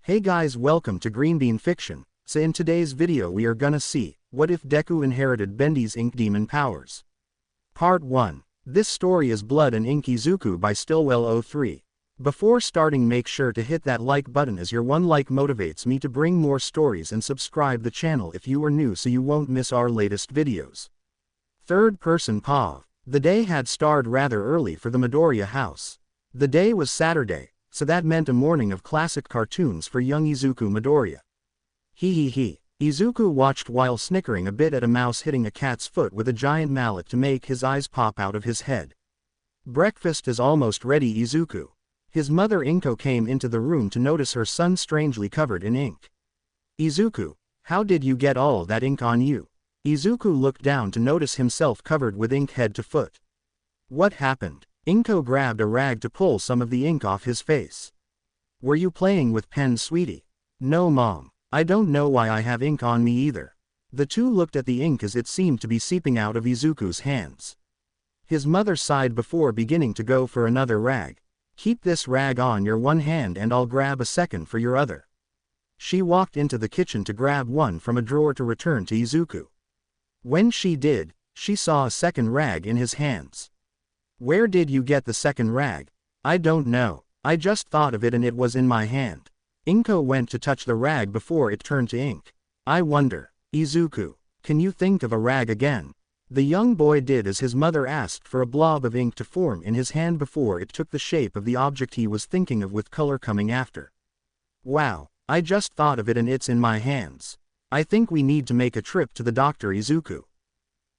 Hey guys, welcome to Green Bean Fiction. So in today's video we are gonna see, what if Deku inherited Bendy's ink demon powers? Part 1. This story is Blood and Ink Izuku by Stillwell03. Before starting, make sure to hit that like button, as your one like motivates me to bring more stories, and subscribe the channel if you are new so you won't miss our latest videos. Third person POV. The day had started rather early for the Midoriya house. The day was Saturday, so that meant a morning of classic cartoons for young Izuku Midoriya. He. Izuku watched while snickering a bit at a mouse hitting a cat's foot with a giant mallet to make his eyes pop out of his head. Breakfast is almost ready, Izuku. His mother Inko came into the room to notice her son strangely covered in ink. Izuku, how did you get all that ink on you? Izuku looked down to notice himself covered with ink head to foot. What happened? Inko grabbed a rag to pull some of the ink off his face. Were you playing with pens, sweetie? No, Mom. I don't know why I have ink on me either. The two looked at the ink as it seemed to be seeping out of Izuku's hands. His mother sighed before beginning to go for another rag. Keep this rag on your one hand and I'll grab a second for your other. She walked into the kitchen to grab one from a drawer to return to Izuku. When she did, she saw a second rag in his hands. Where did you get the second rag? I don't know. I just thought of it and it was in my hand. Inko went to touch the rag before it turned to ink. I wonder. Izuku, can you think of a rag again? The young boy did as his mother asked for a blob of ink to form in his hand before it took the shape of the object he was thinking of, with color coming after. Wow, I just thought of it and it's in my hands. I think we need to make a trip to the doctor, Izuku.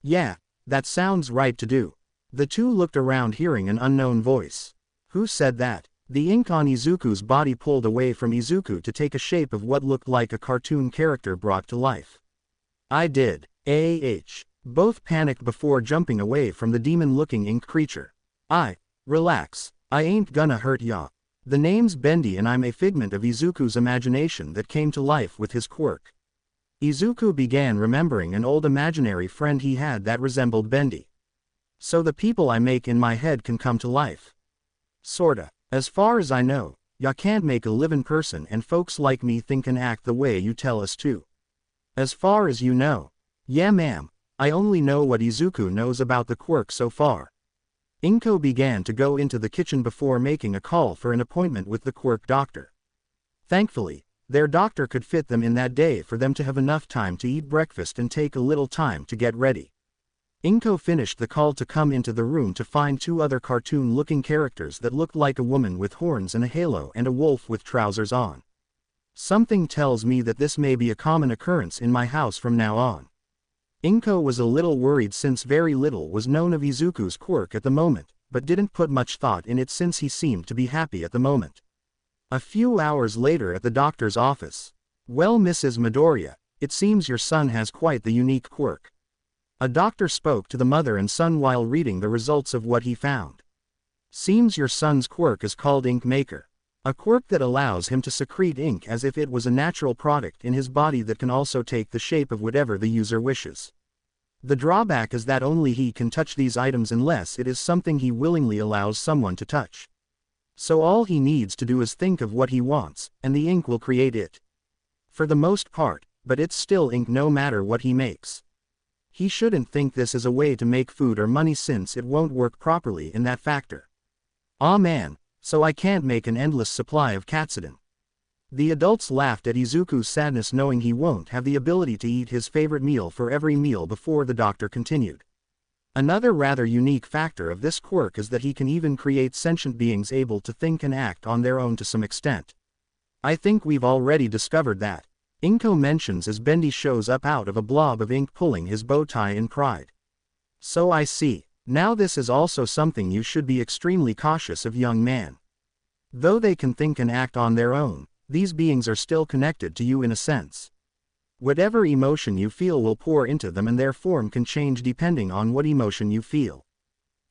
Yeah, that sounds right to do. The two looked around, hearing an unknown voice. Who said that? The ink on Izuku's body pulled away from Izuku to take a shape of what looked like a cartoon character brought to life. I did. Both panicked before jumping away from the demon-looking ink creature. Relax. I ain't gonna hurt ya. The name's Bendy and I'm a figment of Izuku's imagination that came to life with his quirk. Izuku began remembering an old imaginary friend he had that resembled Bendy. So the people I make in my head can come to life. Sorta. As far as I know, ya can't make a living person and folks like me think and act the way you tell us to. As far as you know. Yeah, ma'am. I only know what Izuku knows about the quirk so far. Inko began to go into the kitchen before making a call for an appointment with the quirk doctor. Thankfully, their doctor could fit them in that day for them to have enough time to eat breakfast and take a little time to get ready. Inko finished the call to come into the room to find two other cartoon-looking characters that looked like a woman with horns and a halo and a wolf with trousers on. Something tells me that this may be a common occurrence in my house from now on. Inko was a little worried since very little was known of Izuku's quirk at the moment, but didn't put much thought in it since he seemed to be happy at the moment. A few hours later at the doctor's office. Well, Mrs. Midoriya, it seems your son has quite the unique quirk. A doctor spoke to the mother and son while reading the results of what he found. Seems your son's quirk is called Ink Maker. A quirk that allows him to secrete ink as if it was a natural product in his body that can also take the shape of whatever the user wishes. The drawback is that only he can touch these items unless it is something he willingly allows someone to touch. So all he needs to do is think of what he wants, and the ink will create it. For the most part, but it's still ink no matter what he makes. He shouldn't think this is a way to make food or money since it won't work properly in that factor. Aw man, so I can't make an endless supply of Katsumi. The adults laughed at Izuku's sadness, knowing he won't have the ability to eat his favorite meal for every meal before the doctor continued. Another rather unique factor of this quirk is that he can even create sentient beings able to think and act on their own to some extent. I think we've already discovered that. Inko mentions as Bendy shows up out of a blob of ink pulling his bow tie in pride. So I see. Now this is also something you should be extremely cautious of, young man. Though they can think and act on their own, these beings are still connected to you in a sense. Whatever emotion you feel will pour into them and their form can change depending on what emotion you feel.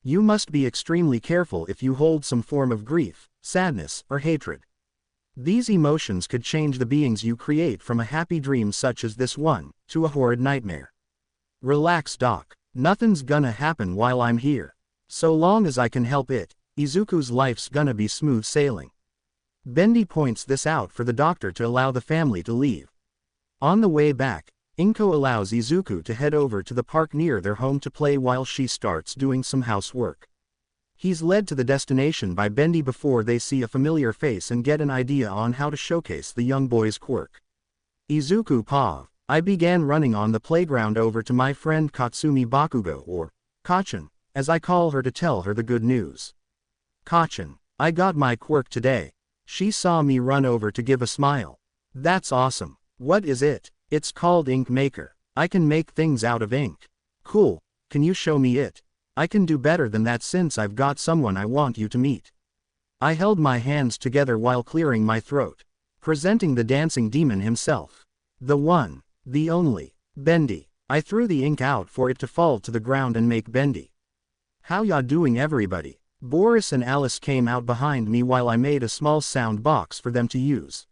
You must be extremely careful if you hold some form of grief, sadness, or hatred. These emotions could change the beings you create from a happy dream such as this one, to a horrid nightmare. Relax, Doc. Nothing's gonna happen while I'm here. So long as I can help it, Izuku's life's gonna be smooth sailing. Bendy points this out for the doctor to allow the family to leave. On the way back, Inko allows Izuku to head over to the park near their home to play while she starts doing some housework. He's led to the destination by Bendy before they see a familiar face and get an idea on how to showcase the young boy's quirk. Izuku Pav. I began running on the playground over to my friend Katsumi Bakugo, or Kachan, as I call her, to tell her the good news. Kachan, I got my quirk today. She saw me run over to give a smile. That's awesome. What is it? It's called Ink Maker. I can make things out of ink. Cool, can you show me it? I can do better than that since I've got someone I want you to meet. I held my hands together while clearing my throat, presenting the dancing demon himself. The one, the only, Bendy. I threw the ink out for it to fall to the ground and make Bendy. How ya doing everybody? Boris and Alice came out behind me while I made a small sound box for them to use.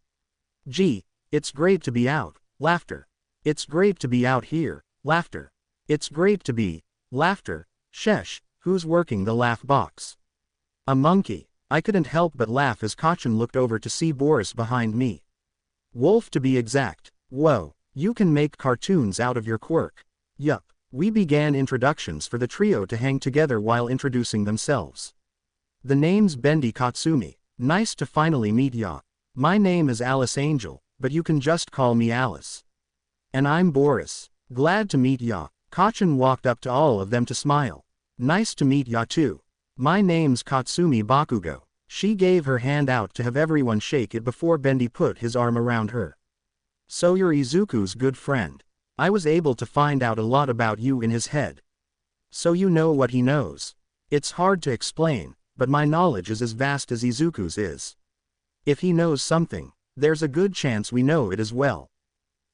Gee, it's great to be out, laughter. It's great to be out here, laughter. It's great to be, laughter. Shesh, who's working the laugh box? A monkey. I couldn't help but laugh as Kachan looked over to see Boris behind me. Wolf to be exact. Whoa, you can make cartoons out of your quirk. Yup. We began introductions for the trio to hang together while introducing themselves. The name's Bendy Katsumi. Nice to finally meet ya. My name is Alice Angel, but you can just call me Alice. And I'm Boris. Glad to meet ya. Kachan walked up to all of them to smile. Nice to meet ya too. My name's Katsumi Bakugo. She gave her hand out to have everyone shake it before Bendy put his arm around her. So you're Izuku's good friend. I was able to find out a lot about you in his head. So you know what he knows. It's hard to explain, but my knowledge is as vast as Izuku's is. If he knows something, there's a good chance we know it as well.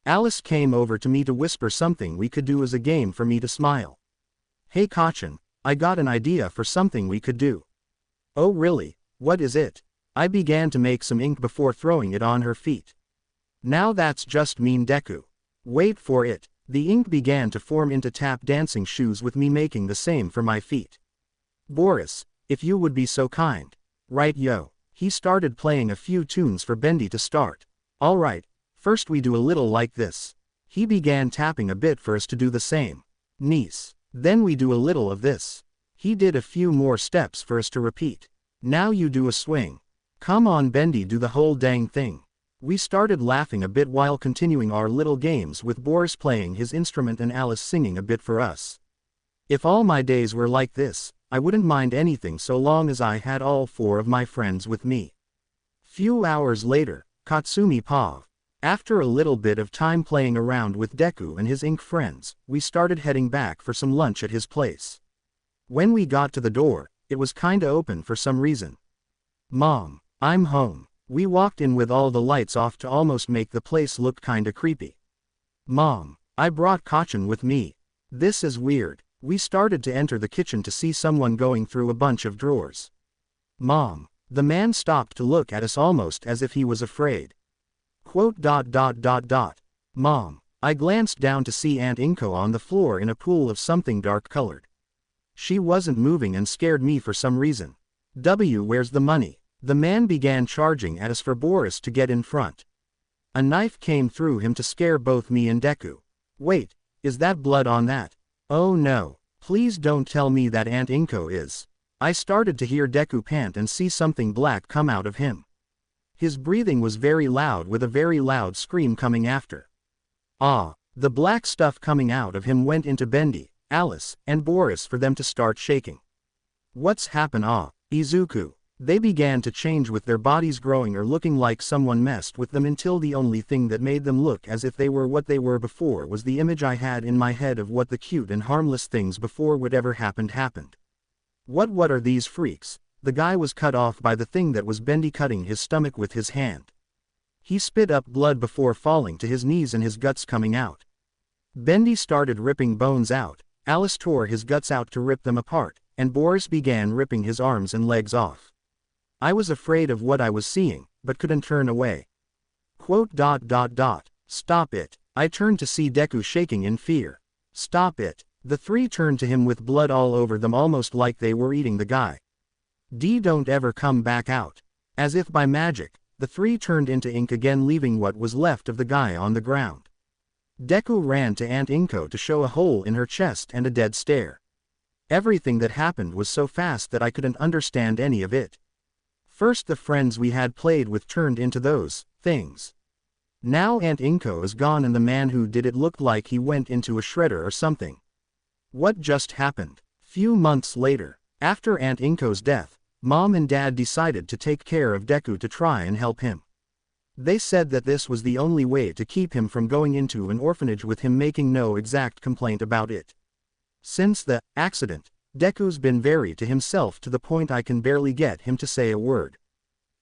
Alice came over to me to whisper something we could do as a game for me to smile. Hey Kachan, I got an idea for something we could do. Oh really, what is it? I began to make some ink before throwing it on her feet. Now that's just mean Deku. Wait for it. The ink began to form into tap dancing shoes with me making the same for my feet. Boris, if you would be so kind. Right yo. He started playing a few tunes for Bendy to start. Alright, first we do a little like this. He began tapping a bit for us to do the same. Nice. Then we do a little of this. He did a few more steps for us to repeat. Now you do a swing. Come on Bendy, do the whole dang thing. We started laughing a bit while continuing our little games with Boris playing his instrument and Alice singing a bit for us. If all my days were like this, I wouldn't mind anything so long as I had all four of my friends with me. Few hours later, Katsumi Pav. After a little bit of time playing around with Deku and his ink friends, we started heading back for some lunch at his place. When we got to the door, it was kinda open for some reason. Mom, I'm home. We walked in with all the lights off to almost make the place look kinda creepy. Mom, I brought Kachan with me. This is weird. We started to enter the kitchen to see someone going through a bunch of drawers. Mom, the man stopped to look at us almost as if he was afraid. Mom, I glanced down to see Aunt Inko on the floor in a pool of something dark colored. She wasn't moving and scared me for some reason. Where's the money? The man began charging at us for Boris to get in front. A knife came through him to scare both me and Deku. Wait, is that blood on that? Oh no, please don't tell me that Aunt Inko is. I started to hear Deku pant and see something black come out of him. His breathing was very loud with a very loud scream coming after. The black stuff coming out of him went into Bendy, Alice, and Boris for them to start shaking. What's happened? Izuku. They began to change with their bodies growing or looking like someone messed with them until the only thing that made them look as if they were what they were before was the image I had in my head of what the cute and harmless things before whatever happened happened. What are these freaks? The guy was cut off by the thing that was Bendy cutting his stomach with his hand. He spit up blood before falling to his knees and his guts coming out. Bendy started ripping bones out, Alice tore his guts out to rip them apart, and Boris began ripping his arms and legs off. I was afraid of what I was seeing, but couldn't turn away. Stop it. I turned to see Deku shaking in fear. Stop it. The three turned to him with blood all over them almost like they were eating the guy. Don't ever come back out. As if by magic, The three turned into ink again, leaving what was left of the guy on the ground. Deku ran to Aunt Inko to show a hole in her chest and a dead stare. Everything that happened was so fast that I couldn't understand any of it. First the friends we had played with turned into those things. Now Aunt Inko is gone and the man who did it looked like he went into a shredder or something. What just happened? Few months later, after Aunt Inko's death, Mom and Dad decided to take care of Deku to try and help him. They said that this was the only way to keep him from going into an orphanage, with him making no exact complaint about it. Since the accident, Deku's been very to himself to the point I can barely get him to say a word.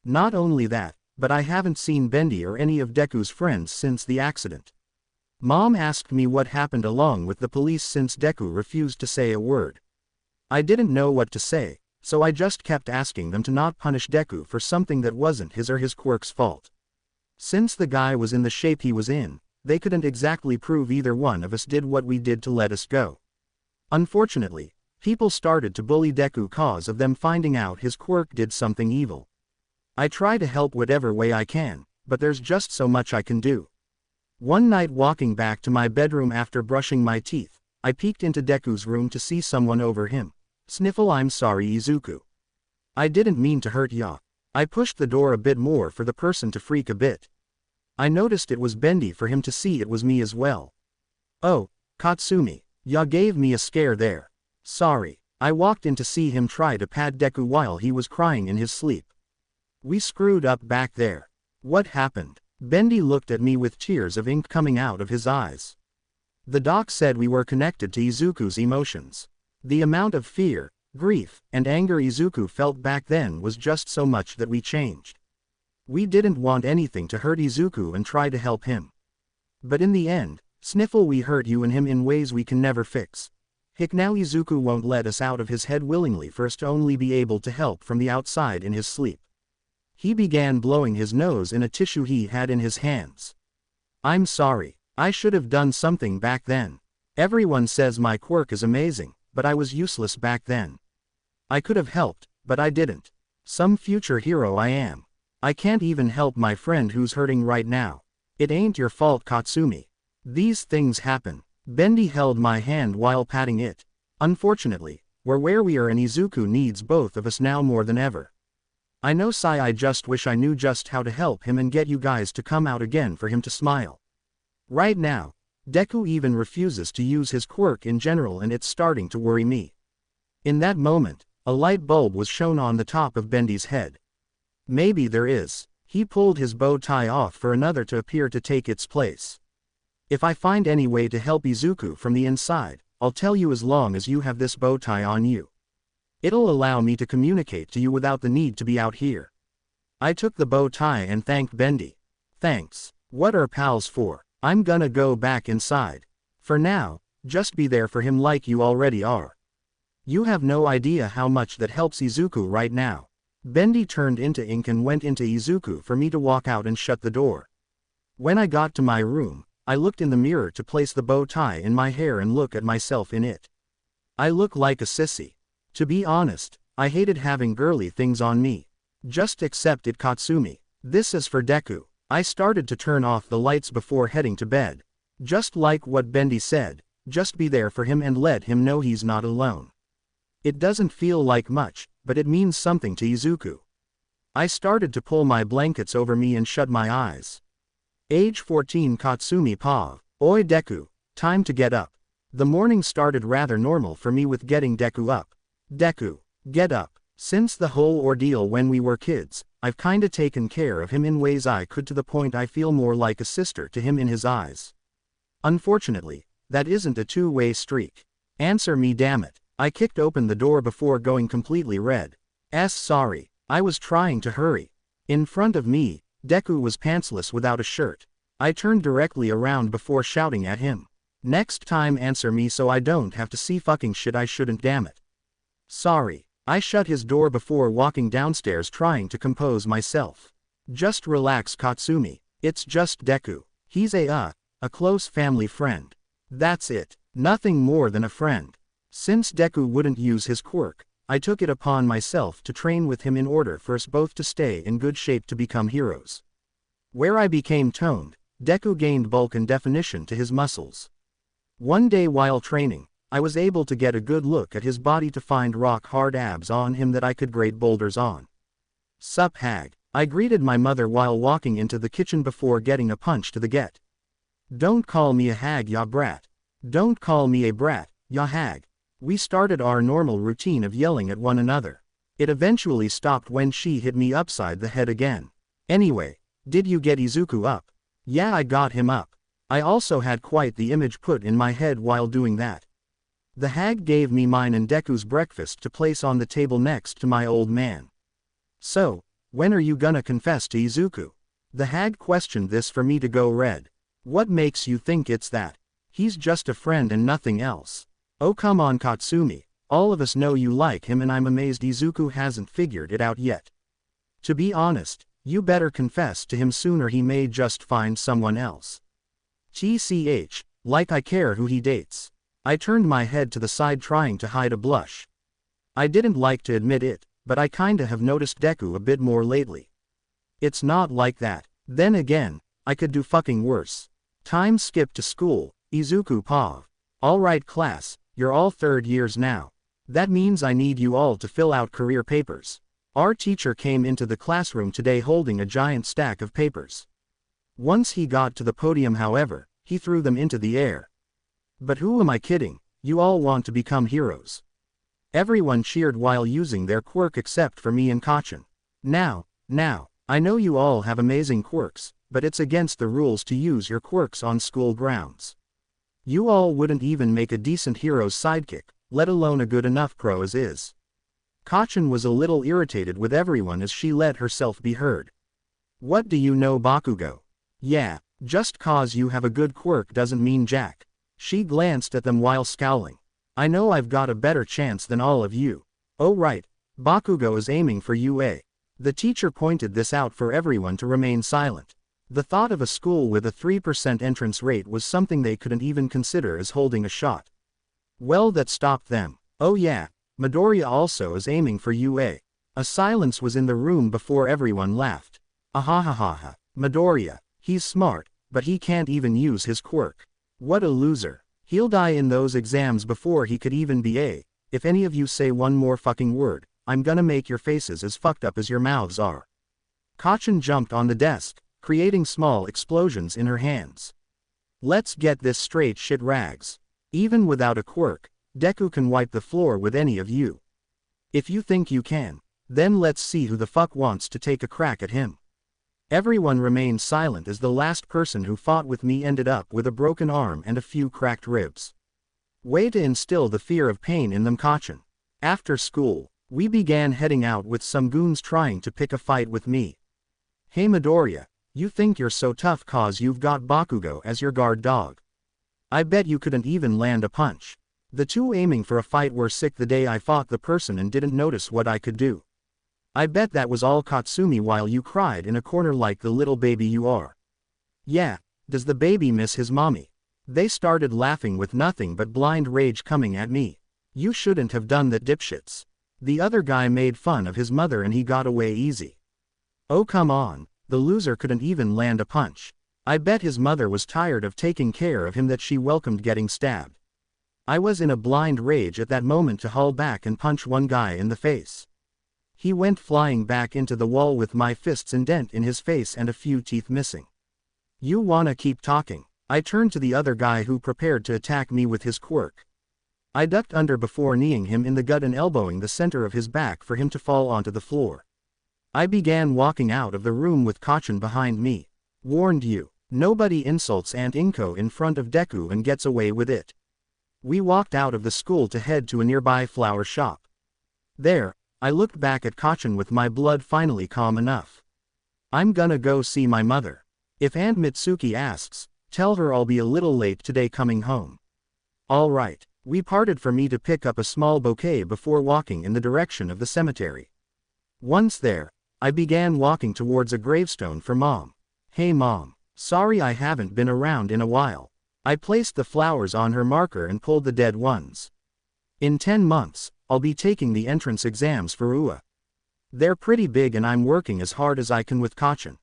Not only that, but I haven't seen Bendy or any of Deku's friends since the accident. Mom asked me what happened along with the police since Deku refused to say a word. I didn't know what to say, so I just kept asking them to not punish Deku for something that wasn't his or his quirk's fault. Since the guy was in the shape he was in, they couldn't exactly prove either one of us did what we did to let us go. Unfortunately, people started to bully Deku cause of them finding out his quirk did something evil. I try to help whatever way I can, but there's just so much I can do. One night walking back to my bedroom after brushing my teeth, I peeked into Deku's room to see someone over him. Sniffle, I'm sorry Izuku. I didn't mean to hurt ya. I pushed the door a bit more for the person to freak a bit. I noticed it was Bendy for him to see it was me as well. Oh, Katsumi, ya gave me a scare there. Sorry. I walked in to see him try to pat Deku while he was crying in his sleep. We screwed up back there. What happened? Bendy looked at me with tears of ink coming out of his eyes. The doc said we were connected to Izuku's emotions. The amount of fear, grief, and anger Izuku felt back then was just so much that we changed. We didn't want anything to hurt Izuku and try to help him. But in the end, Sniffle, we hurt you and him in ways we can never fix. Hick, now Izuku won't let us out of his head willingly for us to only be able to help from the outside in his sleep. He began blowing his nose in a tissue he had in his hands. I'm sorry, I should have done something back then. Everyone says my quirk is amazing, but I was useless back then. I could have helped, but I didn't. Some future hero I am. I can't even help my friend who's hurting right now. It ain't your fault, Katsumi. These things happen. Bendy held my hand while patting it. Unfortunately, we're where we are and Izuku needs both of us now more than ever. I know, Sai, I just wish I knew just how to help him and get you guys to come out again for him to smile. Right now, Deku even refuses to use his quirk in general and it's starting to worry me. In that moment, a light bulb was shown on the top of Bendy's head. Maybe there is. He pulled his bow tie off for another to appear to take its place. If I find any way to help Izuku from the inside, I'll tell you as long as you have this bow tie on you. It'll allow me to communicate to you without the need to be out here. I took the bow tie and thanked Bendy. Thanks. What are pals for? I'm gonna go back inside. For now, just be there for him like you already are. You have no idea how much that helps Izuku right now. Bendy turned into ink and went into Izuku for me to walk out and shut the door. When I got to my room, I looked in the mirror to place the bow tie in my hair and look at myself in it. I look like a sissy. To be honest, I hated having girly things on me. Just accept it, Katsumi. This is for Deku. I started to turn off the lights before heading to bed. Just like what Bendy said, just be there for him and let him know he's not alone. It doesn't feel like much, but it means something to Izuku. I started to pull my blankets over me and shut my eyes. Age 14, Katsumi Pav. Oi Deku, time to get up. The morning started rather normal for me with getting Deku up. Deku, get up. Since the whole ordeal when we were kids, I've kinda taken care of him in ways I could to the point I feel more like a sister to him in his eyes. Unfortunately, that isn't a two-way streak. Answer me, damn it. I kicked open the door before going completely red. Sorry, I was trying to hurry. In front of me, Deku was pantsless without a shirt. I turned directly around before shouting at him. Next time answer me so I don't have to see fucking shit I shouldn't, damn it. Sorry. I shut his door before walking downstairs trying to compose myself. Just relax, Katsumi. It's just Deku. He's a close family friend. That's it. Nothing more than a friend. Since Deku wouldn't use his quirk, I took it upon myself to train with him in order for us both to stay in good shape to become heroes. Where I became toned, Deku gained bulk and definition to his muscles. One day while training, I was able to get a good look at his body to find rock-hard abs on him that I could grade boulders on. "Sup hag," I greeted my mother while walking into the kitchen before getting a punch to the get. "Don't call me a hag ya brat. Don't call me a brat, ya hag." We started our normal routine of yelling at one another. It eventually stopped when she hit me upside the head again. "Anyway, did you get Izuku up?" "Yeah, I got him up." I also had quite the image put in my head while doing that. The hag gave me mine and Deku's breakfast to place on the table next to my old man. "So, when are you gonna confess to Izuku?" The hag questioned this for me to go red. "What makes you think it's that? He's just a friend and nothing else." "Oh come on Katsumi, all of us know you like him and I'm amazed Izuku hasn't figured it out yet. To be honest, you better confess to him soon or he may just find someone else. TCH, like I care who he dates." I turned my head to the side trying to hide a blush. I didn't like to admit it, but I kinda have noticed Deku a bit more lately. It's not like that. Then again, I could do fucking worse. Time skip to school, Izuku Pav. "Alright class, you're all third years now. That means I need you all to fill out career papers." Our teacher came into the classroom today holding a giant stack of papers. Once he got to the podium however, he threw them into the air. "But who am I kidding, you all want to become heroes." Everyone cheered while using their quirk except for me and Kacchan. Now, I know you all have amazing quirks, but it's against the rules to use your quirks on school grounds. You all wouldn't even make a decent hero's sidekick, let alone a good enough pro as is. Kacchan was a little irritated with everyone as she let herself be heard. "What do you know Bakugo? Yeah, just cause you have a good quirk doesn't mean jack." She glanced at them while scowling. "I know I've got a better chance than all of you." "Oh right, Bakugo is aiming for UA. The teacher pointed this out for everyone to remain silent. The thought of a school with a 3% entrance rate was something they couldn't even consider as holding a shot. Well, that stopped them. "Oh yeah, Midoriya also is aiming for UA. A silence was in the room before everyone laughed. "Ahahaha, Midoriya, he's smart, but he can't even use his quirk. What a loser. He'll die in those exams before he could even be A. If any of you say one more fucking word, I'm gonna make your faces as fucked up as your mouths are." Kacchan jumped on the desk, creating small explosions in her hands. "Let's get this straight shit rags. Even without a quirk, Deku can wipe the floor with any of you. If you think you can, then let's see who the fuck wants to take a crack at him." Everyone remained silent as the last person who fought with me ended up with a broken arm and a few cracked ribs. Way to instill the fear of pain in them Kacchan. After school, we began heading out with some goons trying to pick a fight with me. "Hey Midoriya, you think you're so tough cause you've got Bakugo as your guard dog. I bet you couldn't even land a punch." The two aiming for a fight were sick the day I fought the person and didn't notice what I could do. "I bet that was all Katsumi while you cried in a corner like the little baby you are." "Yeah, does the baby miss his mommy?" They started laughing with nothing but blind rage coming at me. "You shouldn't have done that dipshits." The other guy made fun of his mother and he got away easy. "Oh come on, the loser couldn't even land a punch. I bet his mother was tired of taking care of him that she welcomed getting stabbed." I was in a blind rage at that moment to haul back and punch one guy in the face. He went flying back into the wall with my fists indent in his face and a few teeth missing. "You wanna keep talking?" I turned to the other guy who prepared to attack me with his quirk. I ducked under before kneeing him in the gut and elbowing the center of his back for him to fall onto the floor. I began walking out of the room with Kacchan behind me. "Warned you, nobody insults Aunt Inko in front of Deku and gets away with it." We walked out of the school to head to a nearby flower shop. There, I looked back at Kacchan with my blood finally calm enough. "I'm gonna go see my mother. If Aunt Mitsuki asks, tell her I'll be a little late today coming home." Alright, we parted for me to pick up a small bouquet before walking in the direction of the cemetery. Once there, I began walking towards a gravestone for Mom. "Hey Mom, sorry I haven't been around in a while." I placed the flowers on her marker and pulled the dead ones. "In 10 months, I'll be taking the entrance exams for UA. They're pretty big and I'm working as hard as I can with caution.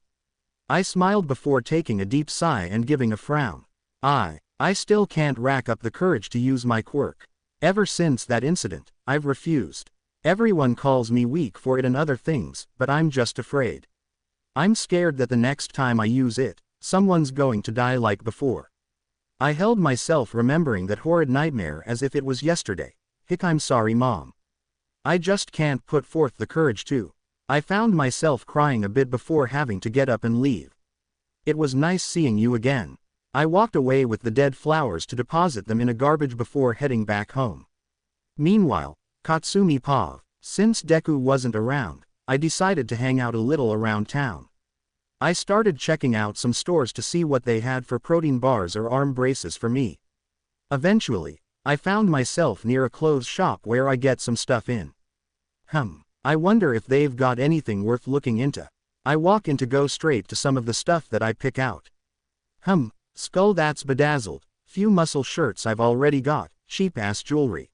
I smiled before taking a deep sigh and giving a frown. I still can't rack up the courage to use my quirk. Ever since that incident, I've refused. Everyone calls me weak for it and other things, but I'm just afraid. I'm scared that the next time I use it, someone's going to die like before. I held myself remembering that horrid nightmare as if it was yesterday. I'm sorry, Mom. I just can't put forth the courage to. I found myself crying a bit before having to get up and leave. It was nice seeing you again. I walked away with the dead flowers to deposit them in a garbage before heading back home. Meanwhile, Katsumi Pav. Since Deku wasn't around, I decided to hang out a little around town. I started checking out some stores to see what they had for protein bars or arm braces for me. Eventually, I found myself near a clothes shop where I get some stuff in. I wonder if they've got anything worth looking into. I walk in to go straight to some of the stuff that I pick out. Skull that's bedazzled, few muscle shirts I've already got, cheap-ass jewelry.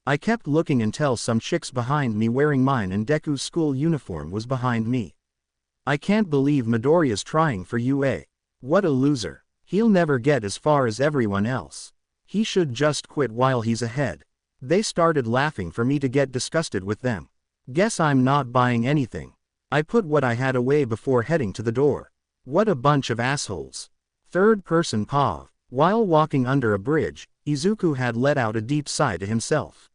I kept looking until some chicks behind me wearing mine and Deku's school uniform was behind me. I can't believe Midoriya's trying for UA. What a loser. He'll never get as far as everyone else. He should just quit while he's ahead. They started laughing for me to get disgusted with them. Guess I'm not buying anything. I put what I had away before heading to the door. What a bunch of assholes. Third person Pav. While walking under a bridge, Izuku had let out a deep sigh to himself.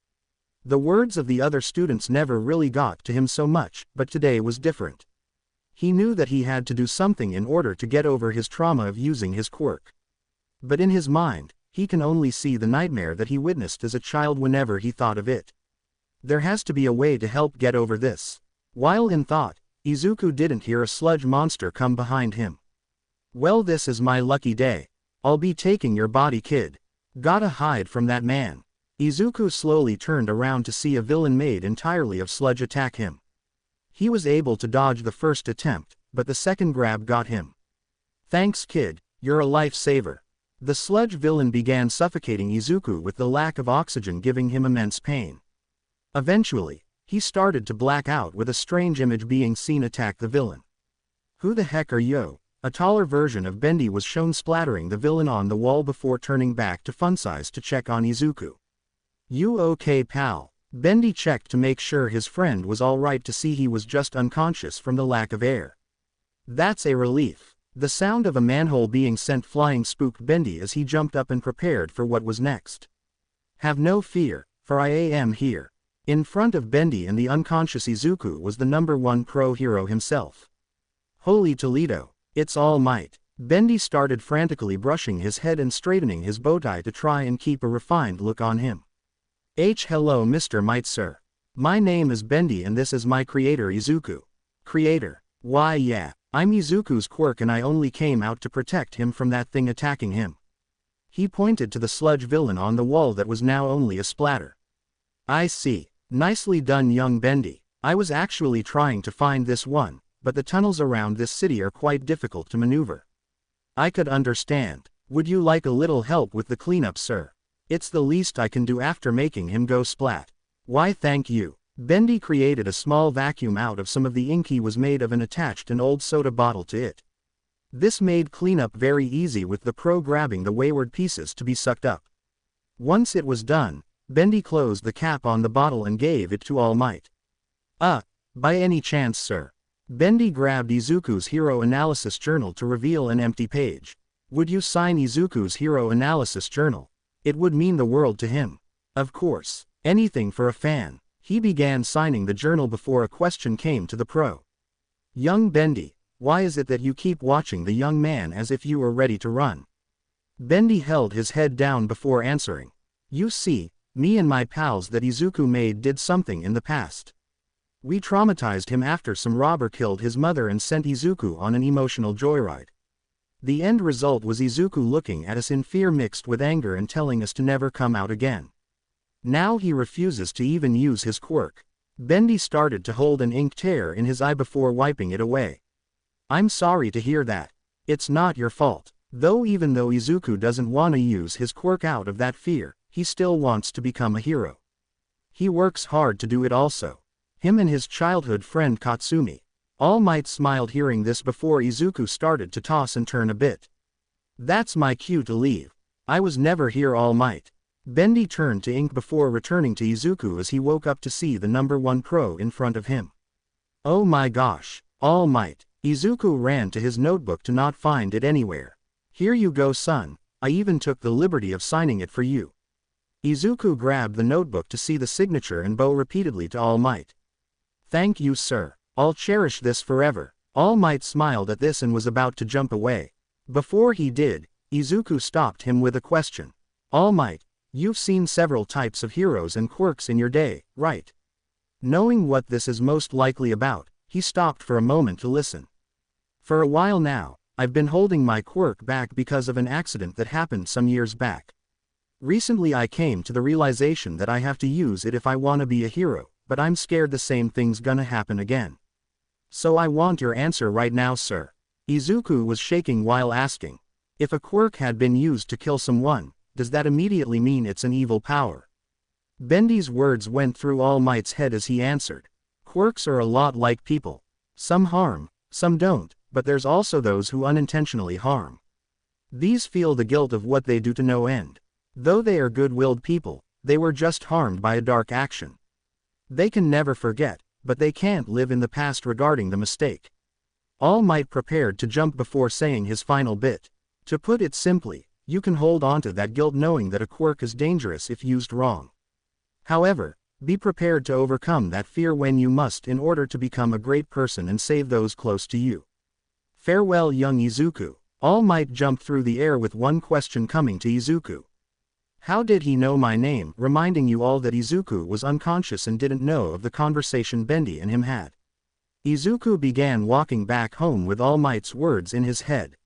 The words of the other students never really got to him so much, but today was different. He knew that he had to do something in order to get over his trauma of using his quirk. But in his mind, he can only see the nightmare that he witnessed as a child whenever he thought of it. There has to be a way to help get over this. While in thought, Izuku didn't hear a sludge monster come behind him. Well, this is my lucky day. I'll be taking your body, kid. Gotta hide from that man. Izuku slowly turned around to see a villain made entirely of sludge attack him. He was able to dodge the first attempt, but the second grab got him. Thanks, kid, you're a lifesaver. The sludge villain began suffocating Izuku with the lack of oxygen giving him immense pain. Eventually, he started to black out with a strange image being seen attack the villain. Who the heck are you? A taller version of Bendy was shown splattering the villain on the wall before turning back to Funsize to check on Izuku. You okay, pal? Bendy checked to make sure his friend was alright to see he was just unconscious from the lack of air. That's a relief. The sound of a manhole being sent flying spooked Bendy as he jumped up and prepared for what was next. Have no fear, for I am here. In front of Bendy and the unconscious Izuku was the #1 pro hero himself. Holy Toledo, it's All Might. Bendy started frantically brushing his head and straightening his bow tie to try and keep a refined look on him. Hello Mr. Might, sir. My name is Bendy and this is my creator Izuku. Creator? Why yeah, I'm Izuku's quirk and I only came out to protect him from that thing attacking him. He pointed to the sludge villain on the wall that was now only a splatter. I see. Nicely done, young Bendy. I was actually trying to find this one, but the tunnels around this city are quite difficult to maneuver. I could understand. Would you like a little help with the cleanup, sir? It's the least I can do after making him go splat. Why thank you. Bendy created a small vacuum out of some of the ink he was made of and attached an old soda bottle to it. This made cleanup very easy with the pro grabbing the wayward pieces to be sucked up. Once it was done, Bendy closed the cap on the bottle and gave it to All Might. By any chance, sir? Bendy grabbed Izuku's hero analysis journal to reveal an empty page. Would you sign Izuku's hero analysis journal? It would mean the world to him. Of course, anything for a fan. He began signing the journal before a question came to the pro. Young Bendy, why is it that you keep watching the young man as if you were ready to run? Bendy held his head down before answering. You see, me and my pals that Izuku made did something in the past. We traumatized him after some robber killed his mother and sent Izuku on an emotional joyride. The end result was Izuku looking at us in fear mixed with anger and telling us to never come out again. Now he refuses to even use his quirk. Bendy started to hold an ink tear in his eye before wiping it away. I'm sorry to hear that. It's not your fault. Even though Izuku doesn't want to use his quirk out of that fear, he still wants to become a hero. He works hard to do it also. Him and his childhood friend Katsumi. All Might smiled hearing this before Izuku started to toss and turn a bit. That's my cue to leave. I was never here, All Might. Bendy turned to ink before returning to Izuku as he woke up to see the number 1 pro in front of him. Oh my gosh, All Might. Izuku ran to his notebook to not find it anywhere. Here you go, son. I even took the liberty of signing it for you. Izuku grabbed the notebook to see the signature and bow repeatedly to All Might. Thank you, sir. I'll cherish this forever. All Might smiled at this and was about to jump away. Before he did, Izuku stopped him with a question. All Might, you've seen several types of heroes and quirks in your day, right? Knowing what this is most likely about, he stopped for a moment to listen. For a while now, I've been holding my quirk back because of an accident that happened some years back. Recently I came to the realization that I have to use it if I want to be a hero, but I'm scared the same thing's gonna happen again. So I want your answer right now, sir. Izuku was shaking while asking. If a quirk had been used to kill someone, does that immediately mean it's an evil power? Bendy's words went through All Might's head as he answered. Quirks are a lot like people. Some harm, some don't, but there's also those who unintentionally harm. These feel the guilt of what they do to no end. Though they are good-willed people, they were just harmed by a dark action. They can never forget, but they can't live in the past regarding the mistake. All Might prepared to jump before saying his final bit. To put it simply, you can hold on to that guilt knowing that a quirk is dangerous if used wrong. However, be prepared to overcome that fear when you must in order to become a great person and save those close to you. Farewell, young Izuku. All Might jumped through the air with one question coming to Izuku. How did he know my name, reminding you all that Izuku was unconscious and didn't know of the conversation Bendy and him had. Izuku began walking back home with All Might's words in his head.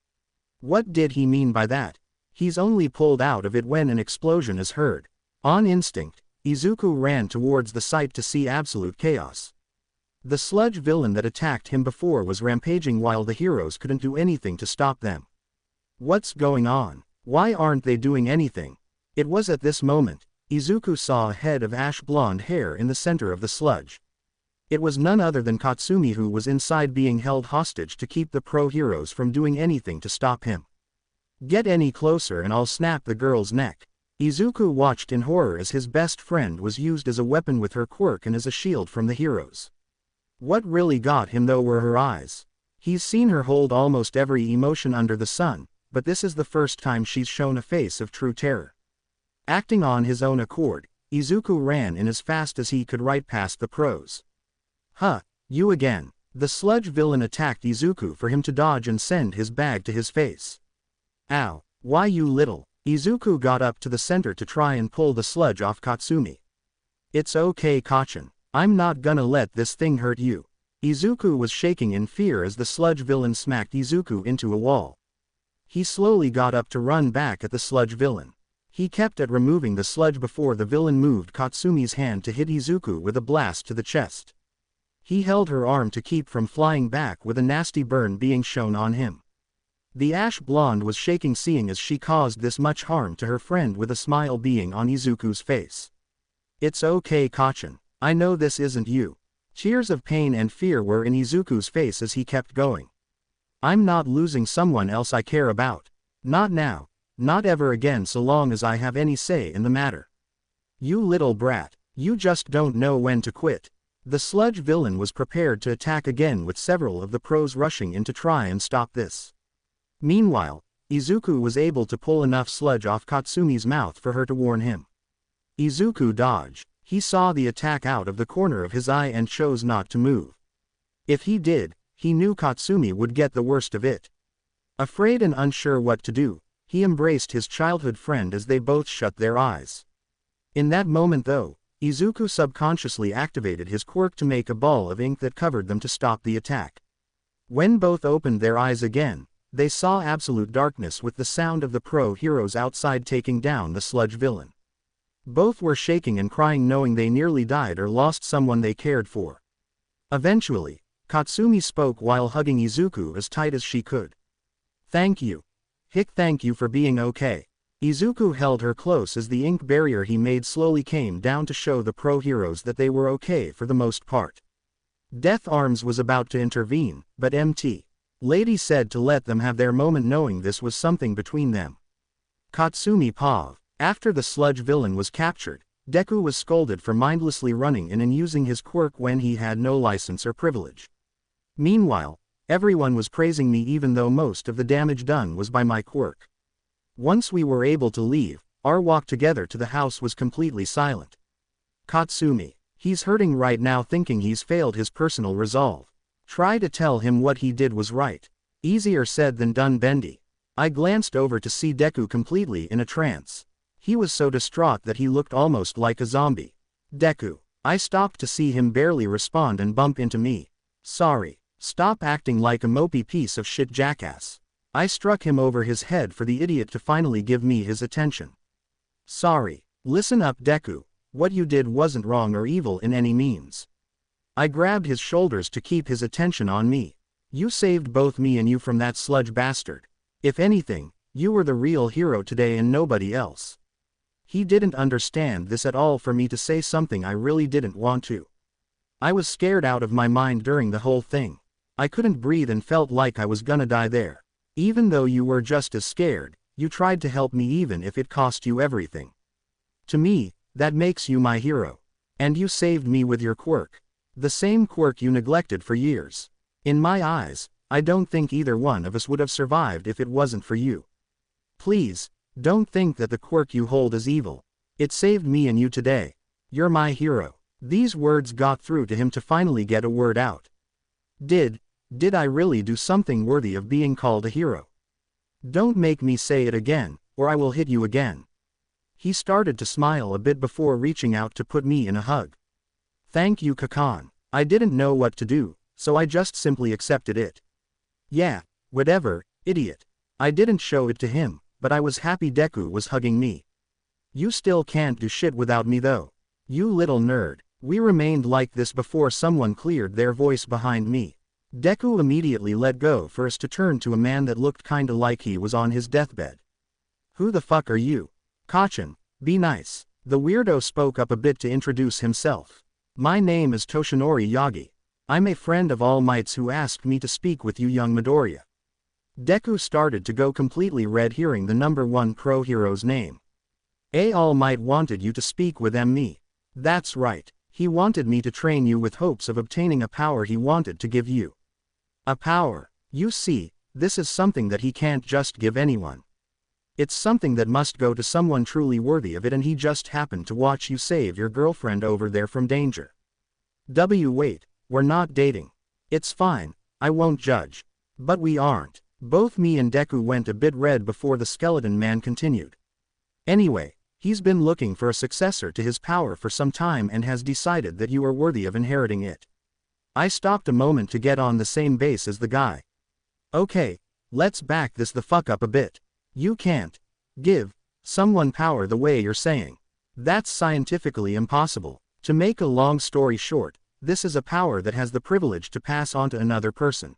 What did he mean by that? He's only pulled out of it when an explosion is heard. On instinct, Izuku ran towards the site to see absolute chaos. The sludge villain that attacked him before was rampaging while the heroes couldn't do anything to stop them. What's going on? Why aren't they doing anything? It was at this moment, Izuku saw a head of ash blonde hair in the center of the sludge. It was none other than Katsumi, who was inside being held hostage to keep the pro heroes from doing anything to stop him. Get any closer and I'll snap the girl's neck. Izuku watched in horror as his best friend was used as a weapon with her quirk and as a shield from the heroes. What really got him though were her eyes. He's seen her hold almost every emotion under the sun, but this is the first time she's shown a face of true terror. Acting on his own accord, Izuku ran in as fast as he could right past the pros. Huh, you again. The sludge villain attacked Izuku for him to dodge and send his bag to his face. Ow, why you little. Izuku got up to the center to try and pull the sludge off Katsumi. It's okay, Kachin. I'm not gonna let this thing hurt you. Izuku was shaking in fear as the sludge villain smacked Izuku into a wall. He slowly got up to run back at the sludge villain. He kept at removing the sludge before the villain moved Katsumi's hand to hit Izuku with a blast to the chest. He held her arm to keep from flying back with a nasty burn being shown on him. The ash blonde was shaking seeing as she caused this much harm to her friend with a smile being on Izuku's face. It's okay, Kachin. I know this isn't you. Tears of pain and fear were in Izuku's face as he kept going. I'm not losing someone else I care about. Not now. Not ever again so long as I have any say in the matter. You little brat. You just don't know when to quit. The sludge villain was prepared to attack again with several of the pros rushing in to try and stop this. Meanwhile, Izuku was able to pull enough sludge off Katsumi's mouth for her to warn him. Izuku dodged. He saw the attack out of the corner of his eye and chose not to move. If he did, he knew Katsumi would get the worst of it. Afraid and unsure what to do, he embraced his childhood friend as they both shut their eyes. In that moment though, Izuku subconsciously activated his quirk to make a ball of ink that covered them to stop the attack. When both opened their eyes again, they saw absolute darkness with the sound of the pro heroes outside taking down the sludge villain. Both were shaking and crying knowing they nearly died or lost someone they cared for. Eventually, Katsumi spoke while hugging Izuku as tight as she could. Thank you. Thank you for being okay. Izuku held her close as the ink barrier he made slowly came down to show the pro-heroes that they were okay for the most part. Death Arms was about to intervene, but Mt. Lady said to let them have their moment, knowing this was something between them. Katsumi Pav. After the sludge villain was captured, Deku was scolded for mindlessly running in and using his quirk when he had no license or privilege. Meanwhile, everyone was praising me even though most of the damage done was by my quirk. Once we were able to leave, our walk together to the house was completely silent. Katsumi. He's hurting right now thinking he's failed his personal resolve. Try to tell him what he did was right. Easier said than done, Bendy. I glanced over to see Deku completely in a trance. He was so distraught that he looked almost like a zombie. Deku. I stopped to see him barely respond and bump into me. Sorry. Stop acting like a mopey piece of shit, jackass. I struck him over his head for the idiot to finally give me his attention. Sorry. Listen up, Deku. What you did wasn't wrong or evil in any means. I grabbed his shoulders to keep his attention on me. You saved both me and you from that sludge bastard. If anything, you were the real hero today and nobody else. He didn't understand this at all for me to say something I really didn't want to. I was scared out of my mind during the whole thing. I couldn't breathe and felt like I was gonna die there. Even though you were just as scared, you tried to help me even if it cost you everything. To me, that makes you my hero. And you saved me with your quirk. The same quirk you neglected for years. In my eyes, I don't think either one of us would have survived if it wasn't for you. Please, don't think that the quirk you hold is evil. It saved me and you today. You're my hero. These words got through to him to finally get a word out. Did I really do something worthy of being called a hero? Don't make me say it again, or I will hit you again. He started to smile a bit before reaching out to put me in a hug. Thank you, Kakan. I didn't know what to do, so I just simply accepted it. Yeah, whatever, idiot. I didn't show it to him, but I was happy Deku was hugging me. You still can't do shit without me though. You little nerd. We remained like this before someone cleared their voice behind me. Deku immediately let go for us to turn to a man that looked kinda like he was on his deathbed. Who the fuck are you? Kachan, be nice. The weirdo spoke up a bit to introduce himself. My name is Toshinori Yagi. I'm a friend of All Might's who asked me to speak with you, young Midoriya. Deku started to go completely red hearing the #1 pro hero's name. All Might wanted you to speak with me. That's right. He wanted me to train you with hopes of obtaining a power he wanted to give you. A power. You see, this is something that he can't just give anyone. It's something that must go to someone truly worthy of it, and he just happened to watch you save your girlfriend over there from danger. Wait, we're not dating. It's fine, I won't judge. But we aren't. Both me and Deku went a bit red before the skeleton man continued. Anyway, he's been looking for a successor to his power for some time and has decided that you are worthy of inheriting it. I stopped a moment to get on the same base as the guy. Okay, let's back this the fuck up a bit. You can't give someone power the way you're saying. That's scientifically impossible. To make a long story short, this is a power that has the privilege to pass on to another person.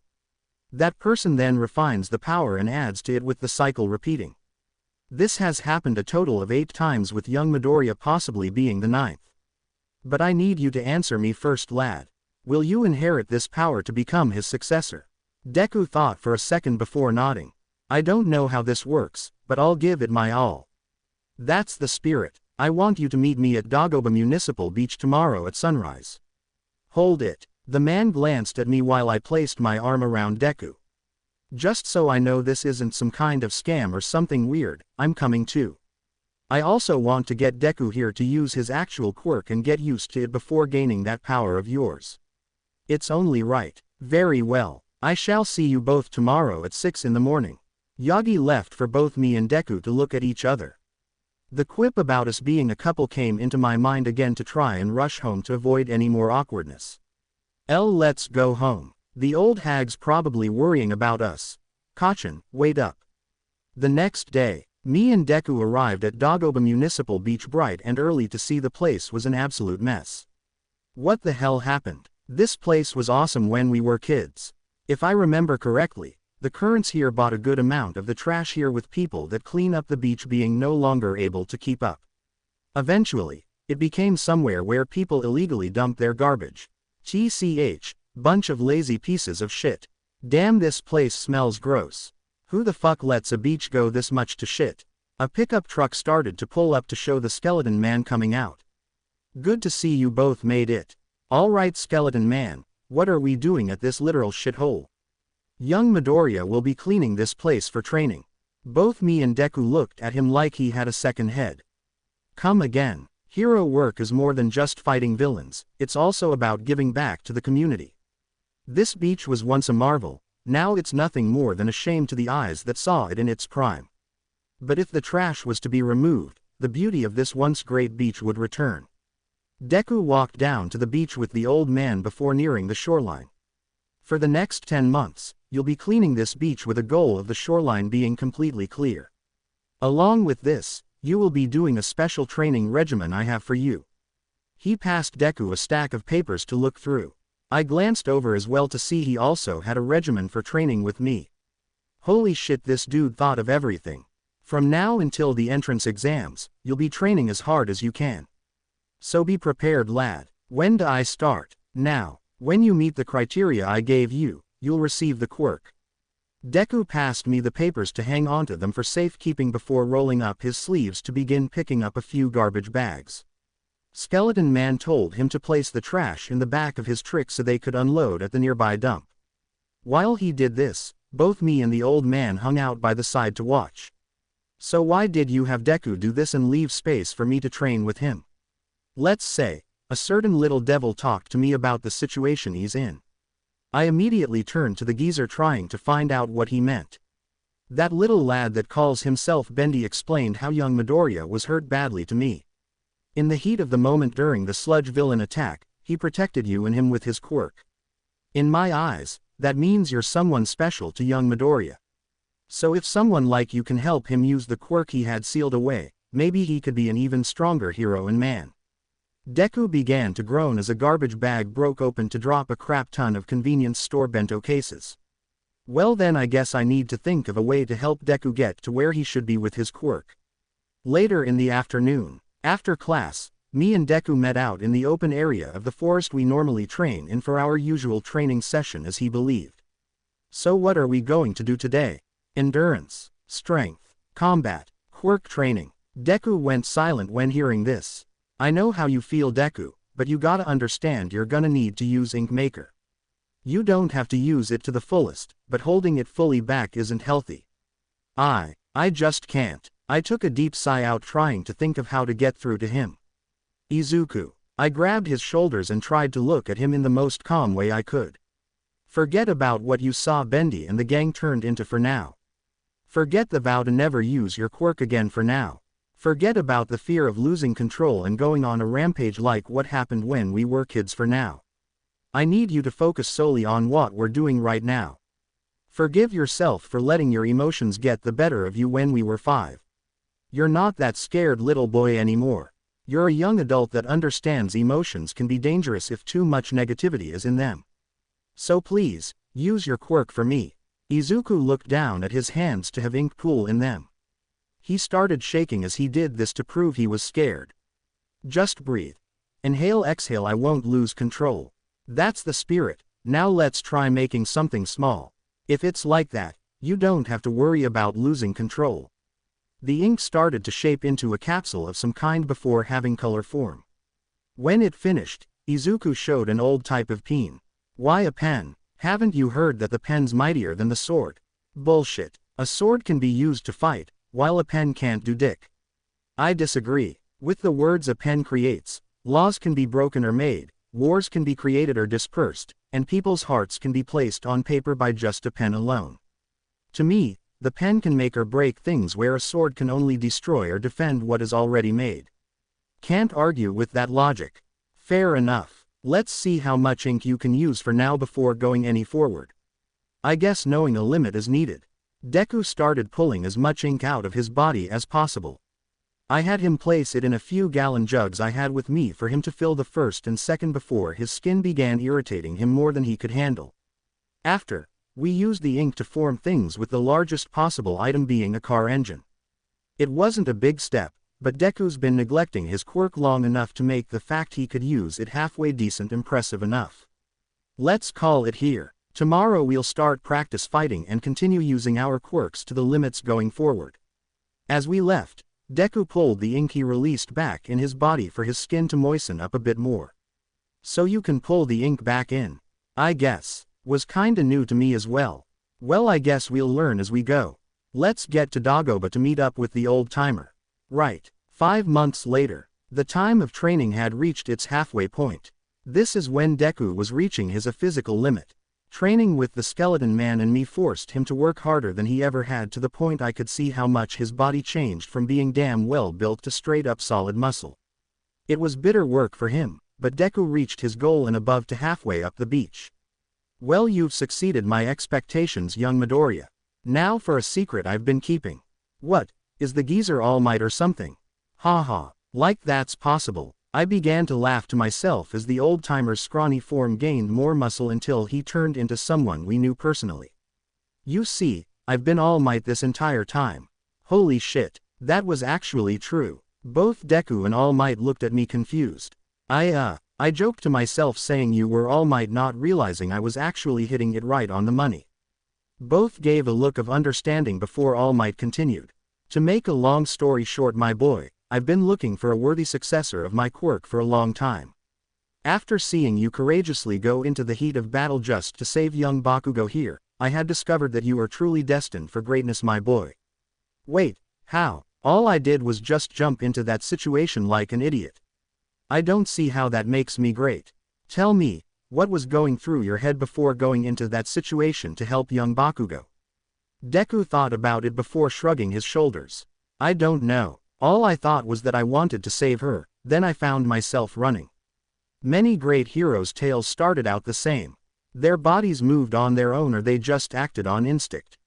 That person then refines the power and adds to it, with the cycle repeating. This has happened a total of 8 times, with young Midoriya possibly being the 9th. But I need you to answer me first, lad. Will you inherit this power to become his successor? Deku thought for a second before nodding. I don't know how this works, but I'll give it my all. That's the spirit. I want you to meet me at Dagoba Municipal Beach tomorrow at sunrise. Hold it. The man glanced at me while I placed my arm around Deku. Just so I know this isn't some kind of scam or something weird, I'm coming too. I also want to get Deku here to use his actual quirk and get used to it before gaining that power of yours. It's only right. Very well. I shall see you both tomorrow at 6 in the morning. Yagi left for both me and Deku to look at each other. The quip about us being a couple came into my mind again to try and rush home to avoid any more awkwardness. Let's go home. The old hag's probably worrying about us. Kachan, wait up. The next day, me and Deku arrived at Dagoba Municipal Beach bright and early to see the place was an absolute mess. What the hell happened? This place was awesome when we were kids. If I remember correctly, the currents here bought a good amount of the trash here with people that clean up the beach being no longer able to keep up. Eventually, it became somewhere where people illegally dump their garbage. TCH, bunch of lazy pieces of shit. Damn, this place smells gross. Who the fuck lets a beach go this much to shit? A pickup truck started to pull up to show the skeleton man coming out. Good to see you both made it. Alright, skeleton man, what are we doing at this literal shithole? Young Midoriya will be cleaning this place for training. Both me and Deku looked at him like he had a second head. Come again. Hero work is more than just fighting villains, it's also about giving back to the community. This beach was once a marvel, now it's nothing more than a shame to the eyes that saw it in its prime. But if the trash was to be removed, the beauty of this once great beach would return. Deku walked down to the beach with the old man before nearing the shoreline. For the next 10 months, you'll be cleaning this beach with a goal of the shoreline being completely clear. Along with this, you will be doing a special training regimen I have for you. He passed Deku a stack of papers to look through. I glanced over as well to see he also had a regimen for training with me. Holy shit, this dude thought of everything. From now until the entrance exams, you'll be training as hard as you can. So be prepared, lad. When do I start? Now. When you meet the criteria I gave you, you'll receive the quirk. Deku passed me the papers to hang onto them for safekeeping before rolling up his sleeves to begin picking up a few garbage bags. Skeleton Man told him to place the trash in the back of his truck so they could unload at the nearby dump. While he did this, both me and the old man hung out by the side to watch. So why did you have Deku do this and leave space for me to train with him? Let's say, a certain little devil talked to me about the situation he's in. I immediately turned to the geezer trying to find out what he meant. That little lad that calls himself Bendy explained how young Midoriya was hurt badly to me. In the heat of the moment during the sludge villain attack, he protected you and him with his quirk. In my eyes, that means you're someone special to young Midoriya. So if someone like you can help him use the quirk he had sealed away, maybe he could be an even stronger hero and man. Deku began to groan as a garbage bag broke open to drop a crap ton of convenience store bento cases. Well then, I guess I need to think of a way to help Deku get to where he should be with his quirk. Later in the afternoon, after class, me and Deku met out in the open area of the forest we normally train in for our usual training session as he believed. So what are we going to do today? Endurance, strength, combat, quirk training. Deku went silent when hearing this. I know how you feel, Deku, but you gotta understand you're gonna need to use Ink Maker. You don't have to use it to the fullest, but holding it fully back isn't healthy. I just can't. I took a deep sigh out trying to think of how to get through to him. Izuku. I grabbed his shoulders and tried to look at him in the most calm way I could. Forget about what you saw Bendy and the gang turned into for now. Forget the vow to never use your quirk again for now. Forget about the fear of losing control and going on a rampage like what happened when we were kids for now. I need you to focus solely on what we're doing right now. Forgive yourself for letting your emotions get the better of you when we were 5. You're not that scared little boy anymore. You're a young adult that understands emotions can be dangerous if too much negativity is in them. So please, use your quirk for me. Izuku looked down at his hands to have ink pool in them. He started shaking as he did this to prove he was scared. Just breathe. Inhale, exhale, I won't lose control. That's the spirit. Now let's try making something small. If it's like that, you don't have to worry about losing control. The ink started to shape into a capsule of some kind before having color form. When it finished, Izuku showed an old type of pen. Why a pen? Haven't you heard that the pen's mightier than the sword? Bullshit. A sword can be used to fight, while a pen can't do dick. I disagree. With the words a pen creates, laws can be broken or made, wars can be created or dispersed, and people's hearts can be placed on paper by just a pen alone. To me, the pen can make or break things where a sword can only destroy or defend what is already made. Can't argue with that logic. Fair enough. Let's see how much ink you can use for now before going any forward. I guess knowing a limit is needed. Deku started pulling as much ink out of his body as possible. I had him place it in a few gallon jugs I had with me for him to fill the first and second before his skin began irritating him more than he could handle. After, We used the ink to form things with the largest possible item being a car engine. It wasn't a big step, but Deku's been neglecting his quirk long enough to make the fact he could use it halfway decent impressive enough. Let's call it here. Tomorrow we'll start practice fighting and continue using our quirks to the limits going forward. As we left, Deku pulled the ink he released back in his body for his skin to moisten up a bit more. So you can pull the ink back in, I guess. Was kinda new to me as well. Well, I guess we'll learn as we go. Let's get to Dagoba to meet up with the old timer. Right. 5 months later, the time of training had reached its halfway point. This is when Deku was reaching his physical limit. Training with the skeleton man and me forced him to work harder than he ever had, to the point I could see how much his body changed from being damn well built to straight up solid muscle. It was bitter work for him, but Deku reached his goal and above to halfway up the beach. Well, you've succeeded my expectations, young Midoriya. Now for a secret I've been keeping. What, is the geezer All Might or something? Ha, like that's possible. I began to laugh to myself as the old-timer's scrawny form gained more muscle until he turned into someone we knew personally. You see, I've been All Might this entire time. Holy shit, that was actually true. Both Deku and All Might looked at me confused. I joked to myself saying you were All Might, not realizing I was actually hitting it right on the money. Both gave a look of understanding before All Might continued. To make a long story short, my boy, I've been looking for a worthy successor of my quirk for a long time. After seeing you courageously go into the heat of battle just to save young Bakugo here, I had discovered that you are truly destined for greatness, my boy. Wait, how? All I did was just jump into that situation like an idiot. I don't see how that makes me great. Tell me, what was going through your head before going into that situation to help young Bakugo? Deku thought about it before shrugging his shoulders. I don't know. All I thought was that I wanted to save her, then I found myself running. Many great heroes' tales started out the same. Their bodies moved on their own, or they just acted on instinct.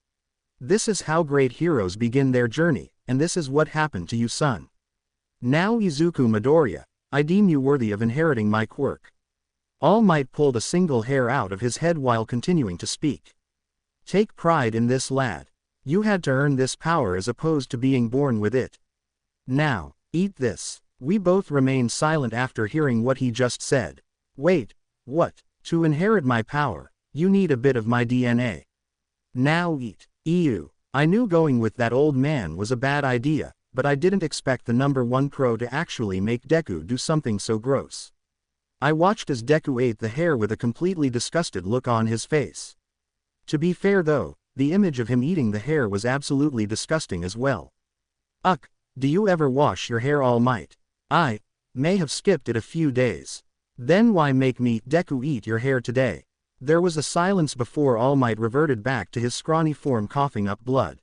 This is how great heroes begin their journey, and this is what happened to you, son. Now Izuku Midoriya, I deem you worthy of inheriting my quirk. All Might pulled a single hair out of his head while continuing to speak. Take pride in this, lad. You had to earn this power as opposed to being born with it. Now, eat this. We both remained silent after hearing what he just said. Wait, what? To inherit my power, you need a bit of my DNA. Now eat. Ew. I knew going with that old man was a bad idea, but I didn't expect the #1 pro to actually make Deku do something so gross. I watched as Deku ate the hair with a completely disgusted look on his face. To be fair though, the image of him eating the hair was absolutely disgusting as well. Ugh. Do you ever wash your hair, All Might? I may have skipped it a few days. Then why make me, Deku, eat your hair today? There was a silence before All Might reverted back to his scrawny form, coughing up blood.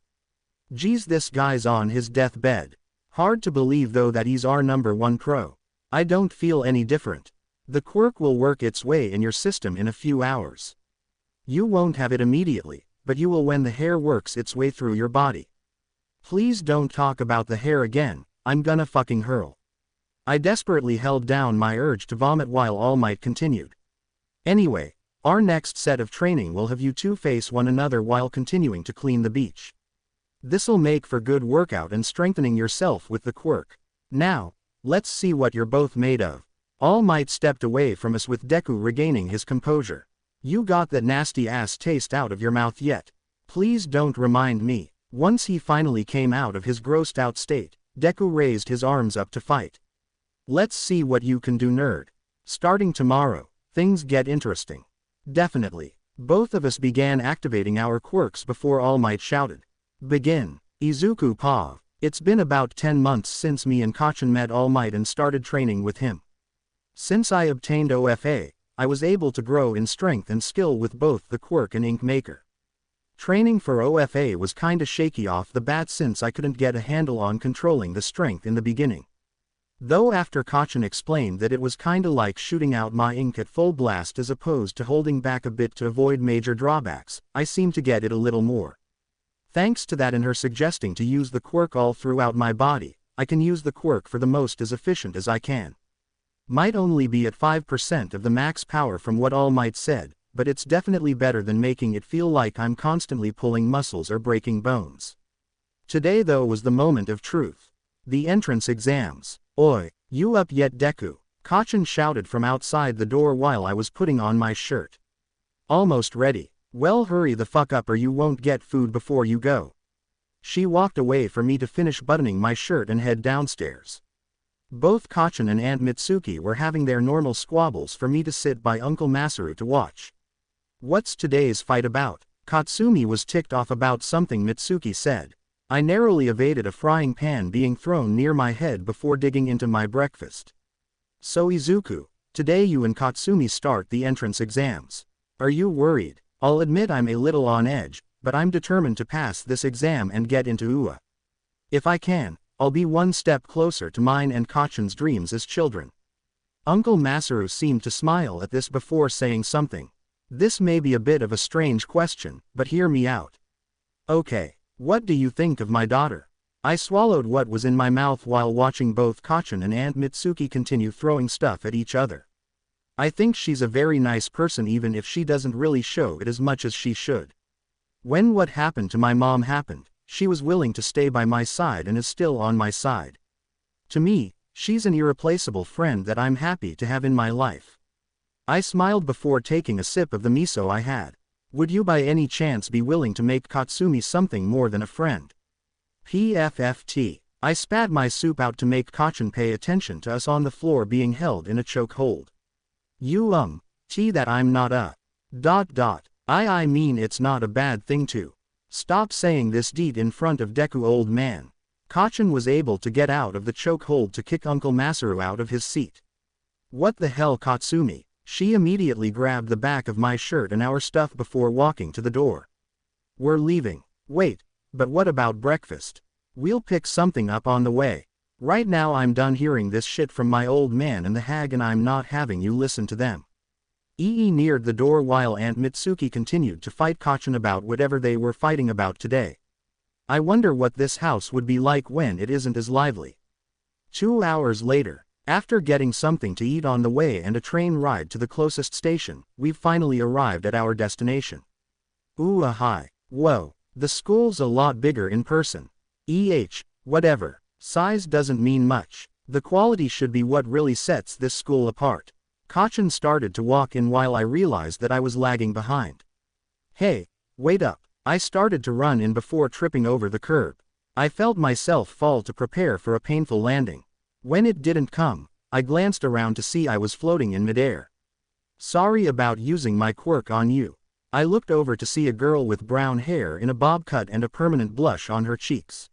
Geez, this guy's on his deathbed. Hard to believe though that he's our #1 pro. I don't feel any different. The quirk will work its way in your system in a few hours. You won't have it immediately, but you will when the hair works its way through your body. Please don't talk about the hair again, I'm gonna fucking hurl. I desperately held down my urge to vomit while All Might continued. Anyway, our next set of training will have you two face one another while continuing to clean the beach. This'll make for good workout and strengthening yourself with the quirk. Now, let's see what you're both made of. All Might stepped away from us with Deku regaining his composure. You got that nasty ass taste out of your mouth yet? Please don't remind me. Once he finally came out of his grossed out state, Deku raised his arms up to fight. Let's see what you can do, nerd. Starting tomorrow, things get interesting. Definitely. Both of us began activating our quirks before All Might shouted. Begin. Izuku Pav. It's been about 10 months since me and Katsumi met All Might and started training with him. Since I obtained OFA, I was able to grow in strength and skill with both the quirk and ink maker. Training for OFA was kinda shaky off the bat since I couldn't get a handle on controlling the strength in the beginning. Though after Katsumi explained that it was kinda like shooting out my ink at full blast as opposed to holding back a bit to avoid major drawbacks, I seemed to get it a little more. Thanks to that and her suggesting to use the quirk all throughout my body, I can use the quirk for the most as efficient as I can. Might only be at 5% of the max power from what All Might said, but it's definitely better than making it feel like I'm constantly pulling muscles or breaking bones. Today though was the moment of truth. The entrance exams. Oi, you up yet Deku? Kacchan shouted from outside the door while I was putting on my shirt. Almost ready. Well, hurry the fuck up or you won't get food before you go. She walked away for me to finish buttoning my shirt and head downstairs. Both Kacchan and Aunt Mitsuki were having their normal squabbles for me to sit by Uncle Masaru to watch. What's today's fight about? Katsumi was ticked off about something Mitsuki said. I narrowly evaded a frying pan being thrown near my head before digging into my breakfast. So Izuku, today you and Katsumi start the entrance exams. Are you worried? I'll admit I'm a little on edge, but I'm determined to pass this exam and get into UA. If I can, I'll be one step closer to mine and Kacchan's dreams as children. Uncle Masaru seemed to smile at this before saying something. This may be a bit of a strange question, but hear me out. Okay, what do you think of my daughter? I swallowed what was in my mouth while watching both Kacchan and Aunt Mitsuki continue throwing stuff at each other. I think she's a very nice person even if she doesn't really show it as much as she should. When what happened to my mom happened, she was willing to stay by my side and is still on my side. To me, she's an irreplaceable friend that I'm happy to have in my life. I smiled before taking a sip of the miso I had. Would you by any chance be willing to make Katsumi something more than a friend? PFFT. I spat my soup out to make Kacchan pay attention to us on the floor being held in a chokehold. You that I'm not a... I mean it's not a bad thing to... Stop saying this deed in front of Deku old man. Kacchan was able to get out of the chokehold to kick Uncle Masaru out of his seat. What the hell Katsumi? She immediately grabbed the back of my shirt and our stuff before walking to the door. We're leaving. Wait, but what about breakfast? We'll pick something up on the way. Right now I'm done hearing this shit from my old man and the hag and I'm not having you listen to them. Neared the door while Aunt Mitsuki continued to fight Kacchan about whatever they were fighting about today. I wonder what this house would be like when it isn't as lively. 2 hours later, after getting something to eat on the way and a train ride to the closest station, we've finally arrived at our destination. Hi. Whoa, the school's a lot bigger in person. Whatever. Size doesn't mean much. The quality should be what really sets this school apart. Kacchan started to walk in while I realized that I was lagging behind. Hey, wait up. I started to run in before tripping over the curb. I felt myself fall to prepare for a painful landing. When it didn't come, I glanced around to see I was floating in midair. Sorry about using my quirk on you. I looked over to see a girl with brown hair in a bob cut and a permanent blush on her cheeks.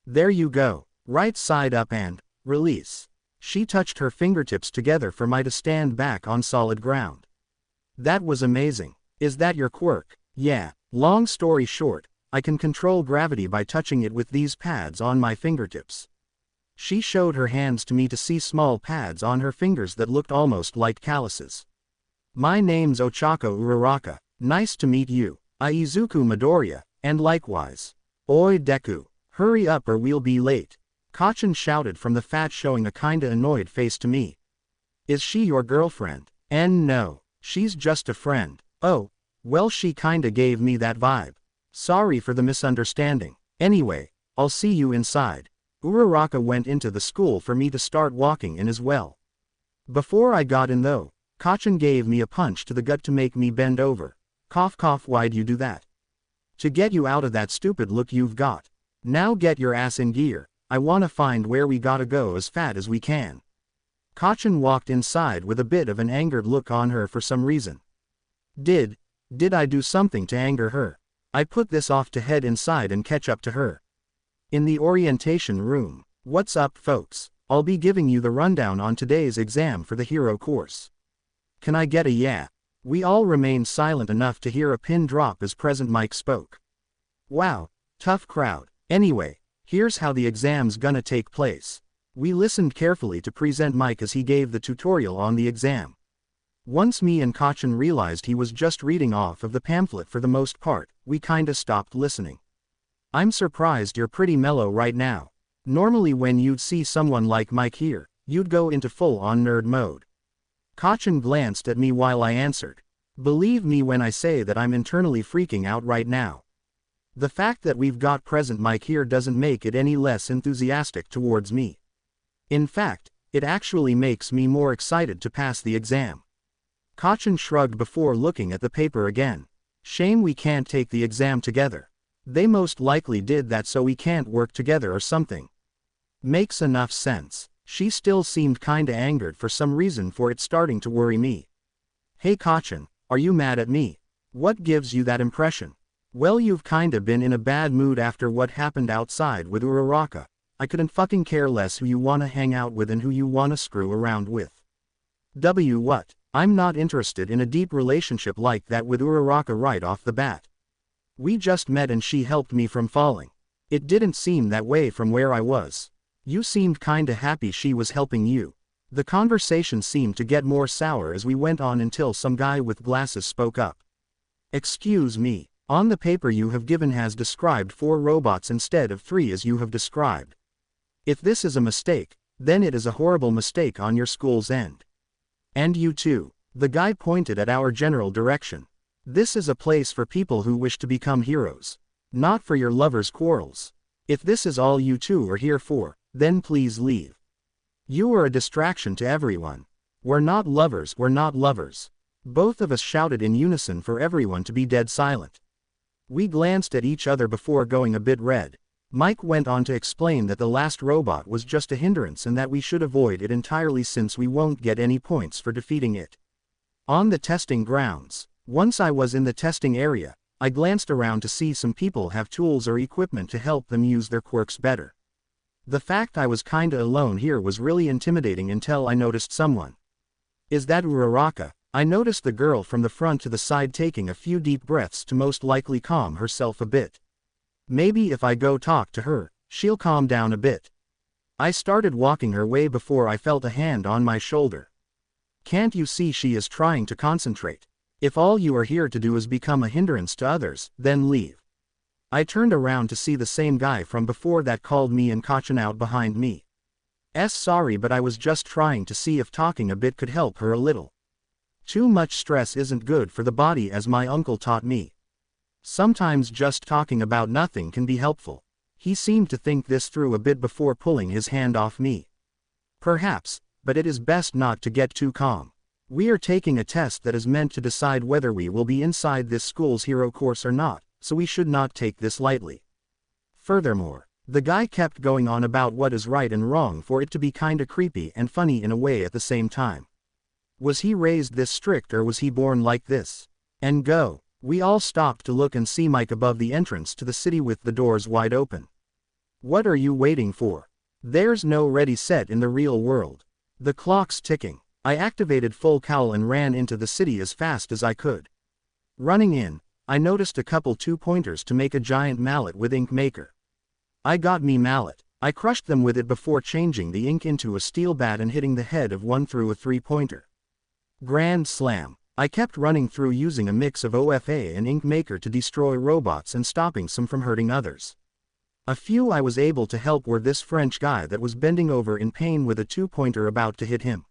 There you go. Right side up and release. She touched her fingertips together for me to stand back on solid ground. That was amazing. Is that your quirk? Yeah. Long story short, I can control gravity by touching it with these pads on my fingertips. She showed her hands to me to see small pads on her fingers that looked almost like calluses. My name's Ochako Uraraka. Nice to meet you. Izuku Midoriya, and likewise. Oi Deku. Hurry up or we'll be late. Kacchan shouted from the fat showing a kinda annoyed face to me. Is she your girlfriend? And no, she's just a friend. Oh, well she kinda gave me that vibe. Sorry for the misunderstanding. Anyway, I'll see you inside. Uraraka went into the school for me to start walking in as well. Before I got in though, Kacchan gave me a punch to the gut to make me bend over. Cough cough, why'd you do that? To get you out of that stupid look you've got. Now get your ass in gear. I wanna find where we gotta go as fat as we can. Kacchan walked inside with a bit of an angered look on her for some reason. Did I do something to anger her? I put this off to head inside and catch up to her. In the orientation room. What's up folks? I'll be giving you the rundown on today's exam for the hero course. Can I get a yeah? We all remained silent enough to hear a pin drop as Present Mike spoke. Wow, tough crowd. Anyway, here's how the exam's gonna take place. We listened carefully to Present Mike as he gave the tutorial on the exam. Once me and Kacchan realized he was just reading off of the pamphlet for the most part, we kinda stopped listening. I'm surprised you're pretty mellow right now. Normally when you'd see someone like Mike here, you'd go into full-on nerd mode. Kacchan glanced at me while I answered. Believe me when I say that I'm internally freaking out right now. The fact that we've got present Mike here doesn't make it any less enthusiastic towards me. In fact, it actually makes me more excited to pass the exam. Katsumi shrugged before looking at the paper again. Shame we can't take the exam together. They most likely did that so we can't work together or something. Makes enough sense. She still seemed kinda angered for some reason for it starting to worry me. Hey Katsumi, are you mad at me? What gives you that impression? Well, you've kinda been in a bad mood after what happened outside with Uraraka. I couldn't fucking care less who you wanna hang out with and who you wanna screw around with. What? I'm not interested in a deep relationship like that with Uraraka right off the bat. We just met and she helped me from falling. It didn't seem that way from where I was. You seemed kinda happy she was helping you. The conversation seemed to get more sour as we went on until some guy with glasses spoke up. Excuse me, on the paper you have given has described 4 robots instead of 3 as you have described. If this is a mistake, then it is a horrible mistake on your school's end. And you too. The guy pointed at our general direction. This is a place for people who wish to become heroes. Not for your lovers' quarrels. If this is all you two are here for, then please leave. You are a distraction to everyone. We're not lovers, we're not lovers. Both of us shouted in unison for everyone to be dead silent. We glanced at each other before going a bit red. Mike went on to explain that the last robot was just a hindrance and that we should avoid it entirely since we won't get any points for defeating it. On the testing grounds. Once I was in the testing area, I glanced around to see some people have tools or equipment to help them use their quirks better. The fact I was kinda alone here was really intimidating until I noticed someone. Is that Uraraka? I noticed the girl from the front to the side taking a few deep breaths to most likely calm herself a bit. Maybe if I go talk to her, she'll calm down a bit. I started walking her way before I felt a hand on my shoulder. Can't you see she is trying to concentrate? If all you are here to do is become a hindrance to others, then leave. I turned around to see the same guy from before that called me and Katsumi out behind me. Sorry, but I was just trying to see if talking a bit could help her a little. Too much stress isn't good for the body, as my uncle taught me. Sometimes just talking about nothing can be helpful. He seemed to think this through a bit before pulling his hand off me. Perhaps, but it is best not to get too calm. We are taking a test that is meant to decide whether we will be inside this school's hero course or not, so we should not take this lightly. Furthermore, the guy kept going on about what is right and wrong for it to be kinda creepy and funny in a way at the same time. Was he raised this strict or was he born like this? And go. We all stopped to look and see Mike above the entrance to the city with the doors wide open. What are you waiting for? There's no ready set in the real world. The clock's ticking. I activated full cowl and ran into the city as fast as I could. Running in, I noticed a couple 2-pointers to make a giant mallet with ink maker. I got me mallet. I crushed them with it before changing the ink into a steel bat and hitting the head of one through a 3-pointer. Grand slam. I kept running through using a mix of OFA and ink maker to destroy robots and stopping some from hurting others. A few I was able to help were this French guy that was bending over in pain with a 2-pointer about to hit him.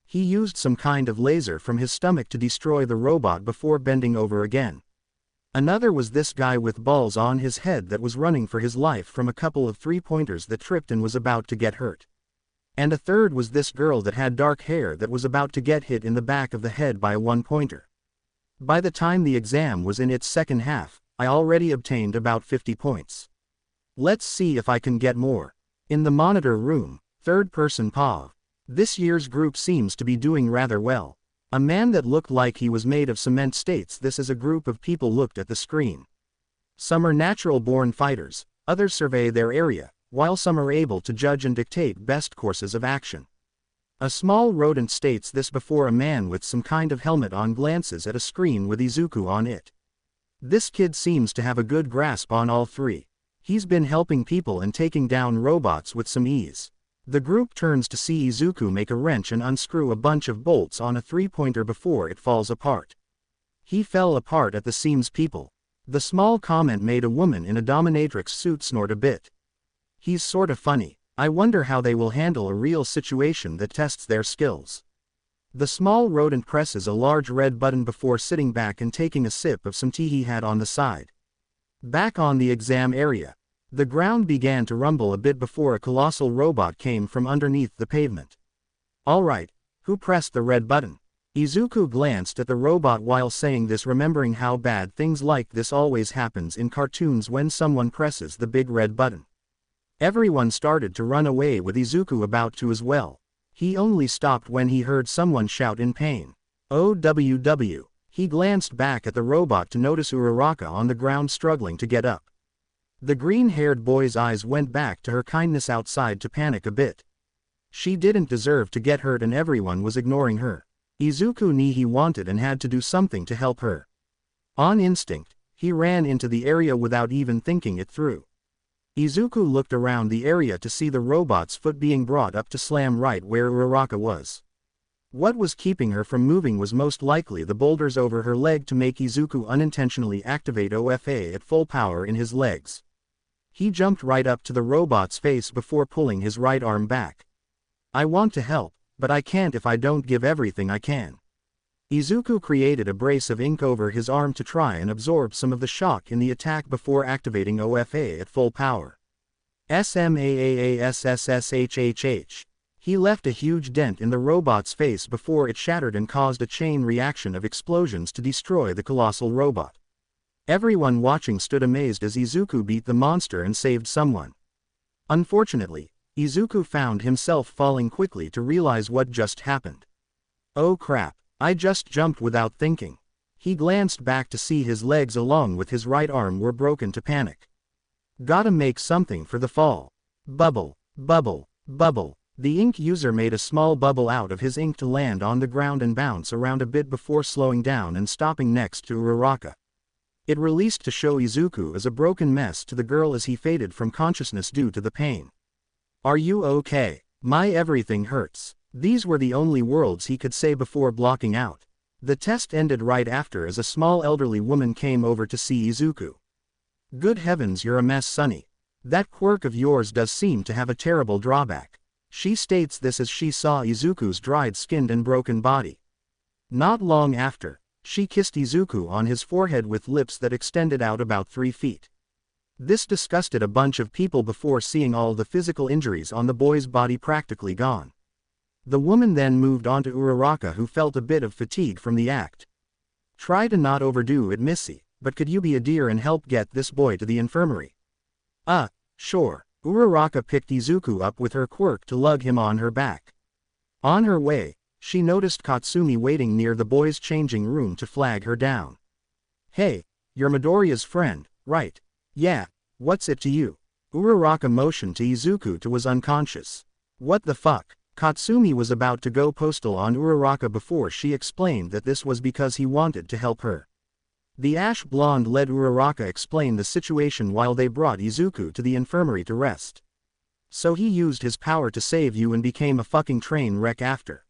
He used some kind of laser from his stomach to destroy the robot before bending over again. Another was this guy with balls on his head that was running for his life from a couple of 3-pointers that tripped and was about to get hurt. And a third was this girl that had dark hair that was about to get hit in the back of the head by a 1-pointer. By the time the exam was in its second half, I already obtained about 50 points. Let's see if I can get more. In the monitor room, third-person POV. This year's group seems to be doing rather well. A man that looked like he was made of cement states this as a group of people looked at the screen. Some are natural-born fighters, others survey their area, while some are able to judge and dictate best courses of action. A small rodent states this before a man with some kind of helmet on glances at a screen with Izuku on it. This kid seems to have a good grasp on all 3. He's been helping people and taking down robots with some ease. The group turns to see Izuku make a wrench and unscrew a bunch of bolts on a 3-pointer before it falls apart. He fell apart at the seams. People. The small comment made a woman in a dominatrix suit snort a bit. He's sorta funny. I wonder how they will handle a real situation that tests their skills. The small rodent presses a large red button before sitting back and taking a sip of some tea he had on the side. Back on the exam area. The ground began to rumble a bit before a colossal robot came from underneath the pavement. Alright, who pressed the red button? Izuku glanced at the robot while saying this, remembering how bad things like this always happens in cartoons when someone presses the big red button. Everyone started to run away with Izuku about to as well. He only stopped when he heard someone shout in pain. OWW. He glanced back at the robot to notice Uraraka on the ground struggling to get up. The green-haired boy's eyes went back to her kindness outside to panic a bit. She didn't deserve to get hurt and everyone was ignoring her. Izuku knew he wanted and had to do something to help her. On instinct, he ran into the area without even thinking it through. Izuku looked around the area to see the robot's foot being brought up to slam right where Uraraka was. What was keeping her from moving was most likely the boulders over her leg to make Izuku unintentionally activate OFA at full power in his legs. He jumped right up to the robot's face before pulling his right arm back. I want to help, but I can't if I don't give everything I can. Izuku created a brace of ink over his arm to try and absorb some of the shock in the attack before activating OFA at full power. SMAASSSHHH. He left a huge dent in the robot's face before it shattered and caused a chain reaction of explosions to destroy the colossal robot. Everyone watching stood amazed as Izuku beat the monster and saved someone. Unfortunately, Izuku found himself falling quickly to realize what just happened. Oh crap, I just jumped without thinking. He glanced back to see his legs along with his right arm were broken to panic. Gotta make something for the fall. Bubble, bubble, bubble. The ink user made a small bubble out of his ink to land on the ground and bounce around a bit before slowing down and stopping next to Uraraka. It released to show Izuku as a broken mess to the girl as he faded from consciousness due to the pain. Are you okay? My everything hurts. These were the only words he could say before blocking out. The test ended right after as a small elderly woman came over to see Izuku. Good heavens, you're a mess, sonny. That quirk of yours does seem to have a terrible drawback. She states this as she saw Izuku's dried skin and broken body. Not long after, she kissed Izuku on his forehead with lips that extended out about 3 feet. This disgusted a bunch of people before seeing all the physical injuries on the boy's body practically gone. The woman then moved on to Uraraka, who felt a bit of fatigue from the act. Try to not overdo it, missy, but could you be a dear and help get this boy to the infirmary? Sure. Uraraka picked Izuku up with her quirk to lug him on her back. On her way, she noticed Katsumi waiting near the boys' changing room to flag her down. Hey, you're Midoriya's friend, right? Yeah, what's it to you? Uraraka motioned to Izuku to was unconscious. What the fuck? Katsumi was about to go postal on Uraraka before she explained that this was because he wanted to help her. The ash blonde led Uraraka explain the situation while they brought Izuku to the infirmary to rest. So he used his power to save you and became a fucking train wreck after.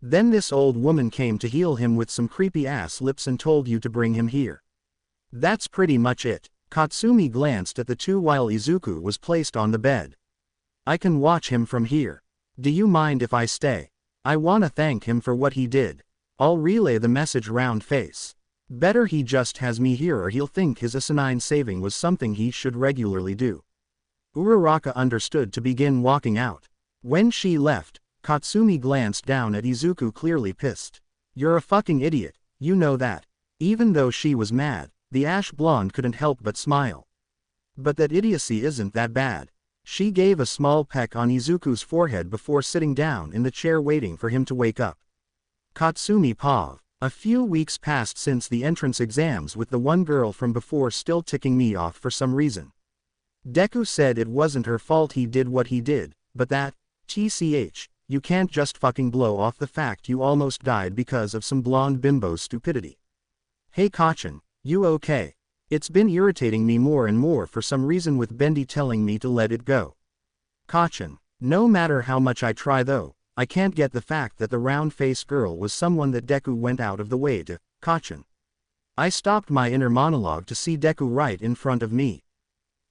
Then this old woman came to heal him with some creepy ass lips and told you to bring him here. That's pretty much it. Katsumi glanced at the two while Izuku was placed on the bed. I can watch him from here. Do you mind if I stay? I wanna thank him for what he did. I'll relay the message round face. Better he just has me here or he'll think his asinine saving was something he should regularly do. Uraraka understood to begin walking out. When she left, Katsumi glanced down at Izuku, clearly pissed. You're a fucking idiot, you know that. Even though she was mad, the ash blonde couldn't help but smile. But that idiocy isn't that bad. She gave a small peck on Izuku's forehead before sitting down in the chair waiting for him to wake up. Katsumi Pav. A few weeks passed since the entrance exams with the one girl from before still ticking me off for some reason. Deku said it wasn't her fault he did what he did, but that, TCH, you can't just fucking blow off the fact you almost died because of some blonde bimbo's stupidity. Hey Kachan, you okay? It's been irritating me more and more for some reason with Bendy telling me to let it go. Kachan, no matter how much I try though, I can't get the fact that the round-faced girl was someone that Deku went out of the way to. Kachan. I stopped my inner monologue to see Deku right in front of me.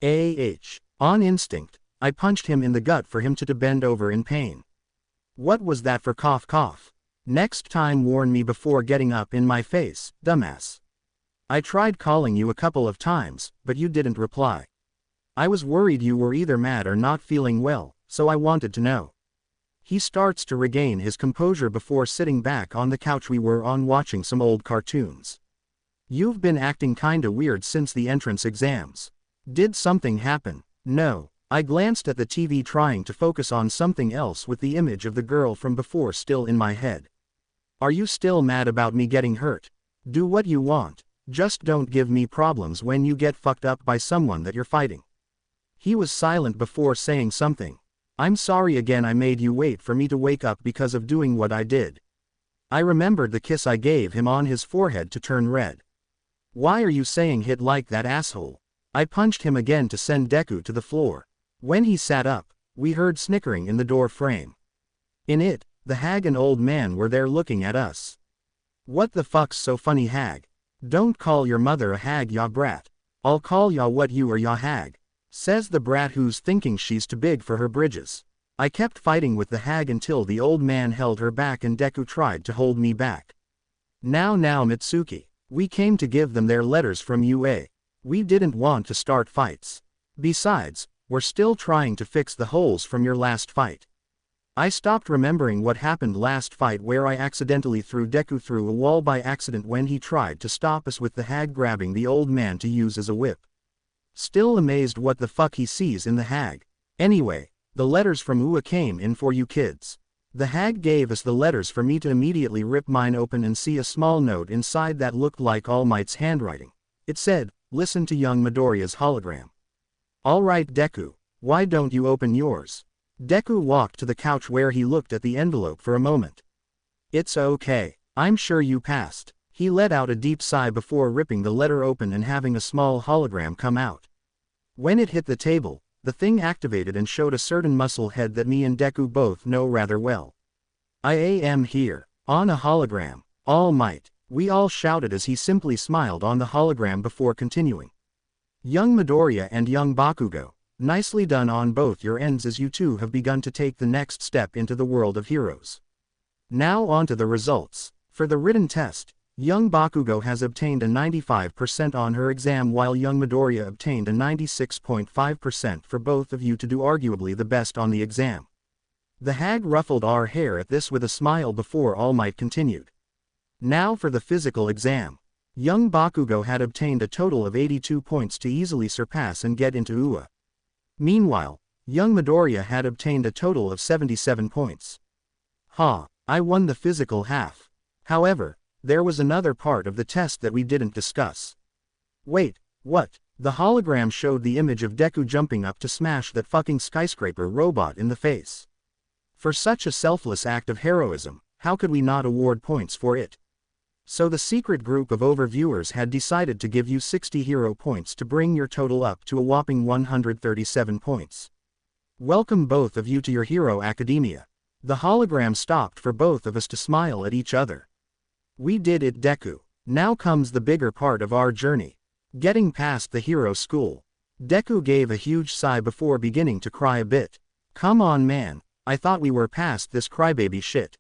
On instinct, I punched him in the gut for him to bend over in pain. What was that for? Cough cough. Next time warn me before getting up in my face, dumbass. I tried calling you a couple of times, but you didn't reply. I was worried you were either mad or not feeling well, so I wanted to know. He starts to regain his composure before sitting back on the couch we were on watching some old cartoons. You've been acting kinda weird since the entrance exams. Did something happen? No. I glanced at the TV trying to focus on something else with the image of the girl from before still in my head. Are you still mad about me getting hurt? Do what you want. Just don't give me problems when you get fucked up by someone that you're fighting. He was silent before saying something. I'm sorry again I made you wait for me to wake up because of doing what I did. I remembered the kiss I gave him on his forehead to turn red. Why are you saying hit like that, asshole? I punched him again to send Deku to the floor. When he sat up, we heard snickering in the door frame. In it, the hag and old man were there looking at us. What the fuck's so funny, hag? Don't call your mother a hag, ya brat. I'll call ya what you are, ya hag. Says the brat who's thinking she's too big for her bridges. I kept fighting with the hag until the old man held her back and Deku tried to hold me back. Now Mitsuki. We came to give them their letters from UA. We didn't want to start fights. Besides, we're still trying to fix the holes from your last fight. I stopped remembering what happened last fight where I accidentally threw Deku through a wall by accident when he tried to stop us with the hag grabbing the old man to use as a whip. Still amazed what the fuck he sees in the hag. Anyway, the letters from UA came in for you kids. The hag gave us the letters for me to immediately rip mine open and see a small note inside that looked like All Might's handwriting. It said, "Listen to young Midoriya's hologram." Alright Deku, why don't you open yours? Deku walked to the couch where he looked at the envelope for a moment. It's okay, I'm sure you passed. He let out a deep sigh before ripping the letter open and having a small hologram come out. When it hit the table, the thing activated and showed a certain muscle head that me and Deku both know rather well. I am here, on a hologram, All Might, we all shouted as he simply smiled on the hologram before continuing. Young Midoriya and young Bakugo, nicely done on both your ends as you two have begun to take the next step into the world of heroes. Now on to the results. For the written test, young Bakugo has obtained a 95% on her exam while young Midoriya obtained a 96.5% for both of you to do arguably the best on the exam. The hag ruffled our hair at this with a smile before All Might continued. Now for the physical exam. Young Bakugo had obtained a total of 82 points to easily surpass and get into UA. Meanwhile, young Midoriya had obtained a total of 77 points. I won the physical half. However, there was another part of the test that we didn't discuss. Wait, what? The hologram showed the image of Deku jumping up to smash that fucking skyscraper robot in the face. For such a selfless act of heroism, how could we not award points for it? So the secret group of overviewers had decided to give you 60 hero points to bring your total up to a whopping 137 points. Welcome both of you to your Hero Academia. The hologram stopped for both of us to smile at each other. We did it, Deku. Now comes the bigger part of our journey. Getting past the hero school. Deku gave a huge sigh before beginning to cry a bit. Come on man, I thought we were past this crybaby shit.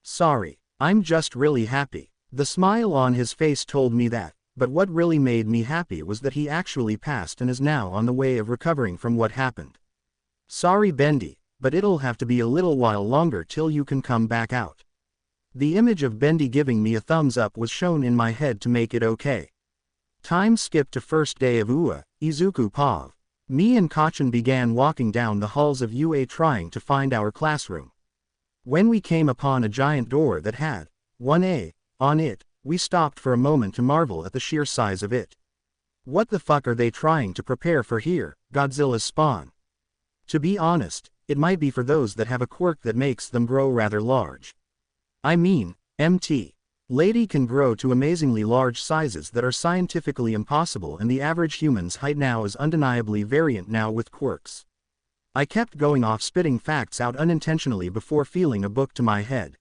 Sorry, I'm just really happy. The smile on his face told me that, but what really made me happy was that he actually passed and is now on the way of recovering from what happened. Sorry Bendy, but it'll have to be a little while longer till you can come back out. The image of Bendy giving me a thumbs up was shown in my head to make it okay. Time skipped to first day of UA, Izuku Pav. Me and Katsumi began walking down the halls of UA trying to find our classroom. When we came upon a giant door that had 1A on it, we stopped for a moment to marvel at the sheer size of it. What the fuck are they trying to prepare for here, Godzilla's spawn? To be honest, it might be for those that have a quirk that makes them grow rather large. I mean, MT. Lady can grow to amazingly large sizes that are scientifically impossible and the average human's height now is undeniably variant now with quirks. I kept going off spitting facts out unintentionally before feeling a book to my head.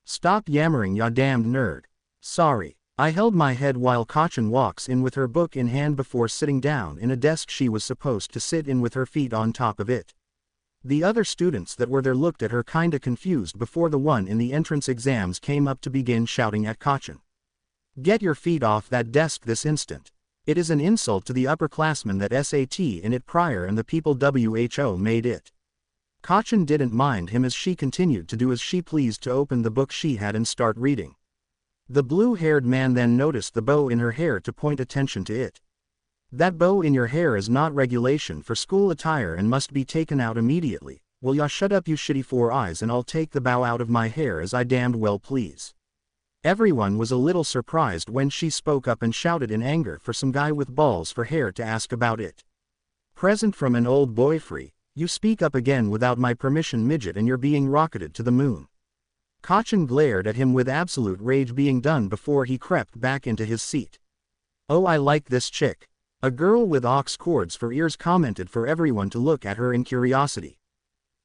Stop yammering ya damned nerd. Sorry. I held my head while Katsumi walks in with her book in hand before sitting down in a desk she was supposed to sit in with her feet on top of it. The other students that were there looked at her kinda confused before the one in the entrance exams came up to begin shouting at Katsumi. "Get your feet off that desk this instant. It is an insult to the upperclassmen that SAT in it prior and the people WHO made it." Katsumi didn't mind him as she continued to do as she pleased to open the book she had and start reading. The blue-haired man then noticed the bow in her hair to point attention to it. "That bow in your hair is not regulation for school attire and must be taken out immediately. Will ya shut up you shitty 4 eyes and I'll take the bow out of my hair as I damned well please." Everyone was a little surprised when she spoke up and shouted in anger for some guy with balls for hair to ask about it. "Present from an old boy free, you speak up again without my permission midget and you're being rocketed to the moon." Katsumi glared at him with absolute rage being done before he crept back into his seat. "Oh, I like this chick." A girl with aux cords for ears commented for everyone to look at her in curiosity.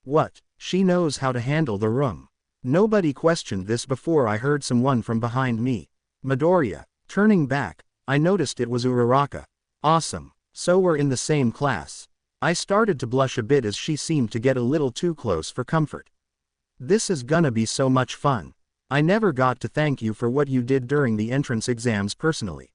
"What, she knows how to handle the room." Nobody questioned this before I heard someone from behind me. Midoriya. Turning back, I noticed it was Uraraka. "Awesome, so we're in the same class." I started to blush a bit as she seemed to get a little too close for comfort. "This is gonna be so much fun. I never got to thank you for what you did during the entrance exams personally.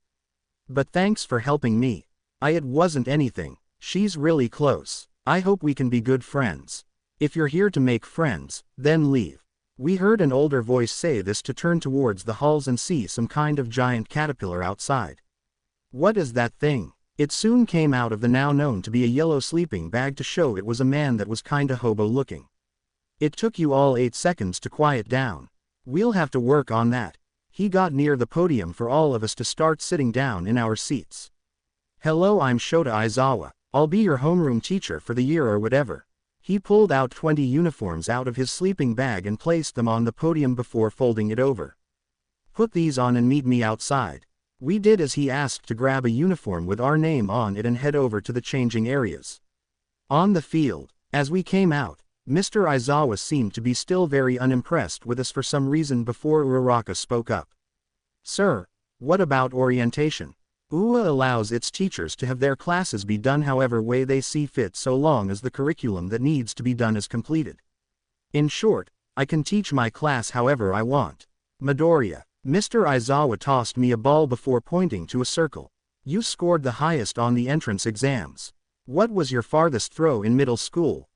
But thanks for helping me. It wasn't anything. She's really close. I hope we can be good friends. If you're here to make friends, then leave." We heard an older voice say this to turn towards the halls and see some kind of giant caterpillar outside. "What is that thing?" It soon came out of the now known to be a yellow sleeping bag to show it was a man that was kinda hobo looking. "It took you all 8 seconds to quiet down. We'll have to work on that." He got near the podium for all of us to start sitting down in our seats. "Hello, I'm Shota Aizawa. I'll be your homeroom teacher for the year or whatever." He pulled out 20 uniforms out of his sleeping bag and placed them on the podium before folding it over. "Put these on and meet me outside." We did as he asked to grab a uniform with our name on it and head over to the changing areas. On the field, as we came out, Mr. Aizawa seemed to be still very unimpressed with us for some reason before Uraraka spoke up. "Sir, what about orientation?" UA allows its teachers to have their classes be done however way they see fit so long as the curriculum that needs to be done is completed. In short, I can teach my class however I want. Midoriya. Mr. Aizawa tossed me a ball before pointing to a circle. "You scored the highest on the entrance exams. What was your farthest throw in middle school?"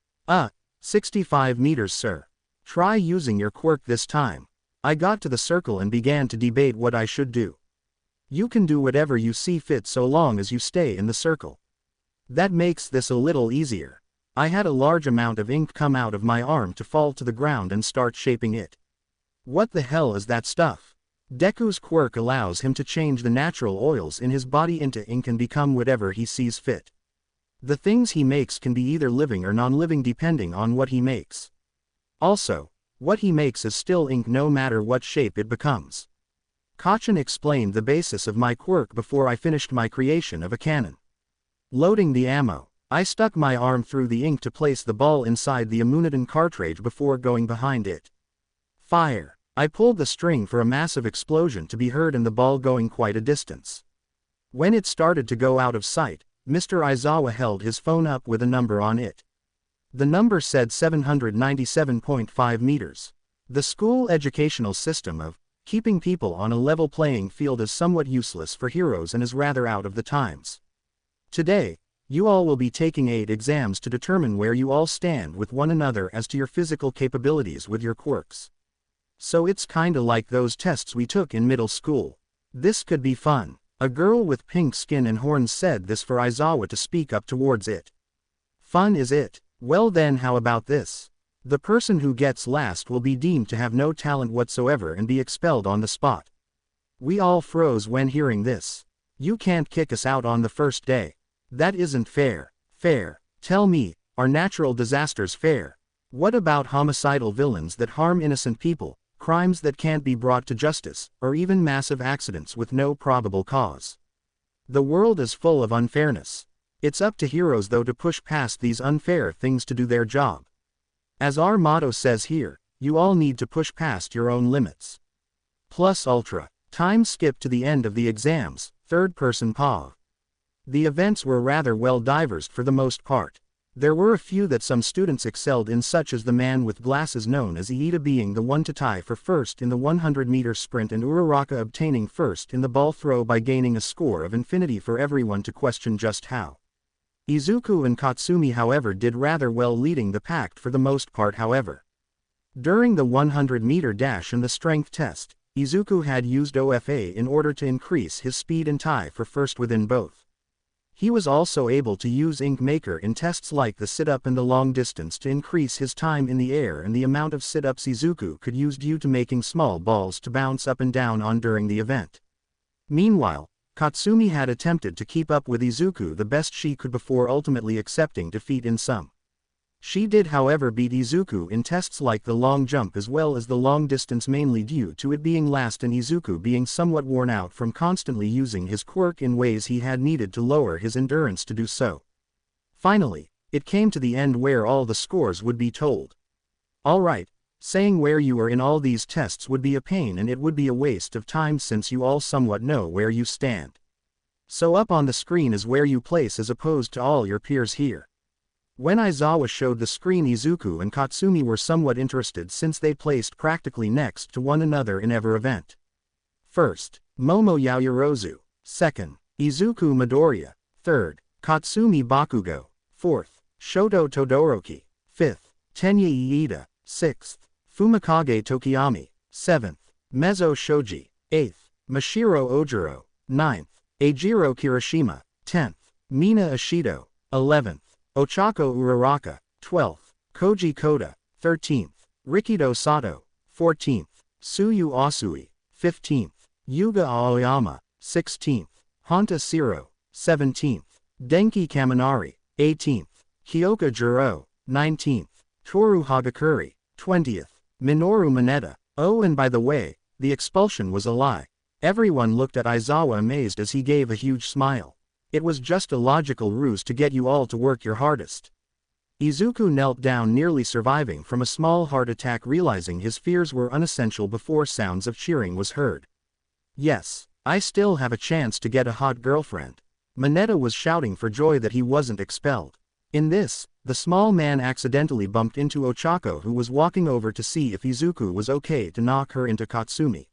65 meters sir. Try using your quirk this time." I got to the circle and began to debate what I should do. "You can do whatever you see fit so long as you stay in the circle. That makes this a little easier." I had a large amount of ink come out of my arm to fall to the ground and start shaping it. "What the hell is that stuff?" Deku's quirk allows him to change the natural oils in his body into ink and become whatever he sees fit. The things he makes can be either living or non-living depending on what he makes. Also, what he makes is still ink no matter what shape it becomes. Katsumi explained the basis of my quirk before I finished my creation of a cannon. Loading the ammo, I stuck my arm through the ink to place the ball inside the Immunidon cartridge before going behind it. Fire! I pulled the string for a massive explosion to be heard and the ball going quite a distance. When it started to go out of sight, Mr. Aizawa held his phone up with a number on it. The number said 797.5 meters. The school educational system of keeping people on a level playing field is somewhat useless for heroes and is rather out of the times. Today, you all will be taking 8 exams to determine where you all stand with one another as to your physical capabilities with your quirks. So it's kinda like those tests we took in middle school. This could be fun. A girl with pink skin and horns said this for Aizawa to speak up towards it. Fun is it? Well then how about this? The person who gets last will be deemed to have no talent whatsoever and be expelled on the spot. We all froze when hearing this. You can't kick us out on the first day. That isn't fair. Fair. Tell me, are natural disasters fair? What about homicidal villains that harm innocent people, crimes that can't be brought to justice, or even massive accidents with no probable cause? The world is full of unfairness. It's up to heroes though to push past these unfair things to do their job. As our motto says here, you all need to push past your own limits. Plus ultra. Time skip to the end of the exams, third person POV. The events were rather well diversed for the most part. There were a few that some students excelled in, such as the man with glasses known as Iida being the one to tie for first in the 100-meter sprint and Uraraka obtaining first in the ball throw by gaining a score of infinity for everyone to question just how. Izuku and Katsumi however did rather well, leading the pack for the most part however. During the 100-meter dash and the strength test, Izuku had used OFA in order to increase his speed and tie for first within both. He was also able to use Ink Maker in tests like the sit-up and the long distance to increase his time in the air and the amount of sit-ups Izuku could use due to making small balls to bounce up and down on during the event. Meanwhile, Katsumi had attempted to keep up with Izuku the best she could before ultimately accepting defeat in some. She did however beat Izuku in tests like the long jump as well as the long distance, mainly due to it being last and Izuku being somewhat worn out from constantly using his quirk in ways he had needed to lower his endurance to do so. Finally, it came to the end where all the scores would be told. Alright, saying where you are in all these tests would be a pain and it would be a waste of time since you all somewhat know where you stand. So up on the screen is where you place as opposed to all your peers here. When Aizawa showed the screen, Izuku and Katsumi were somewhat interested since they placed practically next to one another in every event. First, Momo Yaoyorozu. Second, Izuku Midoriya. Third, Katsumi Bakugo. Fourth, Shoto Todoroki. Fifth, Tenya Iida. Sixth, Fumikage Tokiyami. Seventh, Mezzo Shoji. Eighth, Mashiro Ojiro. Ninth, Eijiro Kirishima. 10th, Mina Ishido. 11th, Ochako Uraraka. 12th, Koji Koda. 13th, Rikido Sato. 14th, Tsuyu Asui. 15th, Yuga Aoyama. 16th, Honta Siro. 17th, Denki Kaminari. 18th, Kyoka Jiro. 19th, Toru Hagakuri. 20th, Minoru Mineta. Oh, and by the way, the expulsion was a lie. Everyone looked at Aizawa amazed as he gave a huge smile. It was just a logical ruse to get you all to work your hardest. Izuku knelt down, nearly surviving from a small heart attack, realizing his fears were unessential before sounds of cheering was heard. Yes, I still have a chance to get a hot girlfriend. Mineta was shouting for joy that he wasn't expelled. In this, the small man accidentally bumped into Ochako, who was walking over to see if Izuku was okay to knock her into Katsumi.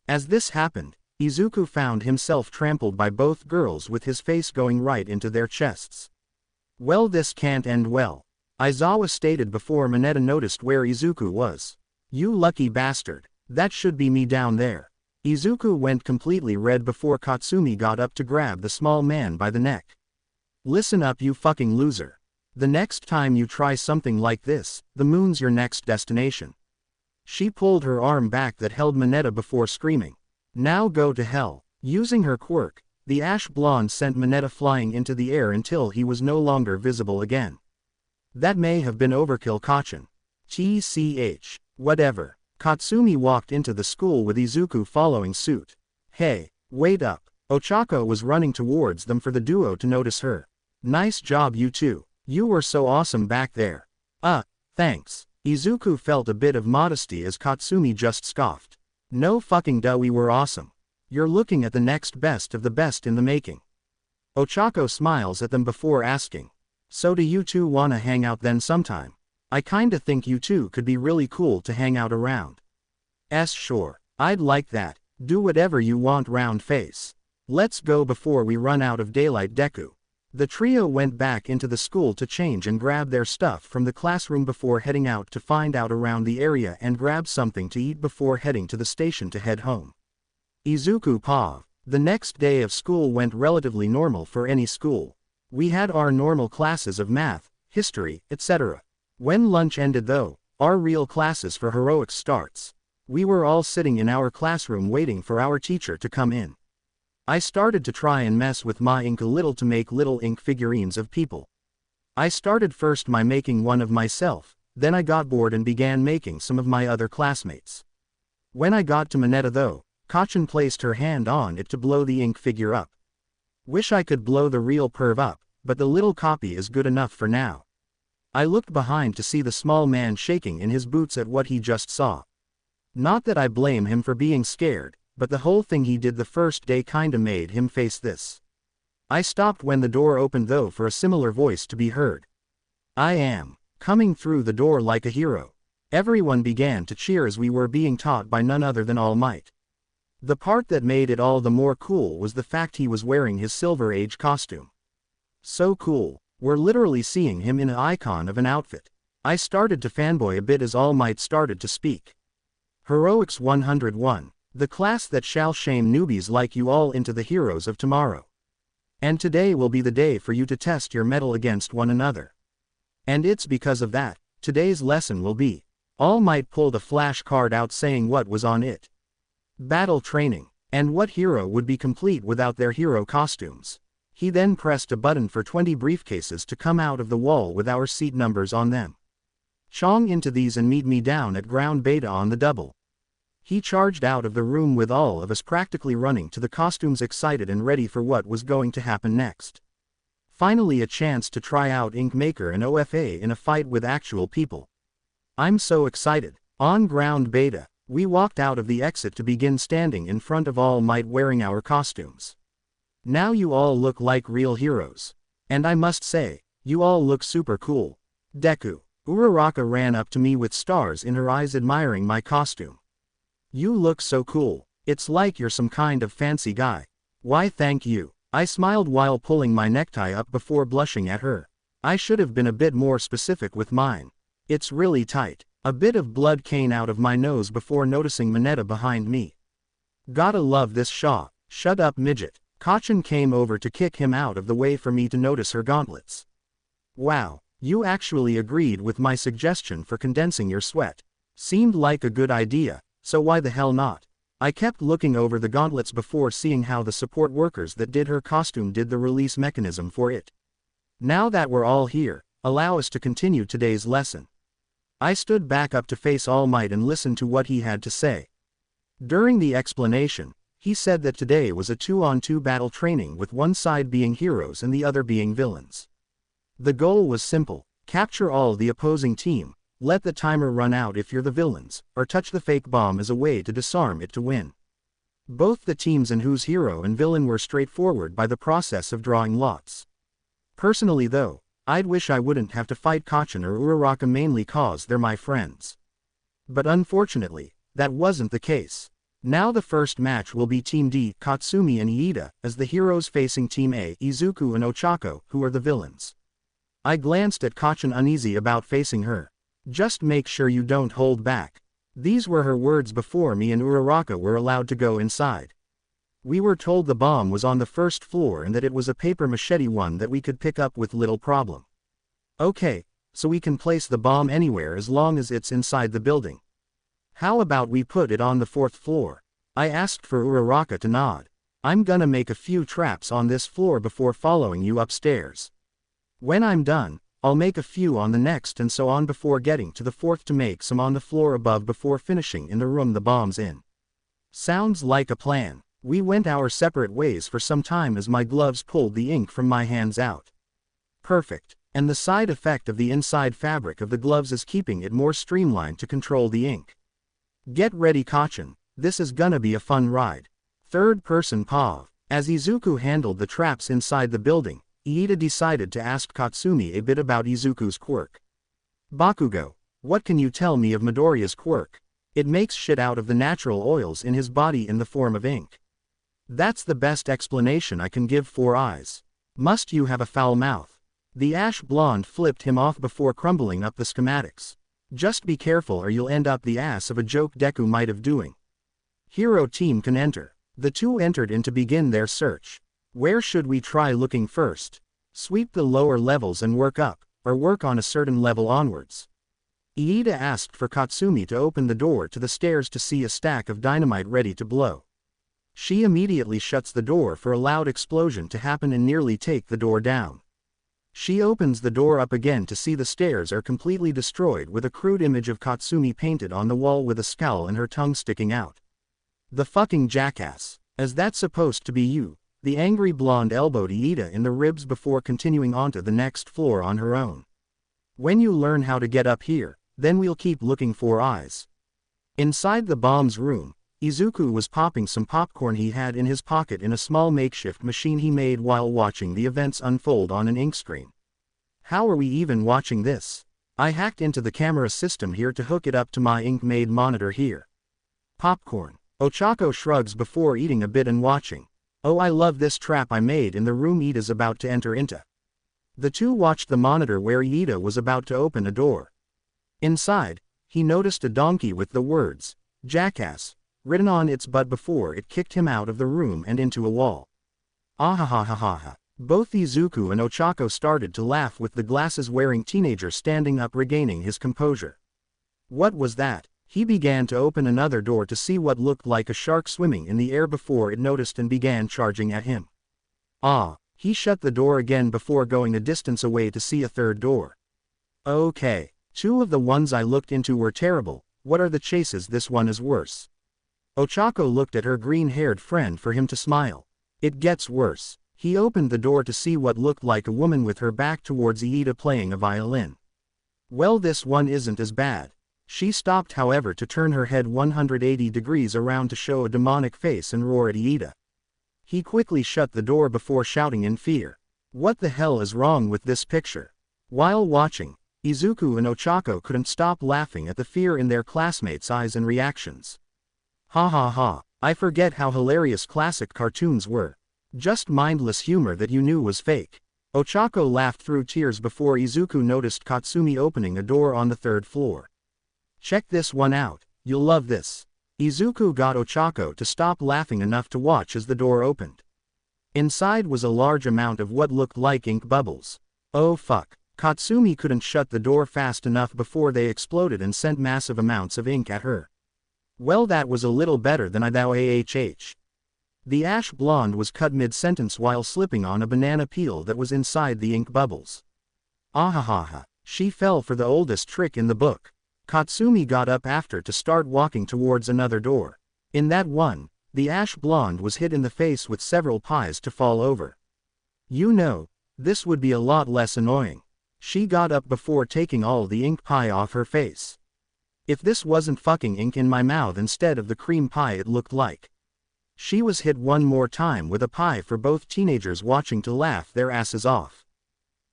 As this happened, Izuku found himself trampled by both girls with his face going right into their chests. Well, this can't end well, Aizawa stated before Mineta noticed where Izuku was. You lucky bastard, that should be me down there. Izuku went completely red before Katsumi got up to grab the small man by the neck. Listen up, you fucking loser. The next time you try something like this, the moon's your next destination. She pulled her arm back that held Mineta before screaming, now go to hell. Using her quirk, the ash blonde sent Mineta flying into the air until he was no longer visible again. That may have been overkill, Kachin. TCH. Whatever. Katsumi walked into the school with Izuku following suit. Hey, wait up. Ochako was running towards them for the duo to notice her. Nice job, you two. You were so awesome back there. Thanks. Izuku felt a bit of modesty as Katsumi just scoffed. No fucking duh, we were awesome. You're looking at the next best of the best in the making. Ochako smiles at them before asking, so do you two wanna hang out then sometime? I kinda think you two could be really cool to hang out around. Sure, I'd like that. Do whatever you want, round face. Let's go before we run out of daylight, Deku. The trio went back into the school to change and grab their stuff from the classroom before heading out to find out around the area and grab something to eat before heading to the station to head home. Izuku Pav. The next day of school went relatively normal for any school. We had our normal classes of math, history, etc. When lunch ended though, our real classes for heroics starts. We were all sitting in our classroom waiting for our teacher to come in. I started to try and mess with my ink a little to make little ink figurines of people. I started first by making one of myself, then I got bored and began making some of my other classmates. When I got to Mineta though, Kachin placed her hand on it to blow the ink figure up. Wish I could blow the real perv up, but the little copy is good enough for now. I looked behind to see the small man shaking in his boots at what he just saw. Not that I blame him for being scared, but the whole thing he did the first day kinda made him face this. I stopped when the door opened though for a similar voice to be heard. I am coming through the door like a hero. Everyone began to cheer as we were being taught by none other than All Might. The part that made it all the more cool was the fact he was wearing his Silver Age costume. So cool, we're literally seeing him in an icon of an outfit. I started to fanboy a bit as All Might started to speak. Heroics 101, the class that shall shame newbies like you all into the heroes of tomorrow. And today will be the day for you to test your mettle against one another. And it's because of that, today's lesson will be. All Might pulled a flash card out saying what was on it. Battle training, and what hero would be complete without their hero costumes. He then pressed a button for 20 briefcases to come out of the wall with our seat numbers on them. Chong into these and meet me down at ground beta on the double. He charged out of the room with all of us practically running to the costumes, excited and ready for what was going to happen next. Finally a chance to try out Ink Maker and OFA in a fight with actual people. I'm so excited. On ground beta, we walked out of the exit to begin standing in front of All Might wearing our costumes. Now you all look like real heroes. And I must say, you all look super cool. Deku. Uraraka ran up to me with stars in her eyes admiring my costume. You look so cool. It's like you're some kind of fancy guy. Why thank you. I smiled while pulling my necktie up before blushing at her. I should have been a bit more specific with mine. It's really tight. A bit of blood came out of my nose before noticing Mineta behind me. Gotta love this Shaw. Shut up, midget. Kacchan came over to kick him out of the way for me to notice her gauntlets. Wow, you actually agreed with my suggestion for condensing your sweat. Seemed like a good idea, so why the hell not? I kept looking over the gauntlets before seeing how the support workers that did her costume did the release mechanism for it. Now that we're all here, allow us to continue today's lesson. I stood back up to face All Might and listened to what he had to say. During the explanation, he said that today was a 2-on-2 battle training with one side being heroes and the other being villains. The goal was simple: capture all the opposing team, let the timer run out if you're the villains, or touch the fake bomb as a way to disarm it to win. Both the teams and whose hero and villain were straightforward by the process of drawing lots. Personally though, I'd wish I wouldn't have to fight Kacchan or Uraraka mainly cause they're my friends. But unfortunately, that wasn't the case. Now the first match will be Team D, Katsumi and Iida, as the heroes facing Team A, Izuku and Ochako, who are the villains. I glanced at Kacchan uneasy about facing her. Just make sure you don't hold back. These were her words before me and Uraraka were allowed to go inside. We were told the bomb was on the first floor and that it was a paper machete one that we could pick up with little problem. Okay, so we can place the bomb anywhere as long as it's inside the building. How about we put it on the 4th floor? I asked for Uraraka to nod. I'm gonna make a few traps on this floor before following you upstairs. When I'm done, I'll make a few on the next and so on before getting to the 4th to make some on the floor above before finishing in the room the bomb's in. Sounds like a plan. We went our separate ways for some time as my gloves pulled the ink from my hands out. Perfect, and the side effect of the inside fabric of the gloves is keeping it more streamlined to control the ink. Get ready, Kacchan, this is gonna be a fun ride. Third person POV. As Izuku handled the traps inside the building, Iida decided to ask Katsumi a bit about Izuku's quirk. Bakugo, what can you tell me of Midoriya's quirk? It makes shit out of the natural oils in his body in the form of ink. That's the best explanation I can give. 4 eyes. Must you have a foul mouth? The ash blonde flipped him off before crumbling up the schematics. Just be careful or you'll end up the ass of a joke Deku might have doing. Hero team can enter. The two entered in to begin their search. Where should we try looking first? Sweep the lower levels and work up, or work on a certain level onwards? Iida asked for Katsumi to open the door to the stairs to see a stack of dynamite ready to blow. She immediately shuts the door for a loud explosion to happen and nearly take the door down. She opens the door up again to see the stairs are completely destroyed with a crude image of Katsumi painted on the wall with a scowl and her tongue sticking out. The fucking jackass. Is that supposed to be you? The angry blonde elbowed Iida in the ribs before continuing onto the next floor on her own. When you learn how to get up here, then we'll keep looking for eyes. Inside the bomb's room, Izuku was popping some popcorn he had in his pocket in a small makeshift machine he made while watching the events unfold on an ink screen. How are we even watching this? I hacked into the camera system here to hook it up to my ink-made monitor here. Popcorn. Ochako shrugs before eating a bit and watching. Oh, I love this trap I made in the room Iida's about to enter into. The two watched the monitor where Iida was about to open a door. Inside, he noticed a donkey with the words, "Jackass," written on its butt before it kicked him out of the room and into a wall. Ahahahaha. Both Izuku and Ochako started to laugh with the glasses-wearing teenager standing up regaining his composure. What was that? He began to open another door to see what looked like a shark swimming in the air before it noticed and began charging at him. He shut the door again before going a distance away to see a third door. Okay, two of the ones I looked into were terrible, what are the chases? This one is worse. Ochako looked at her green-haired friend for him to smile. It gets worse. He opened the door to see what looked like a woman with her back towards Iida playing a violin. Well, this one isn't as bad. She stopped however to turn her head 180 degrees around to show a demonic face and roar at Iida. He quickly shut the door before shouting in fear. What the hell is wrong with this picture? While watching, Izuku and Ochako couldn't stop laughing at the fear in their classmates' eyes and reactions. Ha ha ha, I forget how hilarious classic cartoons were. Just mindless humor that you knew was fake. Ochako laughed through tears before Izuku noticed Katsumi opening a door on the third floor. Check this one out, you'll love this. Izuku got Ochako to stop laughing enough to watch as the door opened. Inside was a large amount of what looked like ink bubbles. Oh fuck, Katsumi couldn't shut the door fast enough before they exploded and sent massive amounts of ink at her. Well, that was a little better than I thought. The ash blonde was cut mid-sentence while slipping on a banana peel that was inside the ink bubbles. Ahahaha, she fell for the oldest trick in the book. Katsumi got up after to start walking towards another door. In that one, the ash blonde was hit in the face with several pies to fall over. You know, this would be a lot less annoying. She got up before taking all the ink pie off her face. If this wasn't fucking ink in my mouth instead of the cream pie it looked like. She was hit one more time with a pie for both teenagers watching to laugh their asses off.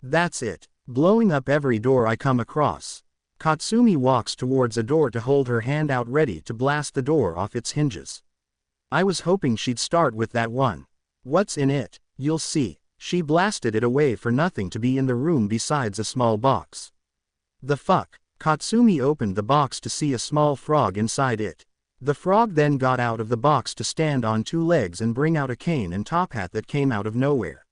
That's it, blowing up every door I come across. Katsumi walks towards a door to hold her hand out ready to blast the door off its hinges. I was hoping she'd start with that one. What's in it? You'll see. She blasted it away for nothing to be in the room besides a small box. The fuck? Katsumi opened the box to see a small frog inside it. The frog then got out of the box to stand on two legs and bring out a cane and top hat that came out of nowhere.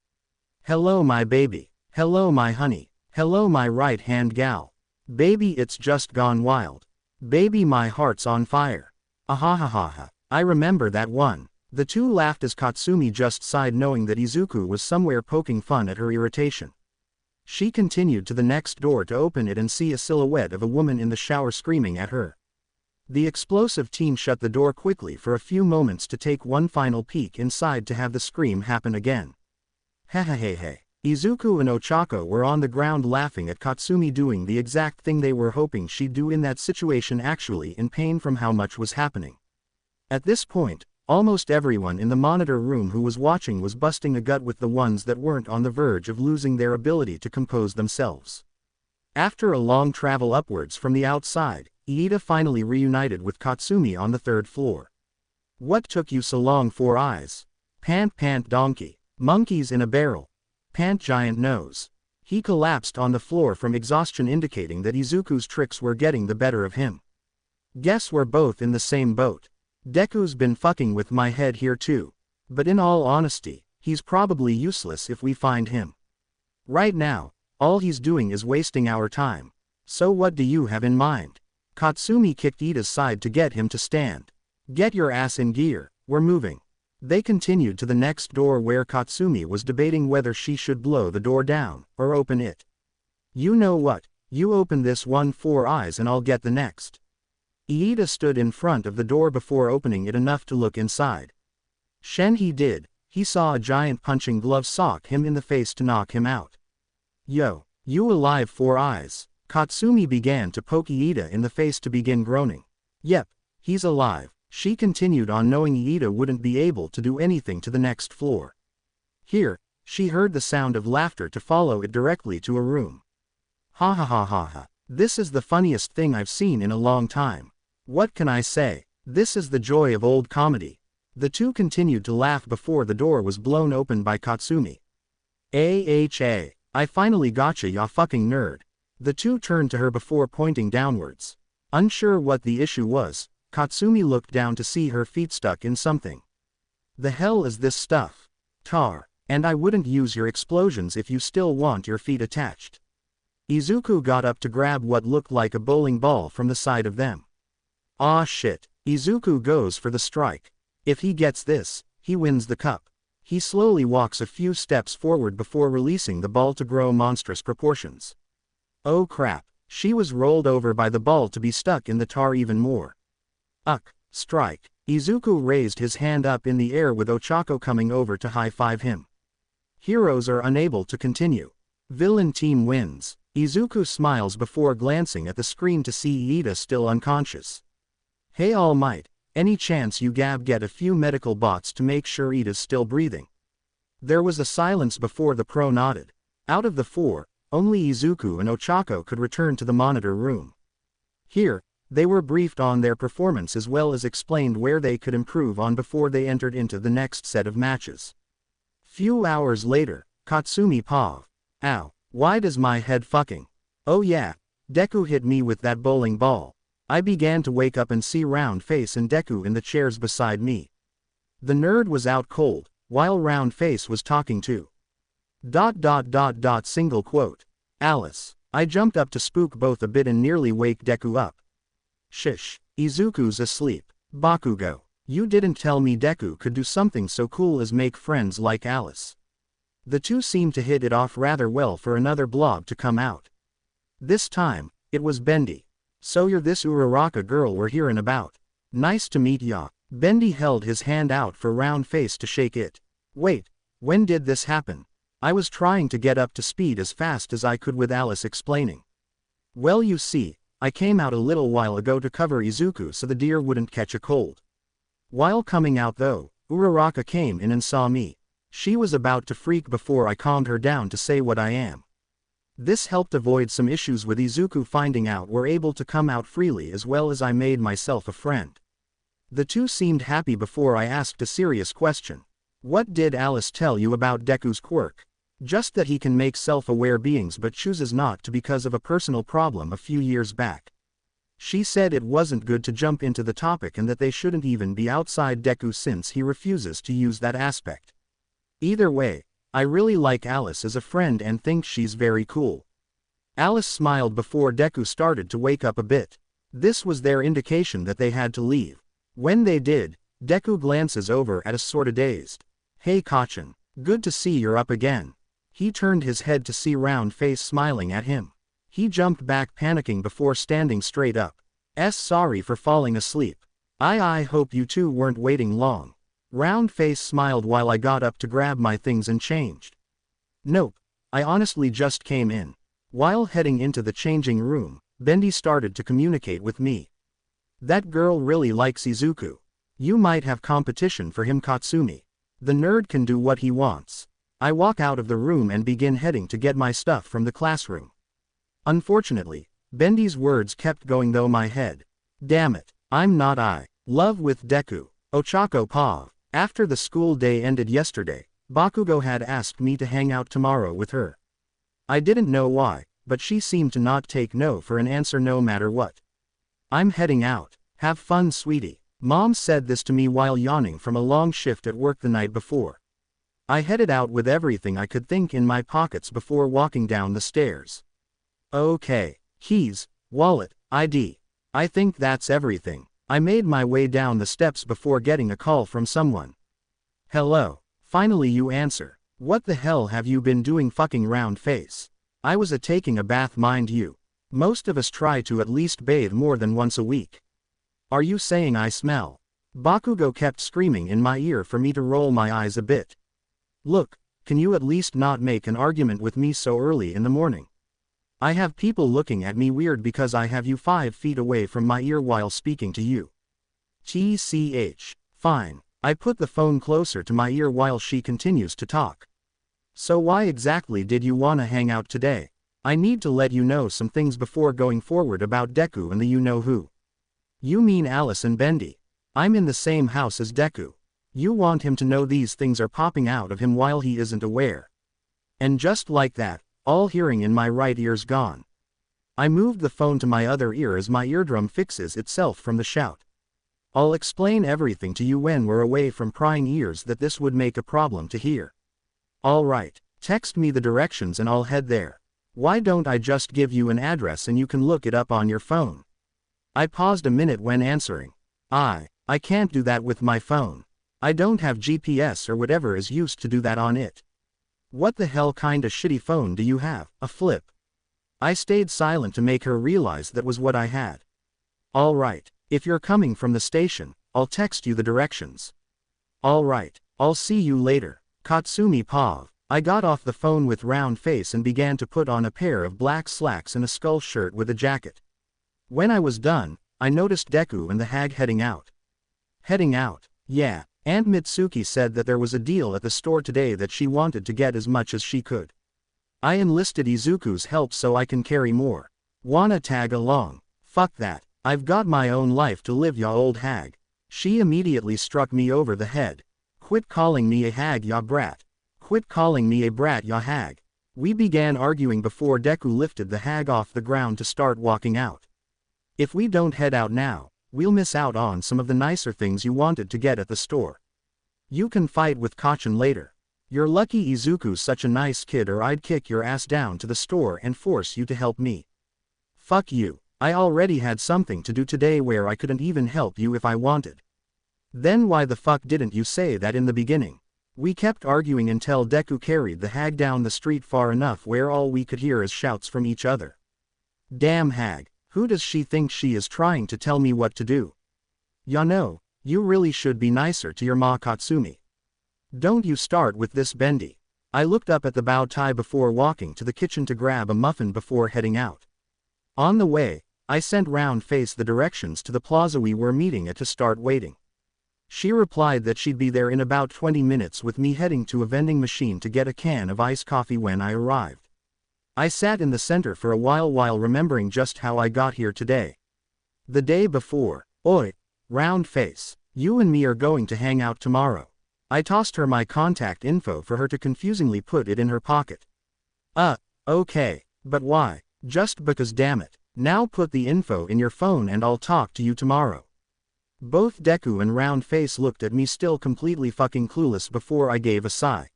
Hello my baby. Hello my honey. Hello my right hand gal. Baby, it's just gone wild. Baby, my heart's on fire. Ahahaha, I remember that one. The two laughed as Katsumi just sighed knowing that Izuku was somewhere poking fun at her irritation. She continued to the next door to open it and see a silhouette of a woman in the shower screaming at her. The explosive teen shut the door quickly for a few moments to take one final peek inside to have the scream happen again. Hehehehe. Izuku and Ochako were on the ground laughing at Katsumi doing the exact thing they were hoping she'd do in that situation, actually in pain from how much was happening. At this point, almost everyone in the monitor room who was watching was busting a gut with the ones that weren't on the verge of losing their ability to compose themselves. After a long travel upwards from the outside, Iida finally reunited with Katsumi on the third floor. What took you so long? 4 eyes. Pant donkey. Monkeys in a barrel. Pant giant nose. He collapsed on the floor from exhaustion, indicating that Izuku's tricks were getting the better of him. Guess we're both in the same boat. Deku's been fucking with my head here too. But in all honesty, he's probably useless if we find him. Right now, all he's doing is wasting our time. So what do you have in mind? Katsumi kicked Iida's side to get him to stand. Get your ass in gear, we're moving. They continued to the next door where Katsumi was debating whether she should blow the door down, or open it. You know what, you open this one 4 eyes and I'll get the next. Iida stood in front of the door before opening it enough to look inside. Shen he did, he saw a giant punching glove sock him in the face to knock him out. Yo, you alive 4 eyes? Katsumi began to poke Iida in the face to begin groaning. Yep, he's alive. She continued on knowing Iida wouldn't be able to do anything to the next floor. Here, she heard the sound of laughter to follow it directly to a room. Ha ha ha ha ha. This is the funniest thing I've seen in a long time. What can I say? This is the joy of old comedy. The two continued to laugh before the door was blown open by Katsumi. AHA. I finally gotcha, ya fucking nerd. The two turned to her before pointing downwards. Unsure what the issue was, Katsumi looked down to see her feet stuck in something. The hell is this stuff? Tar. And I wouldn't use your explosions if you still want your feet attached. Izuku got up to grab what looked like a bowling ball from the side of them. Aw shit. Izuku goes for the strike. If he gets this, he wins the cup. He slowly walks a few steps forward before releasing the ball to grow monstrous proportions. Oh crap, she was rolled over by the ball to be stuck in the tar even more. Strike. Izuku raised his hand up in the air with Ochako coming over to high-five him. Heroes are unable to continue. Villain team wins. Izuku smiles before glancing at the screen to see Iida still unconscious. Hey All Might, any chance you get a few medical bots to make sure Iida's still breathing? There was a silence before the pro nodded. Out of the four, only Izuku and Ochako could return to the monitor room. Here, they were briefed on their performance as well as explained where they could improve on before they entered into the next set of matches. Few hours later, Katsumi Pav. Ow, why does my head fucking? Oh yeah, Deku hit me with that bowling ball. I began to wake up and see Round Face and Deku in the chairs beside me. The nerd was out cold, while Round Face was talking too. Single quote. Alice. I jumped up to spook both a bit and nearly wake Deku up. Shish, Izuku's asleep. Bakugo. You didn't tell me Deku could do something so cool as make friends like Alice. The two seemed to hit it off rather well for another blob to come out. This time, it was Bendy. So you're this Uraraka girl we're hearing about. Nice to meet ya. Bendy held his hand out for Round Face to shake it. Wait, when did this happen? I was trying to get up to speed as fast as I could with Alice explaining. Well you see, I came out a little while ago to cover Izuku so the deer wouldn't catch a cold. While coming out though, Uraraka came in and saw me. She was about to freak before I calmed her down to say what I am. This helped avoid some issues with Izuku finding out we're able to come out freely as well as I made myself a friend. The two seemed happy before I asked a serious question. What did Alice tell you about Deku's quirk? Just that he can make self-aware beings but chooses not to because of a personal problem a few years back. She said it wasn't good to jump into the topic and that they shouldn't even be outside Deku since he refuses to use that aspect. Either way, I really like Alice as a friend and think she's very cool. Alice smiled before Deku started to wake up a bit. This was their indication that they had to leave. When they did, Deku glances over at us sorta dazed. Hey Kachan, good to see you're up again. He turned his head to see Round Face smiling at him. He jumped back panicking before standing straight up. Sorry for falling asleep. I hope you two weren't waiting long. Round Face smiled while I got up to grab my things and changed. Nope, I honestly just came in. While heading into the changing room, Bendy started to communicate with me. That girl really likes Izuku. You might have competition for him Katsumi. The nerd can do what he wants. I walk out of the room and begin heading to get my stuff from the classroom. Unfortunately, Bendy's words kept going though my head. Damn it, I'm not love with Deku. Ochako Pav. After the school day ended yesterday, Bakugo had asked me to hang out tomorrow with her. I didn't know why, but she seemed to not take no for an answer no matter what. I'm heading out. Have fun, sweetie. Mom said this to me while yawning from a long shift at work the night before. I headed out with everything I could think in my pockets before walking down the stairs. Okay, keys, wallet, ID. I think that's everything. I made my way down the steps before getting a call from someone. Hello. Finally you answer. What the hell have you been doing fucking Round Face? I was taking a bath mind you. Most of us try to at least bathe more than once a week. Are you saying I smell? Bakugo kept screaming in my ear for me to roll my eyes a bit. Look, can you at least not make an argument with me so early in the morning? I have people looking at me weird because I have you 5 feet away from my ear while speaking to you. TCH. Fine. I put the phone closer to my ear while she continues to talk. So why exactly did you wanna hang out today? I need to let you know some things before going forward about Deku and the you-know-who. You mean Alice and Bendy. I'm in the same house as Deku. You want him to know these things are popping out of him while he isn't aware. And just like that, all hearing in my right ear's gone. I moved the phone to my other ear as my eardrum fixes itself from the shout. I'll explain everything to you when we're away from prying ears that this would make a problem to hear. Alright, text me the directions and I'll head there. Why don't I just give you an address and you can look it up on your phone? I paused a minute when answering. I can't do that with my phone. I don't have GPS or whatever is used to do that on it. What the hell kinda shitty phone do you have, a flip? I stayed silent to make her realize that was what I had. Alright, if you're coming from the station, I'll text you the directions. Alright, I'll see you later, Katsumi Pav. I got off the phone with round face and began to put on a pair of black slacks and a skull shirt with a jacket. When I was done, I noticed Deku and the hag heading out. Heading out? Yeah, Aunt Mitsuki said that there was a deal at the store today that she wanted to get as much as she could. I enlisted Izuku's help so I can carry more. Wanna tag along? Fuck that, I've got my own life to live, ya old hag. She immediately struck me over the head. Quit calling me a hag, ya brat. Quit calling me a brat, ya hag. We began arguing before Deku lifted the hag off the ground to start walking out. If we don't head out now, we'll miss out on some of the nicer things you wanted to get at the store. You can fight with Kacchan later. You're lucky Izuku's such a nice kid or I'd kick your ass down to the store and force you to help me. Fuck you, I already had something to do today where I couldn't even help you if I wanted. Then why the fuck didn't you say that in the beginning? We kept arguing until Deku carried the hag down the street far enough where all we could hear is shouts from each other. Damn hag, who does she think she is trying to tell me what to do? Ya know, you really should be nicer to your ma Katsumi. Don't you start with this Bendy. I looked up at the bow tie before walking to the kitchen to grab a muffin before heading out. On the way, I sent round face the directions to the plaza we were meeting at to start waiting. She replied that she'd be there in about 20 minutes with me heading to a vending machine to get a can of iced coffee when I arrived. I sat in the center for a while remembering just how I got here today. The day before. Oi, round face, you and me are going to hang out tomorrow. I tossed her my contact info for her to confusingly put it in her pocket. Okay, but why? Just because, damn it. Now put the info in your phone and I'll talk to you tomorrow. Both Deku and round face looked at me still completely fucking clueless before I gave a sigh.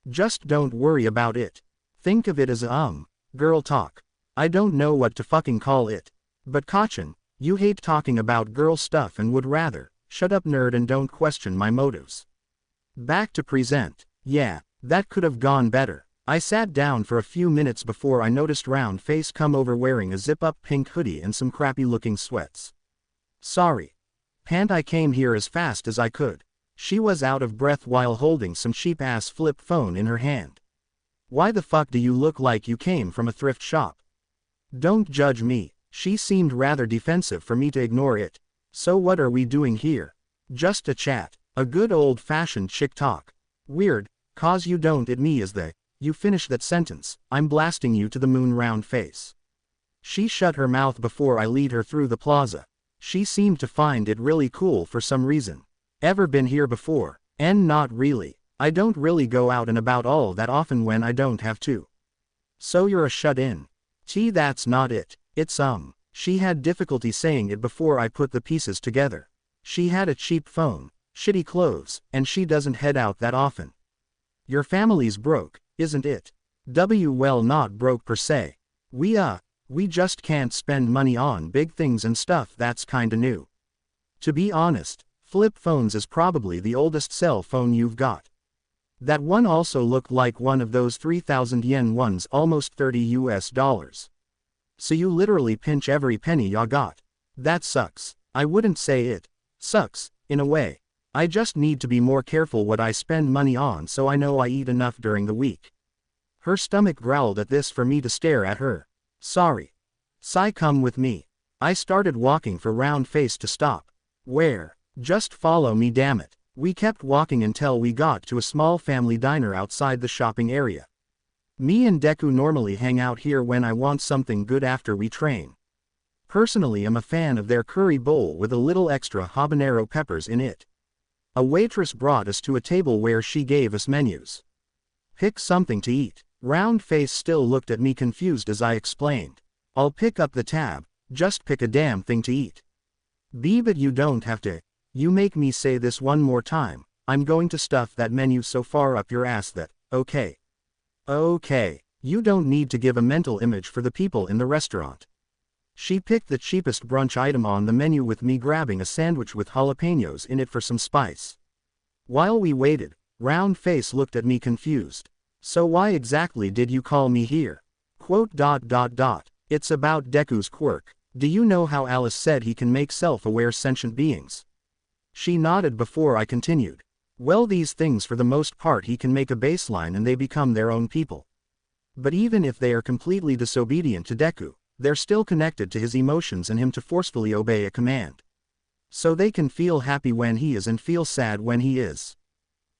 Just don't worry about it. Think of it as girl talk. I don't know what to fucking call it. But Kacchan, you hate talking about girl stuff and would rather, shut up nerd and don't question my motives. Back to present. Yeah, that could have gone better. I sat down for a few minutes before I noticed round face come over wearing a zip-up pink hoodie and some crappy looking sweats. Sorry. Pant, I came here as fast as I could. She was out of breath while holding some cheap-ass flip phone in her hand. Why the fuck do you look like you came from a thrift shop? Don't judge me. She seemed rather defensive for me to ignore it. So what are we doing here? Just a chat. A good old-fashioned chick talk. Weird, cause you don't at me as you finish that sentence, I'm blasting you to the moon round face. She shut her mouth before I lead her through the plaza. She seemed to find it really cool for some reason. Ever been here before? And not really. I don't really go out and about all that often when I don't have to. So you're a shut-in. That's not it. It's She had difficulty saying it before I put the pieces together. She had a cheap phone, shitty clothes, and she doesn't head out that often. Your family's broke, isn't it? Well, not broke per se. We just can't spend money on big things and stuff that's kinda new. To be honest, flip phones is probably the oldest cell phone you've got. That one also looked like one of those 3,000 yen ones, almost $30. So you literally pinch every penny ya got. That sucks. I wouldn't say it sucks, in a way. I just need to be more careful what I spend money on so I know I eat enough during the week. Her stomach growled at this for me to stare at her. Sorry. Sai, come with me. I started walking for round face to stop. Where? Just follow me, damn it. We kept walking until we got to a small family diner outside the shopping area. Me and Deku normally hang out here when I want something good after we train. Personally, I'm a fan of their curry bowl with a little extra habanero peppers in it. A waitress brought us to a table where she gave us menus. Pick something to eat. Round face still looked at me confused as I explained. I'll pick up the tab, just pick a damn thing to eat. But you don't have to. You make me say this one more time. I'm going to stuff that menu so far up your ass that, okay. Okay, you don't need to give a mental image for the people in the restaurant. She picked the cheapest brunch item on the menu with me grabbing a sandwich with jalapenos in it for some spice. While we waited, Round face looked at me confused. So why exactly did you call me here? It's about Deku's quirk. Do you know how Alice said he can make self-aware sentient beings? She nodded before I continued. Well, these things for the most part he can make a baseline and they become their own people. But even if they are completely disobedient to Deku, they're still connected to his emotions and him to forcefully obey a command. So they can feel happy when he is and feel sad when he is.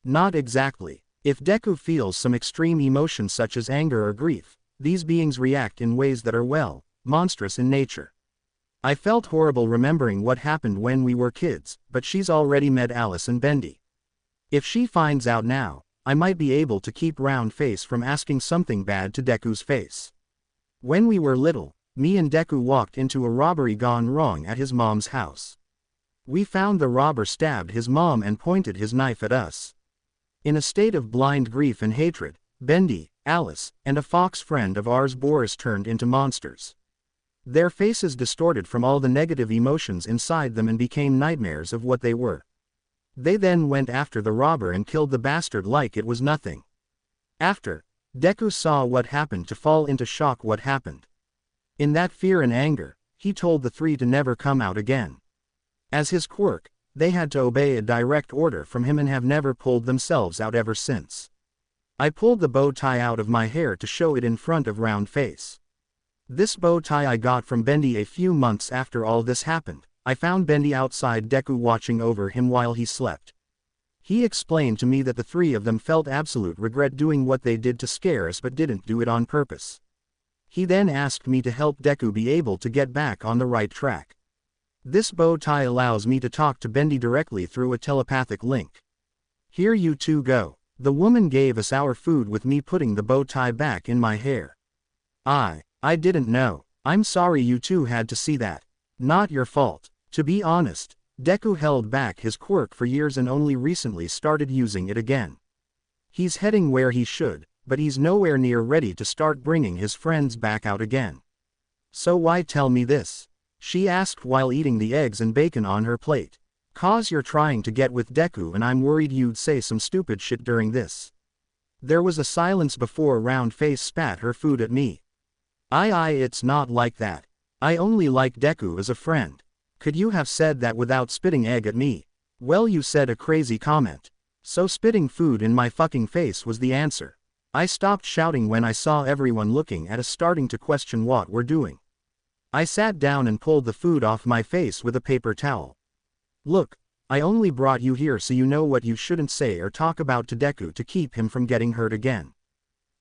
Not exactly. If Deku feels some extreme emotion such as anger or grief, these beings react in ways that are, well, monstrous in nature. I felt horrible remembering what happened when we were kids, but she's already met Alice and Bendy. If she finds out now, I might be able to keep Round face from asking something bad to Deku's face. When we were little, me and Deku walked into a robbery gone wrong at his mom's house. We found the robber stabbed his mom and pointed his knife at us. In a state of blind grief and hatred, Bendy, Alice, and a fox friend of ours Boris turned into monsters. Their faces distorted from all the negative emotions inside them and became nightmares of what they were. They then went after the robber and killed the bastard like it was nothing. After, Deku saw what happened to fall into shock what happened. In that fear and anger, he told the three to never come out again. As his quirk, they had to obey a direct order from him and have never pulled themselves out ever since. I pulled the bow tie out of my hair to show it in front of Round face. This bow tie I got from Bendy a few months after all this happened. I found Bendy outside Deku watching over him while he slept. He explained to me that the three of them felt absolute regret doing what they did to scare us but didn't do it on purpose. He then asked me to help Deku be able to get back on the right track. This bow tie allows me to talk to Bendy directly through a telepathic link. Here you two go. The woman gave us our food with me putting the bow tie back in my hair. I didn't know. I'm sorry you two had to see that. Not your fault. To be honest, Deku held back his quirk for years and only recently started using it again. He's heading where he should, but he's nowhere near ready to start bringing his friends back out again. So why tell me this? She asked while eating the eggs and bacon on her plate. Cause you're trying to get with Deku and I'm worried you'd say some stupid shit during this. There was a silence before Round face spat her food at me. It's not like that. I only like Deku as a friend. Could you have said that without spitting egg at me? Well, you said a crazy comment. So spitting food in my fucking face was the answer. I stopped shouting when I saw everyone looking at us starting to question what we're doing. I sat down and pulled the food off my face with a paper towel. Look, I only brought you here so you know what you shouldn't say or talk about to Deku to keep him from getting hurt again.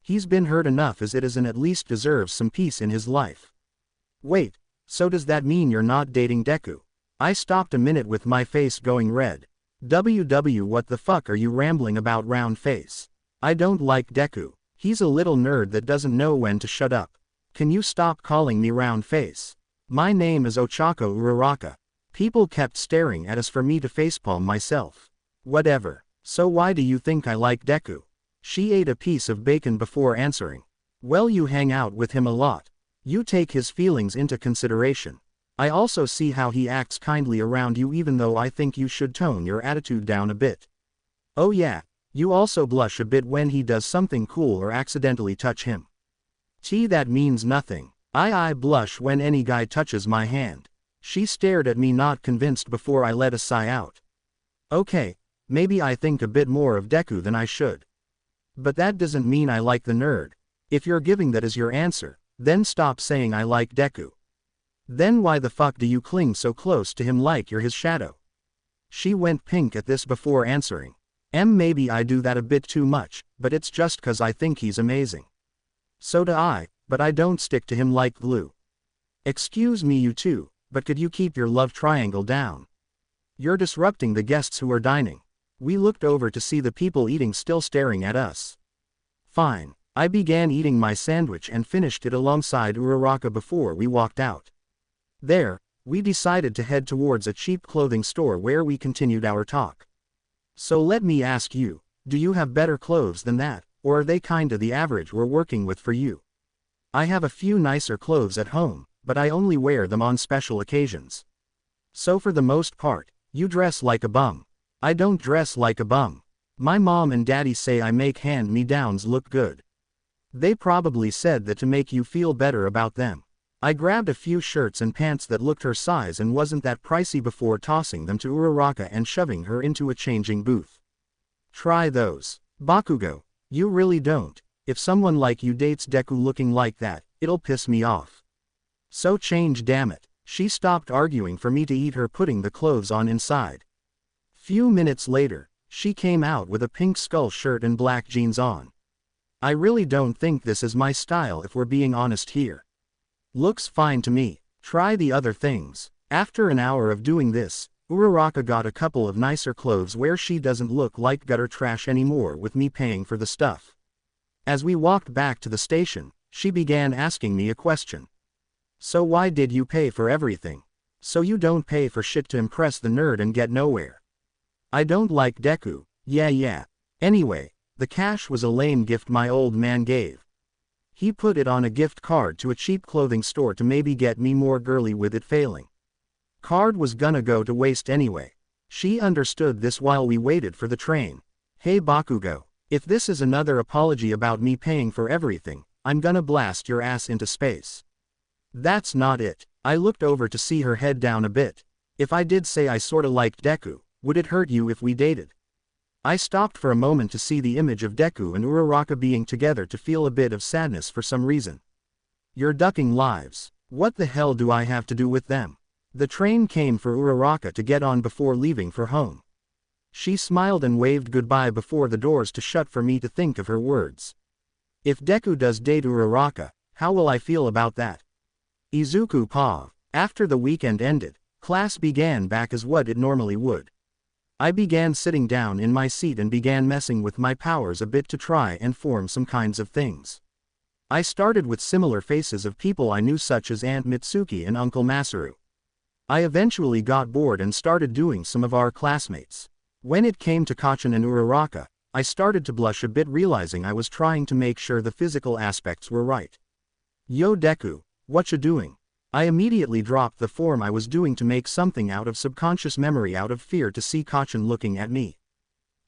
He's been hurt enough as it is and at least deserves some peace in his life. Wait. So does that mean you're not dating Deku? I stopped a minute with my face going red. What the fuck are you rambling about, Round face? I don't like Deku. He's a little nerd that doesn't know when to shut up. Can you stop calling me Round face? My name is Ochako Uraraka. People kept staring at us for me to facepalm myself. Whatever. So why do you think I like Deku? She ate a piece of bacon before answering. Well, you hang out with him a lot. You take his feelings into consideration. I also see how he acts kindly around you even though I think you should tone your attitude down a bit. Oh yeah, you also blush a bit when he does something cool or accidentally touch him. That means nothing. I blush when any guy touches my hand. She stared at me not convinced before I let a sigh out. Okay, maybe I think a bit more of Deku than I should. But that doesn't mean I like the nerd. If you're giving that as your answer, then stop saying I like Deku. Then why the fuck do you cling so close to him like you're his shadow? She went pink at this before answering. Maybe I do that a bit too much, but it's just cause I think he's amazing. So do I, but I don't stick to him like glue. Excuse me you too, but could you keep your love triangle down? You're disrupting the guests who are dining. We looked over to see the people eating still staring at us. Fine. I began eating my sandwich and finished it alongside Uraraka before we walked out. There, we decided to head towards a cheap clothing store where we continued our talk. So let me ask you, do you have better clothes than that, or are they kinda the average we're working with for you? I have a few nicer clothes at home, but I only wear them on special occasions. So for the most part, you dress like a bum. I don't dress like a bum. My mom and daddy say I make hand-me-downs look good. They probably said that to make you feel better about them. I grabbed a few shirts and pants that looked her size and wasn't that pricey before tossing them to Uraraka and shoving her into a changing booth. Try those. Bakugo, you really don't. If someone like you dates Deku looking like that, it'll piss me off. So change, damn it. She stopped arguing for me to eat her, putting the clothes on inside. Few minutes later, she came out with a pink skull shirt and black jeans on. I really don't think this is my style if we're being honest here. Looks fine to me. Try the other things. After an hour of doing this, Uraraka got a couple of nicer clothes where she doesn't look like gutter trash anymore with me paying for the stuff. As we walked back to the station, she began asking me a question. So why did you pay for everything? So you don't pay for shit to impress the nerd and get nowhere. I don't like Deku, yeah. Anyway, the cash was a lame gift my old man gave. He put it on a gift card to a cheap clothing store to maybe get me more girly with it failing. Card was gonna go to waste anyway. She understood this while we waited for the train. Hey Bakugo, if this is another apology about me paying for everything, I'm gonna blast your ass into space. That's not it. I looked over to see her head down a bit. If I did say I sorta liked Deku, would it hurt you if we dated? I stopped for a moment to see the image of Deku and Uraraka being together to feel a bit of sadness for some reason. You're ducking lives. What the hell do I have to do with them? The train came for Uraraka to get on before leaving for home. She smiled and waved goodbye before the doors to shut for me to think of her words. If Deku does date Uraraka, how will I feel about that? Izuku Pav. After the weekend ended, class began back as what it normally would. I began sitting down in my seat and began messing with my powers a bit to try and form some kinds of things. I started with similar faces of people I knew such as Aunt Mitsuki and Uncle Masaru. I eventually got bored and started doing some of our classmates. When it came to Kacchan and Uraraka, I started to blush a bit, realizing I was trying to make sure the physical aspects were right. Yo Deku, what you doing? I immediately dropped the form I was doing to make something out of subconscious memory out of fear to see Kacchan looking at me.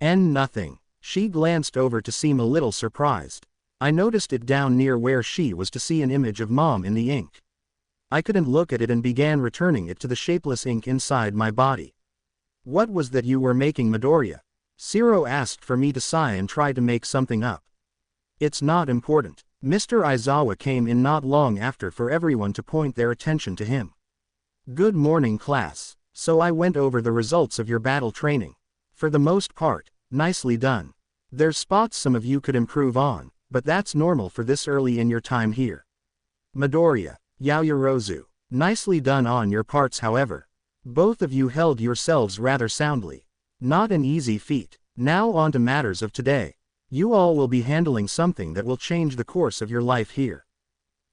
And nothing. She glanced over to seem a little surprised. I noticed it down near where she was to see an image of mom in the ink. I couldn't look at it and began returning it to the shapeless ink inside my body. What was that you were making, Midoriya? Shiro asked for me to sigh and try to make something up. It's not important. Mr. Aizawa came in not long after for everyone to point their attention to him. Good morning class. So I went over the results of your battle training. For the most part, nicely done. There's spots some of you could improve on, but that's normal for this early in your time here. Midoriya, Yaoyorozu. Nicely done on your parts, however. Both of you held yourselves rather soundly. Not an easy feat. Now on to matters of today. You all will be handling something that will change the course of your life here.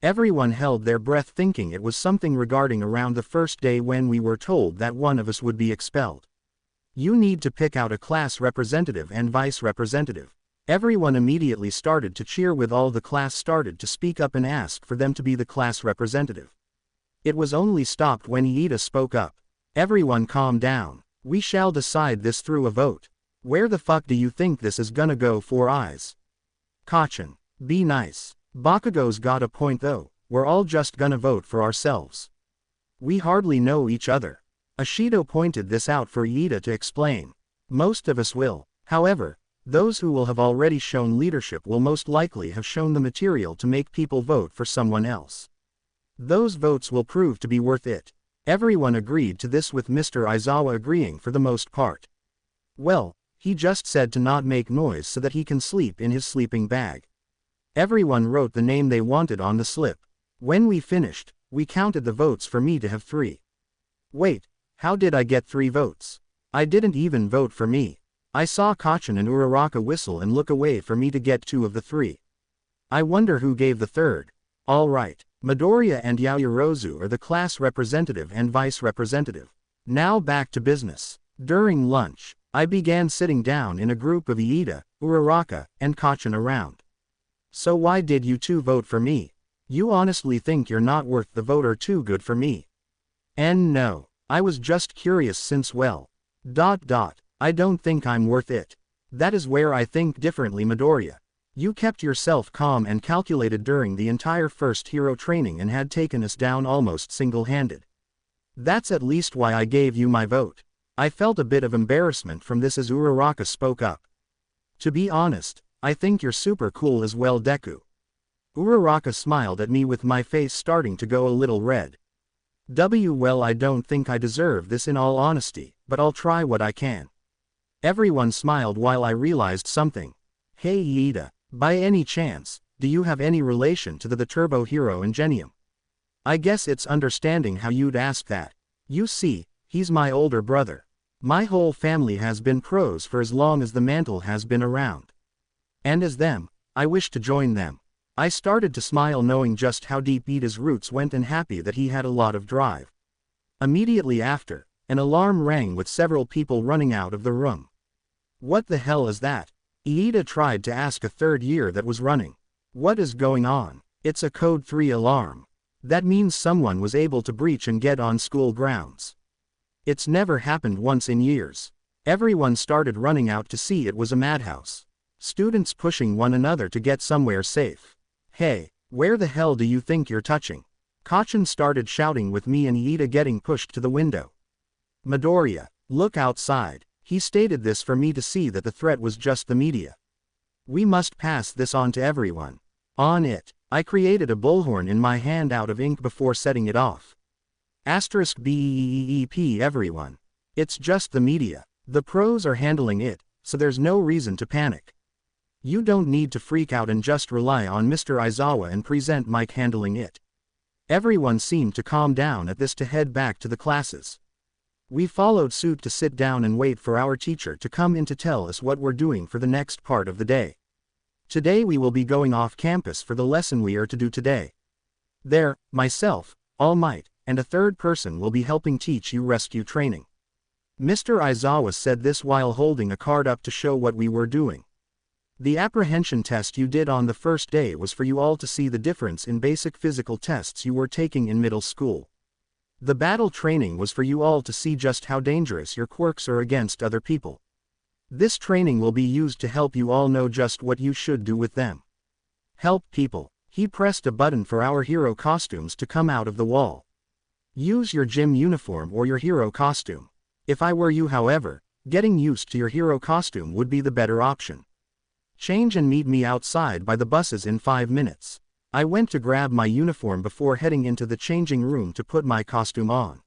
Everyone held their breath, thinking it was something regarding around the first day when we were told that one of us would be expelled. You need to pick out a class representative and vice representative. Everyone immediately started to cheer, with all the class started to speak up and ask for them to be the class representative. It was only stopped when Iida spoke up. Everyone calm down. We shall decide this through a vote. Where the fuck do you think this is gonna go? 4 eyes. Kacchan, be nice. Bakugo's got a point though, we're all just gonna vote for ourselves. We hardly know each other. Ashido pointed this out for Iida to explain. Most of us will. However, those who will have already shown leadership will most likely have shown the material to make people vote for someone else. Those votes will prove to be worth it. Everyone agreed to this, with Mr. Aizawa agreeing for the most part. Well, he just said to not make noise so that he can sleep in his sleeping bag. Everyone wrote the name they wanted on the slip. When we finished, we counted the votes for me to have 3. Wait, how did I get 3 votes? I didn't even vote for me. I saw Katsumi and Uraraka whistle and look away for me to get 2 of the 3. I wonder who gave the 3rd. Alright, Midoriya and Yaoyorozu are the class representative and vice representative. Now back to business. During lunch, I began sitting down in a group of Iida, Uraraka, and Katsumi around. So why did you 2 vote for me? You honestly think you're not worth the vote or too good for me? And no, I was just curious since I don't think I'm worth it. That is where I think differently, Midoriya. You kept yourself calm and calculated during the entire first hero training and had taken us down almost single-handed. That's at least why I gave you my vote. I felt a bit of embarrassment from this as Uraraka spoke up. To be honest, I think you're super cool as well, Deku. Uraraka smiled at me with my face starting to go a little red. Well, I don't think I deserve this in all honesty, but I'll try what I can. Everyone smiled while I realized something. Hey Iida, by any chance, do you have any relation to the turbo hero Ingenium? I guess it's understanding how you'd ask that. You see, he's my older brother. My whole family has been pros for as long as the mantle has been around. And as them, I wish to join them. I started to smile knowing just how deep Iida's roots went and happy that he had a lot of drive. Immediately after, an alarm rang with several people running out of the room. What the hell is that? Iida tried to ask a third year that was running. What is going on? It's a code 3 alarm. That means someone was able to breach and get on school grounds. It's never happened once in years. Everyone started running out to see. It was a madhouse. Students pushing one another to get somewhere safe. Hey, where the hell do you think you're touching? Katsumi started shouting with me and Iida getting pushed to the window. Midoriya, look outside. He stated this for me to see that the threat was just the media. We must pass this on to everyone. On it, I created a bullhorn in my hand out of ink before setting it off. *BEEP everyone. It's just the media. The pros are handling it, so there's no reason to panic. You don't need to freak out and just rely on Mr. Aizawa and present Mike handling it. Everyone seemed to calm down at this to head back to the classes. We followed suit to sit down and wait for our teacher to come in to tell us what we're doing for the next part of the day. Today we will be going off campus for the lesson we are to do today. There, myself, All Might, and a third person will be helping teach you rescue training. Mr. Aizawa said this while holding a card up to show what we were doing. The apprehension test you did on the first day was for you all to see the difference in basic physical tests you were taking in middle school. The battle training was for you all to see just how dangerous your quirks are against other people. This training will be used to help you all know just what you should do with them. Help people. He pressed a button for our hero costumes to come out of the wall. Use your gym uniform or your hero costume. If I were you, however, getting used to your hero costume would be the better option. Change and meet me outside by the buses in 5 minutes. I went to grab my uniform before heading into the changing room to put my costume on.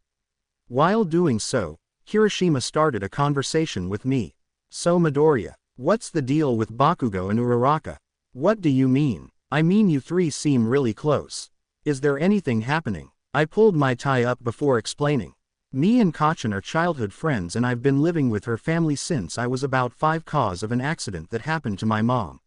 While doing so, Kirishima started a conversation with me. So Midoriya, what's the deal with Bakugo and Uraraka? What do you mean? I mean you 3 seem really close. Is there anything happening? I pulled my tie up before explaining. Me and Katsumi are childhood friends and I've been living with her family since I was about 5 cause of an accident that happened to my mom.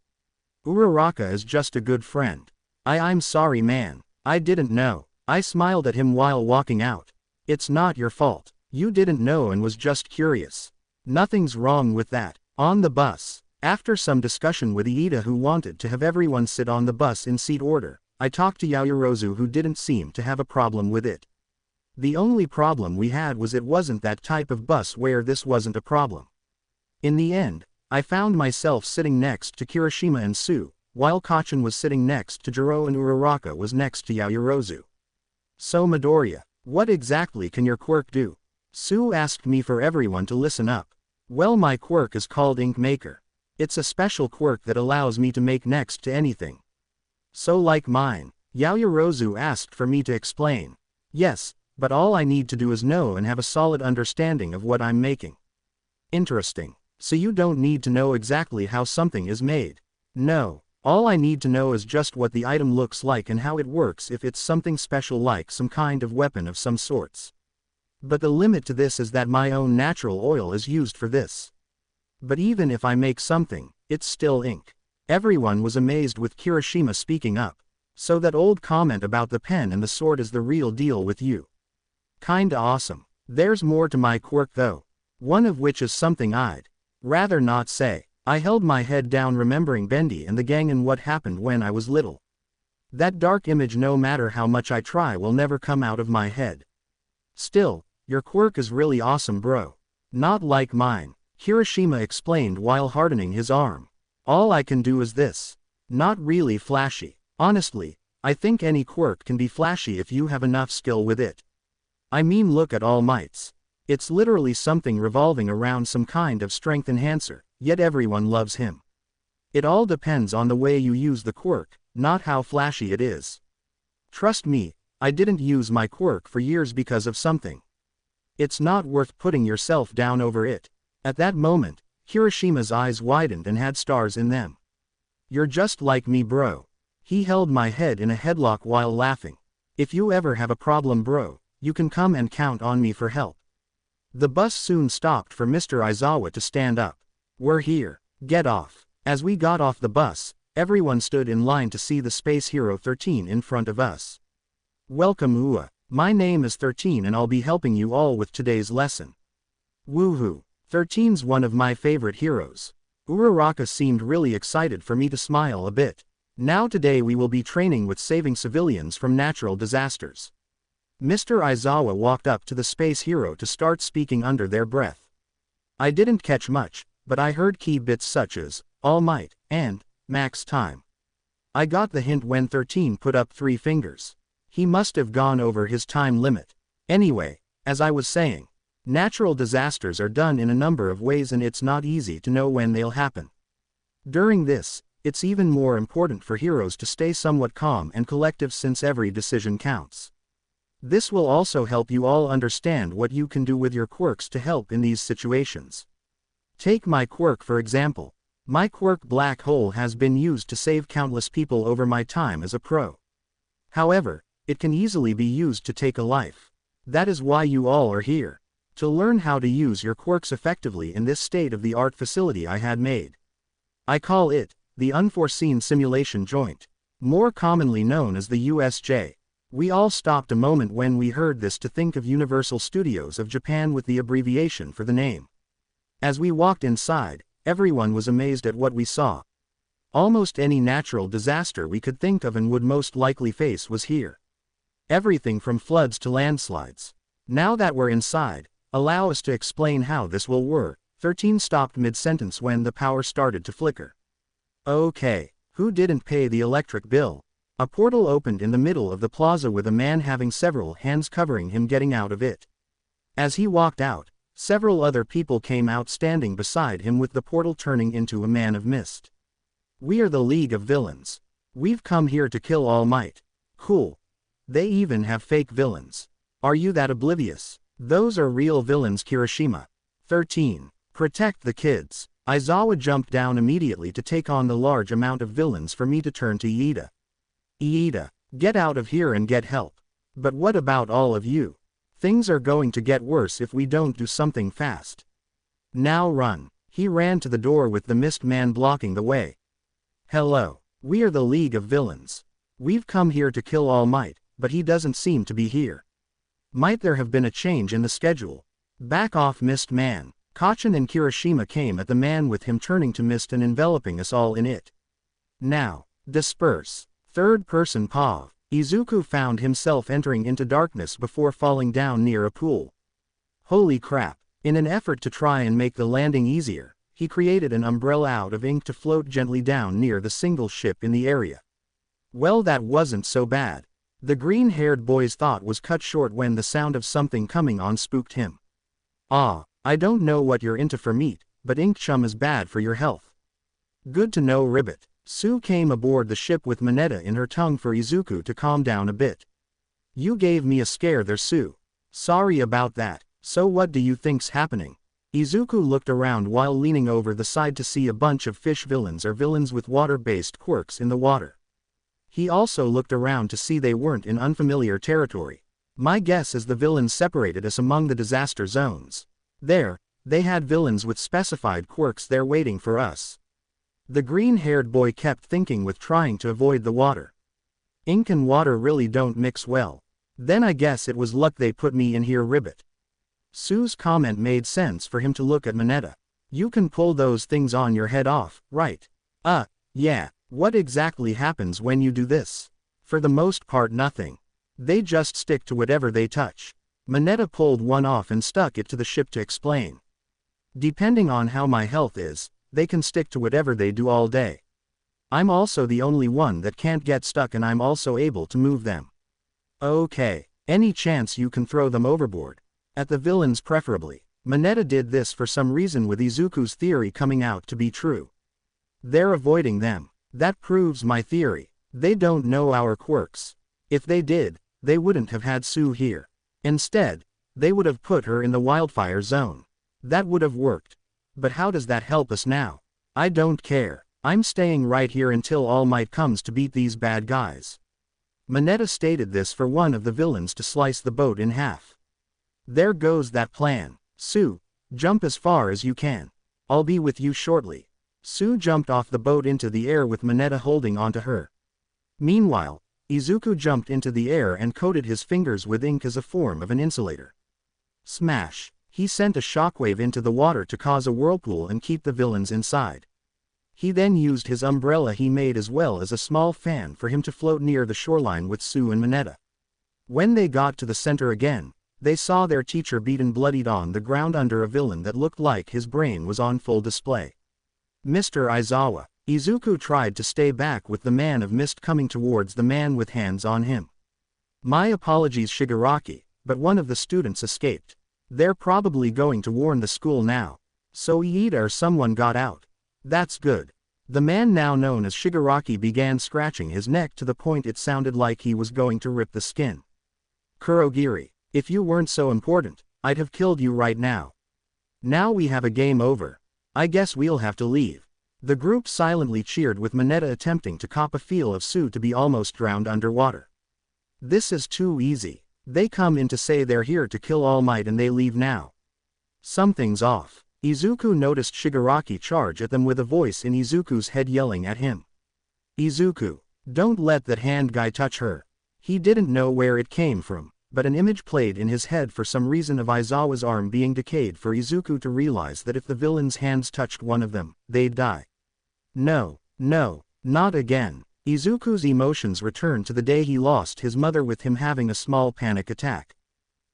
Uraraka is just a good friend. I'm sorry man, I didn't know. I smiled at him while walking out. It's not your fault. You didn't know and was just curious. Nothing's wrong with that. On the bus, after some discussion with Iida who wanted to have everyone sit on the bus in seat order, I talked to Yaoyorozu who didn't seem to have a problem with it. The only problem we had was it wasn't that type of bus where this wasn't a problem. In the end, I found myself sitting next to Kirishima and Sue, while Katsumi was sitting next to Jiro and Uraraka was next to Yaoyorozu. So Midoriya, what exactly can your quirk do? Sue asked me for everyone to listen up. Well, my quirk is called Ink Maker. It's a special quirk that allows me to make next to anything. So like mine, Yaoyorozu asked for me to explain. Yes, but all I need to do is know and have a solid understanding of what I'm making. Interesting. So you don't need to know exactly how something is made. No. All I need to know is just what the item looks like and how it works if it's something special like some kind of weapon of some sorts. But the limit to this is that my own natural oil is used for this. But even if I make something, it's still ink. Everyone was amazed with Kirishima speaking up. So that old comment about the pen and the sword is the real deal with you. Kinda awesome. There's more to my quirk though. One of which is something I'd rather not say. I held my head down remembering Bendy and the gang and what happened when I was little. That dark image, no matter how much I try, will never come out of my head. Still, your quirk is really awesome, bro. Not like mine, Kirishima explained while hardening his arm. All I can do is this. Not really flashy. Honestly, I think any quirk can be flashy if you have enough skill with it. I mean, look at All Might's. It's literally something revolving around some kind of strength enhancer, yet everyone loves him. It all depends on the way you use the quirk, not how flashy it is. Trust me, I didn't use my quirk for years because of something. It's not worth putting yourself down over it. At that moment, Kirishima's eyes widened and had stars in them. You're just like me, bro. He held my head in a headlock while laughing. If you ever have a problem, bro, you can come and count on me for help. The bus soon stopped for Mr. Aizawa to stand up. We're here. Get off. As we got off the bus, everyone stood in line to see the Space Hero 13 in front of us. Welcome, Ua. My name is 13 and I'll be helping you all with today's lesson. Woohoo. 13's one of my favorite heroes. Uraraka seemed really excited for me to smile a bit. Now today we will be training with saving civilians from natural disasters. Mr. Aizawa walked up to the space hero to start speaking under their breath. I didn't catch much, but I heard key bits such as, All Might, and, max time. I got the hint when 13 put up 3 fingers. He must have gone over his time limit. Anyway, as I was saying, natural disasters are done in a number of ways and it's not easy to know when they'll happen. During this, it's even more important for heroes to stay somewhat calm and collective since every decision counts. This will also help you all understand what you can do with your quirks to help in these situations. Take my quirk for example. My quirk Black Hole has been used to save countless people over my time as a pro. However, it can easily be used to take a life. That is why you all are here. To learn how to use your quirks effectively in this state-of-the-art facility I had made. I call it the Unforeseen Simulation Joint, more commonly known as the USJ. We all stopped a moment when we heard this to think of Universal Studios of Japan with the abbreviation for the name. As we walked inside, everyone was amazed at what we saw. Almost any natural disaster we could think of and would most likely face was here. Everything from floods to landslides. Now that we're inside, allow us to explain how this will work. 13 stopped mid-sentence when the power started to flicker. Okay, who didn't pay the electric bill? A portal opened in the middle of the plaza with a man having several hands covering him getting out of it. As he walked out, several other people came out standing beside him with the portal turning into a man of mist. We are the League of Villains. We've come here to kill All Might. Cool. They even have fake villains. Are you that oblivious? Those are real villains, Kirishima. 13. Protect the kids. Aizawa jumped down immediately to take on the large amount of villains for me to turn to Iida. Iida, get out of here and get help. But what about all of you? Things are going to get worse if we don't do something fast. Now run. He ran to the door with the mist man blocking the way. Hello. We are the League of Villains. We've come here to kill All Might, but he doesn't seem to be here. Might there have been a change in the schedule? Back off, Mist Man. Kachin and Kirishima came at the man with him turning to mist and enveloping us all in it. Now, disperse. Third person Pav. Izuku found himself entering into darkness before falling down near a pool. Holy crap. In an effort to try and make the landing easier, he created an umbrella out of ink to float gently down near the single ship in the area. Well, that wasn't so bad. The green-haired boy's thought was cut short when the sound of something coming on spooked him. Ah, I don't know what you're into for meat, but ink chum is bad for your health. Good to know, Ribbit. Sue came aboard the ship with Mineta in her tongue for Izuku to calm down a bit. You gave me a scare there, Sue. Sorry about that. So what do you think's happening? Izuku looked around while leaning over the side to see a bunch of fish villains or villains with water-based quirks in the water. He also looked around to see they weren't in unfamiliar territory. My guess is the villains separated us among the disaster zones. There, they had villains with specified quirks there waiting for us. The green-haired boy kept thinking with trying to avoid the water. Ink and water really don't mix well. Then I guess it was luck they put me in here ribbit. Sue's comment made sense for him to look at Mineta. You can pull those things on your head off, right? Yeah. What exactly happens when you do this? For the most part nothing. They just stick to whatever they touch. Mineta pulled one off and stuck it to the ship to explain. Depending on how my health is, they can stick to whatever they do all day. I'm also the only one that can't get stuck and I'm also able to move them. Okay, any chance you can throw them overboard? At the villains preferably. Mineta did this for some reason with Izuku's theory coming out to be true. They're avoiding them. That proves my theory. They don't know our quirks. If they did, they wouldn't have had Sue here. Instead, they would have put her in the wildfire zone. That would have worked. But how does that help us now? I don't care. I'm staying right here until All Might comes to beat these bad guys. Mineta stated this for one of the villains to slice the boat in half. There goes that plan. Sue, jump as far as you can. I'll be with you shortly. Sue jumped off the boat into the air with Mineta holding onto her. Meanwhile, Izuku jumped into the air and coated his fingers with ink as a form of an insulator. Smash! He sent a shockwave into the water to cause a whirlpool and keep the villains inside. He then used his umbrella he made as well as a small fan for him to float near the shoreline with Sue and Mineta. When they got to the center again, they saw their teacher beaten bloodied on the ground under a villain that looked like his brain was on full display. Mr. Aizawa. Izuku tried to stay back with the man of mist coming towards the man with hands on him. My apologies Shigaraki, but one of the students escaped. They're probably going to warn the school now. So Iida or someone got out. That's good. The man now known as Shigaraki began scratching his neck to the point it sounded like he was going to rip the skin. Kurogiri, if you weren't so important, I'd have killed you right now. Now we have a game over. I guess we'll have to leave. The group silently cheered with Mineta attempting to cop a feel of Sue to be almost drowned underwater. This is too easy. They come in to say they're here to kill All Might and they leave now. Something's off. Izuku noticed Shigaraki charge at them with a voice in Izuku's head yelling at him. Izuku, don't let that hand guy touch her. He didn't know where it came from, but an image played in his head for some reason of Aizawa's arm being decayed for Izuku to realize that if the villain's hands touched one of them, they'd die. No, not again. Izuku's emotions returned to the day he lost his mother with him having a small panic attack.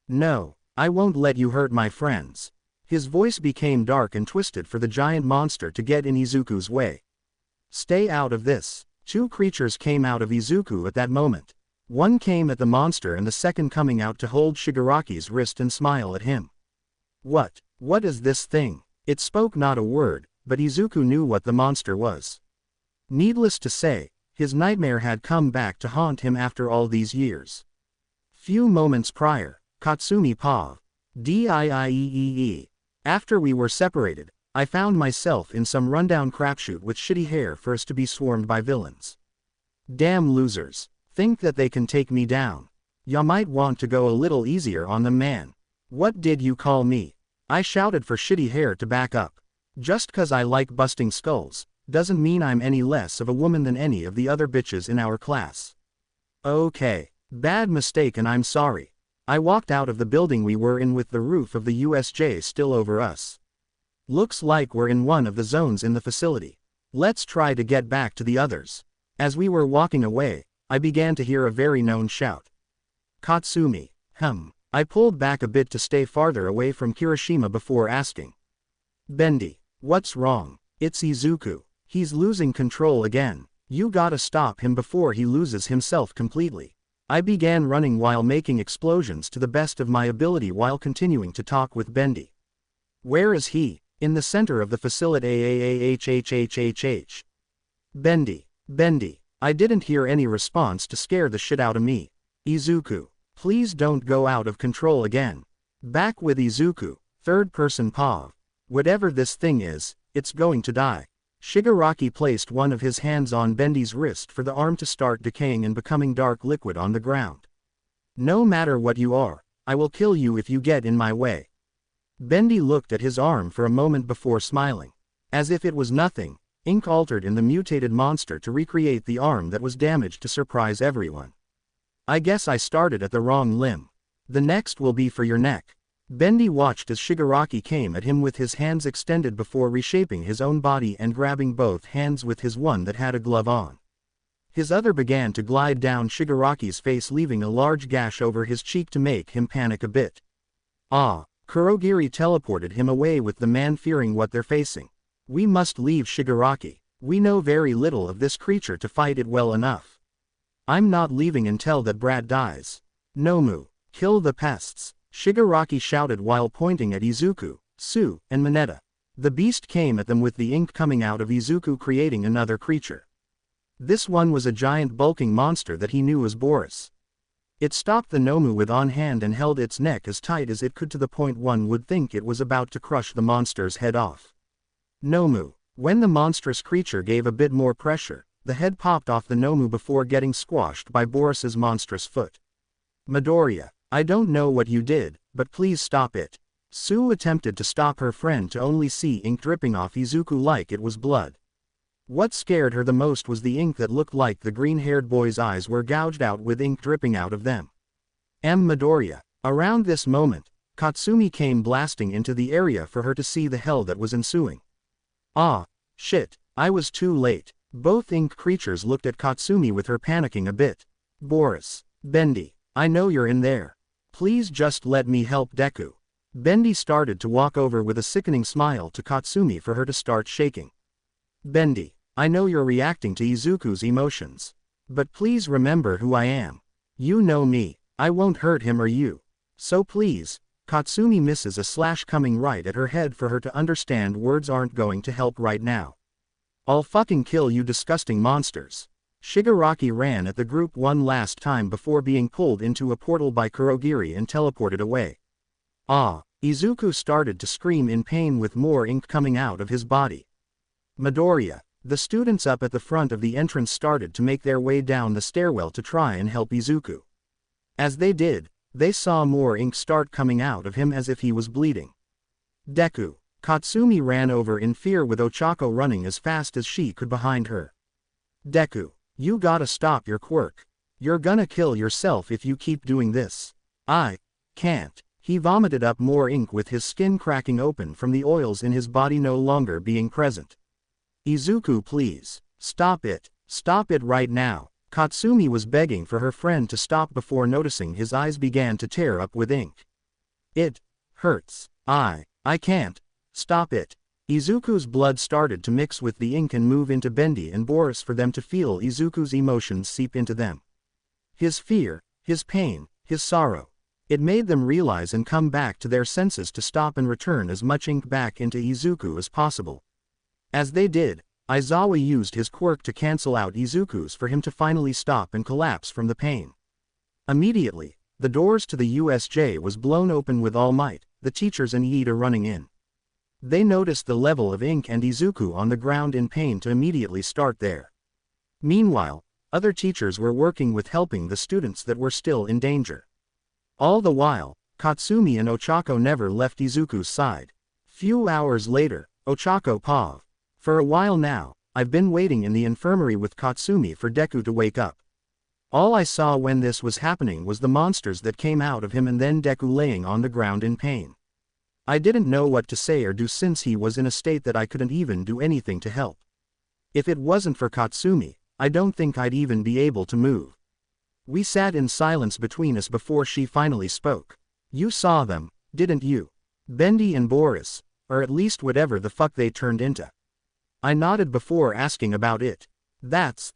No, I won't let you hurt my friends. His voice became dark and twisted for the giant monster to get in Izuku's way. Stay out of this. Two creatures came out of Izuku at that moment. One came at the monster and the second coming out to hold Shigaraki's wrist and smile at him. What is this thing? It spoke not a word, but Izuku knew what the monster was. Needless to say, his nightmare had come back to haunt him after all these years. Few moments prior, Katsumi Pav. Dieee. After we were separated, I found myself in some rundown crapshoot with shitty hair first to be swarmed by villains. Damn losers. Think that they can take me down. Ya might want to go a little easier on them, man. What did you call me? I shouted for shitty hair to back up. Just 'cause I like busting skulls, doesn't mean I'm any less of a woman than any of the other bitches in our class. Okay, bad mistake and I'm sorry. I walked out of the building we were in with the roof of the USJ still over us. Looks like we're in one of the zones in the facility. Let's try to get back to the others. As we were walking away, I began to hear a very known shout. Katsumi. I pulled back a bit to stay farther away from Kirishima before asking. Bendy, what's wrong? It's Izuku. He's losing control again. You gotta stop him before he loses himself completely. I began running while making explosions to the best of my ability while continuing to talk with Bendy. Where is he? In the center of the facility. Bendy. I didn't hear any response to scare the shit out of me. Izuku, please don't go out of control again. Back with Izuku, third person Pav. Whatever this thing is, it's going to die. Shigaraki placed one of his hands on Bendy's wrist for the arm to start decaying and becoming dark liquid on the ground. No matter what you are, I will kill you if you get in my way. Bendy looked at his arm for a moment before smiling. As if it was nothing, ink altered in the mutated monster to recreate the arm that was damaged to surprise everyone. I guess I started at the wrong limb. The next will be for your neck. Bendy watched as Shigaraki came at him with his hands extended before reshaping his own body and grabbing both hands with his one that had a glove on. His other began to glide down Shigaraki's face, leaving a large gash over his cheek to make him panic a bit. Ah, Kurogiri teleported him away with the man fearing what they're facing. We must leave Shigaraki. We know very little of this creature to fight it well enough. I'm not leaving until that brat dies. Nomu, kill the pests. Shigaraki shouted while pointing at Izuku, Su, and Mineta. The beast came at them with the ink coming out of Izuku, creating another creature. This one was a giant bulking monster that he knew as Boris. It stopped the Nomu with on hand and held its neck as tight as it could to the point one would think it was about to crush the monster's head off. Nomu. When the monstrous creature gave a bit more pressure, the head popped off the Nomu before getting squashed by Boris's monstrous foot. Midoriya. I don't know what you did, but please stop it. Su attempted to stop her friend to only see ink dripping off Izuku like it was blood. What scared her the most was the ink that looked like the green-haired boy's eyes were gouged out with ink dripping out of them. Midoriya. Around this moment, Katsumi came blasting into the area for her to see the hell that was ensuing. Ah, shit, I was too late. Both ink creatures looked at Katsumi with her panicking a bit. Boris. Bendy. I know you're in there. Please just let me help Deku. Bendy started to walk over with a sickening smile to Katsumi for her to start shaking. Bendy, I know you're reacting to Izuku's emotions. But please remember who I am. You know me, I won't hurt him or you. So please. Katsumi misses a slash coming right at her head for her to understand words aren't going to help right now. I'll fucking kill you disgusting monsters. Shigaraki ran at the group one last time before being pulled into a portal by Kurogiri and teleported away. Ah, Izuku started to scream in pain with more ink coming out of his body. Midoriya. The students up at the front of the entrance started to make their way down the stairwell to try and help Izuku. As they did, they saw more ink start coming out of him as if he was bleeding. Deku. Katsumi ran over in fear with Ochako running as fast as she could behind her. Deku. You gotta stop your quirk. You're gonna kill yourself if you keep doing this. I can't. He vomited up more ink with his skin cracking open from the oils in his body no longer being present. Izuku, please. Stop it. Stop it right now. Katsumi was begging for her friend to stop before noticing his eyes began to tear up with ink. It hurts. I can't. Stop it. Izuku's blood started to mix with the ink and move into Bendy and Boris for them to feel Izuku's emotions seep into them. His fear, his pain, his sorrow. It made them realize and come back to their senses to stop and return as much ink back into Izuku as possible. As they did, Aizawa used his quirk to cancel out Izuku's for him to finally stop and collapse from the pain. Immediately, the doors to the USJ was blown open with all might, the teachers and Iida running in. They noticed the level of ink and Izuku on the ground in pain to immediately start there. Meanwhile, other teachers were working with helping the students that were still in danger. All the while, Katsumi and Ochako never left Izuku's side. Few hours later, Ochako Pav. For a while now, I've been waiting in the infirmary with Katsumi for Deku to wake up. All I saw when this was happening was the monsters that came out of him and then Deku laying on the ground in pain. I didn't know what to say or do since he was in a state that I couldn't even do anything to help. If it wasn't for Katsumi, I don't think I'd even be able to move. We sat in silence between us before she finally spoke. You saw them, didn't you? Bendy and Boris, or at least whatever the fuck they turned into. I nodded before asking about it. That's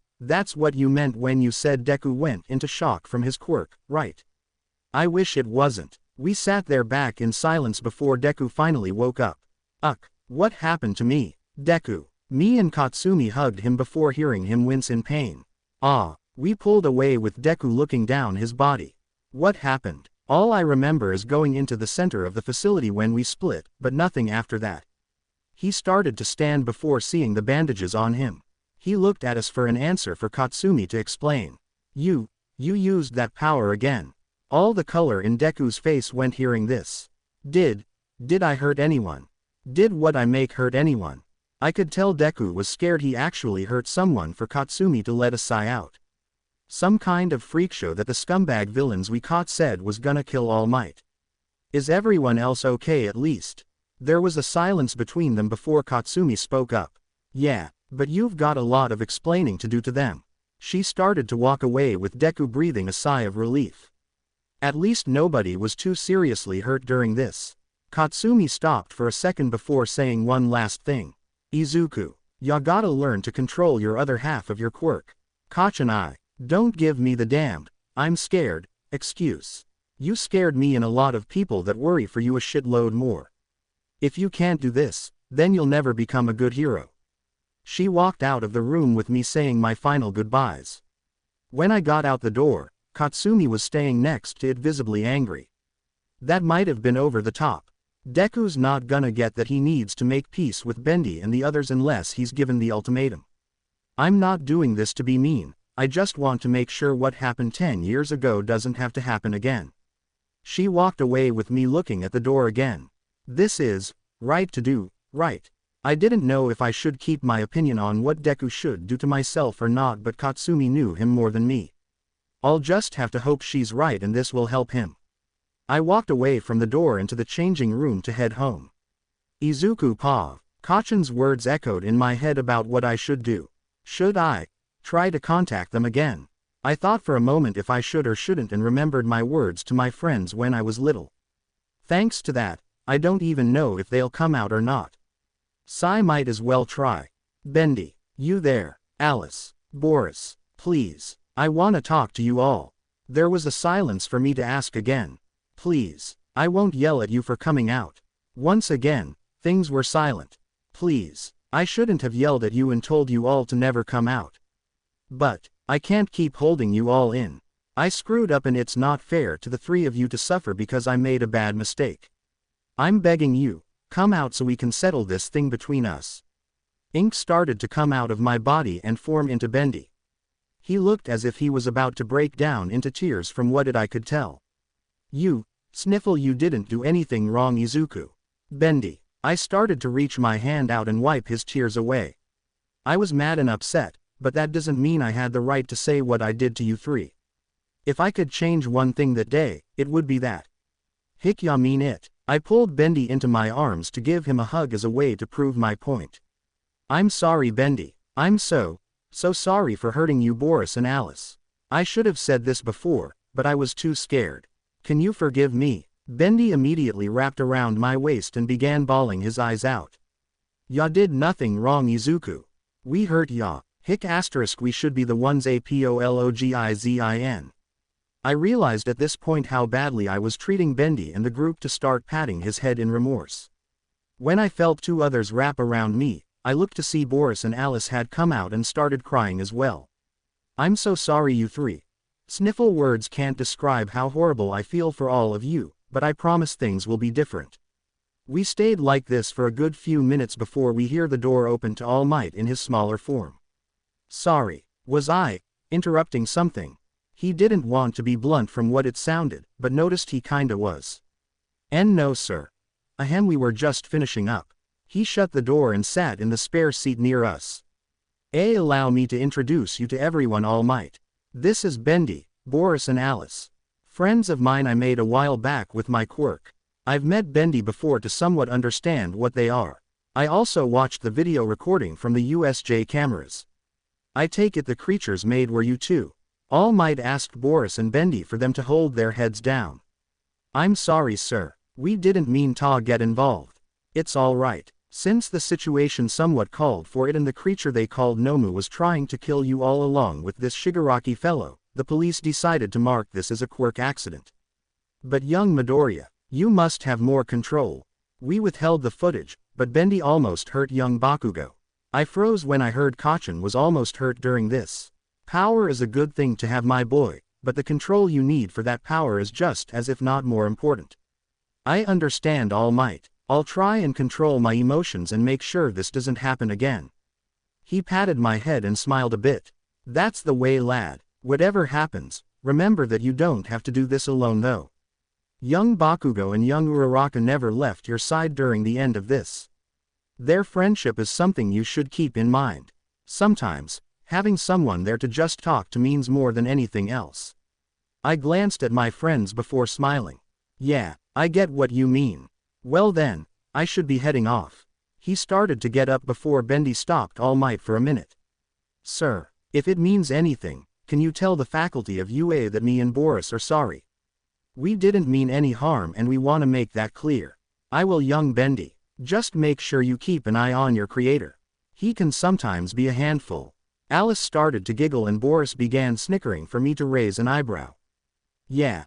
what you meant when you said Deku went into shock from his quirk, right? I wish it wasn't. We sat there back in silence before Deku finally woke up. What happened to me? Deku. Me and Katsumi hugged him before hearing him wince in pain. We pulled away with Deku looking down his body. What happened? All I remember is going into the center of the facility when we split, but nothing after that. He started to stand before seeing the bandages on him. He looked at us for an answer for Katsumi to explain. You used that power again. All the color in Deku's face went hearing this. Did I hurt anyone? Did what I make hurt anyone? I could tell Deku was scared he actually hurt someone for Katsumi to let a sigh out. Some kind of freak show that the scumbag villains we caught said was gonna kill All Might. Is everyone else okay at least? There was a silence between them before Katsumi spoke up. Yeah, but you've got a lot of explaining to do to them. She started to walk away with Deku breathing a sigh of relief. At least nobody was too seriously hurt during this. Katsumi stopped for a second before saying one last thing. Izuku, ya gotta learn to control your other half of your quirk. Don't give me the damned, I'm scared, excuse. You scared me and a lot of people that worry for you a shitload more. If you can't do this, then you'll never become a good hero. She walked out of the room with me saying my final goodbyes. When I got out the door, Katsumi was staying next to it visibly angry. That might have been over the top. Deku's not gonna get that he needs to make peace with Bendy and the others unless he's given the ultimatum. I'm not doing this to be mean, I just want to make sure what happened 10 years ago doesn't have to happen again. She walked away with me looking at the door again. This is right to do, right? I didn't know if I should keep my opinion on what Deku should do to myself or not, but Katsumi knew him more than me. I'll just have to hope she's right and this will help him. I walked away from the door into the changing room to head home. Izuku Pav. Kachan's words echoed in my head about what I should do. Should I try to contact them again? I thought for a moment if I should or shouldn't and remembered my words to my friends when I was little. Thanks to that, I don't even know if they'll come out or not. Sai might as well try. Bendy, you there, Alice, Boris, please, I wanna talk to you all. There was a silence for me to ask again. Please, I won't yell at you for coming out. Once again, things were silent. Please, I shouldn't have yelled at you and told you all to never come out. But, I can't keep holding you all in. I screwed up and it's not fair to the three of you to suffer because I made a bad mistake. I'm begging you, come out so we can settle this thing between us. Ink started to come out of my body and form into Bendy. He looked as if he was about to break down into tears from what I could tell. Sniffle, you didn't do anything wrong, Izuku. Bendy. I started to reach my hand out and wipe his tears away. I was mad and upset, but that doesn't mean I had the right to say what I did to you three. If I could change one thing that day, it would be that. Ya mean it. I pulled Bendy into my arms to give him a hug as a way to prove my point. I'm sorry, Bendy. I'm so sorry for hurting you, Boris and Alice. I should have said this before, but I was too scared. Can you forgive me? Bendy immediately wrapped around my waist and began bawling his eyes out. Ya did nothing wrong, Izuku. We hurt ya. We should be the ones apologizing. I realized at this point how badly I was treating Bendy and the group to start patting his head in remorse. When I felt two others wrap around me, I looked to see Boris and Alice had come out and started crying as well. I'm so sorry, you three. Sniffle, words can't describe how horrible I feel for all of you, but I promise things will be different. We stayed like this for a good few minutes before we hear the door open to All Might in his smaller form. Sorry, was I interrupting something? He didn't want to be blunt from what it sounded, but noticed he kinda was. No sir. We were just finishing up. He shut the door and sat in the spare seat near us. Allow me to introduce you to everyone, All Might. This is Bendy, Boris and Alice. Friends of mine I made a while back with my quirk. I've met Bendy before to somewhat understand what they are. I also watched the video recording from the USJ cameras. I take it the creatures made were you too. All Might asked Boris and Bendy for them to hold their heads down. I'm sorry, sir. We didn't mean to get involved. It's all right. Since the situation somewhat called for it and the creature they called Nomu was trying to kill you all along with this Shigaraki fellow, the police decided to mark this as a quirk accident. But young Midoriya, you must have more control. We withheld the footage, but Bendy almost hurt young Bakugo. I froze when I heard Kachan was almost hurt during this. Power is a good thing to have, my boy, but the control you need for that power is just as if not more important. I understand, All Might. I'll try and control my emotions and make sure this doesn't happen again. He patted my head and smiled a bit. That's the way, lad. Whatever happens, remember that you don't have to do this alone though. Young Bakugo and young Uraraka never left your side during the end of this. Their friendship is something you should keep in mind. Sometimes, having someone there to just talk to means more than anything else. I glanced at my friends before smiling. Yeah, I get what you mean. Well then, I should be heading off. He started to get up before Bendy stopped All Might for a minute. Sir, if it means anything, can you tell the faculty of UA that me and Boris are sorry? We didn't mean any harm and we want to make that clear. I will, young Bendy. Just make sure you keep an eye on your creator. He can sometimes be a handful. Alice started to giggle and Boris began snickering for me to raise an eyebrow. Yeah,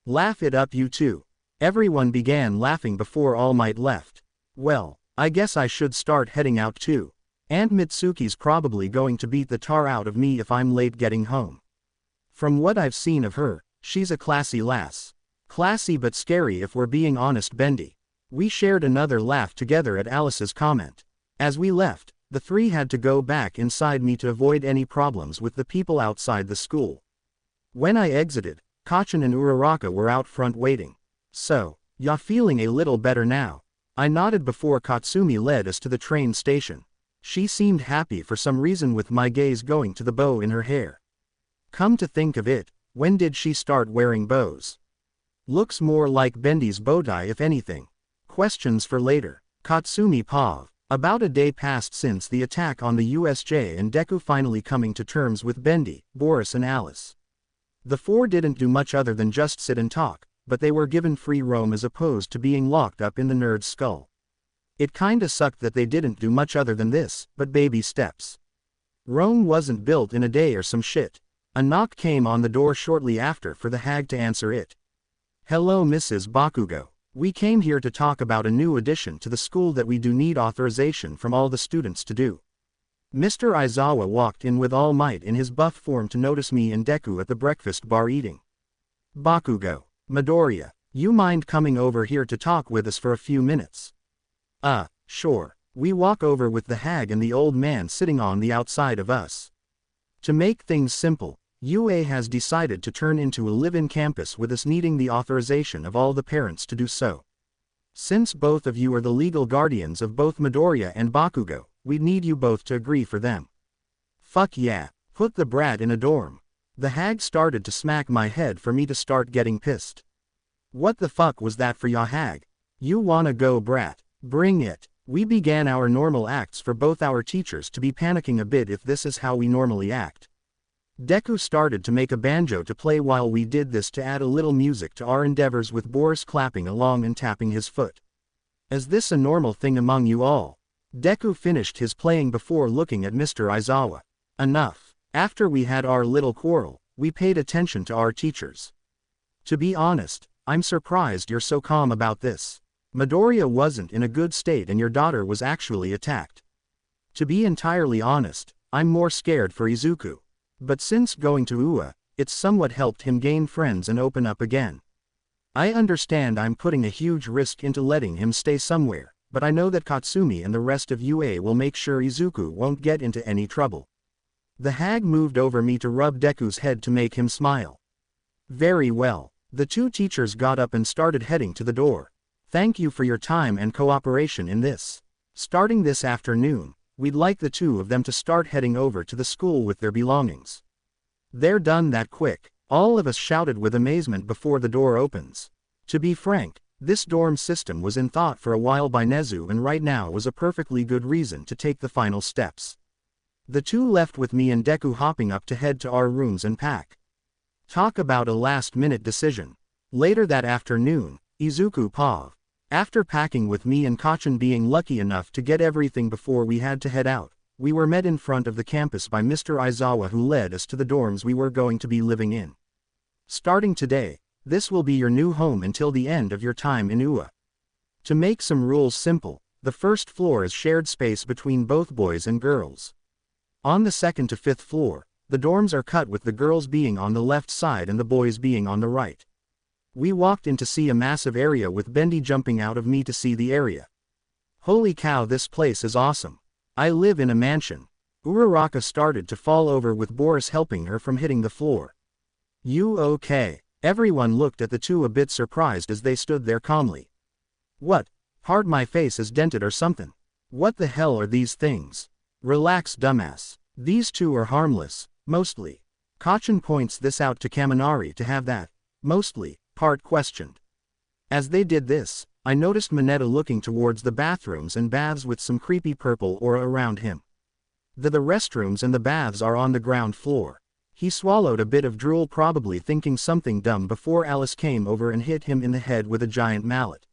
laugh it up you two. Everyone began laughing before All Might left. Well, I guess I should start heading out too. Aunt Mitsuki's probably going to beat the tar out of me if I'm late getting home. From what I've seen of her, she's a classy lass. Classy but scary if we're being honest, Bendy. We shared another laugh together at Alice's comment. As we left, the three had to go back inside me to avoid any problems with the people outside the school. When I exited, Kacchan and Uraraka were out front waiting. So, ya feeling a little better now? I nodded before Katsumi led us to the train station. She seemed happy for some reason with my gaze going to the bow in her hair. Come to think of it, when did she start wearing bows? Looks more like Bendy's bow tie if anything. Questions for later. Katsumi paused. About a day passed since the attack on the USJ and Deku finally coming to terms with Bendy, Boris and Alice. The four didn't do much other than just sit and talk, but they were given free roam as opposed to being locked up in the nerd's skull. It kinda sucked that they didn't do much other than this, but baby steps. Rome wasn't built in a day or some shit. A knock came on the door shortly after for the hag to answer it. Hello Mrs. Bakugo. We came here to talk about a new addition to the school that we do need authorization from all the students to do. Mr. Aizawa walked in with All Might in his buff form to notice me and Deku at the breakfast bar eating. Bakugo. Midoriya, you mind coming over here to talk with us for a few minutes? Sure. We walk over with the hag and the old man sitting on the outside of us. To make things simple, UA has decided to turn into a live-in campus with us needing the authorization of all the parents to do so. Since both of you are the legal guardians of both Midoriya and Bakugo, we need you both to agree for them. Fuck yeah, put the brat in a dorm. The hag started to smack my head for me to start getting pissed. What the fuck was that for ya hag? You wanna go brat? Bring it. We began our normal acts for both our teachers to be panicking a bit if this is how we normally act. Deku started to make a banjo to play while we did this to add a little music to our endeavors with Boris clapping along and tapping his foot. Is this a normal thing among you all? Deku finished his playing before looking at Mr. Aizawa. Enough. After we had our little quarrel, we paid attention to our teachers. To be honest, I'm surprised you're so calm about this. Midoriya wasn't in a good state and your daughter was actually attacked. To be entirely honest, I'm more scared for Izuku. But since going to UA, it's somewhat helped him gain friends and open up again. I understand I'm putting a huge risk into letting him stay somewhere, but I know that Katsumi and the rest of UA will make sure Izuku won't get into any trouble. The hag moved over me to rub Deku's head to make him smile. Very well. The two teachers got up and started heading to the door. Thank you for your time and cooperation in this. Starting this afternoon, we'd like the two of them to start heading over to the school with their belongings. They're done that quick, all of us shouted with amazement before the door opens. To be frank, this dorm system was in thought for a while by Nezu and right now was a perfectly good reason to take the final steps. The two left with me and Deku hopping up to head to our rooms and pack. Talk about a last-minute decision. Later that afternoon, Izuku paused. After packing with me and Kacchan being lucky enough to get everything before we had to head out, we were met in front of the campus by Mr. Aizawa who led us to the dorms we were going to be living in. Starting today, this will be your new home until the end of your time in UA. To make some rules simple, the first floor is shared space between both boys and girls. On the second to fifth floor, the dorms are cut with the girls being on the left side and the boys being on the right. We walked in to see a massive area with Bendy jumping out of me to see the area. Holy cow, this place is awesome. I live in a mansion. Uraraka started to fall over with Boris helping her from hitting the floor. You okay? Everyone looked at the two a bit surprised as they stood there calmly. What? Hard, my face is dented or something. What the hell are these things? Relax, dumbass. These two are harmless, mostly. Kacchan points this out to Kaminari to have that, mostly, part questioned. As they did this, I noticed Mineta looking towards the bathrooms and baths with some creepy purple aura around him. The restrooms and the baths are on the ground floor. He swallowed a bit of drool, probably thinking something dumb, before Alice came over and hit him in the head with a giant mallet.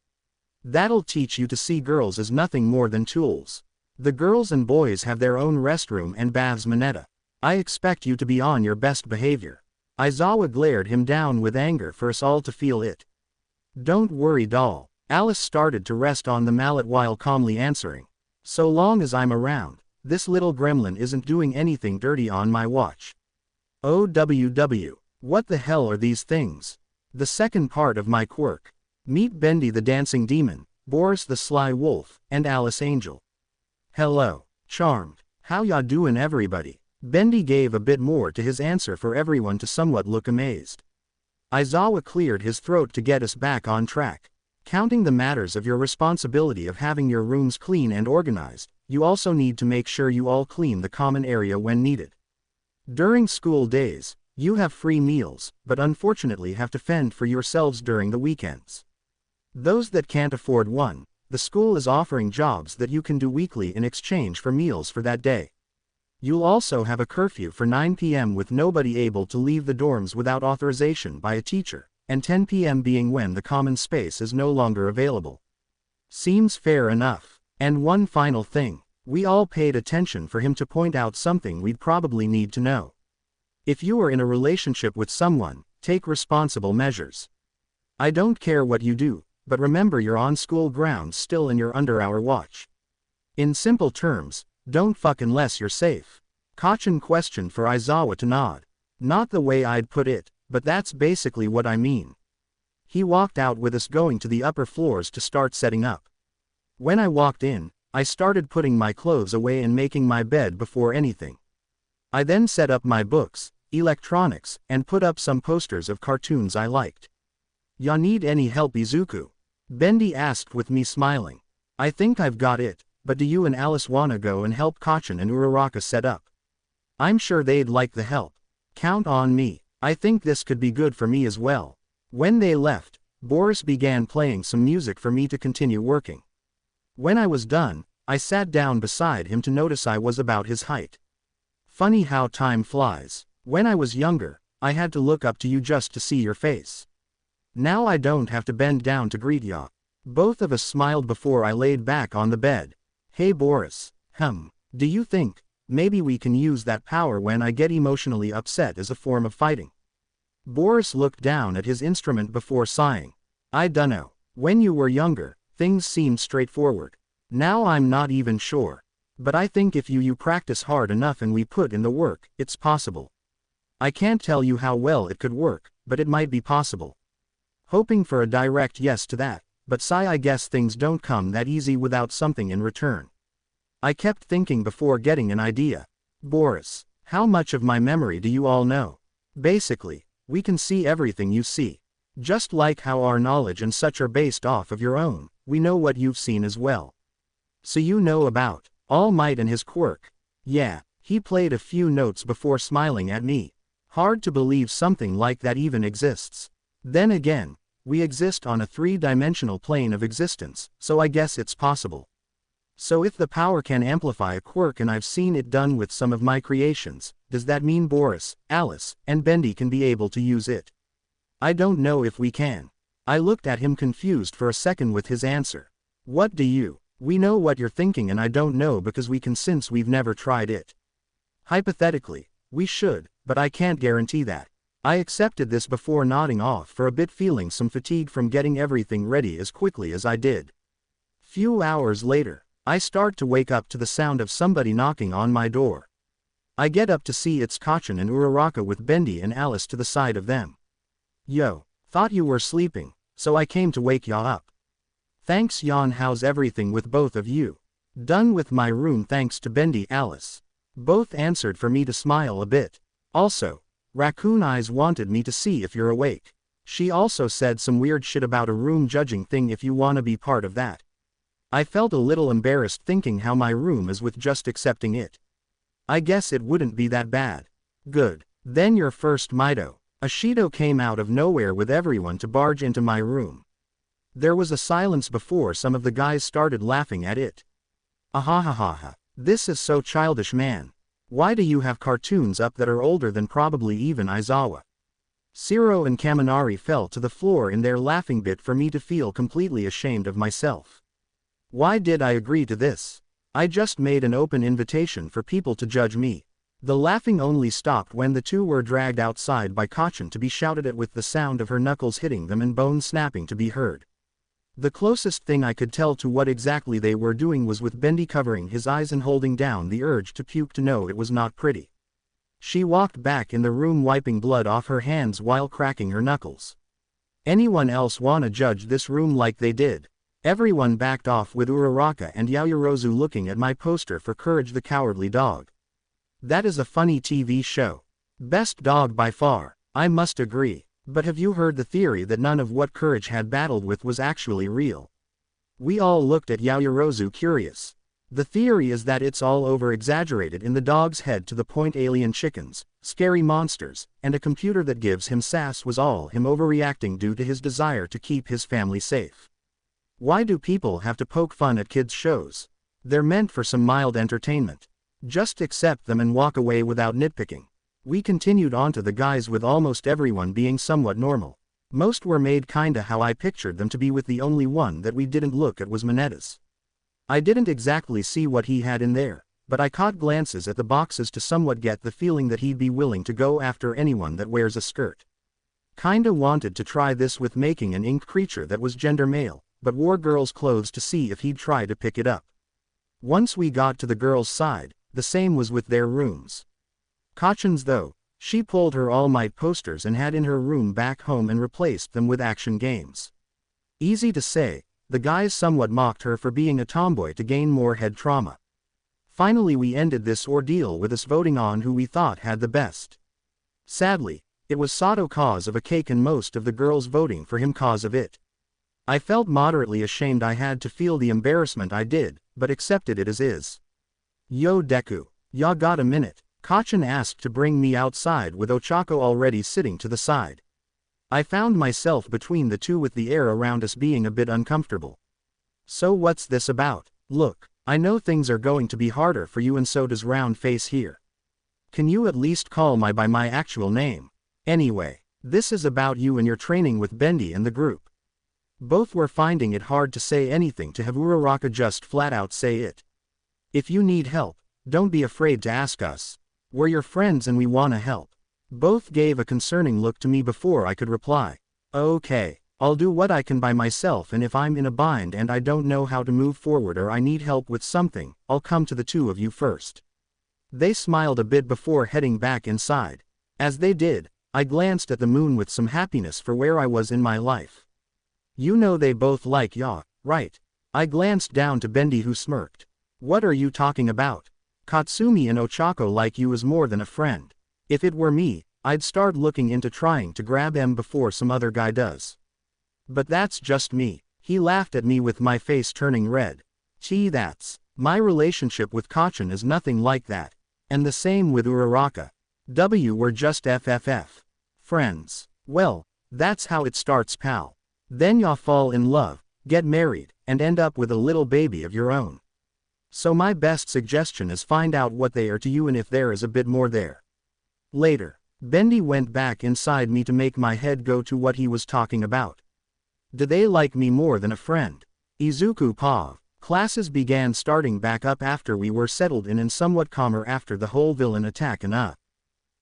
That'll teach you to see girls as nothing more than tools. The girls and boys have their own restroom and baths, Mineta. I expect you to be on your best behavior. Aizawa glared him down with anger for us all to feel it. Don't worry, doll. Alice started to rest on the mallet while calmly answering. So long as I'm around, this little gremlin isn't doing anything dirty on my watch. OWW. What the hell are these things? The second part of my quirk. Meet Bendy the dancing demon, Boris the sly wolf, and Alice Angel. Hello. Charmed. How ya doin' everybody? Bendy gave a bit more to his answer for everyone to somewhat look amazed. Aizawa cleared his throat to get us back on track. Counting the matters of your responsibility of having your rooms clean and organized, you also need to make sure you all clean the common area when needed. During school days, you have free meals, but unfortunately have to fend for yourselves during the weekends. Those that can't afford one, the school is offering jobs that you can do weekly in exchange for meals for that day. You'll also have a curfew for 9 p.m. with nobody able to leave the dorms without authorization by a teacher, and 10 p.m. being when the common space is no longer available. Seems fair enough. And one final thing, we all paid attention for him to point out something we'd probably need to know. If you are in a relationship with someone, take responsible measures. I don't care what you do, but remember you're on school grounds still and you're under our watch. In simple terms, don't fuck unless you're safe. Kacchan questioned for Aizawa to nod. Not the way I'd put it, but that's basically what I mean. He walked out with us going to the upper floors to start setting up. When I walked in, I started putting my clothes away and making my bed before anything. I then set up my books, electronics, and put up some posters of cartoons I liked. Ya need any help, Izuku? Bendy asked with me smiling. I think I've got it, but do you and Alice wanna go and help Kacchan and Uraraka set up? I'm sure they'd like the help. Count on me. I think this could be good for me as well. When they left, Boris began playing some music for me to continue working. When I was done, I sat down beside him to notice I was about his height. Funny how time flies. When I was younger, I had to look up to you just to see your face. Now I don't have to bend down to greet ya. Both of us smiled before I laid back on the bed. Hey Boris, do you think maybe we can use that power when I get emotionally upset as a form of fighting? Boris looked down at his instrument before sighing. I dunno. When you were younger, things seemed straightforward. Now I'm not even sure. But I think if you practice hard enough and we put in the work, it's possible. I can't tell you how well it could work, but it might be possible. Hoping for a direct yes to that, but I guess things don't come that easy without something in return. I kept thinking before getting an idea. Boris, how much of my memory do you all know? Basically, we can see everything you see. Just like how our knowledge and such are based off of your own, we know what you've seen as well. So you know about All Might and his quirk. Yeah, he played a few notes before smiling at me. Hard to believe something like that even exists. Then again, we exist on a three-dimensional plane of existence, so I guess it's possible. So if the power can amplify a quirk and I've seen it done with some of my creations, does that mean Boris, Alice, and Bendy can be able to use it? I don't know if we can. I looked at him confused for a second with his answer. What do you? We know what you're thinking and I don't know because we can since we've never tried it. Hypothetically, we should, but I can't guarantee that. I accepted this before nodding off for a bit, feeling some fatigue from getting everything ready as quickly as I did. Few hours later, I start to wake up to the sound of somebody knocking on my door. I get up to see it's Kacchan and Uraraka with Bendy and Alice to the side of them. Yo, Thought you were sleeping, so I came to wake ya up. Thanks yawn. How's everything with both of you? Done with my room thanks to Bendy Alice. Both answered for me to smile a bit. Also, Raccoon Eyes wanted me to see if you're awake. She also said some weird shit about a room judging thing if you wanna be part of that. I felt a little embarrassed thinking how my room is with just accepting it. I guess it wouldn't be that bad. Good. Then your first Mido. Ashido came out of nowhere with everyone to barge into my room. There was a silence before some of the guys started laughing at it. Ahahaha. This is so childish, man. Why do you have cartoons up that are older than probably even Aizawa? Shiro and Kaminari fell to the floor in their laughing bit for me to feel completely ashamed of myself. Why did I agree to this? I just made an open invitation for people to judge me. The laughing only stopped when the two were dragged outside by Kacchan to be shouted at with the sound of her knuckles hitting them and bones snapping to be heard. The closest thing I could tell to what exactly they were doing was with Bendy covering his eyes and holding down the urge to puke to know it was not pretty. She walked back in the room wiping blood off her hands while cracking her knuckles. Anyone else wanna judge this room like they did? Everyone backed off with Uraraka and Yaoyorozu looking at my poster for Courage the Cowardly Dog. That is a funny TV show. Best dog by far, I must agree. But have you heard the theory that none of what Courage had battled with was actually real? We all looked at Yaoyorozu curious. The theory is that it's all over-exaggerated in the dog's head to the point alien chickens, scary monsters, and a computer that gives him sass was all him overreacting due to his desire to keep his family safe. Why do people have to poke fun at kids' shows? They're meant for some mild entertainment. Just accept them and walk away without nitpicking. We continued on to the guys with almost everyone being somewhat normal. Most were made kinda how I pictured them to be, with the only one that we didn't look at was Monetta's. I didn't exactly see what he had in there, but I caught glances at the boxes to somewhat get the feeling that he'd be willing to go after anyone that wears a skirt. Kinda wanted to try this with making an ink creature that was gender male, but wore girls' clothes to see if he'd try to pick it up. Once we got to the girls' side, the same was with their rooms. Kacchan's though, she pulled her All Might posters and had in her room back home and replaced them with action games. Easy to say, the guys somewhat mocked her for being a tomboy to gain more head trauma. Finally we ended this ordeal with us voting on who we thought had the best. Sadly, it was Sato cause of a cake and most of the girls voting for him cause of it. I felt moderately ashamed. I had to feel the embarrassment I did, but accepted it as is. Yo Deku, ya got a minute? Kacchan asked to bring me outside with Ochako already sitting to the side. I found myself between the two with the air around us being a bit uncomfortable. So what's this about? Look, I know things are going to be harder for you and so does Round Face here. Can you at least call me by my actual name? Anyway, this is about you and your training with Bendy and the group. Both were finding it hard to say anything to have Uraraka just flat out say it. If you need help, don't be afraid to ask us. We're your friends and we wanna help. Both gave a concerning look to me before I could reply. Okay, I'll do what I can by myself, and if I'm in a bind and I don't know how to move forward or I need help with something, I'll come to the two of you first. They smiled a bit before heading back inside. As they did, I glanced at the moon with some happiness for where I was in my life. You know they both like ya, right? I glanced down to Bendy who smirked. What are you talking about? Katsumi and Ochako like you as more than a friend. If it were me, I'd start looking into trying to grab em before some other guy does. But that's just me. He laughed at me with my face turning red. Gee, my relationship with Kacchan is nothing like that. And the same with Uraraka. We're just FFF. Friends. Well, that's how it starts, pal. Then y'all fall in love, get married, and end up with a little baby of your own. So my best suggestion is find out what they are to you and if there is a bit more there. Later, Bendy went back inside me to make my head go to what he was talking about. Do they like me more than a friend? Izuku Pav. Classes began starting back up after we were settled in and somewhat calmer after the whole villain attack and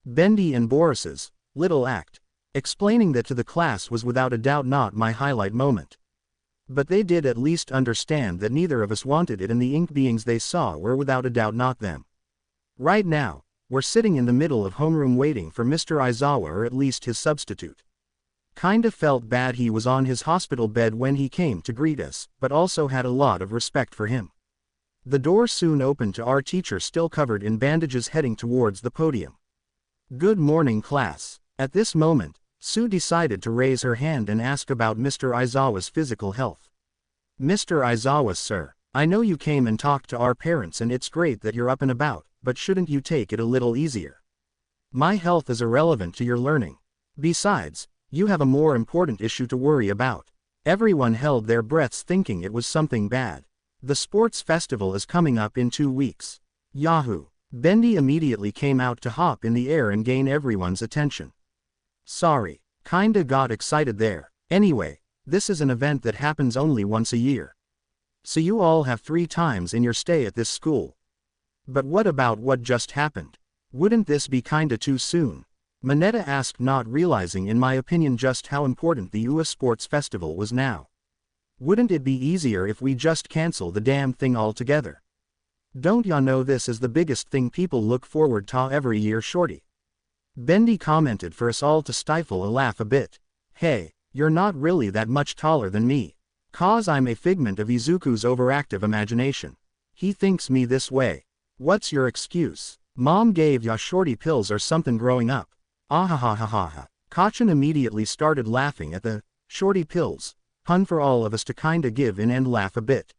Bendy and Boris's little act. Explaining that to the class was without a doubt not my highlight moment. But they did at least understand that neither of us wanted it and the ink beings they saw were without a doubt not them. Right now, we're sitting in the middle of homeroom waiting for Mr. Aizawa or at least his substitute. Kinda felt bad he was on his hospital bed when he came to greet us, but also had a lot of respect for him. The door soon opened to our teacher still covered in bandages heading towards the podium. "Good morning, class." At this moment, Sue decided to raise her hand and ask about Mr. Aizawa's physical health. "Mr. Aizawa, sir, I know you came and talked to our parents and it's great that you're up and about, but shouldn't you take it a little easier? My health is irrelevant to your learning. Besides, you have a more important issue to worry about." Everyone held their breaths thinking it was something bad. "The sports festival is coming up in 2 weeks. Yahoo!" Bendy immediately came out to hop in the air and gain everyone's attention. "Sorry, kinda got excited there. Anyway, this is an event that happens only once a year. So you all have 3 times in your stay at this school. But what about what just happened? Wouldn't this be kinda too soon?" Mineta asked, not realizing in my opinion just how important the UA Sports Festival was now. "Wouldn't it be easier if we just cancel the damn thing altogether? Don't ya know this is the biggest thing people look forward to every year, shorty?" Bendy commented for us all to stifle a laugh a bit. "Hey, you're not really that much taller than me. 'Cause I'm a figment of Izuku's overactive imagination. He thinks me this way. What's your excuse? Mom gave ya shorty pills or something growing up?" "Ahahahaha." Katsumi immediately started laughing at the shorty pills pun for all of us to kinda give in and laugh a bit.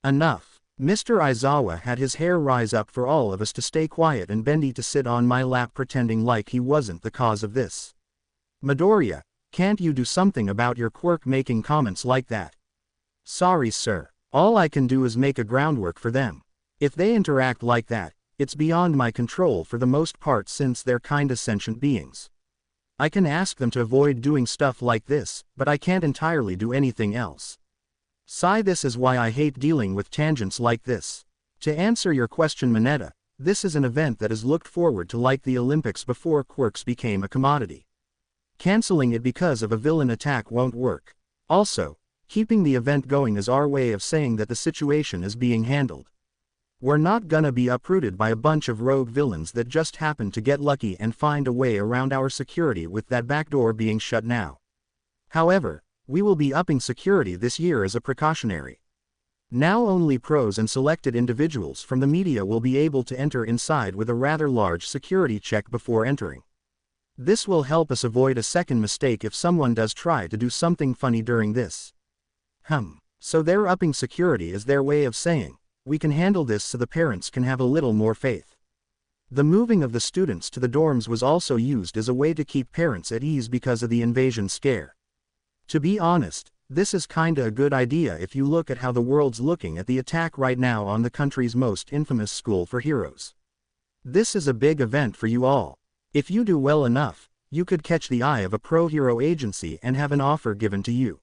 Enough. Mr. Aizawa had his hair rise up for all of us to stay quiet and Bendy to sit on my lap pretending like he wasn't the cause of this. "Midoriya, can't you do something about your quirk making comments like that?" "Sorry, sir. All I can do is make a groundwork for them. If they interact like that, it's beyond my control for the most part since they're kinda sentient beings. I can ask them to avoid doing stuff like this, but I can't entirely do anything else. This is why I hate dealing with tangents like this. To answer your question, Mineta, this is an event that is looked forward to like the Olympics before quirks became a commodity. Canceling it because of a villain attack won't work. Also, keeping the event going is our way of saying that the situation is being handled. We're not gonna be uprooted by a bunch of rogue villains that just happen to get lucky and find a way around our security with that backdoor being shut now. However, we will be upping security this year as a precautionary. Now only pros and selected individuals from the media will be able to enter inside with a rather large security check before entering. This will help us avoid a second mistake if someone does try to do something funny during this." So they're upping security as their way of saying, "We can handle this so the parents can have a little more faith." The moving of the students to the dorms was also used as a way to keep parents at ease because of the invasion scare. To be honest, this is kinda a good idea if you look at how the world's looking at the attack right now on the country's most infamous school for heroes. This is a big event for you all. If you do well enough, you could catch the eye of a pro-hero agency and have an offer given to you.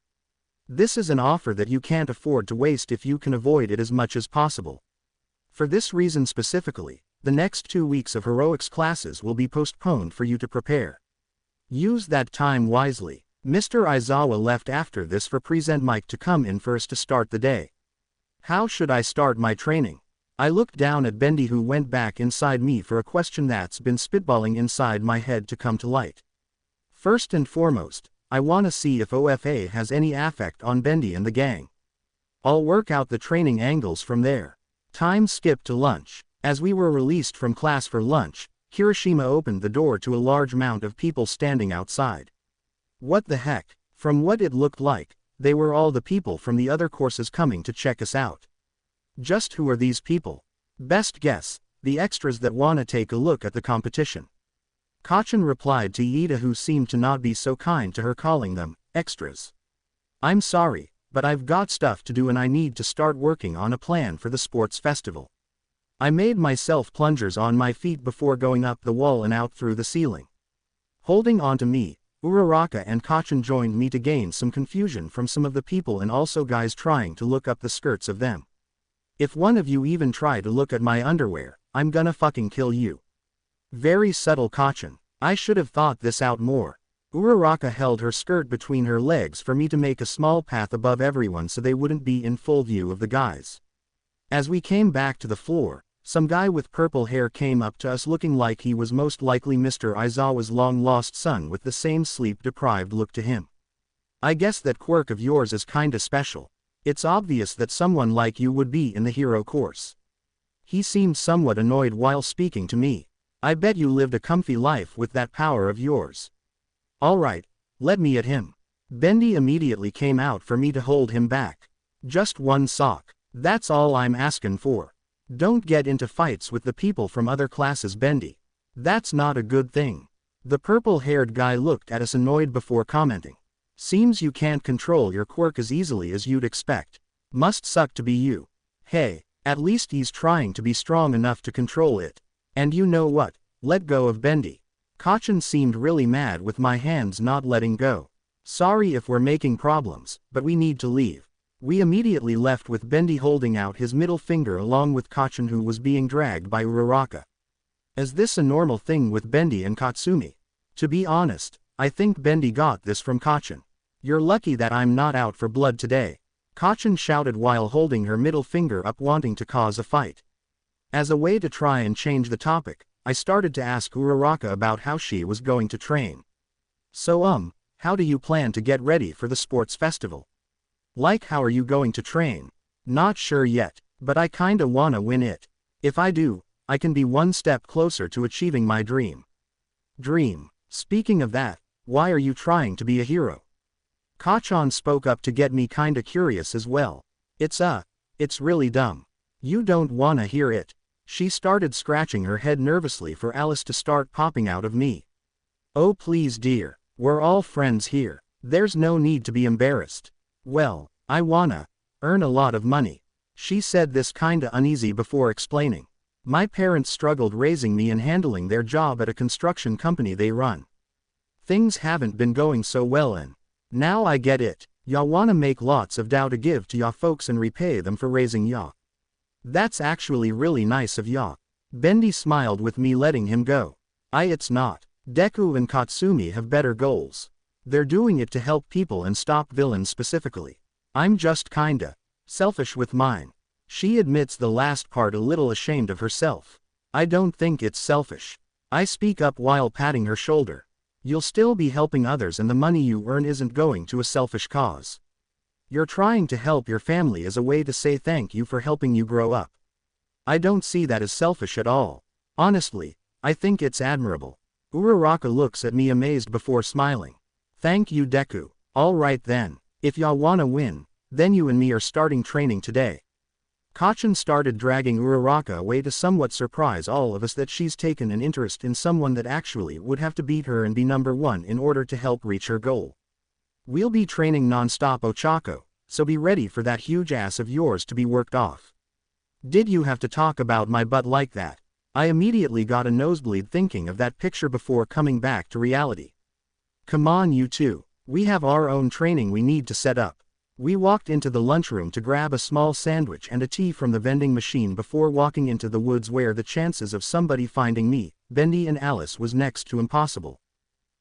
This is an offer that you can't afford to waste if you can avoid it as much as possible. For this reason specifically, the next 2 weeks of heroics classes will be postponed for you to prepare. Use that time wisely. Mr. Aizawa left after this for Present Mike to come in first to start the day. "How should I start my training?" I looked down at Bendy, who went back inside me for a question that's been spitballing inside my head to come to light. "First and foremost, I wanna see if OFA has any affect on Bendy and the gang. I'll work out the training angles from there." Time skipped to lunch. As we were released from class for lunch, Kirishima opened the door to a large amount of people standing outside. What the heck? From what it looked like, they were all the people from the other courses coming to check us out. Just who are these people? Best guess, the extras that wanna take a look at the competition. Katsumi replied to Iida, who seemed to not be so kind to her, calling them extras. "I'm sorry, but I've got stuff to do and I need to start working on a plan for the sports festival." I made myself plungers on my feet before going up the wall and out through the ceiling. Holding on to me, Uraraka and Katsumi joined me to gain some confusion from some of the people and also guys trying to look up the skirts of them. "If one of you even try to look at my underwear, I'm gonna fucking kill you." Very subtle, Katsumi. I should have thought this out more. Uraraka held her skirt between her legs for me to make a small path above everyone so they wouldn't be in full view of the guys. As we came back to the floor, Some guy with purple hair came up to us looking like he was most likely Mr. Aizawa's long-lost son with the same sleep-deprived look to him. I guess that quirk of yours is kinda special. It's obvious that someone like you would be in the hero course. He seemed somewhat annoyed while speaking to me. I bet you lived a comfy life with that power of yours. Alright, let me at him. Bendy immediately came out for me to hold him back. Just one sock. That's all I'm asking for. Don't get into fights with the people from other classes, Bendy. That's not a good thing. The purple-haired guy looked at us annoyed before commenting. Seems you can't control your quirk as easily as you'd expect. Must suck to be you. Hey, at least he's trying to be strong enough to control it. And you know what? Let go of Bendy. Katsumi seemed really mad with my hands not letting go. Sorry if we're making problems, but we need to leave. We immediately left with Bendy holding out his middle finger along with Katsumi, who was being dragged by Uraraka. Is this a normal thing with Bendy and Katsumi? To be honest, I think Bendy got this from Katsumi. You're lucky that I'm not out for blood today. Katsumi shouted while holding her middle finger up, wanting to cause a fight. As a way to try and change the topic, I started to ask Uraraka about how she was going to train. So how do you plan to get ready for the sports festival? Like, how are you going to train? Not sure yet, but I kinda wanna win it. If I do, I can be one step closer to achieving my dream. Dream? Speaking of that, why are you trying to be a hero? Katsumi spoke up to get me kinda curious as well. It's really dumb. You don't wanna hear it. She started scratching her head nervously for Alice to start popping out of me. Oh please dear, we're all friends here. There's no need to be embarrassed. Well, I wanna earn a lot of money. She said this kinda uneasy before explaining. My parents struggled raising me and handling their job at a construction company they run. Things haven't been going so well, and now I get it. Y'all wanna make lots of dough to give to y'all folks and repay them for raising y'all. That's actually really nice of y'all. Bendy smiled with me letting him go. It's not. Deku and Katsumi have better goals. They're doing it to help people and stop villains specifically. I'm just kinda selfish with mine. She admits the last part, a little ashamed of herself. I don't think it's selfish. I speak up while patting her shoulder. You'll still be helping others, and the money you earn isn't going to a selfish cause. You're trying to help your family as a way to say thank you for helping you grow up. I don't see that as selfish at all. Honestly, I think it's admirable. Uraraka looks at me amazed before smiling. Thank you, Deku. Alright then, if y'all wanna win, then you and me are starting training today. Katsumi started dragging Uraraka away, to somewhat surprise all of us that she's taken an interest in someone that actually would have to beat her and be number one in order to help reach her goal. We'll be training non-stop, Ochako, so be ready for that huge ass of yours to be worked off. Did you have to talk about my butt like that? I immediately got a nosebleed thinking of that picture before coming back to reality. Come on, you two. We have our own training we need to set up. We walked into the lunchroom to grab a small sandwich and a tea from the vending machine before walking into the woods, where the chances of somebody finding me, Bendy and Alice was next to impossible.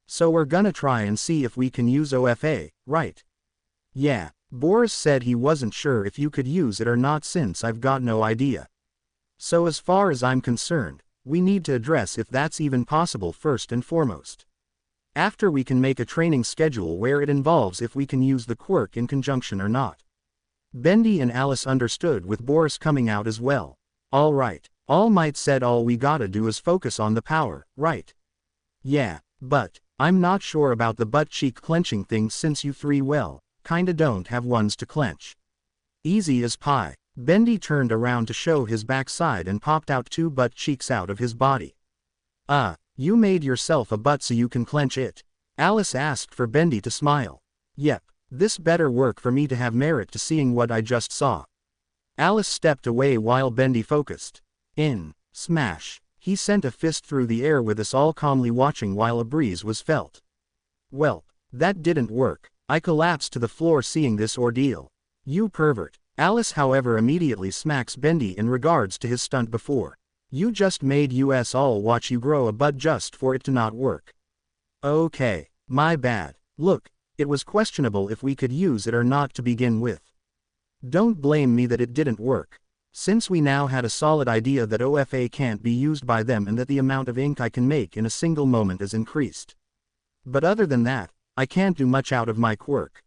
So we're gonna try and see if we can use OFA, right? Yeah, Boris said he wasn't sure if you could use it or not, since I've got no idea. So as far as I'm concerned, we need to address if that's even possible first and foremost. After, we can make a training schedule where it involves if we can use the quirk in conjunction or not. Bendy and Alice understood, with Boris coming out as well. Alright, All Might said all we gotta do is focus on the power, right? Yeah, but I'm not sure about the butt cheek clenching thing, since you three, well, kinda don't have ones to clench. Easy as pie. Bendy turned around to show his backside and popped out 2 butt cheeks out of his body. You made yourself a butt so you can clench it? Alice asked for Bendy to smile. Yep, this better work for me to have merit to seeing what I just saw. Alice stepped away while Bendy focused. In. Smash. He sent a fist through the air, with us all calmly watching while a breeze was felt. Welp, that didn't work. I collapsed to the floor seeing this ordeal. You pervert. Alice, however, immediately smacks Bendy in regards to his stunt before. You just made us all watch you grow a butt just for it to not work. Okay, my bad. Look, it was questionable if we could use it or not to begin with. Don't blame me that it didn't work. Since we now had a solid idea that OFA can't be used by them and that the amount of ink I can make in a single moment is increased. But other than that, I can't do much out of my quirk.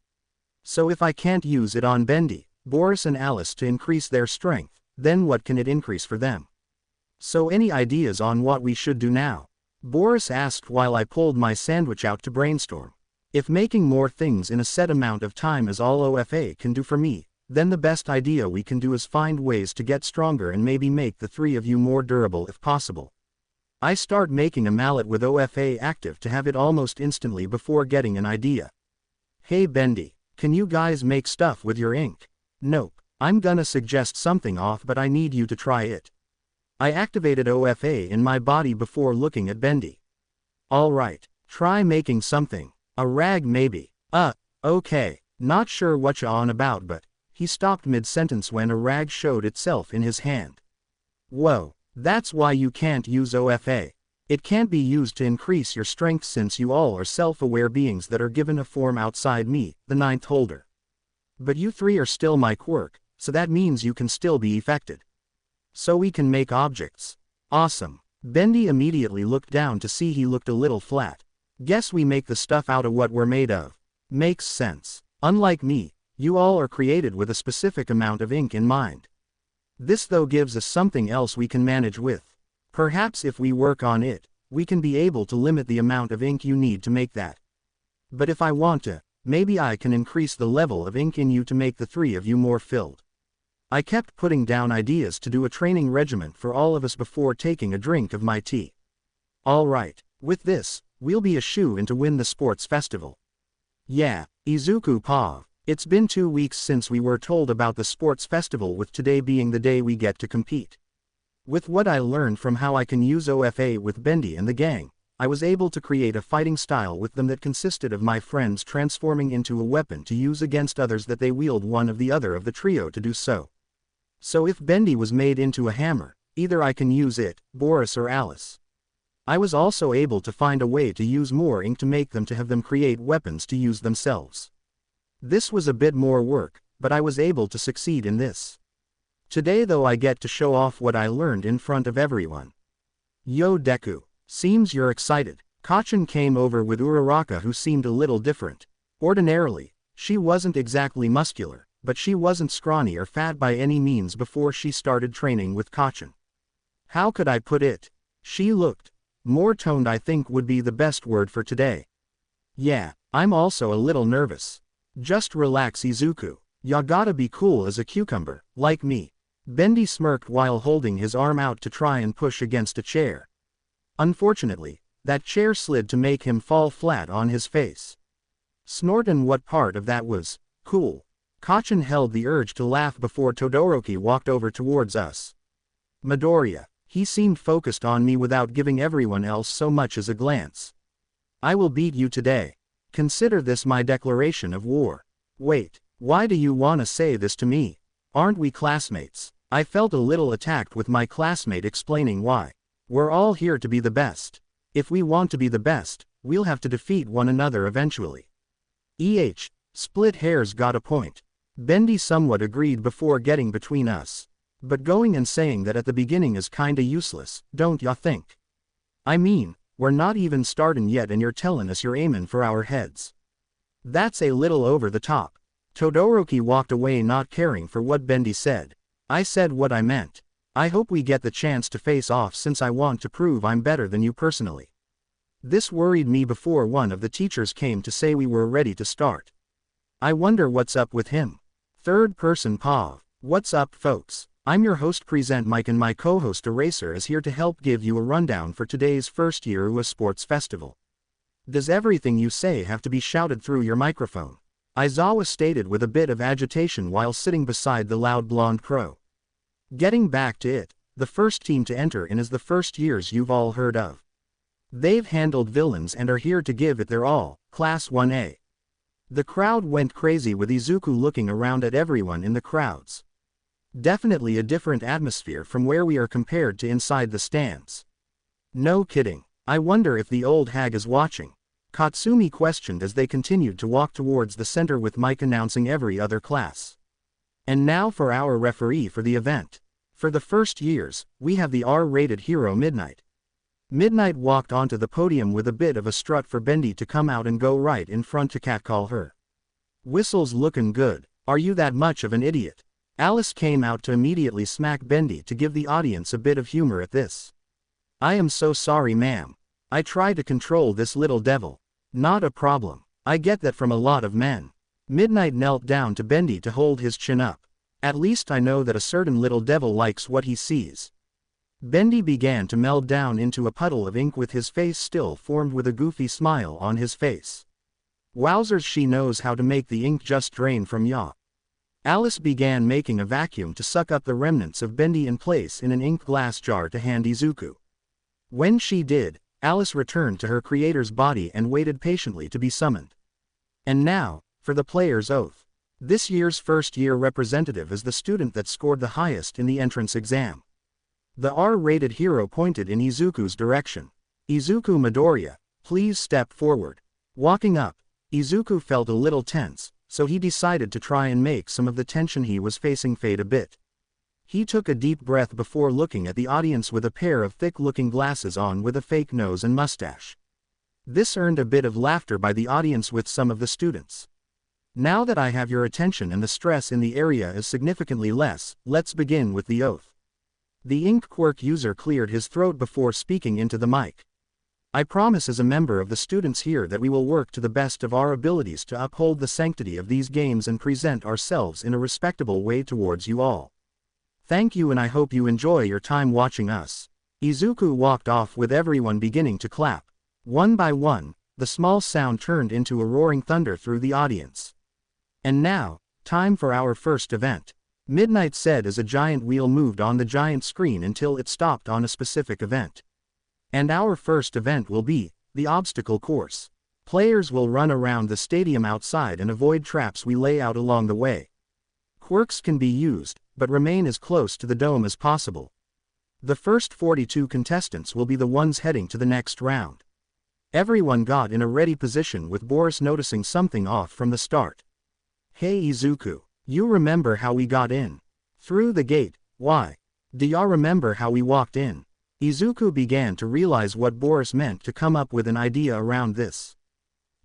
So if I can't use it on Bendy, Boris and Alice to increase their strength, then what can it increase for them? So any ideas on what we should do now? Boris asked while I pulled my sandwich out to brainstorm. If making more things in a set amount of time is all OFA can do for me, then the best idea we can do is find ways to get stronger and maybe make the three of you more durable if possible. I start making a mallet with OFA active to have it almost instantly before getting an idea. Hey Bendy, can you guys make stuff with your ink? Nope, I'm gonna suggest something off but I need you to try it. I activated OFA in my body before looking at Bendy. Alright, try making something. A rag maybe. Okay, not sure what you're on about but, he stopped mid-sentence when a rag showed itself in his hand. Whoa, that's why you can't use OFA. It can't be used to increase your strength since you all are self-aware beings that are given a form outside me, the ninth holder. But you three are still my quirk, so that means you can still be affected. So we can make objects. Awesome. Bendy immediately looked down to see he looked a little flat. Guess we make the stuff out of what we're made of. Makes sense. Unlike me, you all are created with a specific amount of ink in mind. This though gives us something else we can manage with. Perhaps if we work on it, we can be able to limit the amount of ink you need to make that. But if I want to, maybe I can increase the level of ink in you to make the three of you more filled. I kept putting down ideas to do a training regimen for all of us before taking a drink of my tea. Alright, with this, we'll be a shoo-in to win the sports festival. Yeah, Izuku Pav. It's been 2 weeks since we were told about the sports festival with today being the day we get to compete. With what I learned from how I can use OFA with Bendy and the gang, I was able to create a fighting style with them that consisted of my friends transforming into a weapon to use against others that they wield one of the other of the trio to do so. So if Bendy was made into a hammer, either I can use it, Boris or Alice. I was also able to find a way to use more ink to make them to have them create weapons to use themselves. This was a bit more work, but I was able to succeed in this. Today though I get to show off what I learned in front of everyone. Yo Deku, seems you're excited. Katsumi came over with Uraraka who seemed a little different. Ordinarily, she wasn't exactly muscular, but she wasn't scrawny or fat by any means before she started training with Katsumi. How could I put it? She looked more toned I think would be the best word for today. Yeah, I'm also a little nervous. Just relax Izuku, ya gotta be cool as a cucumber, like me. Bendy smirked while holding his arm out to try and push against a chair. Unfortunately, that chair slid to make him fall flat on his face. Snort and what part of that was cool? Katsumi held the urge to laugh before Todoroki walked over towards us. Midoriya, he seemed focused on me without giving everyone else so much as a glance. I will beat you today. Consider this my declaration of war. Wait, why do you wanna say this to me? Aren't we classmates? I felt a little attacked with my classmate explaining why. We're all here to be the best. If we want to be the best, we'll have to defeat one another eventually. Split hairs got a point. Bendy somewhat agreed before getting between us. But going and saying that at the beginning is kinda useless, don't ya think? I mean, we're not even startin' yet and you're tellin' us you're aimin' for our heads. That's a little over the top. Todoroki walked away not caring for what Bendy said. I said what I meant. I hope we get the chance to face off since I want to prove I'm better than you personally. This worried me before one of the teachers came to say we were ready to start. I wonder what's up with him. Third person Pav. What's up folks? I'm your host Present Mike and my co-host Eraser is here to help give you a rundown for today's first year UA Sports Festival. Does everything you say have to be shouted through your microphone? Aizawa stated with a bit of agitation while sitting beside the loud blonde crow. Getting back to it, the first team to enter in is the first years you've all heard of. They've handled villains and are here to give it their all, Class 1A. The crowd went crazy with Izuku looking around at everyone in the crowds. Definitely a different atmosphere from where we are compared to inside the stands. No kidding, I wonder if the old hag is watching. Katsumi questioned as they continued to walk towards the center with Mike announcing every other class. And now for our referee for the event. For the first years, we have the R-rated hero Midnight. Midnight walked onto the podium with a bit of a strut for Bendy to come out and go right in front to catcall her. Whistle's looking good, are you that much of an idiot? Alice came out to immediately smack Bendy to give the audience a bit of humor at this. I am so sorry ma'am. I try to control this little devil. Not a problem. I get that from a lot of men. Midnight knelt down to Bendy to hold his chin up. At least I know that a certain little devil likes what he sees. Bendy began to meld down into a puddle of ink with his face still formed with a goofy smile on his face. Wowzers, she knows how to make the ink just drain from ya. Alice began making a vacuum to suck up the remnants of Bendy in place in an ink glass jar to hand Izuku. When she did, Alice returned to her creator's body and waited patiently to be summoned. And now, for the player's oath. This year's first-year representative is the student that scored the highest in the entrance exam. The R-rated hero pointed in Izuku's direction. Izuku Midoriya, please step forward. Walking up, Izuku felt a little tense, so he decided to try and make some of the tension he was facing fade a bit. He took a deep breath before looking at the audience with a pair of thick-looking glasses on with a fake nose and mustache. This earned a bit of laughter by the audience with some of the students. Now that I have your attention and the stress in the area is significantly less, let's begin with the oath. The ink quirk user cleared his throat before speaking into the mic. I promise as a member of the students here that we will work to the best of our abilities to uphold the sanctity of these games and present ourselves in a respectable way towards you all. Thank you and I hope you enjoy your time watching us. Izuku walked off with everyone beginning to clap. One by one, the small sound turned into a roaring thunder through the audience. And now, time for our first event. Midnight said as a giant wheel moved on the giant screen until it stopped on a specific event. And our first event will be the obstacle course. Players will run around the stadium outside and avoid traps we lay out along the way. Quirks can be used, but remain as close to the dome as possible. The first 42 contestants will be the ones heading to the next round. Everyone got in a ready position with Boris noticing something off from the start. Hey Izuku, you remember how we got in? Through the gate, why? Do ya remember how we walked in? Izuku began to realize what Boris meant to come up with an idea around this.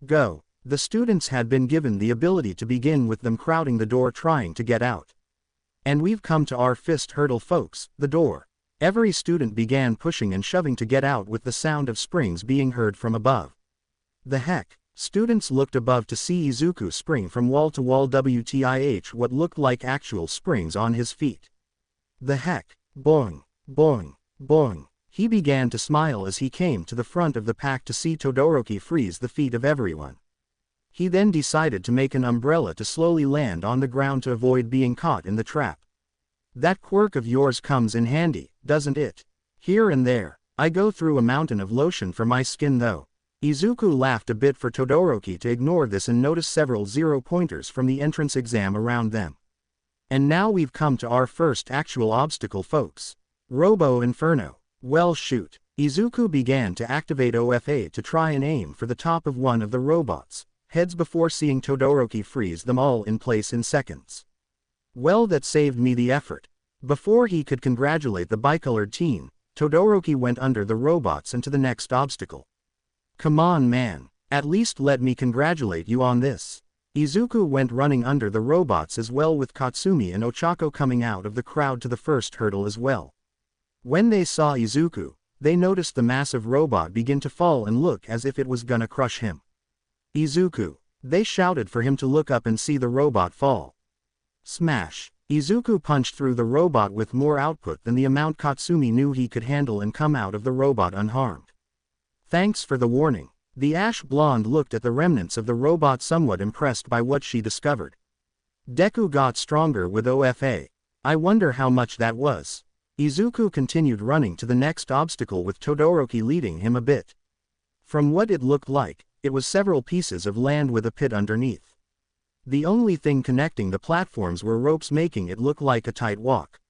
Go. The students had been given the ability to begin with them crowding the door trying to get out. And we've come to our fist hurdle folks, the door. Every student began pushing and shoving to get out with the sound of springs being heard from above. The heck? Students looked above to see Izuku spring from wall to wall WTIH what looked like actual springs on his feet. The heck? Boing, boing, boing. He began to smile as he came to the front of the pack to see Todoroki freeze the feet of everyone. He then decided to make an umbrella to slowly land on the ground to avoid being caught in the trap. That quirk of yours comes in handy, doesn't it? Here and there. I go through a mountain of lotion for my skin though. Izuku laughed a bit for Todoroki to ignore this and notice several 0-pointers from the entrance exam around them. And now we've come to our first actual obstacle folks. Robo Inferno. Well shoot. Izuku began to activate OFA to try and aim for the top of one of the robots' heads before seeing Todoroki freeze them all in place in seconds. Well, that saved me the effort. Before he could congratulate the bicolored team, Todoroki went under the robots and to the next obstacle. Come on man, at least let me congratulate you on this. Izuku went running under the robots as well with Katsumi and Ochako coming out of the crowd to the first hurdle as well. When they saw Izuku, they noticed the massive robot begin to fall and look as if it was gonna crush him. Izuku. They shouted for him to look up and see the robot fall. Smash. Izuku punched through the robot with more output than the amount Katsumi knew he could handle and come out of the robot unharmed. Thanks for the warning. The ash blonde looked at the remnants of the robot somewhat impressed by what she discovered. Deku got stronger with OFA. I wonder how much that was. Izuku continued running to the next obstacle with Todoroki leading him a bit. From what it looked like, it was several pieces of land with a pit underneath. The only thing connecting the platforms were ropes making it look like a tight walk.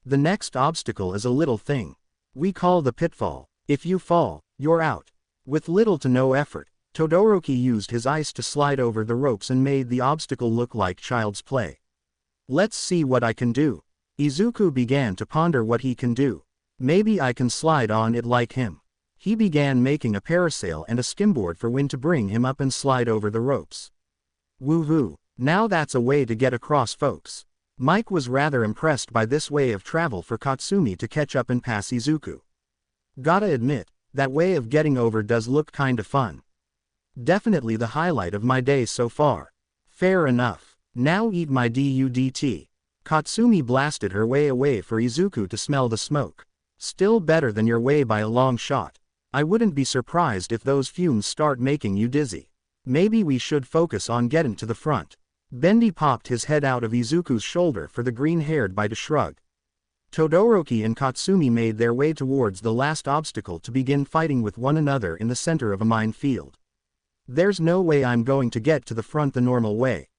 The next obstacle is a little thing we call the pitfall. If you fall, you're out. With little to no effort, Todoroki used his ice to slide over the ropes and made the obstacle look like child's play. Let's see what I can do. Izuku began to ponder what he can do. Maybe I can slide on it like him. He began making a parasail and a skimboard for wind to bring him up and slide over the ropes. Woo-hoo, now that's a way to get across, folks. Mike was rather impressed by this way of travel for Katsumi to catch up and pass Izuku. Gotta admit, that way of getting over does look kinda fun. Definitely the highlight of my day so far. Fair enough. Now eat my dudt. Katsumi blasted her way away for Izuku to smell the smoke. Still better than your way by a long shot. I wouldn't be surprised if those fumes start making you dizzy. Maybe we should focus on getting to the front. Bendy popped his head out of Izuku's shoulder for the green-haired boy to shrug. Todoroki and Katsumi made their way towards the last obstacle to begin fighting with one another in the center of a minefield. There's no way I'm going to get to the front the normal way.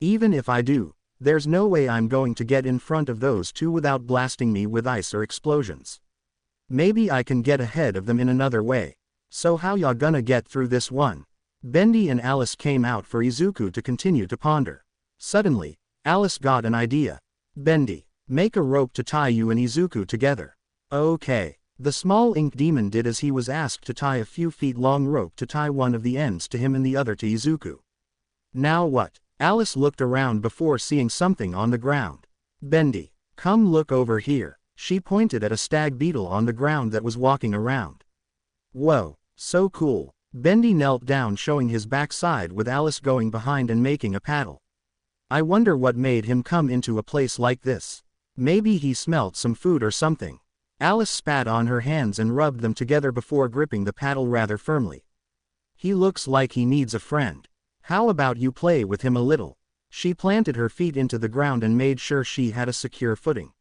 Even if I do, there's no way I'm going to get in front of those two without blasting me with ice or explosions. Maybe I can get ahead of them in another way. So how y'all gonna get through this one? Bendy and Alice came out for Izuku to continue to ponder. Suddenly, Alice got an idea. Bendy, make a rope to tie you and Izuku together. Okay. The small ink demon did as he was asked to tie a few feet long rope to tie one of the ends to him and the other to Izuku. Now what? Alice looked around before seeing something on the ground. Bendy, come look over here. She pointed at a stag beetle on the ground that was walking around. Whoa, so cool. Bendy knelt down showing his backside with Alice going behind and making a paddle. I wonder what made him come into a place like this. Maybe he smelt some food or something. Alice spat on her hands and rubbed them together before gripping the paddle rather firmly. He looks like he needs a friend. How about you play with him a little? She planted her feet into the ground and made sure she had a secure footing.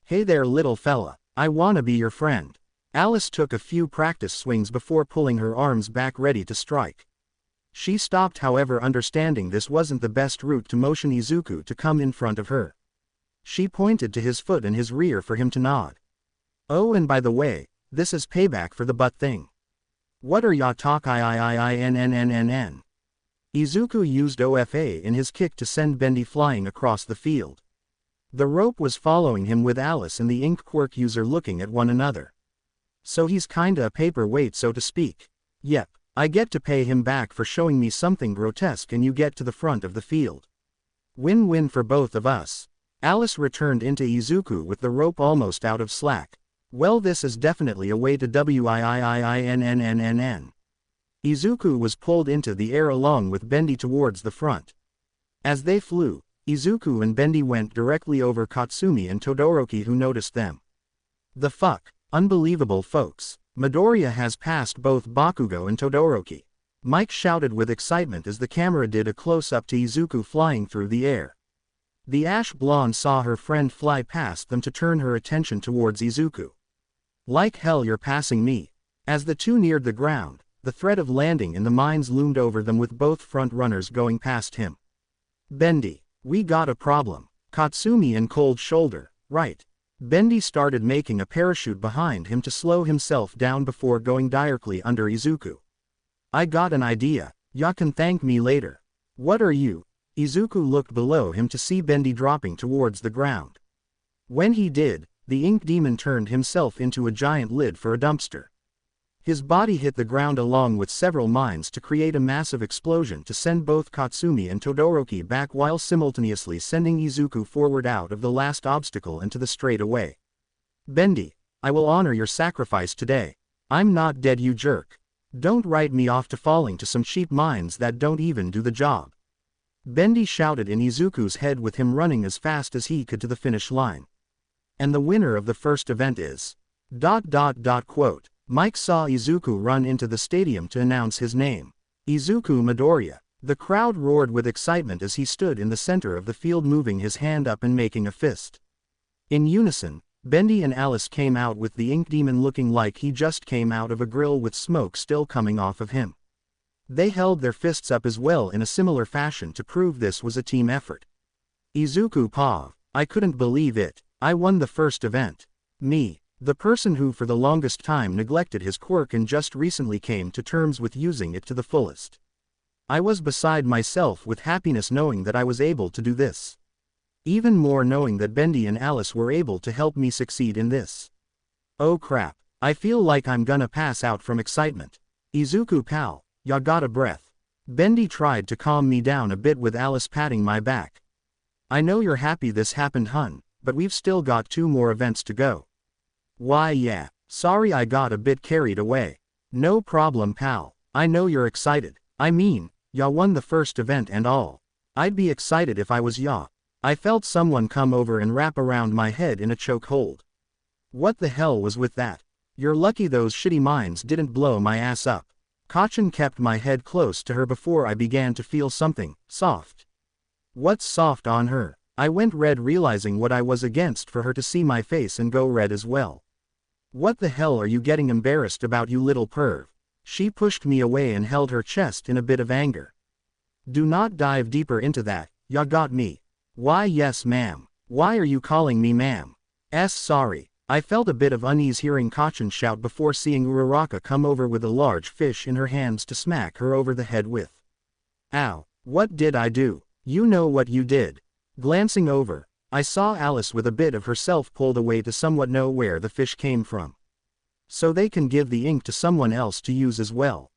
Hey there, little fella, I wanna be your friend. Alice took a few practice swings before pulling her arms back ready to strike. She stopped, however, understanding this wasn't the best route to motion Izuku to come in front of her. She pointed to his foot and his rear for him to nod. Oh, and by the way, this is payback for the butt thing. What are ya talking? Izuku used OFA in his kick to send Bendy flying across the field. The rope was following him with Alice and the ink quirk user looking at one another. So he's kinda a paperweight, so to speak. Yep, I get to pay him back for showing me something grotesque and you get to the front of the field. Win-win for both of us. Alice returned into Izuku with the rope almost out of slack. Well, this is definitely a way to win. Izuku was pulled into the air along with Bendy towards the front. As they flew, Izuku and Bendy went directly over Katsumi and Todoroki, who noticed them. The fuck? Unbelievable, folks. Midoriya has passed both Bakugo and Todoroki. Mike shouted with excitement as the camera did a close-up to Izuku flying through the air. The ash blonde saw her friend fly past them to turn her attention towards Izuku. Like hell you're passing me. As the two neared the ground, the threat of landing in the mines loomed over them with both front runners going past him. Bendy, we got a problem. Katsumi and cold shoulder, right. Bendy started making a parachute behind him to slow himself down before going directly under Izuku. I got an idea, ya can thank me later. What are you? Izuku looked below him to see Bendy dropping towards the ground. When he did, the ink demon turned himself into a giant lid for a dumpster. His body hit the ground along with several mines to create a massive explosion to send both Katsumi and Todoroki back while simultaneously sending Izuku forward out of the last obstacle and to the straightaway. Bendy, I will honor your sacrifice today. I'm not dead, you jerk. Don't write me off to falling to some cheap mines that don't even do the job. Bendy shouted in Izuku's head with him running as fast as he could to the finish line. And the winner of the first event is... Quote. Mike saw Izuku run into the stadium to announce his name. Izuku Midoriya. The crowd roared with excitement as he stood in the center of the field moving his hand up and making a fist. In unison, Bendy and Alice came out with the ink demon looking like he just came out of a grill with smoke still coming off of him. They held their fists up as well in a similar fashion to prove this was a team effort. Izuku Pav, I couldn't believe it. I won the first event. Me. The person who for the longest time neglected his quirk and just recently came to terms with using it to the fullest. I was beside myself with happiness knowing that I was able to do this. Even more knowing that Bendy and Alice were able to help me succeed in this. Oh crap, I feel like I'm gonna pass out from excitement. Izuku pal, ya got a breath. Bendy tried to calm me down a bit with Alice patting my back. I know you're happy this happened hun, but we've still got 2 more events to go. Why yeah, sorry I got a bit carried away. No problem pal, I know you're excited. I mean, ya won the first event and all. I'd be excited if I was ya. I felt someone come over and wrap around my head in a chokehold. What the hell was with that? You're lucky those shitty mines didn't blow my ass up. Katsumi kept my head close to her before I began to feel something soft. What's soft on her? I went red realizing what I was against for her to see my face and go red as well. What the hell are you getting embarrassed about you little perv? She pushed me away and held her chest in a bit of anger. Do not dive deeper into that, ya got me. Why yes ma'am. Why are you calling me ma'am? Sorry. I felt a bit of unease hearing Katsumi shout before seeing Uraraka come over with a large fish in her hands to smack her over the head with. Ow, what did I do? You know what you did. Glancing over, I saw Alice with a bit of herself pulled away to somewhat know where the fish came from. So they can give the ink to someone else to use as well.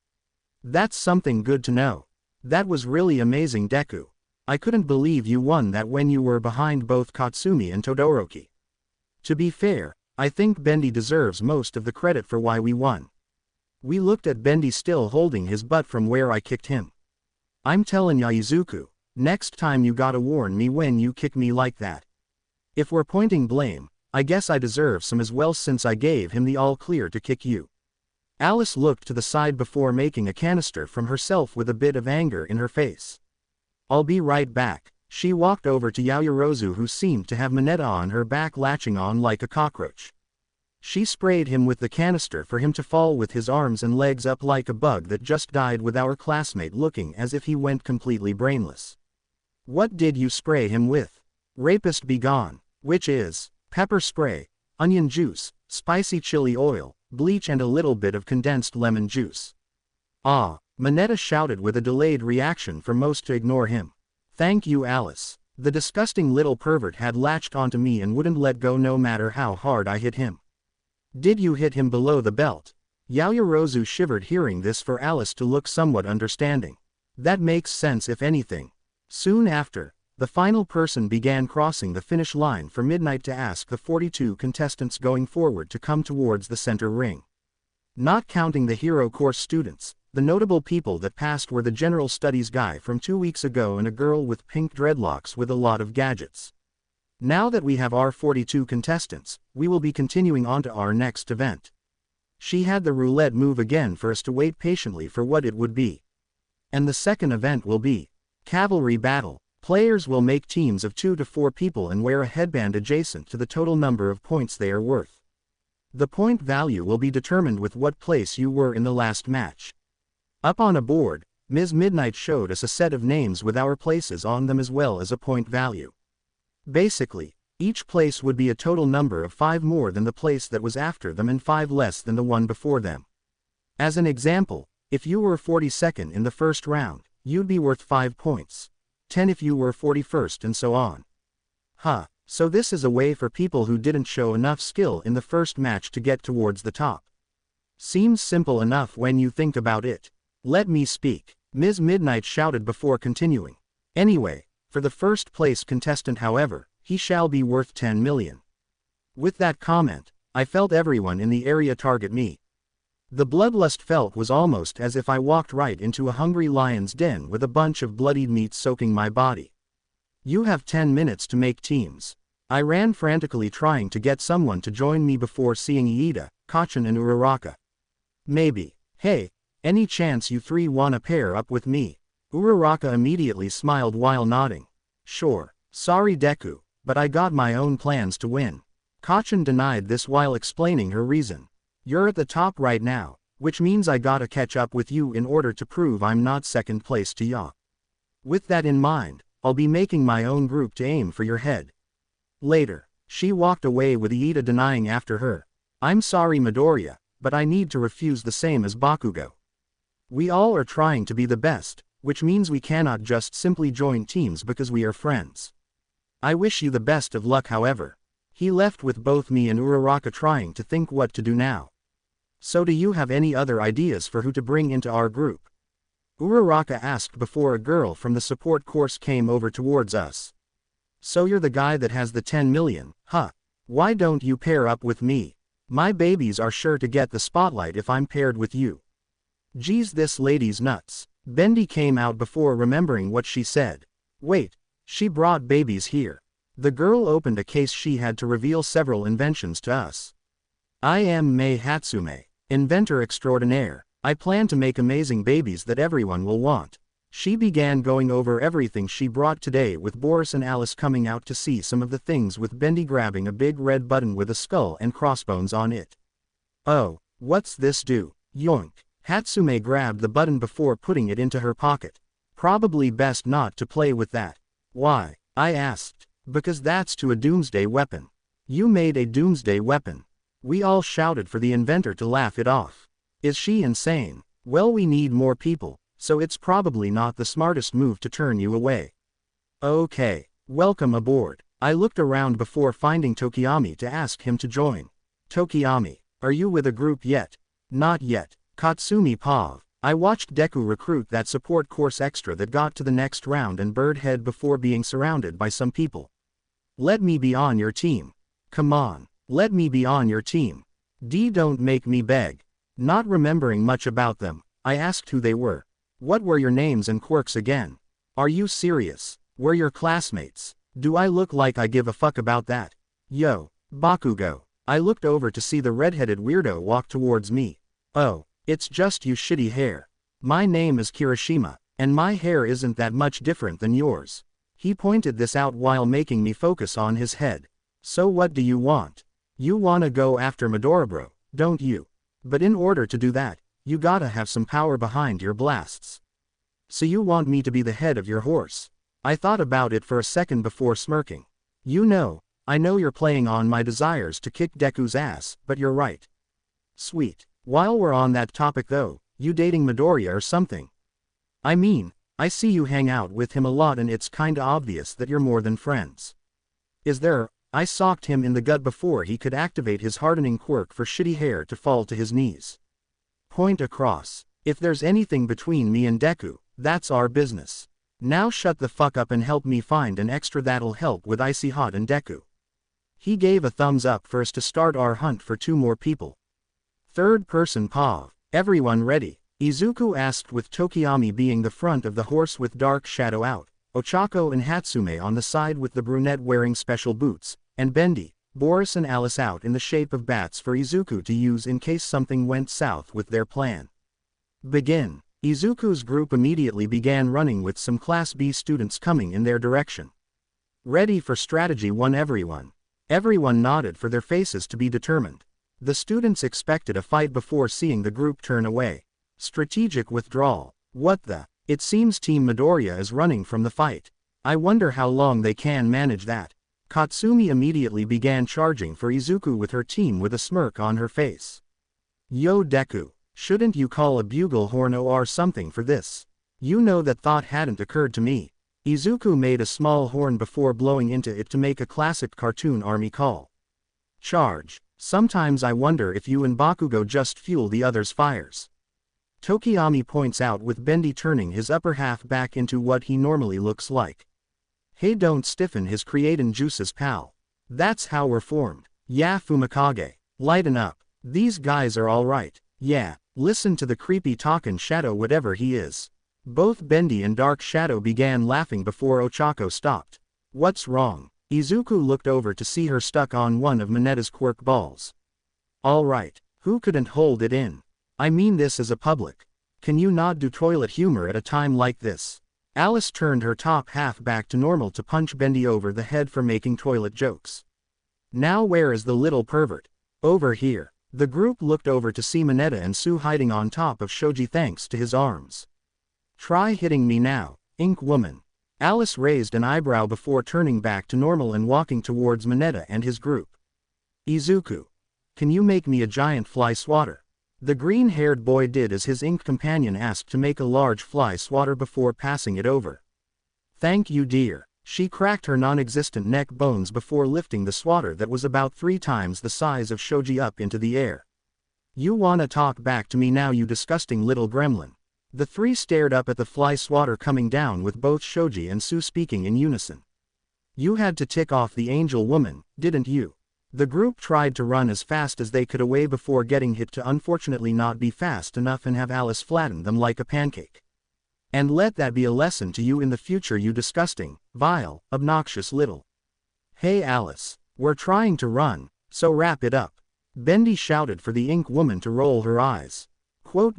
That's something good to know. That was really amazing Deku. I couldn't believe you won that when you were behind both Katsumi and Todoroki. To be fair, I think Bendy deserves most of the credit for why we won. We looked at Bendy still holding his butt from where I kicked him. I'm tellin' ya Izuku, next time you gotta warn me when you kick me like that. If we're pointing blame, I guess I deserve some as well since I gave him the all clear to kick you. Alice looked to the side before making a canister from herself with a bit of anger in her face. I'll be right back. She walked over to Yaoyorozu who seemed to have Mineta on her back latching on like a cockroach. She sprayed him with the canister for him to fall with his arms and legs up like a bug that just died with our classmate looking as if he went completely brainless. What did you spray him with? Rapist be gone, which is, pepper spray, onion juice, spicy chili oil, bleach and a little bit of condensed lemon juice. Ah, Mineta shouted with a delayed reaction for most to ignore him. Thank you Alice. The disgusting little pervert had latched onto me and wouldn't let go no matter how hard I hit him. Did you hit him below the belt? Yaoyorozu shivered hearing this for Alice to look somewhat understanding. That makes sense if anything. Soon after, the final person began crossing the finish line for midnight to ask the 42 contestants going forward to come towards the center ring. Not counting the hero course students, the notable people that passed were the general studies guy from 2 weeks ago and a girl with pink dreadlocks with a lot of gadgets. Now that we have our 42 contestants, we will be continuing on to our next event. She had the roulette move again for us to wait patiently for what it would be. And the second event will be Cavalry Battle. Players will make teams of 2 to 4 people and wear a headband adjacent to the total number of points they are worth. The point value will be determined with what place you were in the last match. Up on a board, Ms. Midnight showed us a set of names with our places on them as well as a point value. Basically, each place would be a total number of 5 more than the place that was after them and 5 less than the one before them. As an example, if you were 42nd in the first round, you'd be worth 5 points. 10 if you were 41st and so on. So this is a way for people who didn't show enough skill in the first match to get towards the top. Seems simple enough when you think about it. Let me speak, Ms. Midnight shouted before continuing. Anyway, for the first place contestant however, he shall be worth 10 million. With that comment, I felt everyone in the area target me. The bloodlust felt was almost as if I walked right into a hungry lion's den with a bunch of bloodied meat soaking my body. You have 10 minutes to make teams. I ran frantically trying to get someone to join me before seeing Iida, Katsumi and Uraraka. Maybe, hey, any chance you 3 wanna pair up with me? Uraraka immediately smiled while nodding. Sure, sorry Deku, but I got my own plans to win. Katsumi denied this while explaining her reason. You're at the top right now, which means I gotta catch up with you in order to prove I'm not second place to ya. With that in mind, I'll be making my own group to aim for your head. Later, she walked away with Iida denying after her. I'm sorry Midoriya, but I need to refuse the same as Bakugo. We all are trying to be the best, which means we cannot just simply join teams because we are friends. I wish you the best of luck however. He left with both me and Uraraka trying to think what to do now. So do you have any other ideas for who to bring into our group? Uraraka asked before a girl from the support course came over towards us. So you're the guy that has the 10 million, huh? Why don't you pair up with me? My babies are sure to get the spotlight if I'm paired with you. Geez, this lady's nuts. Bendy came out before remembering what she said. Wait, she brought babies here. The girl opened a case. She had to reveal several inventions to us. I am Mei Hatsume, inventor extraordinaire. I plan to make amazing babies that everyone will want. She began going over everything she brought today, with Boris and Alice coming out to see some of the things, with Bendy grabbing a big red button with a skull and crossbones on it. Oh, what's this do? Yoink. Hatsume grabbed the button before putting it into her pocket. Probably best not to play with that. Why? I asked. Because that's to a doomsday weapon. You made a doomsday weapon. We all shouted for the inventor to laugh it off. Is she insane? Well, we need more people, so it's probably not the smartest move to turn you away. Okay, welcome aboard. I looked around before finding Tokiyami to ask him to join. Tokiyami, are you with a group yet? Not yet. Katsumi Pav. I watched Deku recruit that support course extra that got to the next round and bird head before being surrounded by some people. Let me be on your team. Come on, let me be on your team. Don't make me beg. Not remembering much about them, I asked who they were. What were your names and quirks again? Are you serious? We're your classmates. Do I look like I give a fuck about that? Yo, Bakugo. I looked over to see the redheaded weirdo walk towards me. Oh, it's just you shitty hair. My name is Kirishima, and my hair isn't that much different than yours. He pointed this out while making me focus on his head. So what do you want? You wanna go after Midoriya, bro, don't you? But in order to do that, you gotta have some power behind your blasts. So you want me to be the head of your horse? I thought about it for a second before smirking. I know you're playing on my desires to kick Deku's ass, but you're right. Sweet. While we're on that topic though, you dating Midoriya or something? I mean, I see you hang out with him a lot and it's kinda obvious that you're more than friends. Is there? I socked him in the gut before he could activate his hardening quirk for shitty hair to fall to his knees. Point across. If there's anything between me and Deku, that's our business. Now shut the fuck up and help me find an extra that'll help with Icy Hot and Deku. He gave a thumbs up for us to start our hunt for 2 more people. Third person Pav. Everyone ready? Izuku asked, with Tokiyami being the front of the horse with Dark Shadow out, Ochako and Hatsume on the side with the brunette wearing special boots, and Bendy, Boris and Alice out in the shape of bats for Izuku to use in case something went south with their plan. Begin. Izuku's group immediately began running with some Class B students coming in their direction. Ready for strategy 1 everyone. Everyone nodded for their faces to be determined. The students expected a fight before seeing the group turn away. Strategic withdrawal. What the? It seems Team Midoriya is running from the fight. I wonder how long they can manage that. Katsumi immediately began charging for Izuku with her team with a smirk on her face. Yo Deku, shouldn't you call a bugle horn or something for this? You know that thought hadn't occurred to me. Izuku made a small horn before blowing into it to make a classic cartoon army call. Charge. Sometimes I wonder if you and Bakugo just fuel the other's fires. Tokiyami points out, with Bendy turning his upper half back into what he normally looks like. Hey, don't stiffen his creatin' juices, pal. That's how we're formed. Yeah, Fumikage. Lighten up. These guys are alright. Yeah, listen to the creepy talkin' shadow whatever he is. Both Bendy and Dark Shadow began laughing before Ochako stopped. What's wrong? Izuku looked over to see her stuck on one of Minetta's quirk balls. Alright, who couldn't hold it in? I mean, this is a public. Can you not do toilet humor at a time like this? Alice turned her top half back to normal to punch Bendy over the head for making toilet jokes. Now where is the little pervert? Over here. The group looked over to see Minetta and Sue hiding on top of Shoji thanks to his arms. Try hitting me now, Ink Woman. Alice raised an eyebrow before turning back to normal and walking towards Minetta and his group. Izuku. Can you make me a giant fly swatter? The green-haired boy did as his ink companion asked to make a large fly swatter before passing it over. Thank you, dear. She cracked her non-existent neck bones before lifting the swatter that was about 3 times the size of Shoji up into the air. You wanna talk back to me now, you disgusting little gremlin? The three stared up at the fly swatter coming down with both Shoji and Sue speaking in unison. You had to tick off the angel woman, didn't you? The group tried to run as fast as they could away before getting hit to unfortunately not be fast enough and have Alice flatten them like a pancake. And let that be a lesson to you in the future, you disgusting, vile, obnoxious little. Hey Alice, we're trying to run, so wrap it up. Bendy shouted for the ink woman to roll her eyes. Quote.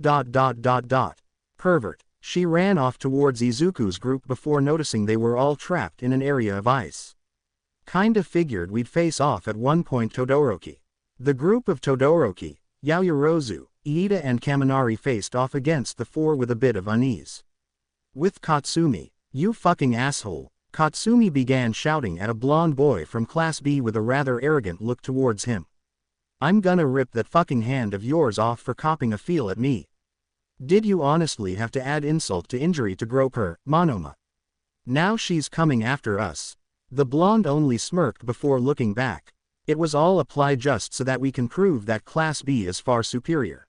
Pervert. She ran off towards Izuku's group before noticing they were all trapped in an area of ice. Kinda figured we'd face off at one point, Todoroki. The group of Todoroki, Yaoyorozu, Iida and Kaminari faced off against the four with a bit of unease. With Katsumi, you fucking asshole, Katsumi began shouting at a blonde boy from Class B with a rather arrogant look towards him. I'm gonna rip that fucking hand of yours off for copping a feel at me. Did you honestly have to add insult to injury to grope her, Monoma? Now she's coming after us. The blonde only smirked before looking back. It was all applied just so that we can prove that Class B is far superior.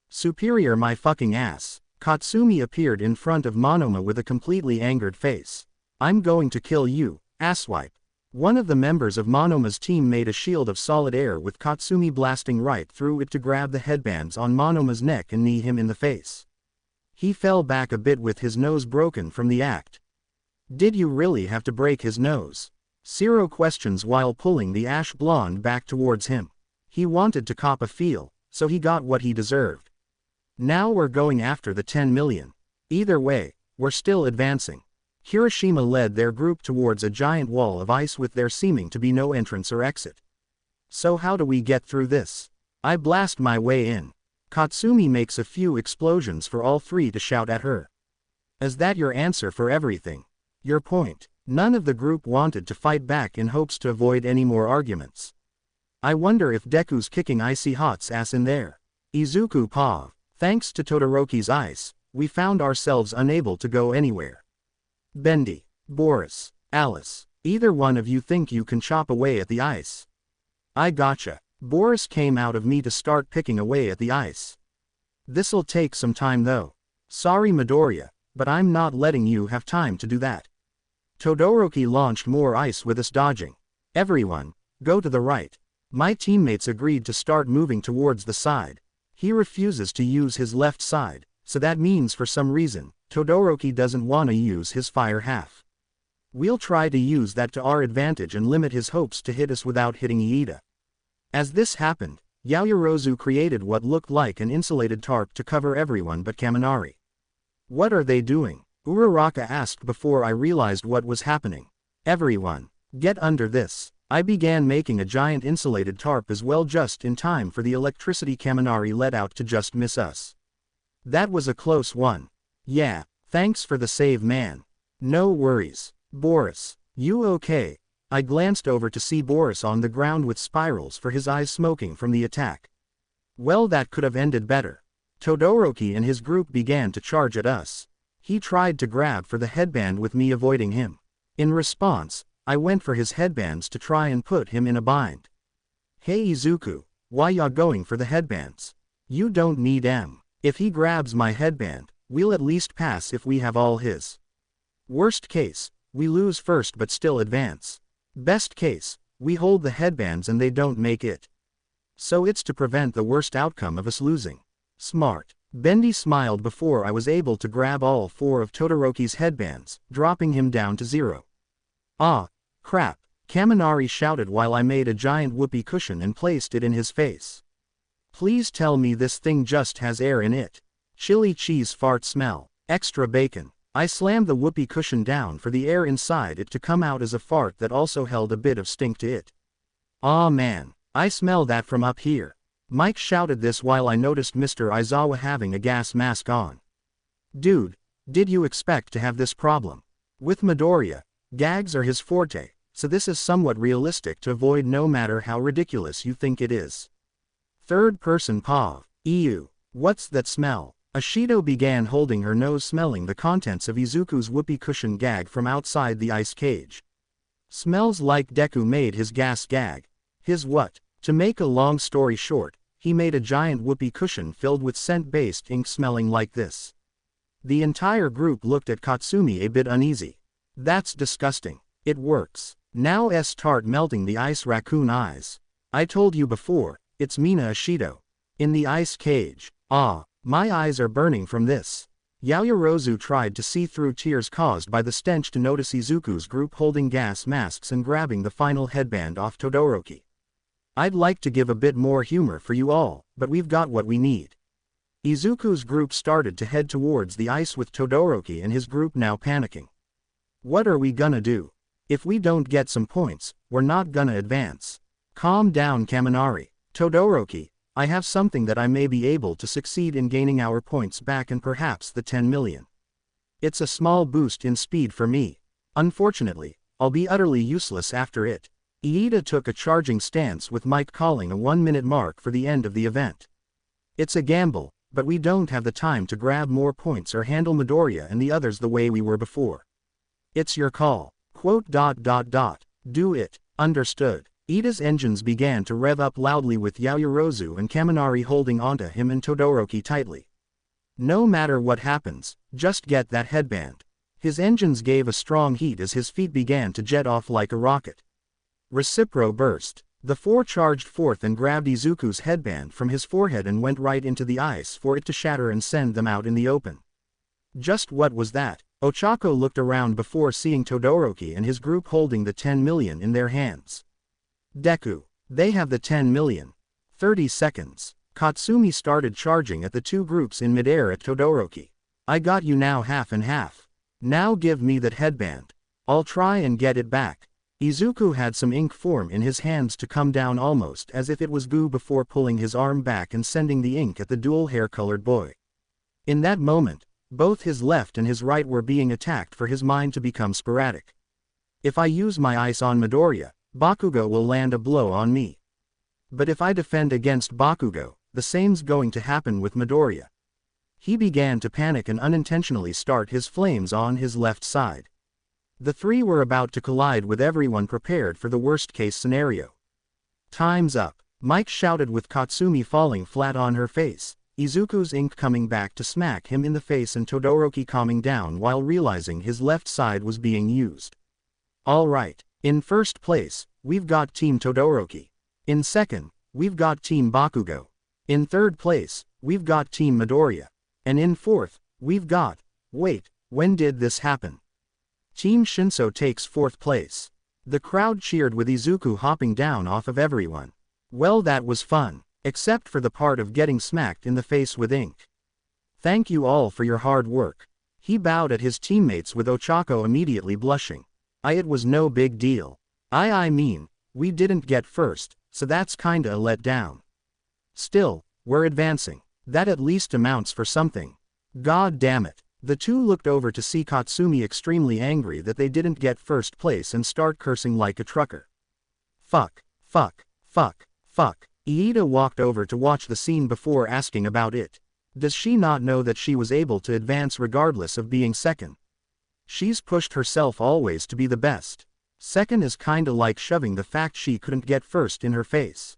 Superior my fucking ass. Katsumi appeared in front of Monoma with a completely angered face. I'm going to kill you, asswipe. One of the members of Monoma's team made a shield of solid air with Katsumi blasting right through it to grab the headbands on Monoma's neck and knee him in the face. He fell back a bit with his nose broken from the act. Did you really have to break his nose? Zero questions while pulling the ash blonde back towards him. He wanted to cop a feel, so he got what he deserved. Now we're going after the 10 million. Either way, we're still advancing. Hiroshima led their group towards a giant wall of ice with there seeming to be no entrance or exit. So how do we get through this? I blast my way in. Katsumi makes a few explosions for all three to shout at her. Is that your answer for everything? Your point? None of the group wanted to fight back in hopes to avoid any more arguments. I wonder if Deku's kicking Icy Hot's ass in there. Izuku Pav. Thanks to Todoroki's ice, we found ourselves unable to go anywhere. Bendy, Boris, Alice, either one of you think you can chop away at the ice? I gotcha. Boris came out of me to start picking away at the ice. This'll take some time though. Sorry Midoriya, but I'm not letting you have time to do that. Todoroki launched more ice with us dodging. Everyone, go to the right. My teammates agreed to start moving towards the side. He refuses to use his left side, so that means for some reason, Todoroki doesn't want to use his fire half. We'll try to use that to our advantage and limit his hopes to hit us without hitting Iida. As this happened, Yaoyorozu created what looked like an insulated tarp to cover everyone but Kaminari. What are they doing? Uraraka asked before I realized what was happening. Everyone, get under this. I began making a giant insulated tarp as well just in time for the electricity Kaminari let out to just miss us. That was a close one. Yeah, thanks for the save man. No worries. Boris, you okay? I glanced over to see Boris on the ground with spirals for his eyes smoking from the attack. Well, that could have ended better. Todoroki and his group began to charge at us. He tried to grab for the headband with me avoiding him. In response, I went for his headbands to try and put him in a bind. Hey Izuku, why ya going for the headbands? You don't need 'em. If he grabs my headband, we'll at least pass if we have all his. Worst case, we lose first but still advance. Best case, we hold the headbands and they don't make it. So it's to prevent the worst outcome of us losing. Smart. Bendy smiled before I was able to grab all 4 of Todoroki's headbands, dropping him down to 0. Ah, crap, Kaminari shouted while I made a giant whoopee cushion and placed it in his face. Please tell me this thing just has air in it. Chili cheese fart smell. Extra bacon. I slammed the whoopee cushion down for the air inside it to come out as a fart that also held a bit of stink to it. Aw man, I smell that from up here. Mike shouted this while I noticed Mr. Aizawa having a gas mask on. Dude, did you expect to have this problem? With Midoriya, gags are his forte, so this is somewhat realistic to avoid no matter how ridiculous you think it is. Third person Pav. Ew, what's that smell? Ashido began holding her nose, smelling the contents of Izuku's whoopee cushion gag from outside the ice cage. Smells like Deku made his gas gag. His what? To make a long story short, he made a giant whoopee cushion filled with scent-based ink smelling like this. The entire group looked at Katsumi a bit uneasy. That's disgusting. It works. Now start melting the ice raccoon eyes. I told you before, it's Mina Ashido. In the ice cage. Ah, my eyes are burning from this. Yaoyorozu tried to see through tears caused by the stench to notice Izuku's group holding gas masks and grabbing the final headband off Todoroki. I'd like to give a bit more humor for you all, but we've got what we need. Izuku's group started to head towards the ice with Todoroki and his group now panicking. What are we gonna do? If we don't get some points, we're not gonna advance. Calm down, Kaminari. Todoroki, I have something that I may be able to succeed in gaining our points back and perhaps the 10 million. It's a small boost in speed for me. Unfortunately, I'll be utterly useless after it. Iida took a charging stance with Mike calling a 1-minute mark for the end of the event. It's a gamble, but we don't have the time to grab more points or handle Midoriya and the others the way we were before. It's your call. Do it. Understood. Iida's engines began to rev up loudly with Yaoyorozu and Kaminari holding onto him and Todoroki tightly. No matter what happens, just get that headband. His engines gave a strong heat as his feet began to jet off like a rocket. Recipro burst. The four charged forth and grabbed Izuku's headband from his forehead and went right into the ice for it to shatter and send them out in the open. Just what was that? Ochako looked around before seeing Todoroki and his group holding the 10 million in their hands. Deku. They have the 10 million. 30 seconds. Katsumi started charging at the two groups in midair at Todoroki. I got you now, half and half. Now give me that headband. I'll try and get it back. Izuku had some ink form in his hands to come down almost as if it was goo before pulling his arm back and sending the ink at the dual hair-colored boy. In that moment, both his left and his right were being attacked for his mind to become sporadic. If I use my ice on Midoriya, Bakugo will land a blow on me. But if I defend against Bakugo, the same's going to happen with Midoriya. He began to panic and unintentionally start his flames on his left side. The three were about to collide with everyone prepared for the worst-case scenario. Time's up, Mike shouted with Katsumi falling flat on her face, Izuku's ink coming back to smack him in the face and Todoroki calming down while realizing his left side was being used. All right. In first place, we've got Team Todoroki. In second, we've got Team Bakugo. In third place, we've got Team Midoriya. And in fourth, we've got, wait, when did this happen? Team Shinso takes fourth place. The crowd cheered with Izuku hopping down off of everyone. Well, that was fun, except for the part of getting smacked in the face with ink. Thank you all for your hard work. He bowed at his teammates with Ochako immediately blushing. It was no big deal. I mean, we didn't get first, so that's kinda a letdown. Still, we're advancing. That at least amounts for something. God damn it. The two looked over to see Katsumi extremely angry that they didn't get first place and start cursing like a trucker. Fuck. Iida walked over to watch the scene before asking about it. Does she not know that she was able to advance regardless of being second? She's pushed herself always to be the best. Second is kinda like shoving the fact she couldn't get first in her face.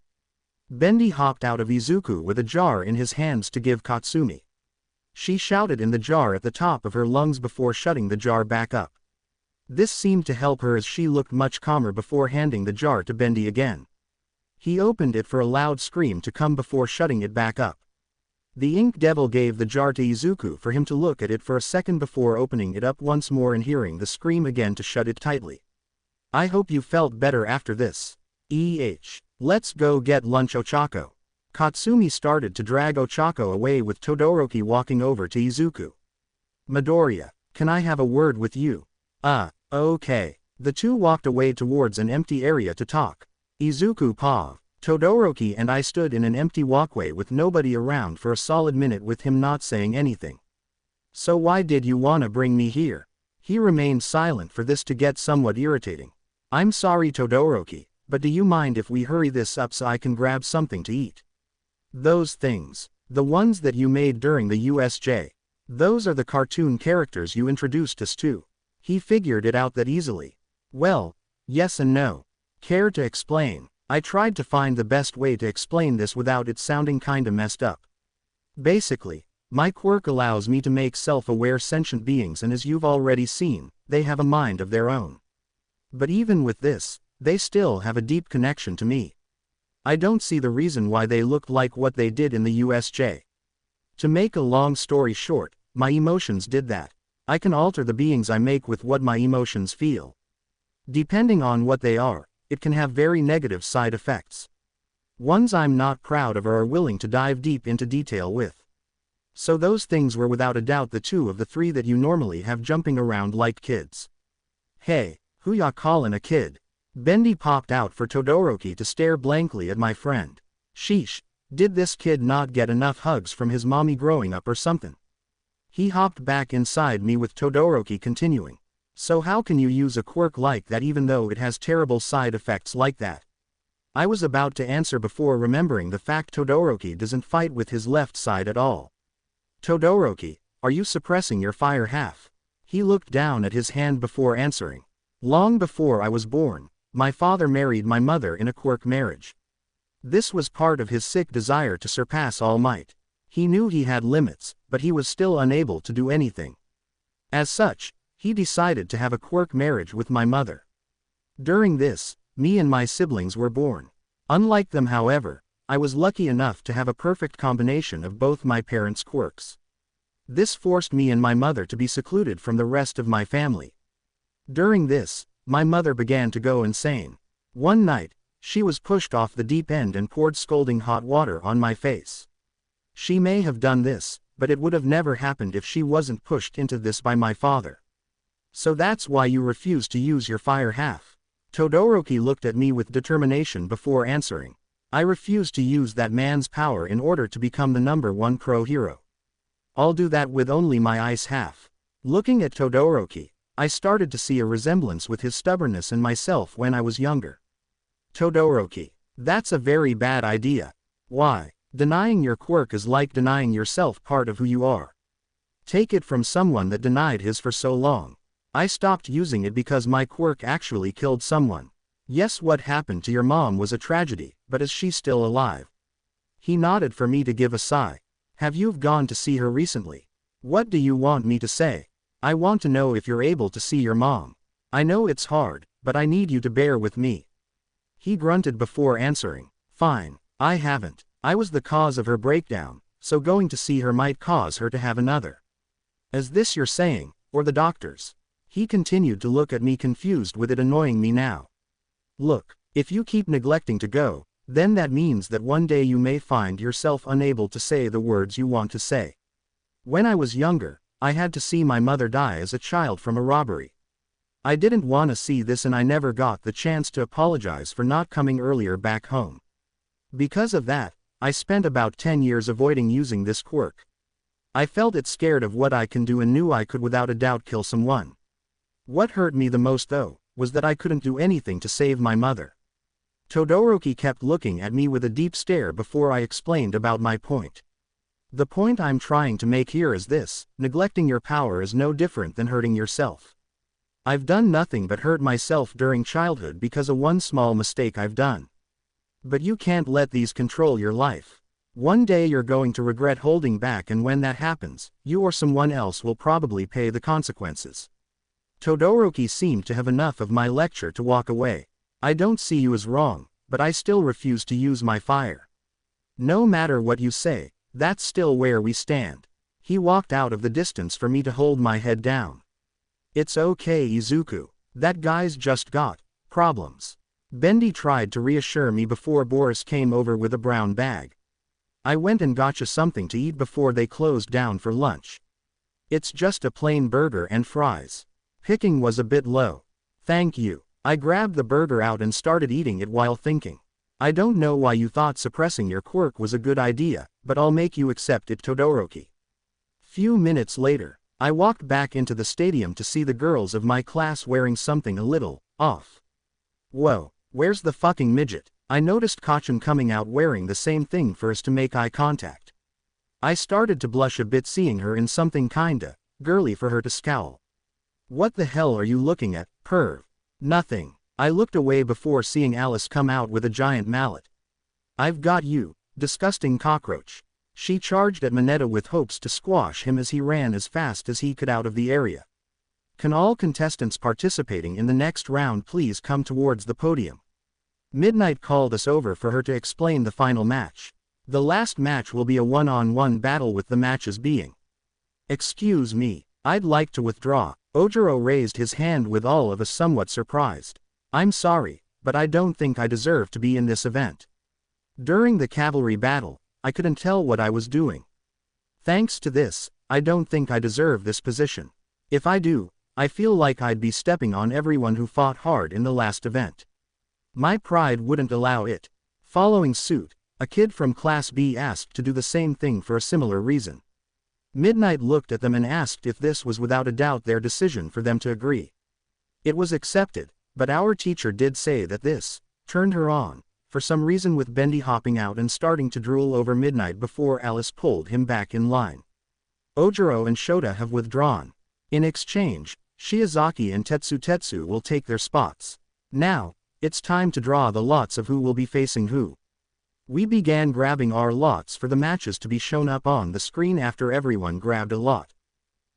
Bendy hopped out of Izuku with a jar in his hands to give Katsumi. She shouted in the jar at the top of her lungs before shutting the jar back up. This seemed to help her as she looked much calmer before handing the jar to Bendy again. He opened it for a loud scream to come before shutting it back up. The ink devil gave the jar to Izuku for him to look at it for a second before opening it up once more and hearing the scream again to shut it tightly. I hope you felt better after this. Let's go get lunch, Ochako. Katsumi started to drag Ochako away with Todoroki walking over to Izuku. Midoriya, can I have a word with you? Okay. The two walked away towards an empty area to talk. Izuku paused. Todoroki and I stood in an empty walkway with nobody around for a solid minute with him not saying anything. So why did you wanna bring me here? He remained silent for this to get somewhat irritating. I'm sorry, Todoroki, but do you mind if we hurry this up so I can grab something to eat? Those things. The ones that you made during the USJ. Those are the cartoon characters you introduced us to. He figured it out that easily. Well, yes and no. Care to explain? I tried to find the best way to explain this without it sounding kinda messed up. Basically, my quirk allows me to make self-aware sentient beings, and as you've already seen, they have a mind of their own. But even with this, they still have a deep connection to me. I don't see the reason why they looked like what they did in the USJ. To make a long story short, my emotions did that. I can alter the beings I make with what my emotions feel. Depending on what they are, it can have very negative side effects. Ones I'm not proud of or are willing to dive deep into detail with. So those things were without a doubt the two of the three that you normally have jumping around like kids. Hey, who ya callin' a kid? Bendy popped out for Todoroki to stare blankly at my friend. Sheesh, did this kid not get enough hugs from his mommy growing up or something? He hopped back inside me with Todoroki continuing. So how can you use a quirk like that even though it has terrible side effects like that? I was about to answer before remembering the fact Todoroki doesn't fight with his left side at all. Todoroki, are you suppressing your fire half? He looked down at his hand before answering. Long before I was born, my father married my mother in a quirk marriage. This was part of his sick desire to surpass All Might. He knew he had limits, but he was still unable to do anything. As such, he decided to have a quirk marriage with my mother. During this, me and my siblings were born. Unlike them, however, I was lucky enough to have a perfect combination of both my parents' quirks. This forced me and my mother to be secluded from the rest of my family. During this, my mother began to go insane. One night, she was pushed off the deep end and poured scalding hot water on my face. She may have done this, but it would have never happened if she wasn't pushed into this by my father. So that's why you refuse to use your fire half. Todoroki looked at me with determination before answering. I refuse to use that man's power in order to become the #1 pro hero. I'll do that with only my ice half. Looking at Todoroki, I started to see a resemblance with his stubbornness and myself when I was younger. Todoroki, that's a very bad idea. Why? Denying your quirk is like denying yourself part of who you are. Take it from someone that denied his for so long. I stopped using it because my quirk actually killed someone. Yes, what happened to your mom was a tragedy, but is she still alive? He nodded for me to give a sigh. Have you gone to see her recently? What do you want me to say? I want to know if you're able to see your mom. I know it's hard, but I need you to bear with me. He grunted before answering. Fine, I haven't. I was the cause of her breakdown, so going to see her might cause her to have another. Is this you're saying, or the doctor's? He continued to look at me confused with it annoying me now. Look, if you keep neglecting to go, then that means that one day you may find yourself unable to say the words you want to say. When I was younger, I had to see my mother die as a child from a robbery. I didn't want to see this and I never got the chance to apologize for not coming earlier back home. Because of that, I spent about 10 years avoiding using this quirk. I felt it scared of what I can do and knew I could without a doubt kill someone. What hurt me the most though, was that I couldn't do anything to save my mother. Todoroki kept looking at me with a deep stare before I explained about my point. The point I'm trying to make here is this: neglecting your power is no different than hurting yourself. I've done nothing but hurt myself during childhood because of one small mistake I've done. But you can't let these control your life. One day you're going to regret holding back, and when that happens, you or someone else will probably pay the consequences. Todoroki seemed to have enough of my lecture to walk away. I don't see you as wrong, but I still refuse to use my fire. No matter what you say, that's still where we stand. He walked out of the distance for me to hold my head down. It's okay, Izuku. That guy's just got problems. Bendy tried to reassure me before Boris came over with a brown bag. I went and got you something to eat before they closed down for lunch. It's just a plain burger and fries. Picking was a bit low. Thank you. I grabbed the burger out and started eating it while thinking. I don't know why you thought suppressing your quirk was a good idea, but I'll make you accept it, Todoroki. Few minutes later, I walked back into the stadium to see the girls of my class wearing something a little off. Whoa, where's the fucking midget? I noticed Katsumi coming out wearing the same thing for us to make eye contact. I started to blush a bit seeing her in something kinda girly for her to scowl. What the hell are you looking at, perv? Nothing. I looked away before seeing Alice come out with a giant mallet. I've got you, disgusting cockroach. She charged at Mineta with hopes to squash him as he ran as fast as he could out of the area. Can all contestants participating in the next round please come towards the podium? Midnight called us over for her to explain the final match. The last match will be a one-on-one battle with the matches being. Excuse me, I'd like to withdraw. Ojiro raised his hand with all of us somewhat surprised. I'm sorry, but I don't think I deserve to be in this event. During the cavalry battle, I couldn't tell what I was doing. Thanks to this, I don't think I deserve this position. If I do, I feel like I'd be stepping on everyone who fought hard in the last event. My pride wouldn't allow it. Following suit, a kid from Class B asked to do the same thing for a similar reason. Midnight looked at them and asked if this was without a doubt their decision for them to agree. It was accepted, but our teacher did say that this turned her on, for some reason, with Bendy hopping out and starting to drool over Midnight before Alice pulled him back in line. Ojiro and Shota have withdrawn. In exchange, Shiozaki and Tetsu will take their spots. Now, it's time to draw the lots of who will be facing who. We began grabbing our lots for the matches to be shown up on the screen after everyone grabbed a lot.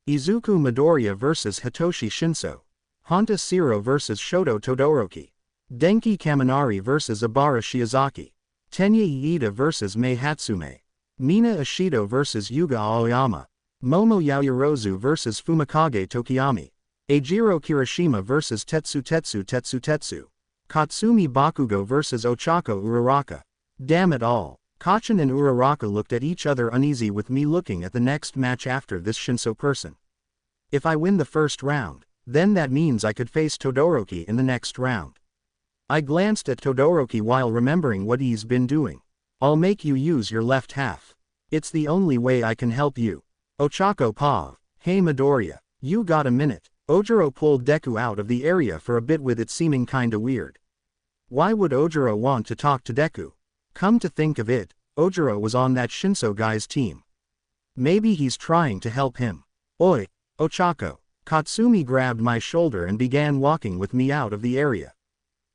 Izuku Midoriya vs Hitoshi Shinso. Honta Siro vs Shoto Todoroki. Denki Kaminari vs Abara Shiozaki. Tenya Iida vs Mei Hatsume. Mina Ashido vs Yuga Aoyama. Momo Yaoyorozu vs Fumikage Tokiyami. Eijiro Kirishima vs Tetsu. Katsumi Bakugo vs Ochako Uraraka. Damn it all. Kacchan and Uraraka looked at each other uneasy with me looking at the next match after this Shinso person. If I win the first round, then that means I could face Todoroki in the next round. I glanced at Todoroki while remembering what he's been doing. I'll make you use your left half. It's the only way I can help you. Ochako Pav. Hey Midoriya, you got a minute? Ojiro pulled Deku out of the area for a bit with it seeming kinda weird. Why would Ojiro want to talk to Deku? Come to think of it, Ojiro was on that Shinso guy's team. Maybe he's trying to help him. Oi, Ochako. Katsumi grabbed my shoulder and began walking with me out of the area.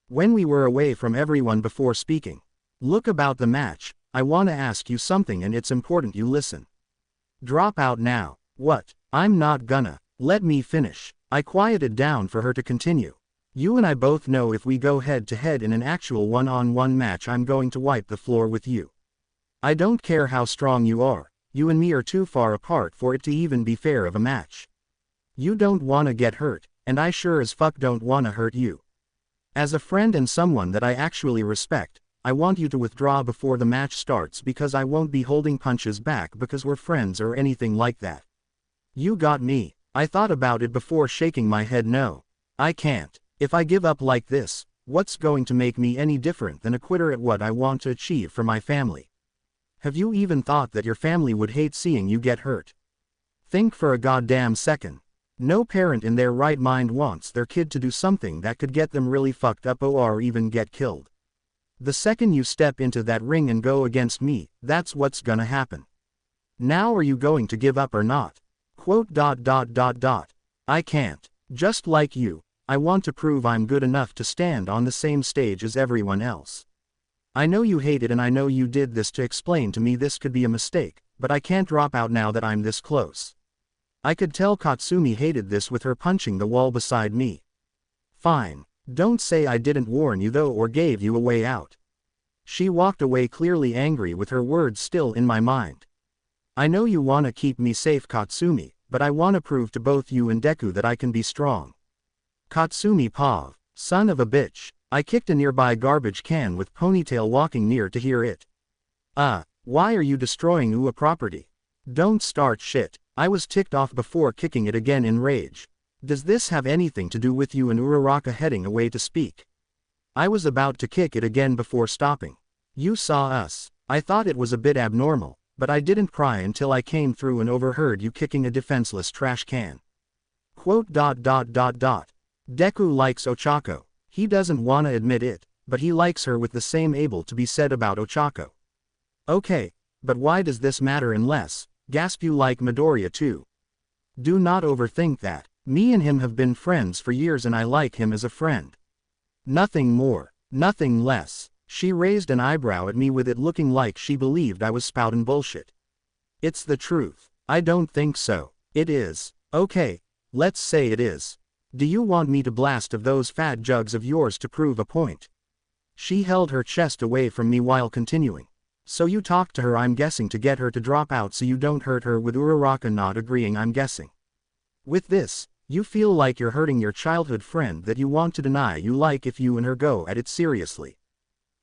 When we were away from everyone before speaking. Look, about the match, I wanna ask you something and it's important you listen. Drop out now. What? I'm not gonna. Let me finish. I quieted down for her to continue. You and I both know if we go head to head in an actual one-on-one match I'm going to wipe the floor with you. I don't care how strong you are, you and me are too far apart for it to even be fair of a match. You don't wanna get hurt, and I sure as fuck don't wanna hurt you. As a friend and someone that I actually respect, I want you to withdraw before the match starts because I won't be holding punches back because we're friends or anything like that. You got me? I thought about it before shaking my head. No. I can't. If I give up like this, what's going to make me any different than a quitter at what I want to achieve for my family? Have you even thought that your family would hate seeing you get hurt? Think for a goddamn second. No parent in their right mind wants their kid to do something that could get them really fucked up or even get killed. The second you step into that ring and go against me, that's what's gonna happen. Now are you going to give up or not? I can't. Just like you, I want to prove I'm good enough to stand on the same stage as everyone else. I know you hate it and I know you did this to explain to me this could be a mistake, but I can't drop out now that I'm this close. I could tell Katsumi hated this with her punching the wall beside me. Fine. Don't say I didn't warn you though or gave you a way out. She walked away clearly angry with her words still in my mind. I know you wanna keep me safe, Katsumi, but I wanna prove to both you and Deku that I can be strong. Katsumi Pav. Son of a bitch. I kicked a nearby garbage can with Ponytail walking near to hear it. Why are you destroying UA property? Don't start shit. I was ticked off before kicking it again in rage. Does this have anything to do with you and Uraraka heading away to speak? I was about to kick it again before stopping. You saw us. I thought it was a bit abnormal, but I didn't cry until I came through and overheard you kicking a defenseless trash can. Deku likes Ochako. He doesn't wanna admit it, but he likes her with the same able to be said about Ochako. Okay, But why does this matter unless, gasp, you like Midoriya too? Do not overthink that. Me and him have been friends for years and I like him as a friend. Nothing more, nothing less. She raised an eyebrow at me with it looking like she believed I was spouting bullshit. It's the truth. I don't think so. It is. Okay, let's say it is. Do you want me to blast of those fat jugs of yours to prove a point? She held her chest away from me while continuing. So you talked to her, I'm guessing, to get her to drop out so you don't hurt her, with Uraraka not agreeing, I'm guessing. With this, you feel like you're hurting your childhood friend that you want to deny you like if you and her go at it seriously.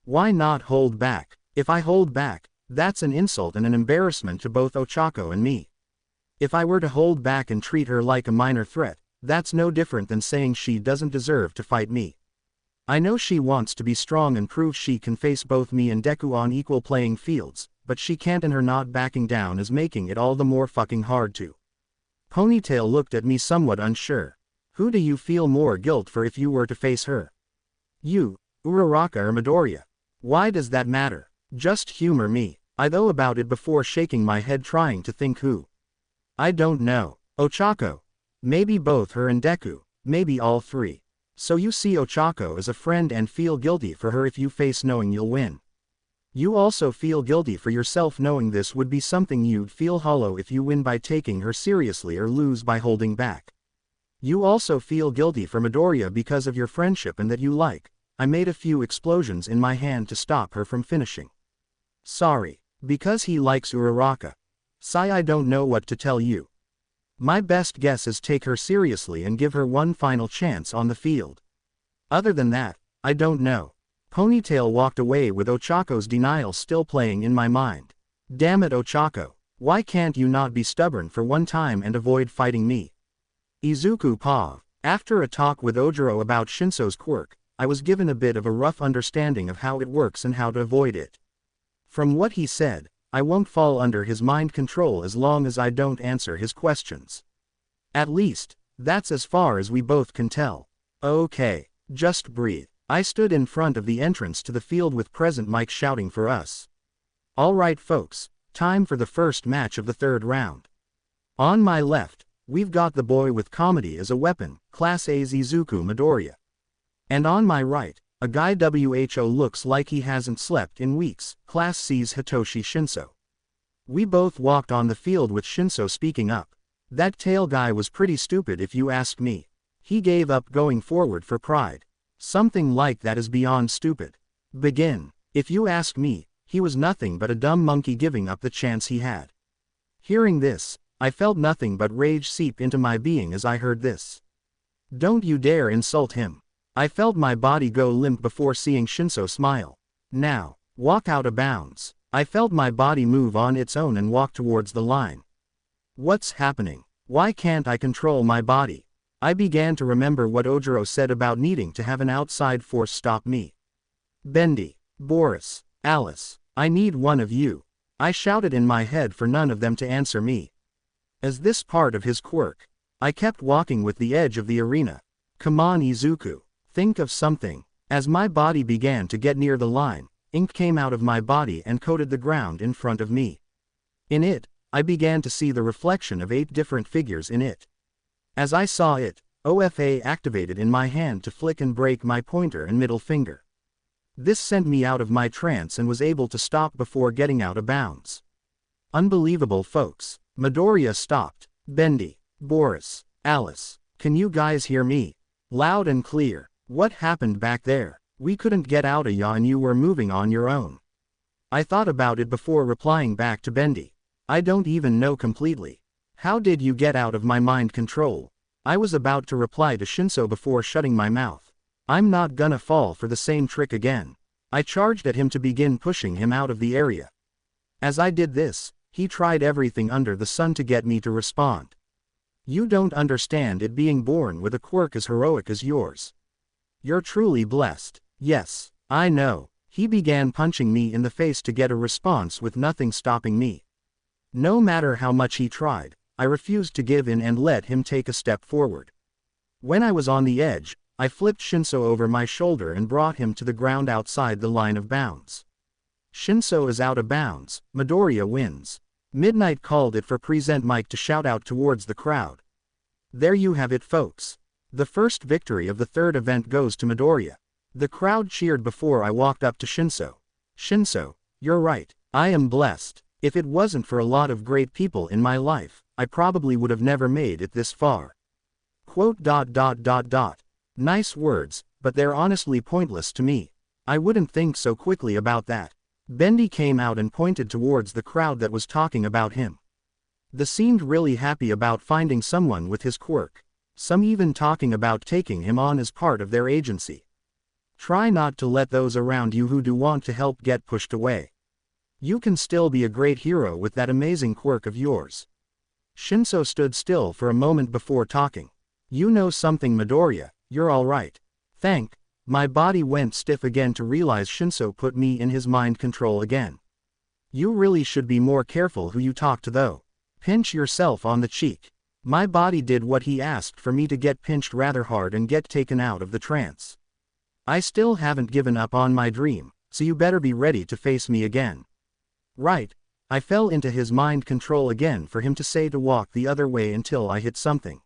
Why not hold back? If I hold back, that's an insult and an embarrassment to both Ochako and me. If I were to hold back and treat her like a minor threat, that's no different than saying she doesn't deserve to fight me. I know she wants to be strong and prove she can face both me and Deku on equal playing fields, but she can't, and her not backing down is making it all the more fucking hard to. Ponytail looked at me somewhat unsure. Who do you feel more guilt for if you were to face her? You, Uraraka, or Midoriya? Why does that matter? Just humor me. I thought about it before shaking my head trying to think who. I don't know. Ochako. Maybe both her and Deku, maybe all three. So you see Ochako as a friend and feel guilty for her if you face knowing you'll win. You also feel guilty for yourself knowing this would be something you'd feel hollow if you win by taking her seriously or lose by holding back. You also feel guilty for Midoriya because of your friendship and that you like. I made a few explosions in my hand to stop her from finishing. Sorry. Because he likes Uraraka. Sigh, I don't know what to tell you. My best guess is take her seriously and give her one final chance on the field. Other than that, I don't know. Ponytail walked away with Ochako's denial still playing in my mind. Damn it, Ochako. Why can't you not be stubborn for one time and avoid fighting me? Izuku Pav. After a talk with Ojiro about Shinso's quirk, I was given a bit of a rough understanding of how it works and how to avoid it. From what he said, I won't fall under his mind control as long as I don't answer his questions. At least, that's as far as we both can tell. Okay, just breathe. I stood in front of the entrance to the field with Present Mike shouting for us. Alright folks, time for the first match of the third round. On my left, we've got the boy with comedy as a weapon, Class A's Izuku Midoriya. And on my right, a guy who looks like he hasn't slept in weeks, Class C's Hitoshi Shinso. We both walked on the field with Shinso speaking up. That tail guy was pretty stupid if you ask me. He gave up going forward for pride. Something like that is beyond stupid. Begin. If you ask me, he was nothing but a dumb monkey giving up the chance he had. Hearing this, I felt nothing but rage seep into my being as I heard this. Don't you dare insult him. I felt my body go limp before seeing Shinso smile. Now, walk out of bounds. I felt my body move on its own and walk towards the line. What's happening? Why can't I control my body? I began to remember what Ojiro said about needing to have an outside force stop me. Bendy, Boris, Alice, I need one of you. I shouted in my head for none of them to answer me. As this part of his quirk, I kept walking with the edge of the arena. Come on, Izuku. Think of something. As my body began to get near the line, ink came out of my body and coated the ground in front of me. In it, I began to see the reflection of 8 different figures in it. As I saw it, OFA activated in my hand to flick and break my pointer and middle finger. This sent me out of my trance and was able to stop before getting out of bounds. Unbelievable, folks. Midoriya stopped. Bendy, Boris, Alice, can you guys hear me? Loud and clear. What happened back there? We couldn't get out of ya and you were moving on your own. I thought about it before replying back to Bendy. I don't even know completely. How did you get out of my mind control? I was about to reply to Shinso before shutting my mouth. I'm not gonna fall for the same trick again. I charged at him to begin pushing him out of the area. As I did this, he tried everything under the sun to get me to respond. You don't understand it, being born with a quirk as heroic as yours. You're truly blessed. Yes, I know. He began punching me in the face to get a response with nothing stopping me. No matter how much he tried, I refused to give in and let him take a step forward. When I was on the edge, I flipped Shinso over my shoulder and brought him to the ground outside the line of bounds. Shinso is out of bounds, Midoriya wins. Midnight called it for present mic to shout out towards the crowd. There you have it folks. The first victory of the third event goes to Midoriya. The crowd cheered before I walked up to Shinso. Shinso, you're right, I am blessed. If it wasn't for a lot of great people in my life, I probably would have never made it this far. Quote. Nice words, but they're honestly pointless to me. I wouldn't think so quickly about that. Bendy came out and pointed towards the crowd that was talking about him. They seemed really happy about finding someone with his quirk. Some even talking about taking him on as part of their agency. Try not to let those around you who do want to help get pushed away. You can still be a great hero with that amazing quirk of yours. Shinso stood still for a moment before talking. You know something Midoriya, you're alright. Thank. My body went stiff again to realize Shinso put me in his mind control again. You really should be more careful who you talk to though. Pinch yourself on the cheek. My body did what he asked for me to get pinched rather hard and get taken out of the trance. I still haven't given up on my dream, so you better be ready to face me again. Right. I fell into his mind control again for him to say to walk the other way until I hit something.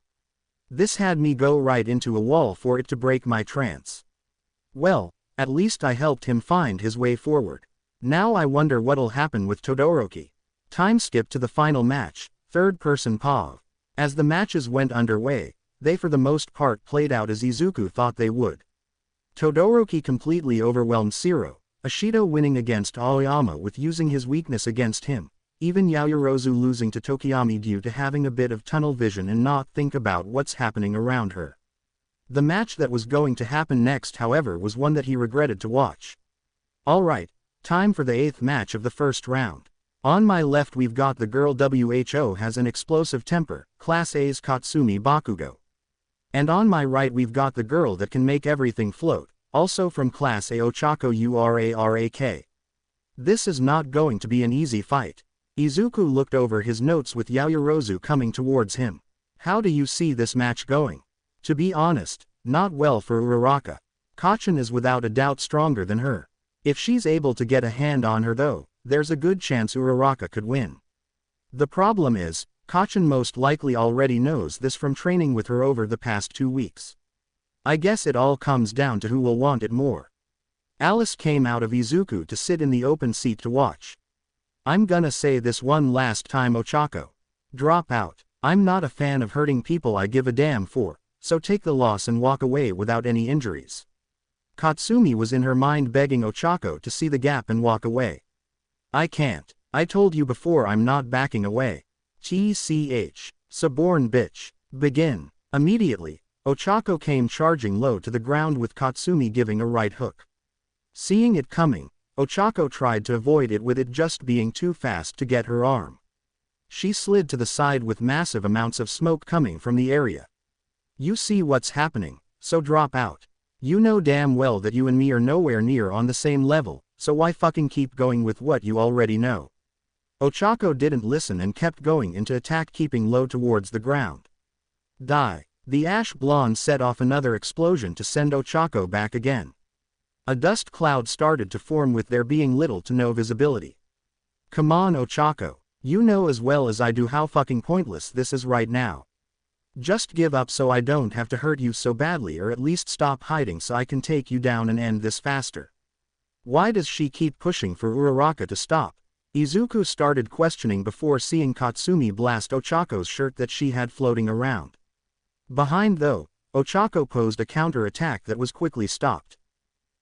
This had me go right into a wall for it to break my trance. Well, at least I helped him find his way forward. Now I wonder what'll happen with Todoroki. Time skip to the final match, third person POV. As the matches went underway, they for the most part played out as Izuku thought they would. Todoroki completely overwhelmed Shiro, Ashido winning against Aoyama with using his weakness against him, even Yaoyorozu losing to Tokiyami due to having a bit of tunnel vision and not think about what's happening around her. The match that was going to happen next however was one that he regretted to watch. Alright, time for the 8th match of the first round. On my left we've got the girl WHO has an explosive temper, Class A's Katsumi Bakugo. And on my right we've got the girl that can make everything float, also from Class A Ochako Urarak. This is not going to be an easy fight. Izuku looked over his notes with Yaoyorozu coming towards him. How do you see this match going? To be honest, not well for Uraraka. Kacchan is without a doubt stronger than her. If she's able to get a hand on her though, there's a good chance Uraraka could win. The problem is, Kacchan most likely already knows this from training with her over the past 2 weeks. I guess it all comes down to who will want it more. Alice came out of Izuku to sit in the open seat to watch. I'm gonna say this one last time Ochako. Drop out. I'm not a fan of hurting people I give a damn for, so take the loss and walk away without any injuries. Katsumi was in her mind begging Ochako to see the gap and walk away. I can't. I told you before I'm not backing away. TCH. Suborn bitch. Begin. Immediately, Ochako came charging low to the ground with Katsumi giving a right hook. Seeing it coming, Ochako tried to avoid it with it just being too fast to get her arm. She slid to the side with massive amounts of smoke coming from the area. You see what's happening, so drop out. You know damn well that you and me are nowhere near on the same level, so why fucking keep going with what you already know? Ochako didn't listen and kept going into attack keeping low towards the ground. Die. The ash blonde set off another explosion to send Ochako back again. A dust cloud started to form with there being little to no visibility. Come on Ochako, you know as well as I do how fucking pointless this is right now. Just give up so I don't have to hurt you so badly or at least stop hiding so I can take you down and end this faster. Why does she keep pushing for Uraraka to stop? Izuku started questioning before seeing Katsumi blast Ochako's shirt that she had floating around. Behind though, Ochako posed a counter-attack that was quickly stopped.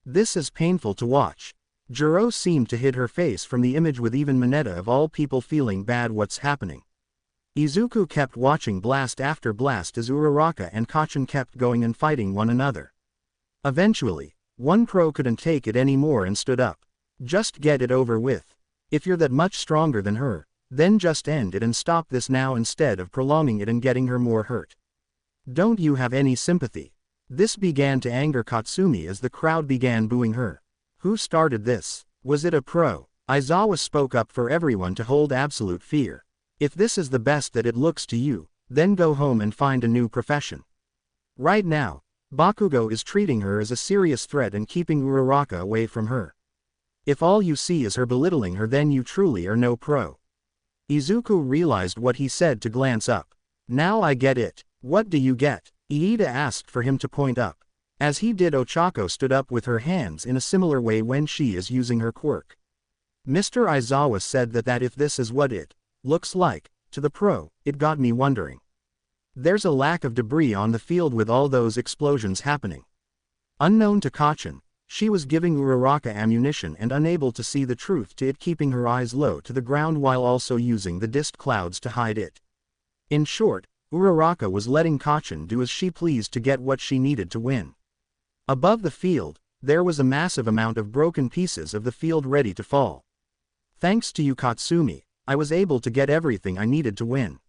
This is painful to watch. Jiro seemed to hid her face from the image with even Mineta of all people feeling bad what's happening. Izuku kept watching blast after blast as Uraraka and Kacchan kept going and fighting one another. Eventually, one pro couldn't take it anymore and stood up. Just get it over with. If you're that much stronger than her, then just end it and stop this now instead of prolonging it and getting her more hurt. Don't you have any sympathy? This began to anger Katsumi as the crowd began booing her. Who started this? Was it a pro? Aizawa spoke up for everyone to hold absolute fear. If this is the best that it looks to you, then go home and find a new profession. Right now, Bakugo is treating her as a serious threat and keeping Uraraka away from her. If all you see is her belittling her, then you truly are no pro. Izuku realized what he said to glance up. Now I get it. What do you get? Iida asked for him to point up. As he did, Ochako stood up with her hands in a similar way when she is using her quirk. Mr. Aizawa said that if this is what it looks like to the pro, it got me wondering. There's a lack of debris on the field with all those explosions happening. Unknown to Kacchan, she was giving Uraraka ammunition and unable to see the truth to it, keeping her eyes low to the ground while also using the dist clouds to hide it. In short, Uraraka was letting Kacchan do as she pleased to get what she needed to win. Above the field, there was a massive amount of broken pieces of the field ready to fall. Thanks to you, Katsumi, I was able to get everything I needed to win.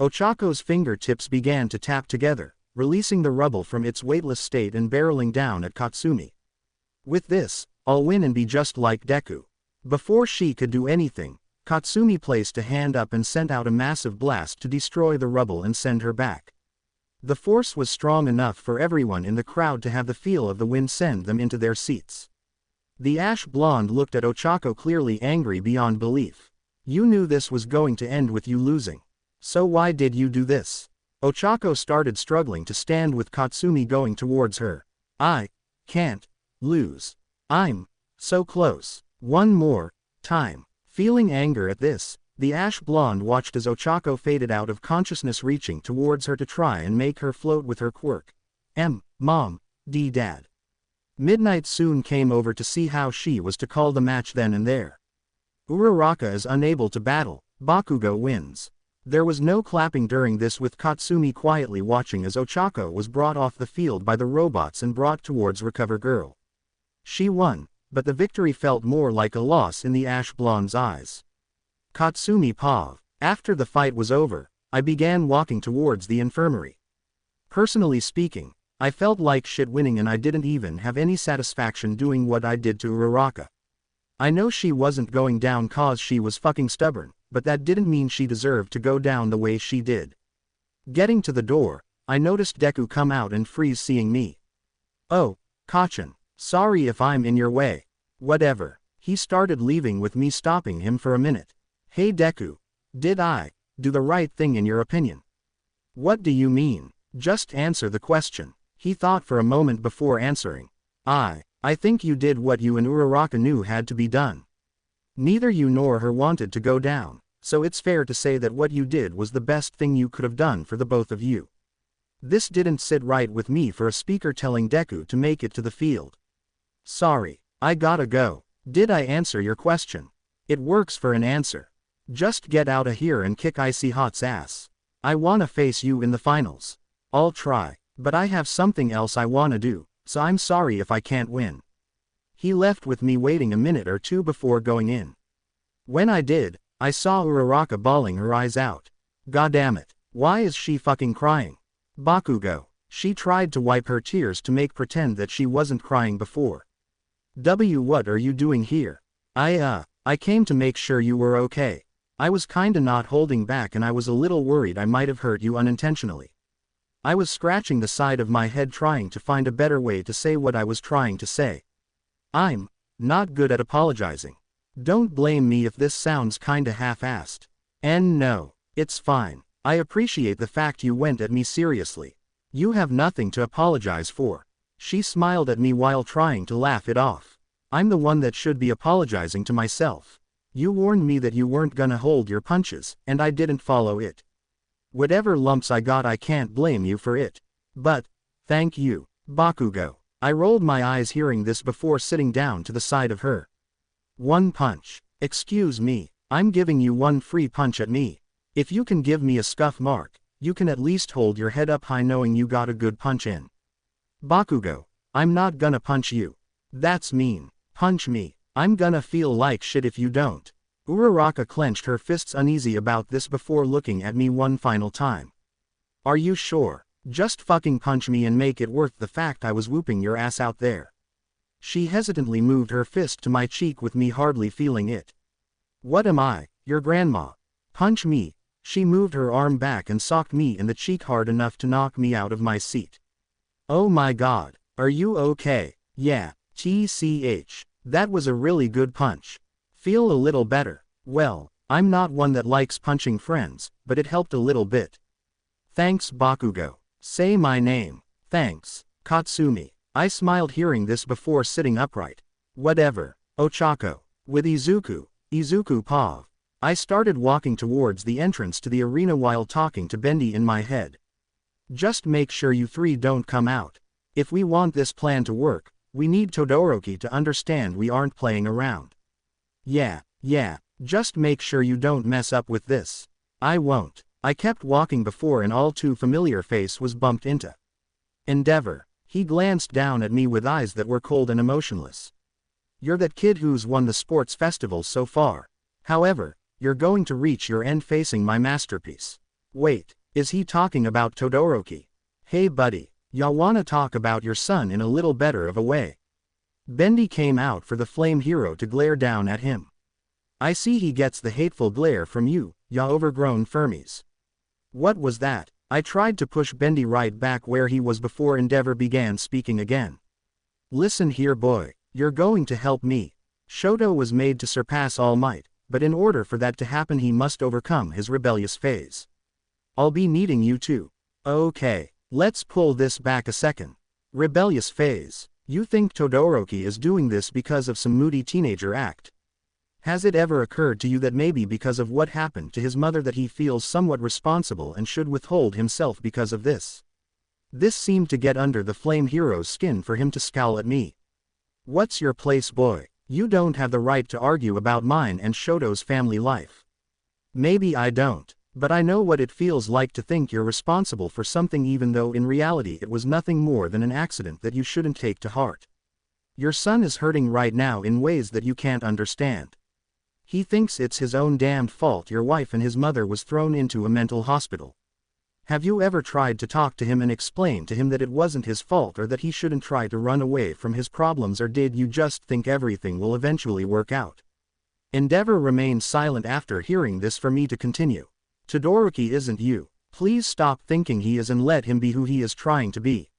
Ochako's fingertips began to tap together, releasing the rubble from its weightless state and barreling down at Katsumi. With this, I'll win and be just like Deku. Before she could do anything, Katsumi placed a hand up and sent out a massive blast to destroy the rubble and send her back. The force was strong enough for everyone in the crowd to have the feel of the wind send them into their seats. The ash blonde looked at Ochako, clearly angry beyond belief. You knew this was going to end with you losing. So why did you do this? Ochako started struggling to stand with Katsumi going towards her. I can't lose. I'm so close. One more time. Feeling anger at this, the ash blonde watched as Ochako faded out of consciousness, reaching towards her to try and make her float with her quirk. Mom, Dad. Midnight soon came over to see how she was to call the match then and there. Uraraka is unable to battle. Bakugo wins. There was no clapping during this, with Katsumi quietly watching as Ochako was brought off the field by the robots and brought towards Recover Girl. She won, but the victory felt more like a loss in the ash blonde's eyes. Katsumi Pav. After the fight was over, I began walking towards the infirmary. Personally speaking, I felt like shit winning, and I didn't even have any satisfaction doing what I did to Uraraka. I know she wasn't going down cause she was fucking stubborn, but that didn't mean she deserved to go down the way she did. Getting to the door, I noticed Deku come out and freeze seeing me. Oh, Kacchan, sorry if I'm in your way. Whatever. He started leaving with me stopping him for a minute. Hey Deku, did I do the right thing in your opinion? What do you mean? Just answer the question. He thought for a moment before answering. I think you did what you and Uraraka knew had to be done. Neither you nor her wanted to go down, so it's fair to say that what you did was the best thing you could have done for the both of you. This didn't sit right with me for a speaker telling Deku to make it to the field. Sorry, I gotta go. Did I answer your question? It works for an answer. Just get out of here and kick Icy Hot's ass. I wanna face you in the finals. I'll try, but I have something else I wanna do, so I'm sorry if I can't win. He left with me waiting a minute or two before going in. When I did, I saw Uraraka bawling her eyes out. Goddammit, why is she fucking crying? Bakugo. She tried to wipe her tears to make pretend that she wasn't crying before. What are you doing here? I came to make sure you were okay. I was kinda not holding back, and I was a little worried I might have hurt you unintentionally. I was scratching the side of my head trying to find a better way to say what I was trying to say. I'm not good at apologizing. Don't blame me if this sounds kinda half-assed. And no, it's fine. I appreciate the fact you went at me seriously. You have nothing to apologize for. She smiled at me while trying to laugh it off. I'm the one that should be apologizing to myself. You warned me that you weren't gonna hold your punches, and I didn't follow it. Whatever lumps I got, I can't blame you for it. But, thank you, Bakugo. I rolled my eyes hearing this before sitting down to the side of her. One punch. Excuse me, I'm giving you one free punch at me. If you can give me a scuff mark, you can at least hold your head up high knowing you got a good punch in. Bakugo, I'm not gonna punch you. That's mean. Punch me. I'm gonna feel like shit if you don't. Uraraka clenched her fists, uneasy about this before looking at me one final time. Are you sure? Just fucking punch me and make it worth the fact I was whooping your ass out there. She hesitantly moved her fist to my cheek with me hardly feeling it. What am I, your grandma? Punch me. She moved her arm back and socked me in the cheek hard enough to knock me out of my seat. Oh my god, are you okay? Yeah, TCH. That was a really good punch. Feel a little better. Well, I'm not one that likes punching friends, but it helped a little bit. Thanks Bakugo. Say my name. Thanks, Katsumi. I smiled hearing this before sitting upright. Whatever, Ochako. With Izuku Pav. I started walking towards the entrance to the arena while talking to Bendy in my head. Just make sure you three don't come out. If we want this plan to work, we need Todoroki to understand we aren't playing around. Yeah, just make sure you don't mess up with this. I won't. I kept walking before an all too familiar face was bumped into. Endeavor. He glanced down at me with eyes that were cold and emotionless. You're that kid who's won the sports festival so far. However, you're going to reach your end facing my masterpiece. Wait, is he talking about Todoroki? Hey buddy, y'all wanna talk about your son in a little better of a way? Bendy came out for the flame hero to glare down at him. I see he gets the hateful glare from you, ya overgrown Fermies. What was that? I tried to push Bendy right back where he was before Endeavor began speaking again. Listen here boy, you're going to help me. Shoto was made to surpass All Might, but in order for that to happen he must overcome his rebellious phase. I'll be needing you too. Okay, let's pull this back a second. Rebellious phase. You think Todoroki is doing this because of some moody teenager act? Has it ever occurred to you that maybe because of what happened to his mother that he feels somewhat responsible and should withhold himself because of this? This seemed to get under the flame hero's skin for him to scowl at me. What's your place boy? You don't have the right to argue about mine and Shoto's family life. Maybe I don't, but I know what it feels like to think you're responsible for something even though in reality it was nothing more than an accident that you shouldn't take to heart. Your son is hurting right now in ways that you can't understand. He thinks it's his own damned fault your wife and his mother was thrown into a mental hospital. Have you ever tried to talk to him and explain to him that it wasn't his fault or that he shouldn't try to run away from his problems, or did you just think everything will eventually work out? Endeavor remained silent after hearing this for me to continue. Todoroki isn't you. Please stop thinking he is and let him be who he is trying to be.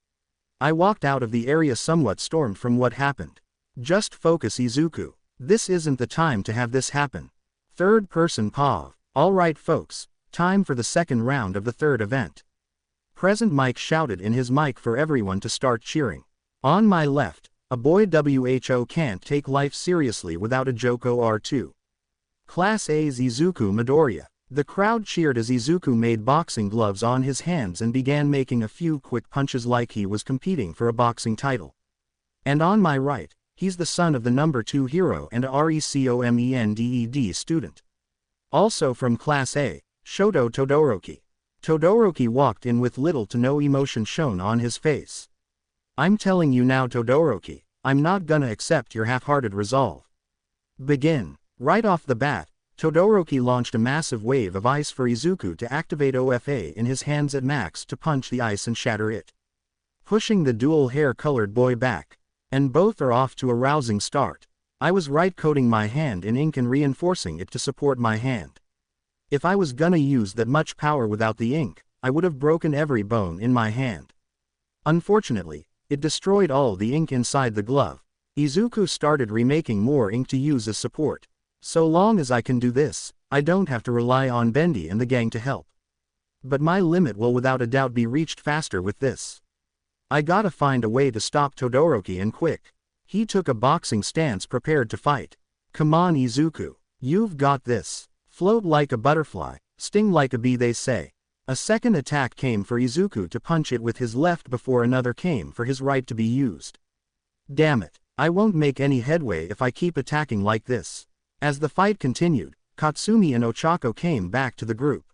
I walked out of the area somewhat stormed from what happened. Just focus Izuku. This isn't the time to have this happen. Third person Pav. Alright folks, time for the second round of the third event. Present Mike shouted in his mic for everyone to start cheering. On my left, a boy who can't take life seriously without a joke or2. Class A's Izuku Midoriya. The crowd cheered as Izuku made boxing gloves on his hands and began making a few quick punches like he was competing for a boxing title. And on my right, he's the son of the number 2 hero and a RECOMENDED student. Also from Class A, Shoto Todoroki. Todoroki walked in with little to no emotion shown on his face. I'm telling you now Todoroki, I'm not gonna accept your half-hearted resolve. Begin. Right off the bat, Todoroki launched a massive wave of ice for Izuku to activate OFA in his hands at max to punch the ice and shatter it, pushing the dual hair-colored boy back. And both are off to a rousing start. I was right coating my hand in ink and reinforcing it to support my hand. If I was gonna use that much power without the ink, I would have broken every bone in my hand. Unfortunately, it destroyed all the ink inside the glove. Izuku started remaking more ink to use as support. So long as I can do this, I don't have to rely on Bendy and the gang to help. But my limit will without a doubt be reached faster with this. I gotta find a way to stop Todoroki and quick. He took a boxing stance prepared to fight. Come on Izuku. You've got this. Float like a butterfly, sting like a bee they say. A second attack came for Izuku to punch it with his left before another came for his right to be used. Damn it, I won't make any headway if I keep attacking like this. As the fight continued, Katsumi and Ochako came back to the group.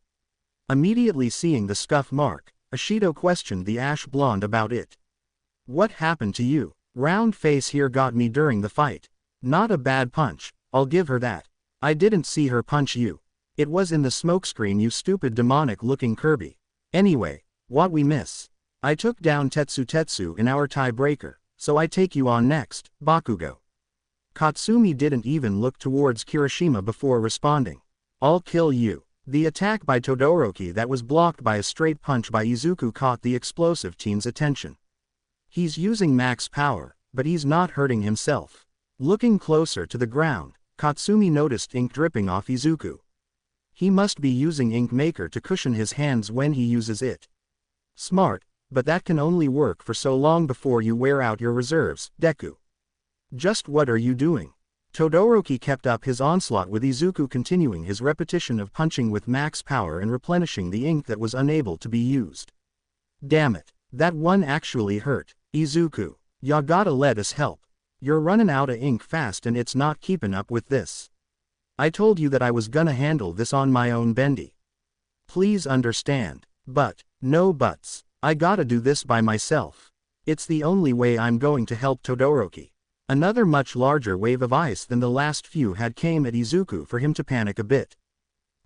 Immediately seeing the scuff mark, Ashido questioned the ash blonde about it. What happened to you? Round face here got me during the fight. Not a bad punch, I'll give her that. I didn't see her punch you. It was in the smokescreen you stupid demonic looking Kirby. Anyway, what we miss? I took down Tetsu in our tiebreaker, so I take you on next, Bakugo. Katsumi didn't even look towards Kirishima before responding. I'll kill you. The attack by Todoroki that was blocked by a straight punch by Izuku caught the explosive teen's attention. He's using max power, but he's not hurting himself. Looking closer to the ground, Katsumi noticed ink dripping off Izuku. He must be using ink maker to cushion his hands when he uses it. Smart, but that can only work for so long before you wear out your reserves, Deku. Just what are you doing? Todoroki kept up his onslaught with Izuku continuing his repetition of punching with max power and replenishing the ink that was unable to be used. Damn it, that one actually hurt. Izuku, ya gotta let us help. You're running out of ink fast and it's not keeping up with this. I told you that I was gonna handle this on my own, Bendy. Please understand. But, no buts. I gotta do this by myself. It's the only way I'm going to help Todoroki. Another much larger wave of ice than the last few had came at Izuku for him to panic a bit.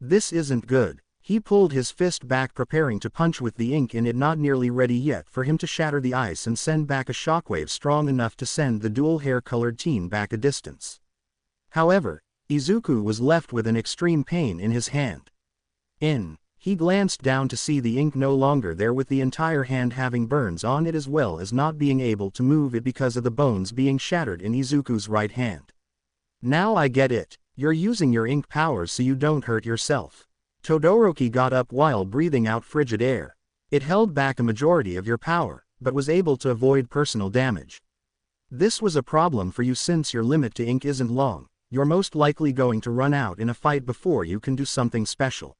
This isn't good. He pulled his fist back preparing to punch with the ink in it, not nearly ready yet for him to shatter the ice and send back a shockwave strong enough to send the dual hair-colored teen back a distance. However, Izuku was left with an extreme pain in his hand. He glanced down to see the ink no longer there, with the entire hand having burns on it as well as not being able to move it because of the bones being shattered in Izuku's right hand. Now I get it. You're using your ink powers so you don't hurt yourself. Todoroki got up while breathing out frigid air. It held back a majority of your power, but was able to avoid personal damage. This was a problem for you since your limit to ink isn't long. You're most likely going to run out in a fight before you can do something special.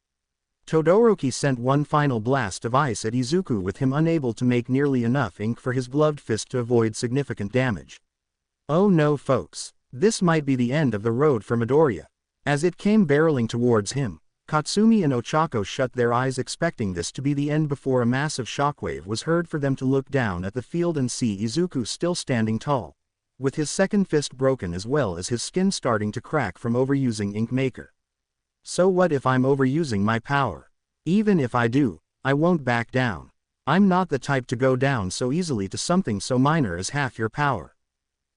Todoroki sent one final blast of ice at Izuku, with him unable to make nearly enough ink for his gloved fist to avoid significant damage. Oh no folks, this might be the end of the road for Midoriya. As it came barreling towards him, Katsumi and Ochako shut their eyes expecting this to be the end before a massive shockwave was heard for them to look down at the field and see Izuku still standing tall, with his second fist broken as well as his skin starting to crack from overusing ink maker. So what if I'm overusing my power? Even if I do, I won't back down. I'm not the type to go down so easily to something so minor as half your power.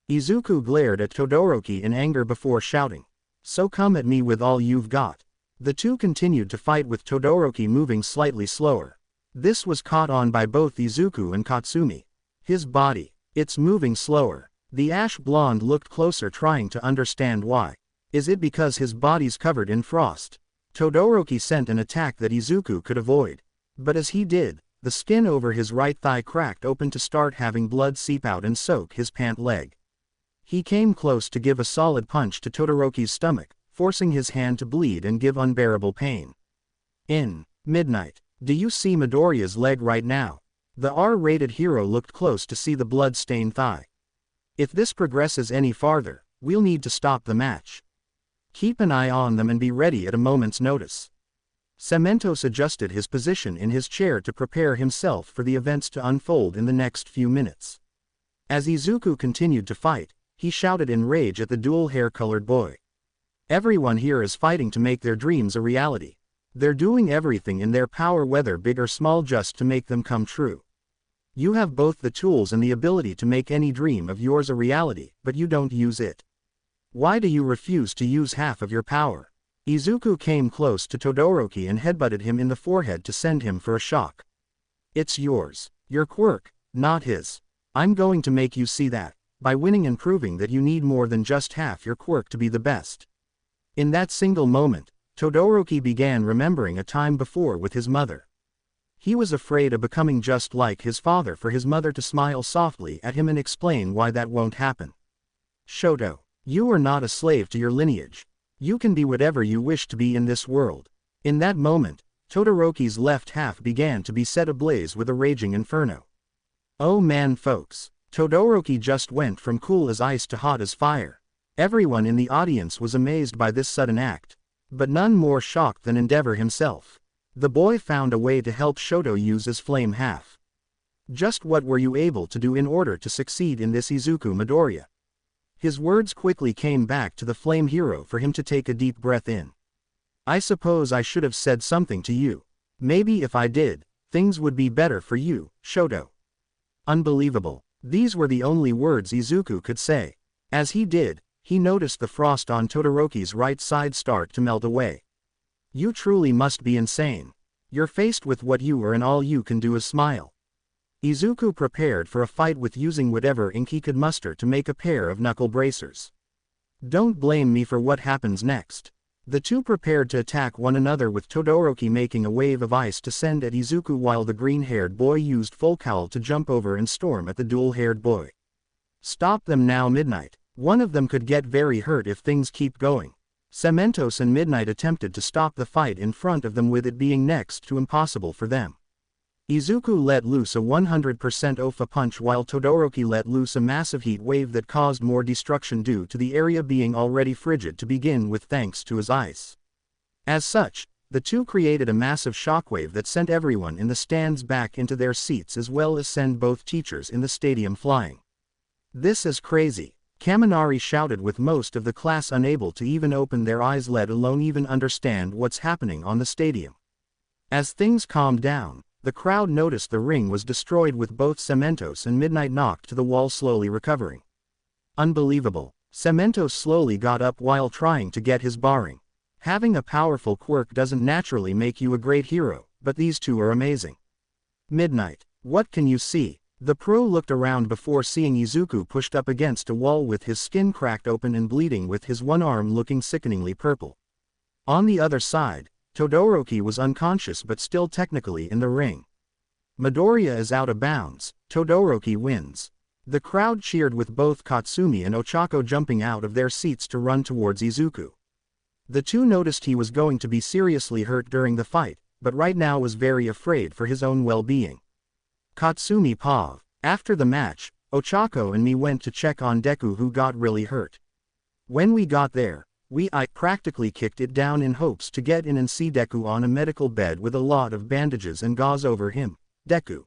Izuku glared at Todoroki in anger before shouting, "So come at me with all you've got." The two continued to fight, with Todoroki moving slightly slower. This was caught on by both Izuku and Katsumi. His body, it's moving slower. The ash blonde looked closer, trying to understand why. Is it because his body's covered in frost? Todoroki sent an attack that Izuku could avoid. But as he did, the skin over his right thigh cracked open to start having blood seep out and soak his pant leg. He came close to give a solid punch to Todoroki's stomach, forcing his hand to bleed and give unbearable pain. Midnight. Do you see Midoriya's leg right now? The R-rated hero looked close to see the blood-stained thigh. If this progresses any farther, we'll need to stop the match. Keep an eye on them and be ready at a moment's notice. Cementos adjusted his position in his chair to prepare himself for the events to unfold in the next few minutes. As Izuku continued to fight, he shouted in rage at the dual hair-colored boy. Everyone here is fighting to make their dreams a reality. They're doing everything in their power, whether big or small, just to make them come true. You have both the tools and the ability to make any dream of yours a reality, but you don't use it. Why do you refuse to use half of your power? Izuku came close to Todoroki and headbutted him in the forehead to send him for a shock. It's yours. Your quirk, not his. I'm going to make you see that, by winning and proving that you need more than just half your quirk to be the best. In that single moment, Todoroki began remembering a time before with his mother. He was afraid of becoming just like his father, for his mother to smile softly at him and explain why that won't happen. Shoto, you are not a slave to your lineage. You can be whatever you wish to be in this world. In that moment, Todoroki's left half began to be set ablaze with a raging inferno. Oh man folks, Todoroki just went from cool as ice to hot as fire. Everyone in the audience was amazed by this sudden act, but none more shocked than Endeavor himself. The boy found a way to help Shoto use his flame half. Just what were you able to do in order to succeed in this, Izuku Midoriya? His words quickly came back to the flame hero for him to take a deep breath in. I suppose I should have said something to you. Maybe if I did, things would be better for you, Shoto. Unbelievable. These were the only words Izuku could say. As he did, he noticed the frost on Todoroki's right side start to melt away. You truly must be insane. You're faced with what you are and all you can do is smile. Izuku prepared for a fight with using whatever ink he could muster to make a pair of knuckle bracers. Don't blame me for what happens next. The two prepared to attack one another with Todoroki making a wave of ice to send at Izuku while the green-haired boy used Full Cowl to jump over and storm at the dual-haired boy. Stop them now, Midnight. One of them could get very hurt if things keep going. Cementos and Midnight attempted to stop the fight in front of them, with it being next to impossible for them. Izuku let loose a 100% Ofa punch while Todoroki let loose a massive heat wave that caused more destruction due to the area being already frigid to begin with thanks to his ice. As such, the two created a massive shockwave that sent everyone in the stands back into their seats as well as send both teachers in the stadium flying. This is crazy, Kaminari shouted, with most of the class unable to even open their eyes, let alone even understand what's happening on the stadium. As things calmed down, the crowd noticed the ring was destroyed with both Cementos and Midnight knocked to the wall, slowly recovering. Unbelievable. Cementos slowly got up while trying to get his barring. Having a powerful quirk doesn't naturally make you a great hero, but these two are amazing. Midnight, what can you see? The pro looked around before seeing Izuku pushed up against a wall with his skin cracked open and bleeding, with his one arm looking sickeningly purple. On the other side, Todoroki was unconscious but still technically in the ring. Midoriya is out of bounds. Todoroki wins. The crowd cheered, with both Katsumi and Ochako jumping out of their seats to run towards Izuku. The two noticed he was going to be seriously hurt during the fight, but right now was very afraid for his own well-being. Katsumi Pav. After the match, Ochako and me went to check on Deku, who got really hurt. When we got there, I practically kicked it down in hopes to get in and see Deku on a medical bed with a lot of bandages and gauze over him. Deku.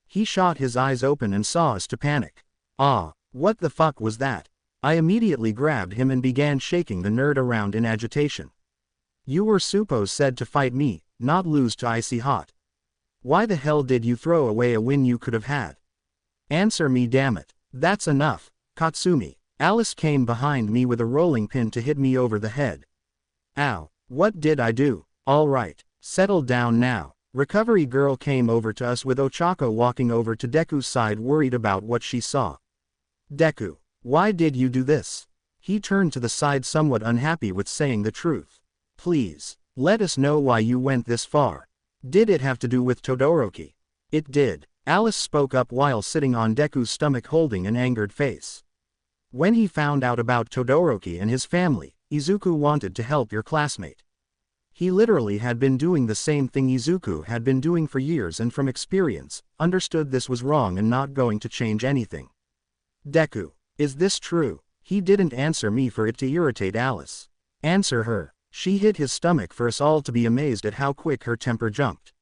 He shot his eyes open and saw us to panic. Ah, what the fuck was that? I immediately grabbed him and began shaking the nerd around in agitation. You were supposed said to fight me, not lose to Icy Hot. Why the hell did you throw away a win you could have had? Answer me, damn it. That's enough, Katsumi. Alice came behind me with a rolling pin to hit me over the head. Ow, what did I do? All right, settle down now. Recovery girl came over to us with Ochako walking over to Deku's side, worried about what she saw. Deku, why did you do this? He turned to the side, somewhat unhappy with saying the truth. Please, let us know why you went this far. Did it have to do with Todoroki? It did. Alice spoke up while sitting on Deku's stomach holding an angered face. When he found out about Todoroki and his family, Izuku wanted to help your classmate. He literally had been doing the same thing Izuku had been doing for years, and from experience, understood this was wrong and not going to change anything. Deku, is this true? He didn't answer me for it to irritate Alice. Answer her. She hit his stomach for us all to be amazed at how quick her temper jumped.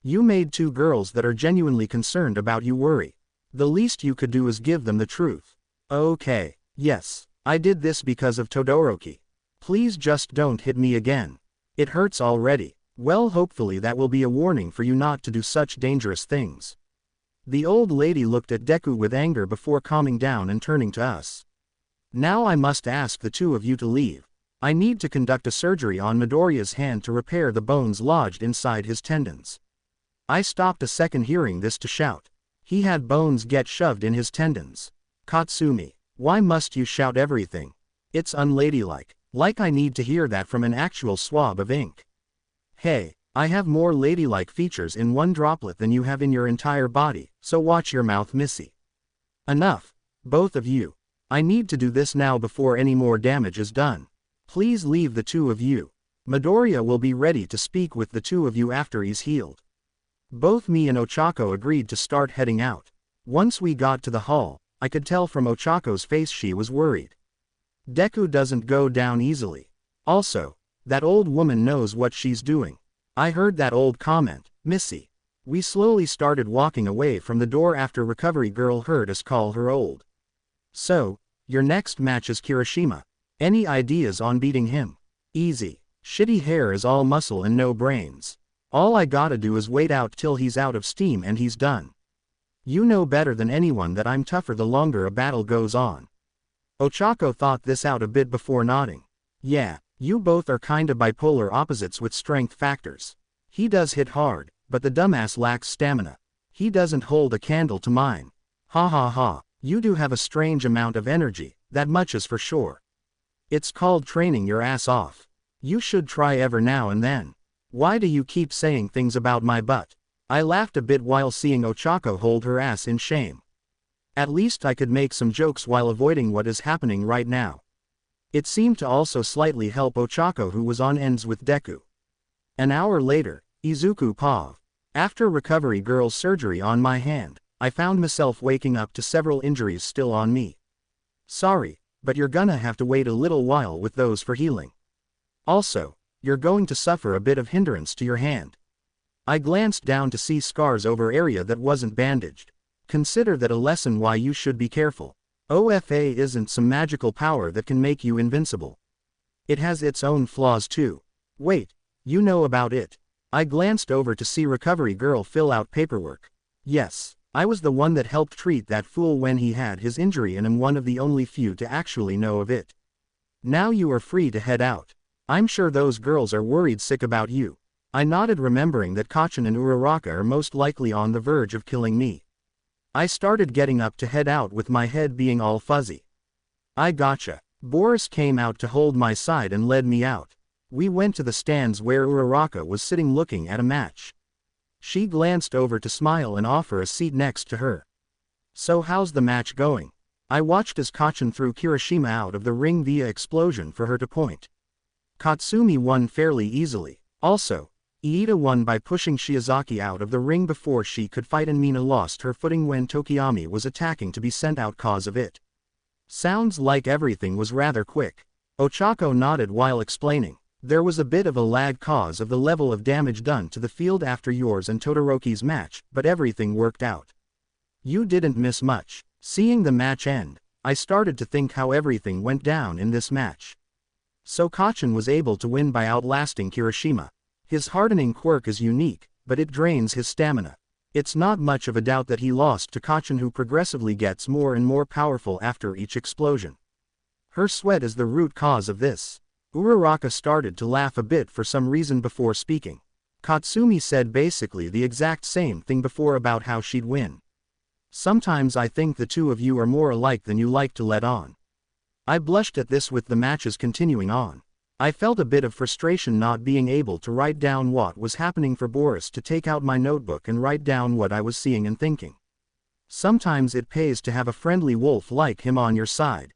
You made two girls that are genuinely concerned about you worry. The least you could do is give them the truth. Okay, yes, I did this because of Todoroki. Please just don't hit me again. It hurts already. Well, hopefully that will be a warning for you not to do such dangerous things. The old lady looked at Deku with anger before calming down and turning to us. Now I must ask the two of you to leave. I need to conduct a surgery on Midoriya's hand to repair the bones lodged inside his tendons. I stopped a second hearing this to shout. He had bones get shoved in his tendons. Katsumi, why must you shout everything? It's unladylike. Like I need to hear that from an actual swab of ink. Hey, I have more ladylike features in one droplet than you have in your entire body, so watch your mouth, Missy. Enough, both of you. I need to do this now before any more damage is done. Please leave the two of you. Midoriya will be ready to speak with the two of you after he's healed. Both me and Ochako agreed to start heading out. Once we got to the hall, I could tell from Ochako's face she was worried. Deku doesn't go down easily. Also, that old woman knows what she's doing. I heard that old comment, Missy. We slowly started walking away from the door after Recovery Girl heard us call her old. So, your next match is Kirishima. Any ideas on beating him? Easy. Shitty hair is all muscle and no brains. All I gotta do is wait out till he's out of steam and he's done. You know better than anyone that I'm tougher the longer a battle goes on. Ochako thought this out a bit before nodding. Yeah, you both are kinda bipolar opposites with strength factors. He does hit hard, but the dumbass lacks stamina. He doesn't hold a candle to mine. Ha ha ha, you do have a strange amount of energy, that much is for sure. It's called training your ass off. You should try every now and then. Why do you keep saying things about my butt? I laughed a bit while seeing Ochako hold her ass in shame. At least I could make some jokes while avoiding what is happening right now. It seemed to also slightly help Ochako, who was on ends with Deku. An hour later, Izuku Pav. After recovery girl's surgery on my hand, I found myself waking up to several injuries still on me. Sorry, but you're gonna have to wait a little while with those for healing. Also, you're going to suffer a bit of hindrance to your hand. I glanced down to see scars over area that wasn't bandaged. Consider that a lesson why you should be careful. OFA isn't some magical power that can make you invincible. It has its own flaws too. Wait, you know about it? I glanced over to see recovery girl fill out paperwork. Yes, I was the one that helped treat that fool when he had his injury and am one of the only few to actually know of it. Now you are free to head out. I'm sure those girls are worried sick about you. I nodded, remembering that Kacchan and Uraraka are most likely on the verge of killing me. I started getting up to head out with my head being all fuzzy. I gotcha. Boris came out to hold my side and led me out. We went to the stands where Uraraka was sitting looking at a match. She glanced over to smile and offer a seat next to her. So how's the match going? I watched as Kacchan threw Kirishima out of the ring via explosion for her to point. Katsumi won fairly easily. Also, Iida won by pushing Shiozaki out of the ring before she could fight, and Mina lost her footing when Tokiyami was attacking to be sent out cause of it. Sounds like everything was rather quick. Ochako nodded while explaining. There was a bit of a lag cause of the level of damage done to the field after yours and Todoroki's match, but everything worked out. You didn't miss much. Seeing the match end, I started to think how everything went down in this match. So Kacchan was able to win by outlasting Kirishima. His hardening quirk is unique, but it drains his stamina. It's not much of a doubt that he lost to Kacchan, who progressively gets more and more powerful after each explosion. Her sweat is the root cause of this. Uraraka started to laugh a bit for some reason before speaking. Katsumi said basically the exact same thing before about how she'd win. Sometimes I think the two of you are more alike than you like to let on. I blushed at this with the matches continuing on. I felt a bit of frustration not being able to write down what was happening for Boris to take out my notebook and write down what I was seeing and thinking. Sometimes it pays to have a friendly wolf like him on your side.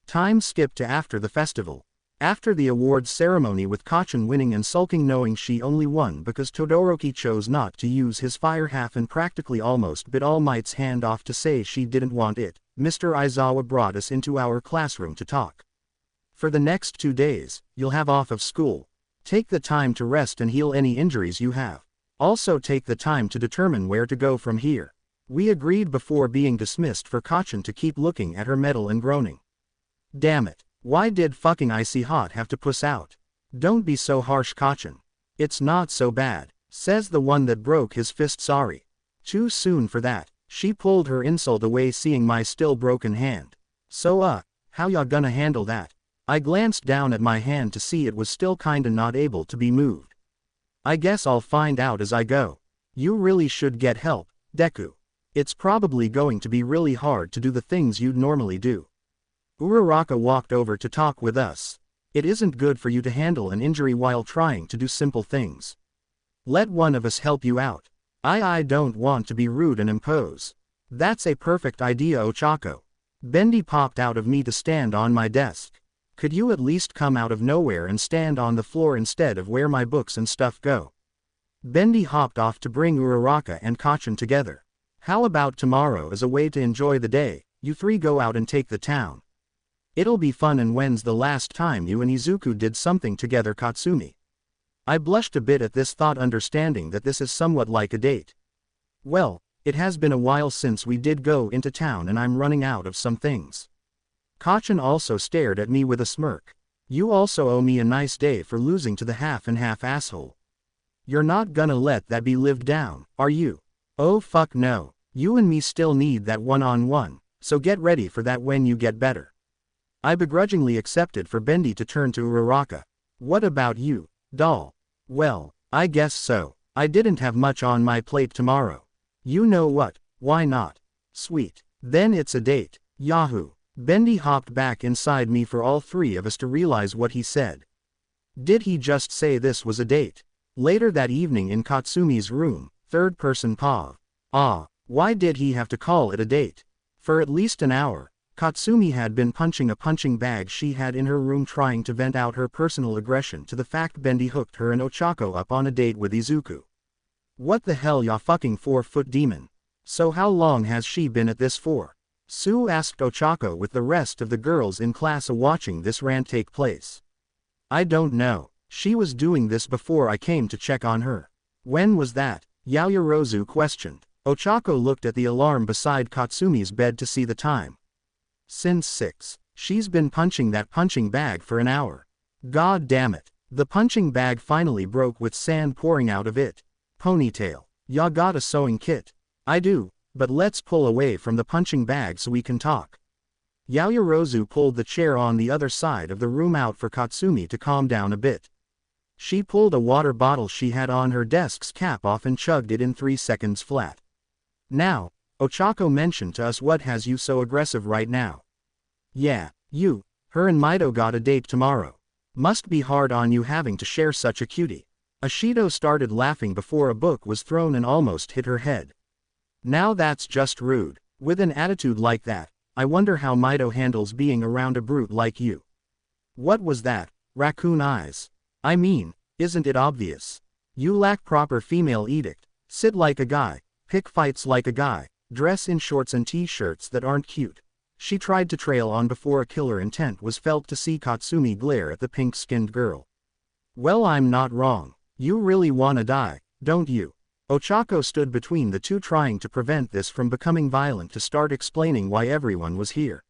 Time skipped to after the festival. After the awards ceremony, with Kacchan winning and sulking knowing she only won because Todoroki chose not to use his fire half and practically almost bit All Might's hand off to say she didn't want it, Mr. Aizawa brought us into our classroom to talk. For the next 2 days, you'll have off of school. Take the time to rest and heal any injuries you have. Also take the time to determine where to go from here. We agreed before being dismissed for Kacchan to keep looking at her medal and groaning. Damn it, why did fucking Icy Hot have to puss out? Don't be so harsh, Kacchan. It's not so bad, says the one that broke his fist. Sorry. Too soon for that. She pulled her insult away seeing my still broken hand. So how ya gonna handle that? I glanced down at my hand to see it was still kinda not able to be moved. I guess I'll find out as I go. You really should get help, Deku. It's probably going to be really hard to do the things you'd normally do. Uraraka walked over to talk with us. It isn't good for you to handle an injury while trying to do simple things. Let one of us help you out. I don't want to be rude and impose. That's a perfect idea, Ochako. Bendy popped out of me to stand on my desk. Could you at least come out of nowhere and stand on the floor instead of where my books and stuff go? Bendy hopped off to bring Uraraka and Kacchan together. How about tomorrow as a way to enjoy the day, you three go out and take the town? It'll be fun. And when's the last time you and Izuku did something together, Katsumi? I blushed a bit at this thought, understanding that this is somewhat like a date. Well, it has been a while since we did go into town and I'm running out of some things. Kacchan also stared at me with a smirk. You also owe me a nice day for losing to the half and half asshole. You're not gonna let that be lived down, are you? Oh fuck no. You and me still need that one-on-one, so get ready for that when you get better. I begrudgingly accepted for Bendy to turn to Uraraka. What about you, doll? Well, I guess so. I didn't have much on my plate tomorrow. You know what, why not? Sweet. Then it's a date. Yahoo. Bendy hopped back inside me for all three of us to realize what he said. Did he just say this was a date? Later that evening in Katsumi's room, third-person Pav. Why did he have to call it a date? For at least an hour, Katsumi had been punching a punching bag she had in her room, trying to vent out her personal aggression to the fact Bendy hooked her and Ochako up on a date with Izuku. What the hell, ya fucking 4-foot demon? So how long has she been at this for? Sue asked Ochako with the rest of the girls in class watching this rant take place. I don't know. She was doing this before I came to check on her. When was that? Yaoyorozu questioned. Ochako looked at the alarm beside Katsumi's bed to see the time. Since 6. She's been punching that punching bag for an hour. God damn it. The punching bag finally broke with sand pouring out of it. Ponytail. Ya got a sewing kit? I do, but let's pull away from the punching bag so we can talk. Yaoyorozu pulled the chair on the other side of the room out for Katsumi to calm down a bit. She pulled a water bottle she had on her desk's cap off and chugged it in 3 seconds flat. Now, Ochako mentioned to us, what has you so aggressive right now? Yeah, you, her and Mido got a date tomorrow. Must be hard on you having to share such a cutie. Ashido started laughing before a book was thrown and almost hit her head. Now that's just rude. With an attitude like that, I wonder how Mido handles being around a brute like you. What was that, raccoon eyes? I mean, isn't it obvious? You lack proper female edict, sit like a guy, pick fights like a guy, dress in shorts and t-shirts that aren't cute. She tried to trail on before a killer intent was felt to see Katsumi glare at the pink-skinned girl. Well, I'm not wrong. You really wanna die, don't you? Ochako stood between the two, trying to prevent this from becoming violent, to start explaining why everyone was here.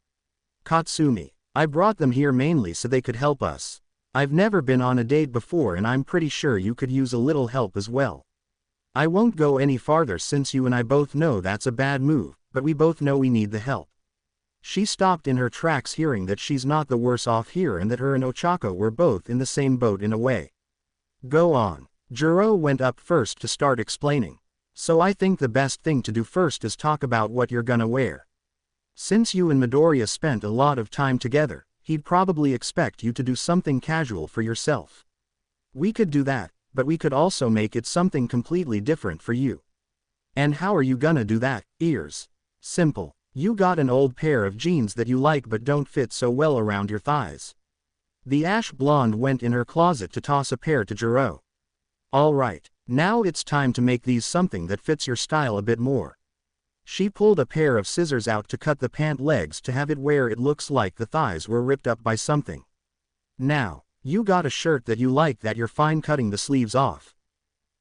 Katsumi, I brought them here mainly so they could help us. I've never been on a date before and I'm pretty sure you could use a little help as well. I won't go any farther since you and I both know that's a bad move, but we both know we need the help. She stopped in her tracks, hearing that she's not the worse off here and that her and Ochako were both in the same boat in a way. Go on. Jiro went up first to start explaining. So I think the best thing to do first is talk about what you're gonna wear. Since you and Midoriya spent a lot of time together, he'd probably expect you to do something casual for yourself. We could do that, but we could also make it something completely different for you. And how are you gonna do that? Ears. Simple. You got an old pair of jeans that you like but don't fit so well around your thighs. The ash blonde went in her closet to toss a pair to Jiro. Alright, now it's time to make these something that fits your style a bit more. She pulled a pair of scissors out to cut the pant legs to have it where it looks like the thighs were ripped up by something. Now, you got a shirt that you like that you're fine cutting the sleeves off.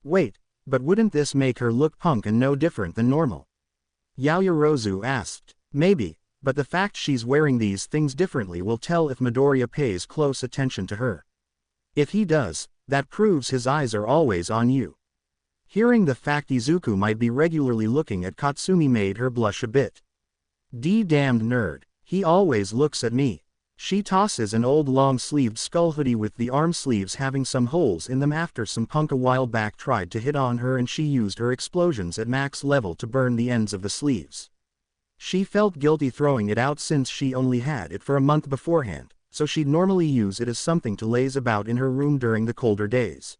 Wait, but wouldn't this make her look punk and no different than normal? Yaoyorozu asked. Maybe, but the fact she's wearing these things differently will tell if Midoriya pays close attention to her. If he does, that proves his eyes are always on you. Hearing the fact Izuku might be regularly looking at Katsumi made her blush a bit. D-damned nerd, he always looks at me. She tosses an old long-sleeved skull hoodie with the arm sleeves having some holes in them after some punk a while back tried to hit on her and she used her explosions at max level to burn the ends of the sleeves. She felt guilty throwing it out since she only had it for a month beforehand, so she'd normally use it as something to laze about in her room during the colder days.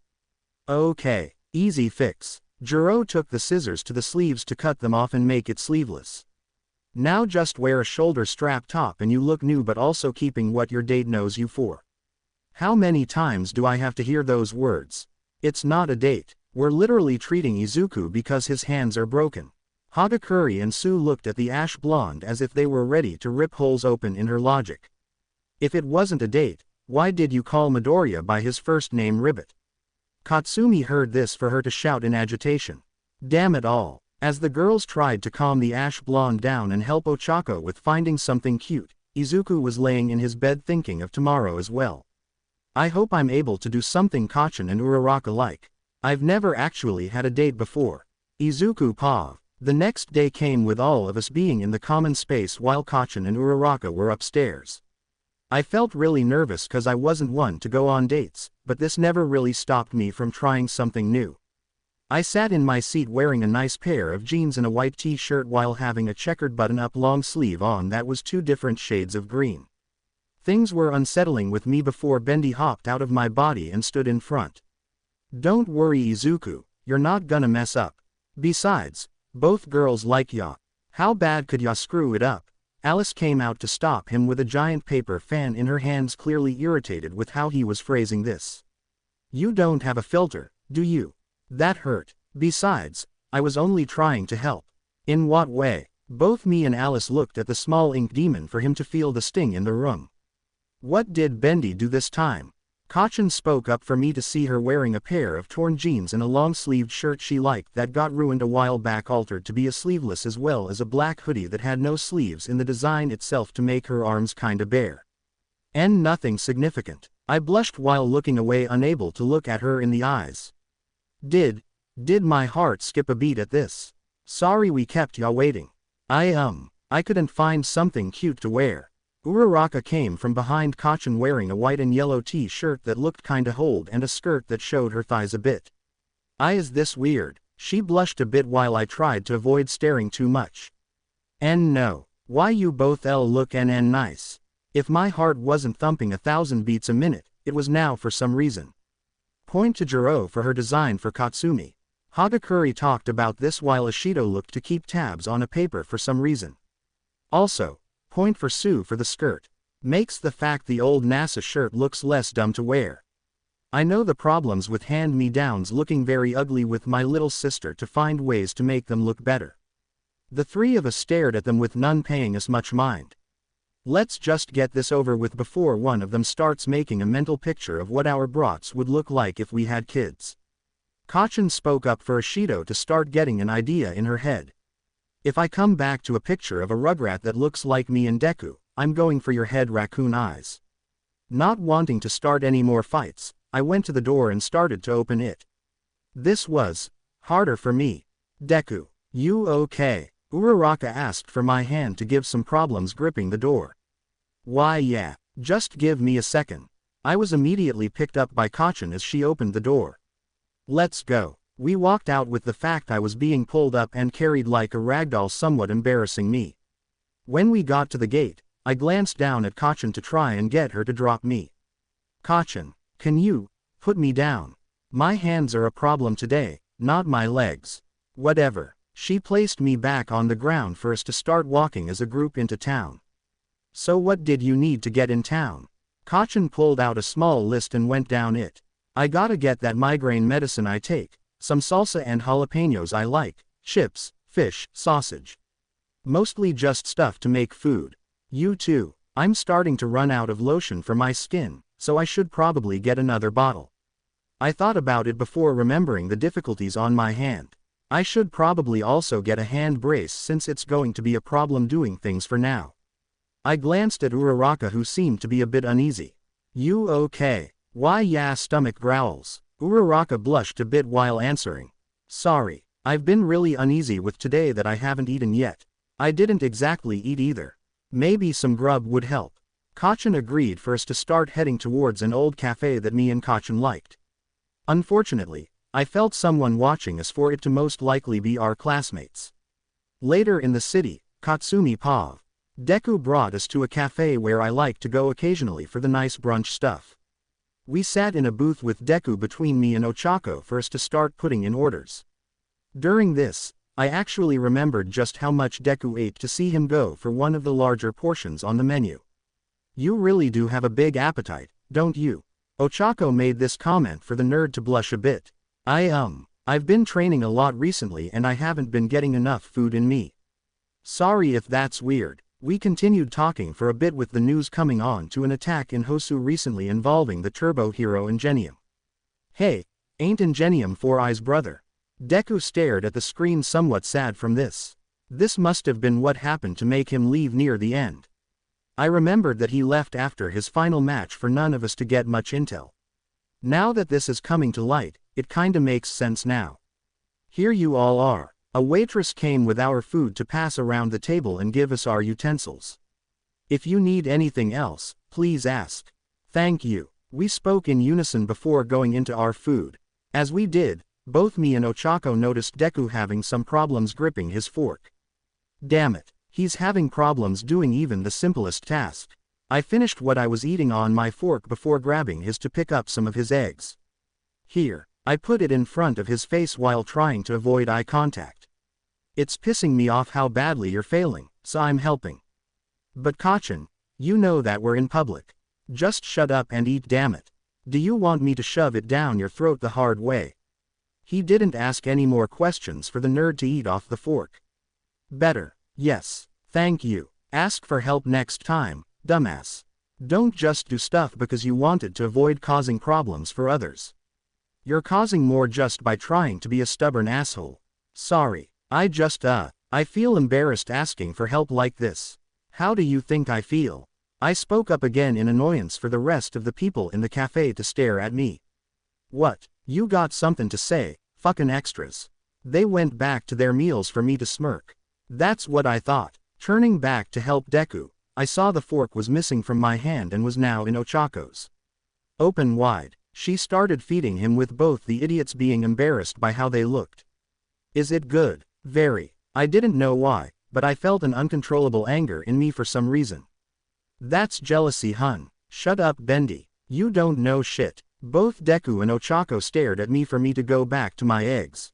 Okay, easy fix. Jiro took the scissors to the sleeves to cut them off and make it sleeveless. Now just wear a shoulder strap top and you look new, but also keeping what your date knows you for. How many times do I have to hear those words? It's not a date, we're literally treating Izuku because his hands are broken. Hagakuri and Sue looked at the ash blonde as if they were ready to rip holes open in her logic. If it wasn't a date, why did you call Midoriya by his first name Ribbit? Katsumi heard this for her to shout in agitation. Damn it all. As the girls tried to calm the ash blonde down and help Ochako with finding something cute, Izuku was laying in his bed thinking of tomorrow as well. I hope I'm able to do something Kacchan and Uraraka like. I've never actually had a date before. Izuku Pav. The next day came with all of us being in the common space while Kacchan and Uraraka were upstairs. I felt really nervous cause I wasn't one to go on dates, but this never really stopped me from trying something new. I sat in my seat wearing a nice pair of jeans and a white t-shirt while having a checkered button-up long sleeve on that was 2 different shades of green. Things were unsettling with me before Bendy hopped out of my body and stood in front. "Don't worry Izuku, you're not gonna mess up. Besides, both girls like ya. How bad could ya screw it up?" Alice came out to stop him with a giant paper fan in her hands, clearly irritated with how he was phrasing this. "You don't have a filter, do you? That hurt. Besides, I was only trying to help." "In what way?" Both me and Alice looked at the small ink demon for him to feel the sting in the room. "What did Bendy do this time?" Katsumi spoke up for me to see her wearing a pair of torn jeans and a long-sleeved shirt she liked that got ruined a while back, altered to be a sleeveless, as well as a black hoodie that had no sleeves in the design itself to make her arms kinda bare. "And nothing significant." I blushed while looking away, unable to look at her in the eyes. Did my heart skip a beat at this? "Sorry we kept ya waiting. I couldn't find something cute to wear." Uraraka came from behind Katsumi wearing a white and yellow t-shirt that looked kinda old and a skirt that showed her thighs a bit. Is this weird?" She blushed a bit while I tried to avoid staring too much. "And no. Why you both look nice. If my heart wasn't thumping 1,000 beats a minute, it was now for some reason." Point to Jiro for her design for Katsumi. Hagakure talked about this while Ashido looked to keep tabs on a paper for some reason. Also, point for Sue for the skirt. Makes the fact the old NASA shirt looks less dumb to wear. I know the problems with hand-me-downs looking very ugly with my little sister to find ways to make them look better. The 3 of us stared at them with none paying us much mind. Let's just get this over with before one of them starts making a mental picture of what our brats would look like if we had kids. Katsumi spoke up for Ashido to start getting an idea in her head. "If I come back to a picture of a rugrat that looks like me and Deku, I'm going for your head raccoon eyes." Not wanting to start any more fights, I went to the door and started to open it. This was harder for me. "Deku, you okay?" Uraraka asked for my hand to give some problems gripping the door. "Why yeah, just give me a second." I was immediately picked up by Katsumi as she opened the door. "Let's go." We walked out with the fact I was being pulled up and carried like a ragdoll somewhat embarrassing me. When we got to the gate, I glanced down at Katsumi to try and get her to drop me. "Katsumi, can you put me down? My hands are a problem today, not my legs." "Whatever." She placed me back on the ground for us to start walking as a group into town. "So what did you need to get in town?" Katsumi pulled out a small list and went down it. "I gotta get that migraine medicine I take, some salsa and jalapenos I like, chips, fish, sausage. Mostly just stuff to make food. You too. I'm starting to run out of lotion for my skin, so I should probably get another bottle." I thought about it before remembering the difficulties on my hand. I should probably also get a hand brace since it's going to be a problem doing things for now. I glanced at Uraraka, who seemed to be a bit uneasy. "You okay?" "Why yeah, stomach growls." Uraraka blushed a bit while answering. "Sorry, I've been really uneasy with today that I haven't eaten yet." I didn't exactly eat either. Maybe some grub would help. Katsumi agreed for us to start heading towards an old cafe that me and Katsumi liked. Unfortunately, I felt someone watching us, for it to most likely be our classmates. Later in the city, Katsumi Pav. Deku brought us to a cafe where I like to go occasionally for the nice brunch stuff. We sat in a booth with Deku between me and Ochako for us to start putting in orders. During this, I actually remembered just how much Deku ate to see him go for one of the larger portions on the menu. "You really do have a big appetite, don't you?" Ochako made this comment for the nerd to blush a bit. I've been training a lot recently and I haven't been getting enough food in me." "Sorry if that's weird." We continued talking for a bit with the news coming on to an attack in Hosu recently involving the turbo hero Ingenium. "Hey, ain't Ingenium Four Eyes' brother?" Deku stared at the screen somewhat sad from this. This must have been what happened to make him leave near the end. I remembered that he left after his final match for none of us to get much intel. Now that this is coming to light, it kinda makes sense now. "Here you all are." A waitress came with our food to pass around the table and give us our utensils. "If you need anything else, please ask." "Thank you." We spoke in unison before going into our food. As we did, Both me and Ochako noticed Deku having some problems gripping his fork. Damn it, he's having problems doing even the simplest task. I finished what I was eating on my fork before grabbing his to pick up some of his eggs. Here, I put it in front of his face while trying to avoid eye contact. It's pissing me off how badly you're failing, so I'm helping. But Kacchan, you know that we're in public. Just shut up and eat, damn it. Do you want me to shove it down your throat the hard way? He didn't ask any more questions for the nerd to eat off the fork. Better, yes, thank you. Ask for help next time, dumbass. Don't just do stuff because you wanted to avoid causing problems for others. You're causing more just by trying to be a stubborn asshole. Sorry, I feel embarrassed asking for help like this. How do you think I feel? I spoke up again in annoyance for the rest of the people in the cafe to stare at me. What, you got something to say, fucking extras? They went back to their meals for me to smirk. That's what I thought. Turning back to help Deku, I saw the fork was missing from my hand and was now in Ochako's. Open wide, she started feeding him with both the idiots being embarrassed by how they looked. Is it good? Very. I didn't know why, but I felt an uncontrollable anger in me for some reason. That's jealousy, hun. Shut up, Bendy. You don't know shit. Both Deku and Ochako stared at me for me to go back to my eggs.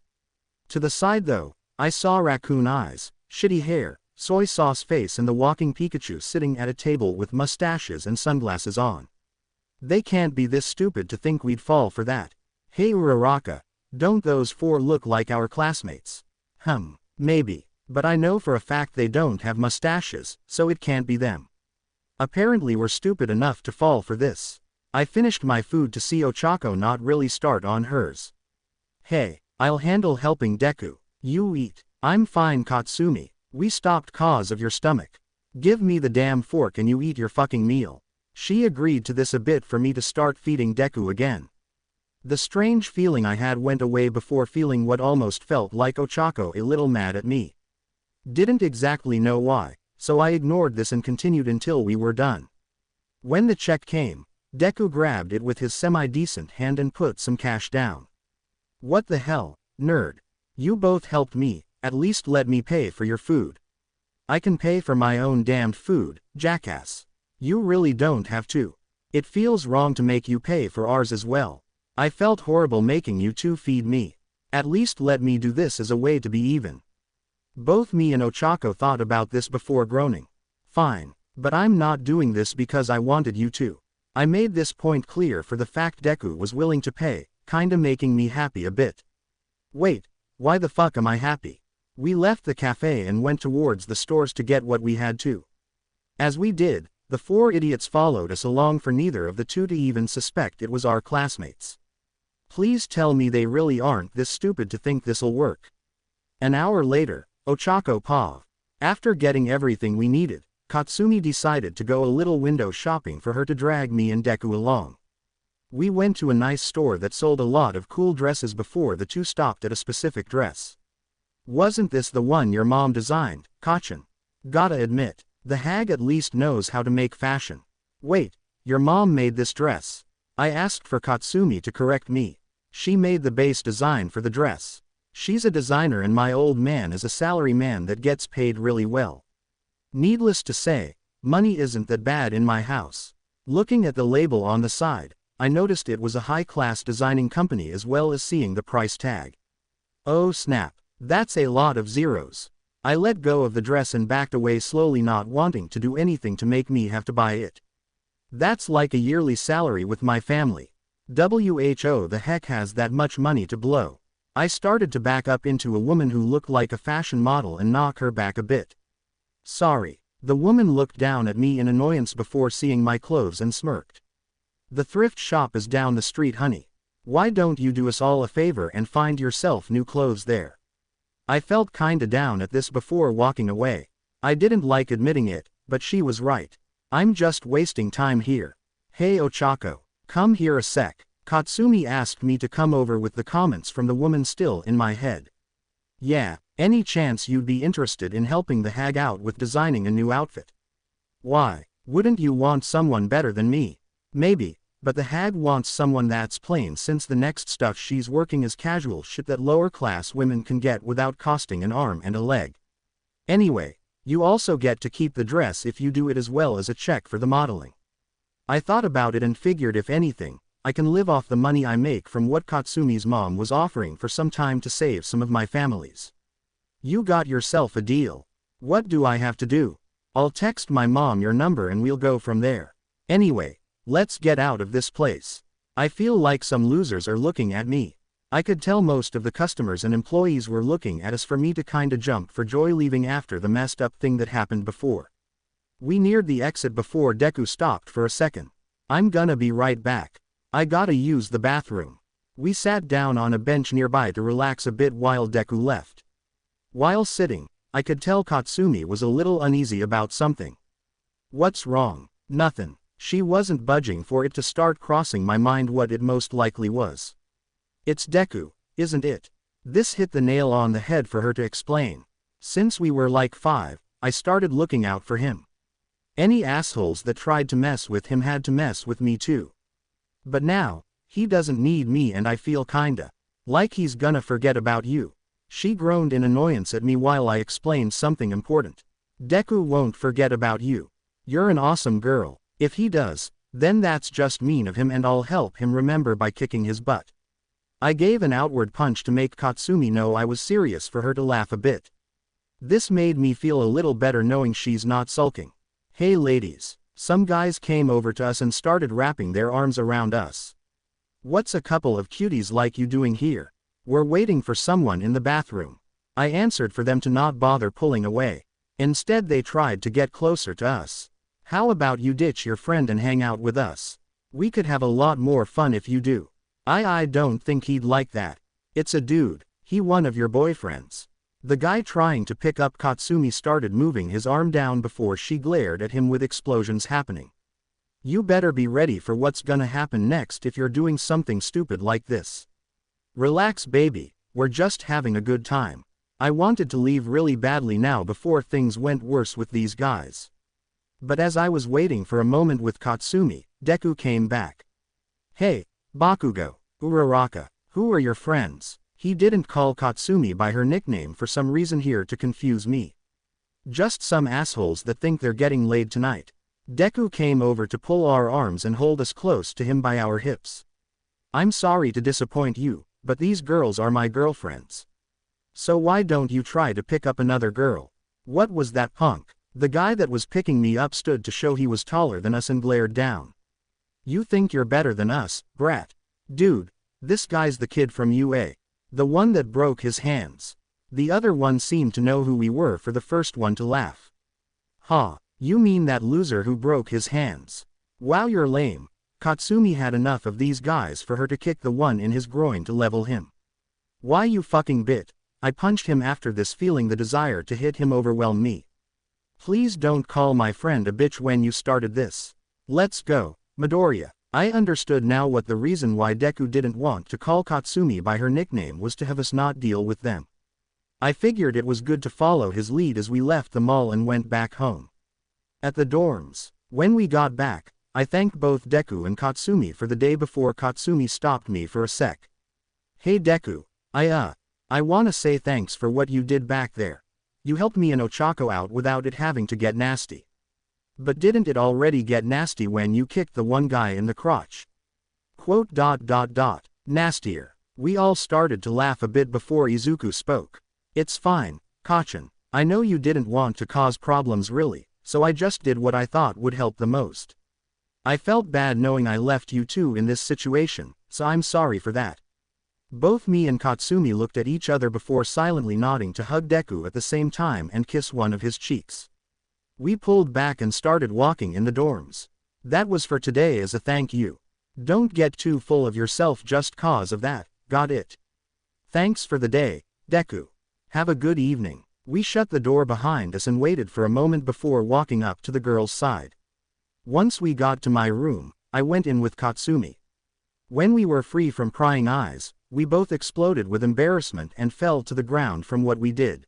To the side though, I saw raccoon eyes, shitty hair, soy sauce face and the walking Pikachu sitting at a table with mustaches and sunglasses on. They can't be this stupid to think we'd fall for that. Hey Uraraka, don't those four look like our classmates? Maybe, but I know for a fact they don't have mustaches, so it can't be them. Apparently we're stupid enough to fall for this. I finished my food to see Ochako not really start on hers. Hey, I'll handle helping Deku. You eat. I'm fine, Katsumi. We stopped cause of your stomach. Give me the damn fork and you eat your fucking meal. She agreed to this a bit for me to start feeding Deku again. The strange feeling I had went away before feeling what almost felt like Ochako a little mad at me. Didn't exactly know why, so I ignored this and continued until we were done. When the check came, Deku grabbed it with his semi-decent hand and put some cash down. What the hell, nerd? You both helped me, at least let me pay for your food. I can pay for my own damned food, jackass. You really don't have to. It feels wrong to make you pay for ours as well. I felt horrible making you two feed me. At least let me do this as a way to be even. Both me and Ochako thought about this before groaning. Fine, but I'm not doing this because I wanted you to. I made this point clear for the fact Deku was willing to pay, kinda making me happy a bit. Wait, why the fuck am I happy? We left the cafe and went towards the stores to get what we had to. As we did, the four idiots followed us along for neither of the two to even suspect it was our classmates. Please tell me they really aren't this stupid to think this'll work. An hour later, Ochako paused. After getting everything we needed, Katsumi decided to go a little window shopping for her to drag me and Deku along. We went to a nice store that sold a lot of cool dresses before the two stopped at a specific dress. Wasn't this the one your mom designed, Kacchan? Gotta admit, the hag at least knows how to make fashion. Wait, your mom made this dress? I asked for Katsumi to correct me. She made the base design for the dress. She's a designer and my old man is a salary man that gets paid really well. Needless to say, money isn't that bad in my house. Looking at the label on the side, I noticed it was a high-class designing company as well as seeing the price tag. Oh snap, that's a lot of zeros. I let go of the dress and backed away slowly, not wanting to do anything to make me have to buy it. That's like a yearly salary with my family. Who the heck has that much money to blow? I started to back up into a woman who looked like a fashion model and knock her back a bit. Sorry. The woman looked down at me in annoyance before seeing my clothes and smirked. The thrift shop is down the street, honey. Why don't you do us all a favor and find yourself new clothes there? I felt kinda down at this before walking away. I didn't like admitting it, but she was right. I'm just wasting time here. Hey Ochako, come here a sec. Katsumi asked me to come over with the comments from the woman still in my head. Yeah, any chance you'd be interested in helping the hag out with designing a new outfit? Why, wouldn't you want someone better than me? Maybe, But the hag wants someone that's plain, since the next stuff she's working is casual shit that lower class women can get without costing an arm and a leg. Anyway, you also get to keep the dress if you do it, as well as a check for the modeling. I thought about it and figured if anything, I can live off the money I make from what Katsumi's mom was offering for some time to save some of my family's. You got yourself a deal. What do I have to do? I'll text my mom your number and we'll go from there. Anyway, let's get out of this place. I feel like some losers are looking at me. I could tell most of the customers and employees were looking at us for me to kinda jump for joy leaving after the messed up thing that happened before. We neared the exit before Deku stopped for a second. I'm gonna be right back. I gotta use the bathroom. We sat down on a bench nearby to relax a bit while Deku left. While sitting, I could tell Katsumi was a little uneasy about something. What's wrong? Nothing. She wasn't budging for it to start crossing my mind what it most likely was. It's Deku, isn't it? This hit the nail on the head for her to explain. Since we were like 5, I started looking out for him. Any assholes that tried to mess with him had to mess with me too. But now, he doesn't need me and I feel kinda like he's gonna forget about you. She groaned in annoyance at me while I explained something important. Deku won't forget about you. You're an awesome girl. If he does, then that's just mean of him and I'll help him remember by kicking his butt. I gave an outward punch to make Katsumi know I was serious for her to laugh a bit. This made me feel a little better knowing she's not sulking. Hey ladies, some guys came over to us and started wrapping their arms around us. What's a couple of cuties like you doing here? We're waiting for someone in the bathroom. I answered for them to not bother pulling away. Instead they tried to get closer to us. How about you ditch your friend and hang out with us? We could have a lot more fun if you do. I don't think he'd like that. It's a dude, he one of your boyfriends. The guy trying to pick up Katsumi started moving his arm down before she glared at him with explosions happening. You better be ready for what's gonna happen next if you're doing something stupid like this. Relax baby, we're just having a good time. I wanted to leave really badly now before things went worse with these guys. But as I was waiting for a moment with Katsumi, Deku came back. Hey, Bakugo, Uraraka, who are your friends? He didn't call Katsumi by her nickname for some reason here to confuse me. Just some assholes that think they're getting laid tonight. Deku came over to pull our arms and hold us close to him by our hips. I'm sorry to disappoint you, but these girls are my girlfriends. So why don't you try to pick up another girl? What was that punk? The guy that was picking me up stood to show he was taller than us and glared down. You think you're better than us, brat? Dude, this guy's the kid from UA. The one that broke his hands. The other one seemed to know who we were for the first one to laugh. Ha, you mean that loser who broke his hands? Wow, you're lame. Katsumi had enough of these guys for her to kick the one in his groin to level him. Why you fucking bit? I punched him after this, feeling the desire to hit him overwhelm me. Please don't call my friend a bitch when you started this. Let's go, Midoriya. I understood now what the reason why Deku didn't want to call Katsumi by her nickname was, to have us not deal with them. I figured it was good to follow his lead as we left the mall and went back home. At the dorms, when we got back, I thanked both Deku and Katsumi for the day before Katsumi stopped me for a sec. Hey Deku, I wanna say thanks for what you did back there. You helped me and Ochako out without it having to get nasty. But didn't it already get nasty when you kicked the one guy in the crotch? Nastier. We all started to laugh a bit before Izuku spoke. It's fine, Kachan. I know you didn't want to cause problems really, so I just did what I thought would help the most. I felt bad knowing I left you two in this situation, so I'm sorry for that. Both me and Katsumi looked at each other before silently nodding to hug Deku at the same time and kiss one of his cheeks. We pulled back and started walking in the dorms. That was for today as a thank you. Don't get too full of yourself just cause of that, got it? Thanks for the day, Deku. Have a good evening. We shut the door behind us and waited for a moment before walking up to the girls' side. Once we got to my room, I went in with Katsumi. When we were free from prying eyes, we both exploded with embarrassment and fell to the ground from what we did.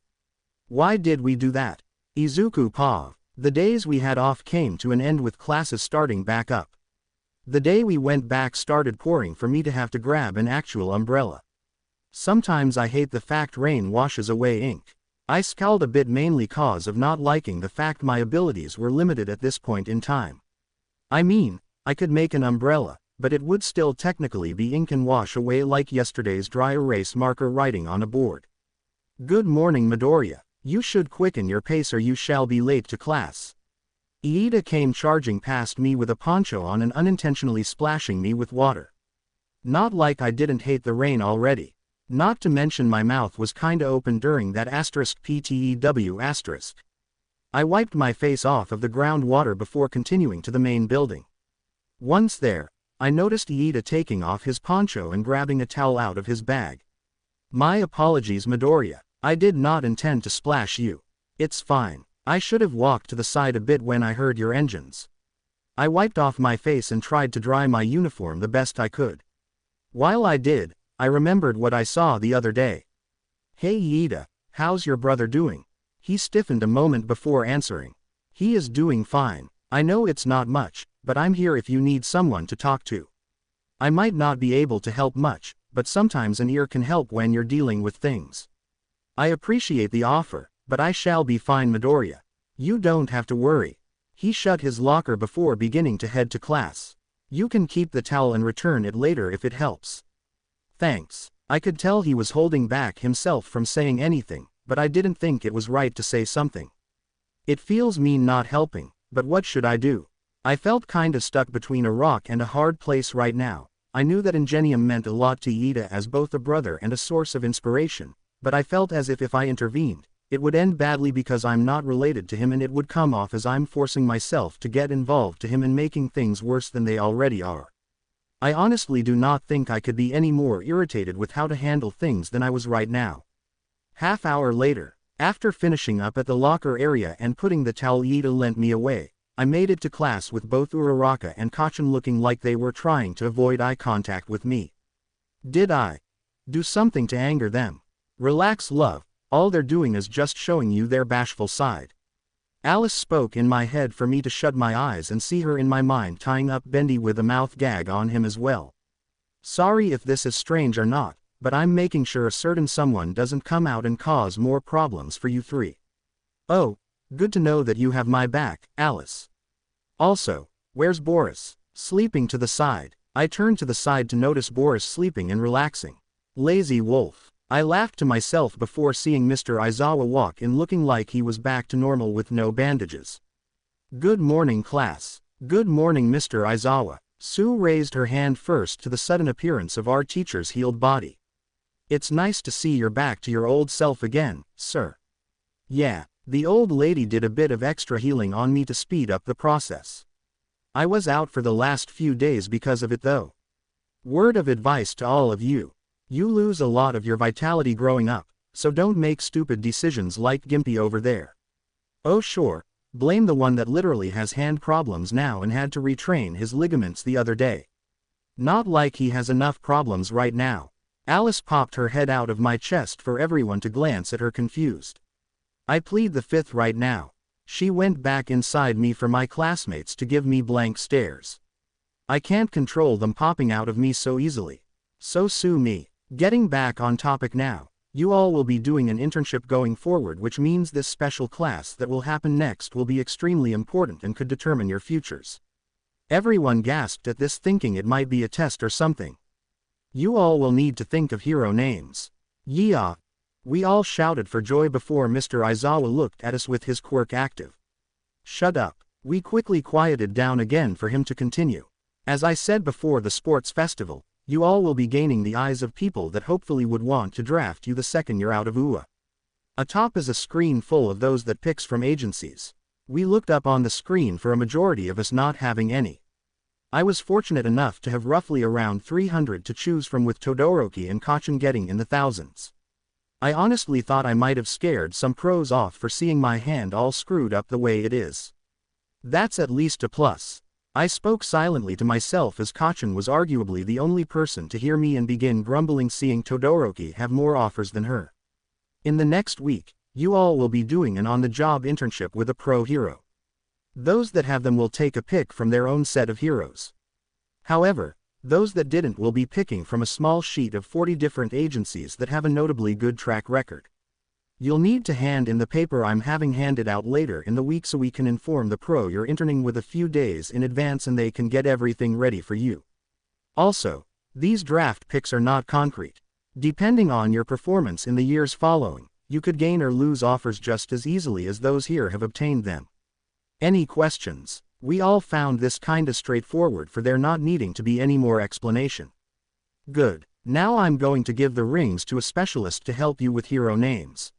Why did we do that? Izuku paused. The days we had off came to an end with classes starting back up. The day we went back started pouring for me to have to grab an actual umbrella. Sometimes I hate the fact rain washes away ink. I scowled a bit mainly cause of not liking the fact my abilities were limited at this point in time. I mean, I could make an umbrella, but it would still technically be ink and wash away like yesterday's dry erase marker writing on a board. Good morning Midoriya, you should quicken your pace or you shall be late to class. Iida came charging past me with a poncho on and unintentionally splashing me with water. Not like I didn't hate the rain already. Not to mention my mouth was kinda open during that *PTEW*. I wiped my face off of the groundwater before continuing to the main building. Once there, I noticed Iida taking off his poncho and grabbing a towel out of his bag. My apologies Midoriya, I did not intend to splash you. It's fine, I should have walked to the side a bit when I heard your engines. I wiped off my face and tried to dry my uniform the best I could. While I did, I remembered what I saw the other day. Hey Iida, how's your brother doing? He stiffened a moment before answering. He is doing fine, I know it's not much, but I'm here if you need someone to talk to. I might not be able to help much, but sometimes an ear can help when you're dealing with things. I appreciate the offer, but I shall be fine Midoriya. You don't have to worry. He shut his locker before beginning to head to class. You can keep the towel and return it later if it helps. Thanks. I could tell he was holding back himself from saying anything, but I didn't think it was right to say something. It feels mean not helping, but what should I do? I felt kinda stuck between a rock and a hard place right now. I knew that Ingenium meant a lot to Iida as both a brother and a source of inspiration, but I felt as if I intervened, it would end badly because I'm not related to him and it would come off as I'm forcing myself to get involved to him and making things worse than they already are. I honestly do not think I could be any more irritated with how to handle things than I was right now. Half hour later, after finishing up at the locker area and putting the towel Iida lent me away, I made it to class with both Uraraka and Katsumi looking like they were trying to avoid eye contact with me. Did I do something to anger them? Relax love, all they're doing is just showing you their bashful side. Alice spoke in my head for me to shut my eyes and see her in my mind tying up Bendy with a mouth gag on him as well. Sorry if this is strange or not, but I'm making sure a certain someone doesn't come out and cause more problems for you three. Oh, good to know that you have my back, Alice. Also, where's Boris? Sleeping to the side. I turned to the side to notice Boris sleeping and relaxing. Lazy wolf. I laughed to myself before seeing Mr. Aizawa walk in looking like he was back to normal with no bandages. Good morning class. Good morning Mr. Aizawa. Sue raised her hand first to the sudden appearance of our teacher's healed body. It's nice to see you're back to your old self again, sir. Yeah, the old lady did a bit of extra healing on me to speed up the process. I was out for the last few days because of it though. Word of advice to all of you. You lose a lot of your vitality growing up, so don't make stupid decisions like Gimpy over there. Oh sure, blame the one that literally has hand problems now and had to retrain his ligaments the other day. Not like he has enough problems right now. Alice popped her head out of my chest for everyone to glance at her confused. I plead the fifth right now. She went back inside me for my classmates to give me blank stares. I can't control them popping out of me so easily. So sue me. Getting back on topic now, you all will be doing an internship going forward, which means this special class that will happen next will be extremely important and could determine your futures. Everyone gasped at this, thinking it might be a test or something. You all will need to think of hero names. Yeah. We all shouted for joy before Mr. Aizawa looked at us with his quirk active. Shut up. We quickly quieted down again for him to continue. As I said before the sports festival, you all will be gaining the eyes of people that hopefully would want to draft you the second you're out of UA. Atop is a screen full of those that picks from agencies. We looked up on the screen for a majority of us not having any. I was fortunate enough to have roughly around 300 to choose from, with Todoroki and Katsumi getting in the thousands. I honestly thought I might have scared some pros off for seeing my hand all screwed up the way it is. That's at least a plus. I spoke silently to myself as Katsumi was arguably the only person to hear me and begin grumbling, seeing Todoroki have more offers than her. In the next week, you all will be doing an on-the-job internship with a pro hero. Those that have them will take a pick from their own set of heroes. However, those that didn't will be picking from a small sheet of 40 different agencies that have a notably good track record. You'll need to hand in the paper I'm having handed out later in the week so we can inform the pro you're interning with a few days in advance and they can get everything ready for you. Also, these draft picks are not concrete. Depending on your performance in the years following, you could gain or lose offers just as easily as those here have obtained them. Any questions? We all found this kinda straightforward for there not needing to be any more explanation. Good. Now I'm going to give the rings to a specialist to help you with hero names.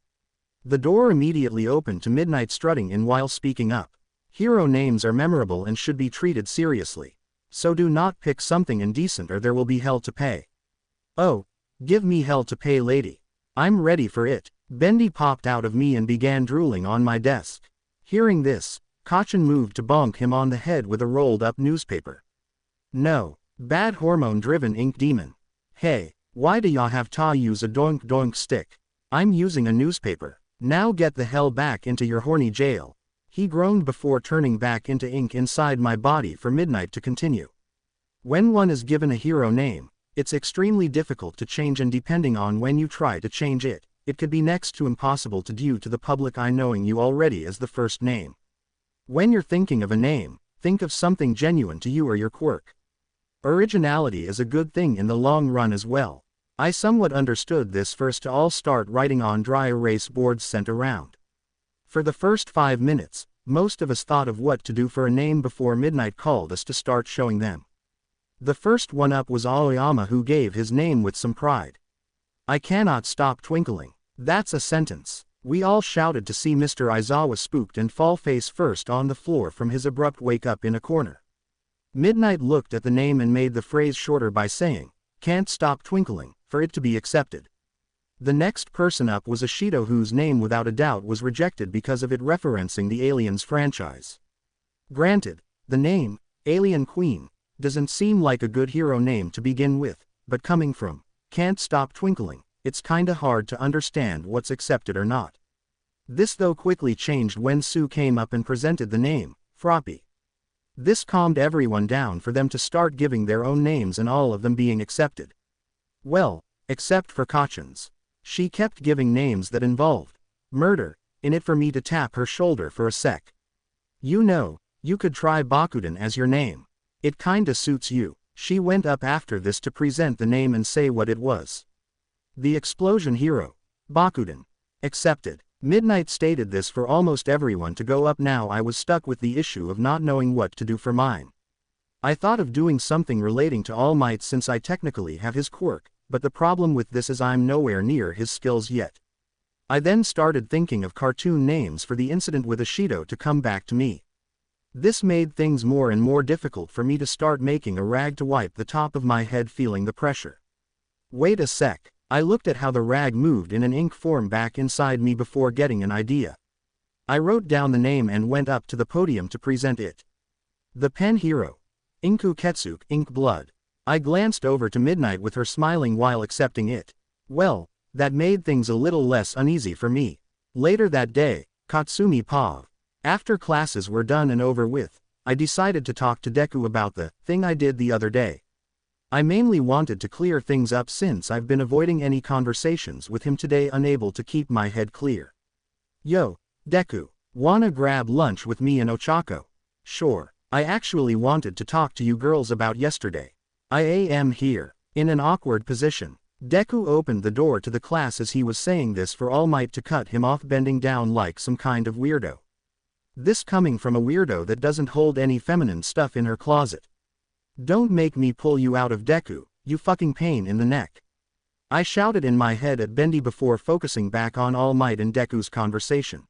The door immediately opened to Midnight strutting in while speaking up. Hero names are memorable and should be treated seriously. So do not pick something indecent or there will be hell to pay. Oh, give me hell to pay, lady. I'm ready for it. Bendy popped out of me and began drooling on my desk. Hearing this, Katsumi moved to bonk him on the head with a rolled-up newspaper. No, bad hormone-driven ink demon. Hey, why do y'all have to use a doink-doink stick? I'm using a newspaper. Now get the hell back into your horny jail. He groaned before turning back into ink inside my body for Midnight to continue. When one is given a hero name, it's extremely difficult to change, and depending on when you try to change it, it could be next to impossible to due to the public eye knowing you already as the first name. When you're thinking of a name, think of something genuine to you or your quirk. Originality is a good thing in the long run as well. I somewhat understood this first to all start writing on dry erase boards sent around. For the first 5 minutes, most of us thought of what to do for a name before Midnight called us to start showing them. The first one up was Aoyama, who gave his name with some pride. I cannot stop twinkling. That's a sentence. We all shouted to see Mr. Aizawa spooked and fall face first on the floor from his abrupt wake up in a corner. Midnight looked at the name and made the phrase shorter by saying, "Can't stop twinkling," for it to be accepted. The next person up was Ashido, whose name without a doubt was rejected because of it referencing the Aliens franchise. Granted, the name, Alien Queen, doesn't seem like a good hero name to begin with, but coming from "Can't Stop Twinkling," it's kinda hard to understand what's accepted or not. This though quickly changed when Sue came up and presented the name, Froppy. This calmed everyone down for them to start giving their own names and all of them being accepted. Well, except for Katsumi. She kept giving names that involved murder in it for me to tap her shoulder for a sec. You know, you could try Bakuden as your name. It kinda suits you. She went up after this to present the name and say what it was. The explosion hero. Bakuden. Accepted. Midnight stated this for almost everyone to go up. Now I was stuck with the issue of not knowing what to do for mine. I thought of doing something relating to All Might since I technically have his quirk, but the problem with this is I'm nowhere near his skills yet. I then started thinking of cartoon names for the incident with Ashido to come back to me. This made things more and more difficult for me to start making a rag to wipe the top of my head, feeling the pressure. Wait a sec. I looked at how the rag moved in an ink form back inside me before getting an idea. I wrote down the name and went up to the podium to present it. The pen hero. Inku Ketsuke, Ink Blood. I glanced over to Midnight with her smiling while accepting it. Well, that made things a little less uneasy for me. Later that day, Katsumi Pav. After classes were done and over with, I decided to talk to Deku about the thing I did the other day. I mainly wanted to clear things up since I've been avoiding any conversations with him today, unable to keep my head clear. Yo, Deku, wanna grab lunch with me and Ochako? Sure, I actually wanted to talk to you girls about yesterday. I am here. In an awkward position, Deku opened the door to the class as he was saying this for All Might to cut him off, bending down like some kind of weirdo. This coming from a weirdo that doesn't hold any feminine stuff in her closet. Don't make me pull you out of Deku, you fucking pain in the neck. I shouted in my head at Bendy before focusing back on All Might and Deku's conversation.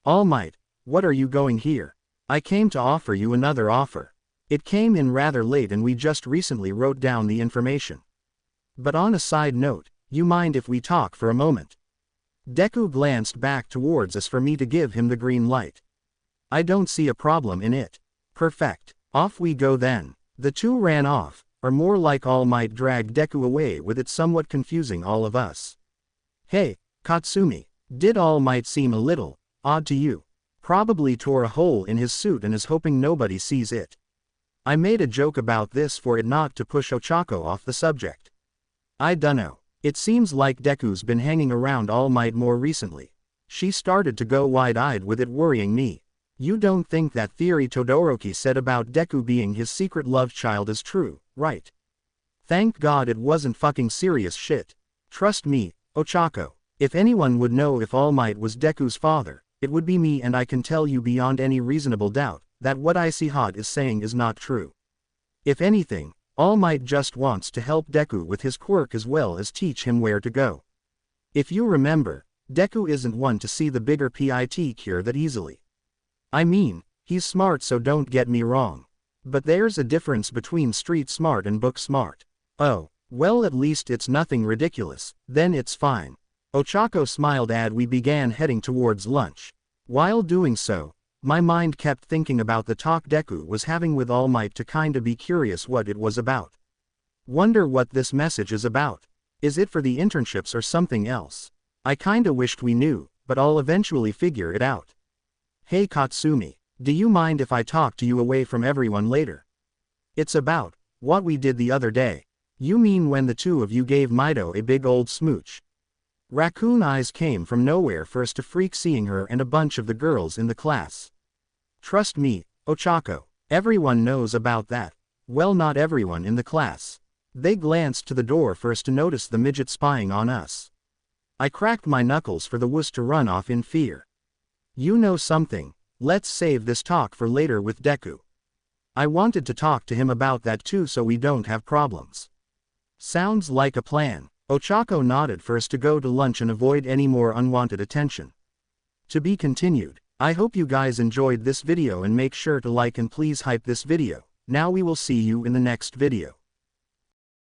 All Might, what are you going here? I came to offer you another offer. It came in rather late and we just recently wrote down the information. But on a side note, you mind if we talk for a moment? Deku glanced back towards us for me to give him the green light. I don't see a problem in it. Perfect. Off we go then. The two ran off, or more like All Might dragged Deku away with it, somewhat confusing all of us. Hey, Katsumi, did All Might seem a little odd to you? Probably tore a hole in his suit and is hoping nobody sees it. I made a joke about this for it not to push Ochako off the subject. I dunno. It seems like Deku's been hanging around All Might more recently. She started to go wide-eyed with it, worrying me. You don't think that theory Todoroki said about Deku being his secret love child is true, right? Thank God it wasn't fucking serious shit. Trust me, Ochako. If anyone would know if All Might was Deku's father, it would be me, and I can tell you beyond any reasonable doubt that what Izuku is saying is not true. If anything, All Might just wants to help Deku with his quirk as well as teach him where to go. If you remember, Deku isn't one to see the bigger pit cure that easily. I mean, he's smart, so don't get me wrong. But there's a difference between street smart and book smart. Oh, well, at least it's nothing ridiculous, then it's fine. Ochako smiled as we began heading towards lunch. While doing so, my mind kept thinking about the talk Deku was having with All Might to kinda be curious what it was about. Wonder what this message is about. Is it for the internships or something else? I kinda wished we knew, but I'll eventually figure it out. Hey Katsumi, do you mind if I talk to you away from everyone later? It's about what we did the other day. You mean when the two of you gave Mido a big old smooch? Raccoon Eyes came from nowhere first to freak seeing her and a bunch of the girls in the class. Trust me, Ochako, everyone knows about that. Well, not everyone in the class. They glanced to the door first to notice the midget spying on us. I cracked my knuckles for the wuss to run off in fear. You know something, let's save this talk for later with Deku. I wanted to talk to him about that too, so we don't have problems. Sounds like a plan. Ochako nodded first to go to lunch and avoid any more unwanted attention. To be continued. I hope you guys enjoyed this video and make sure to like and please hype this video. Now we will see you in the next video.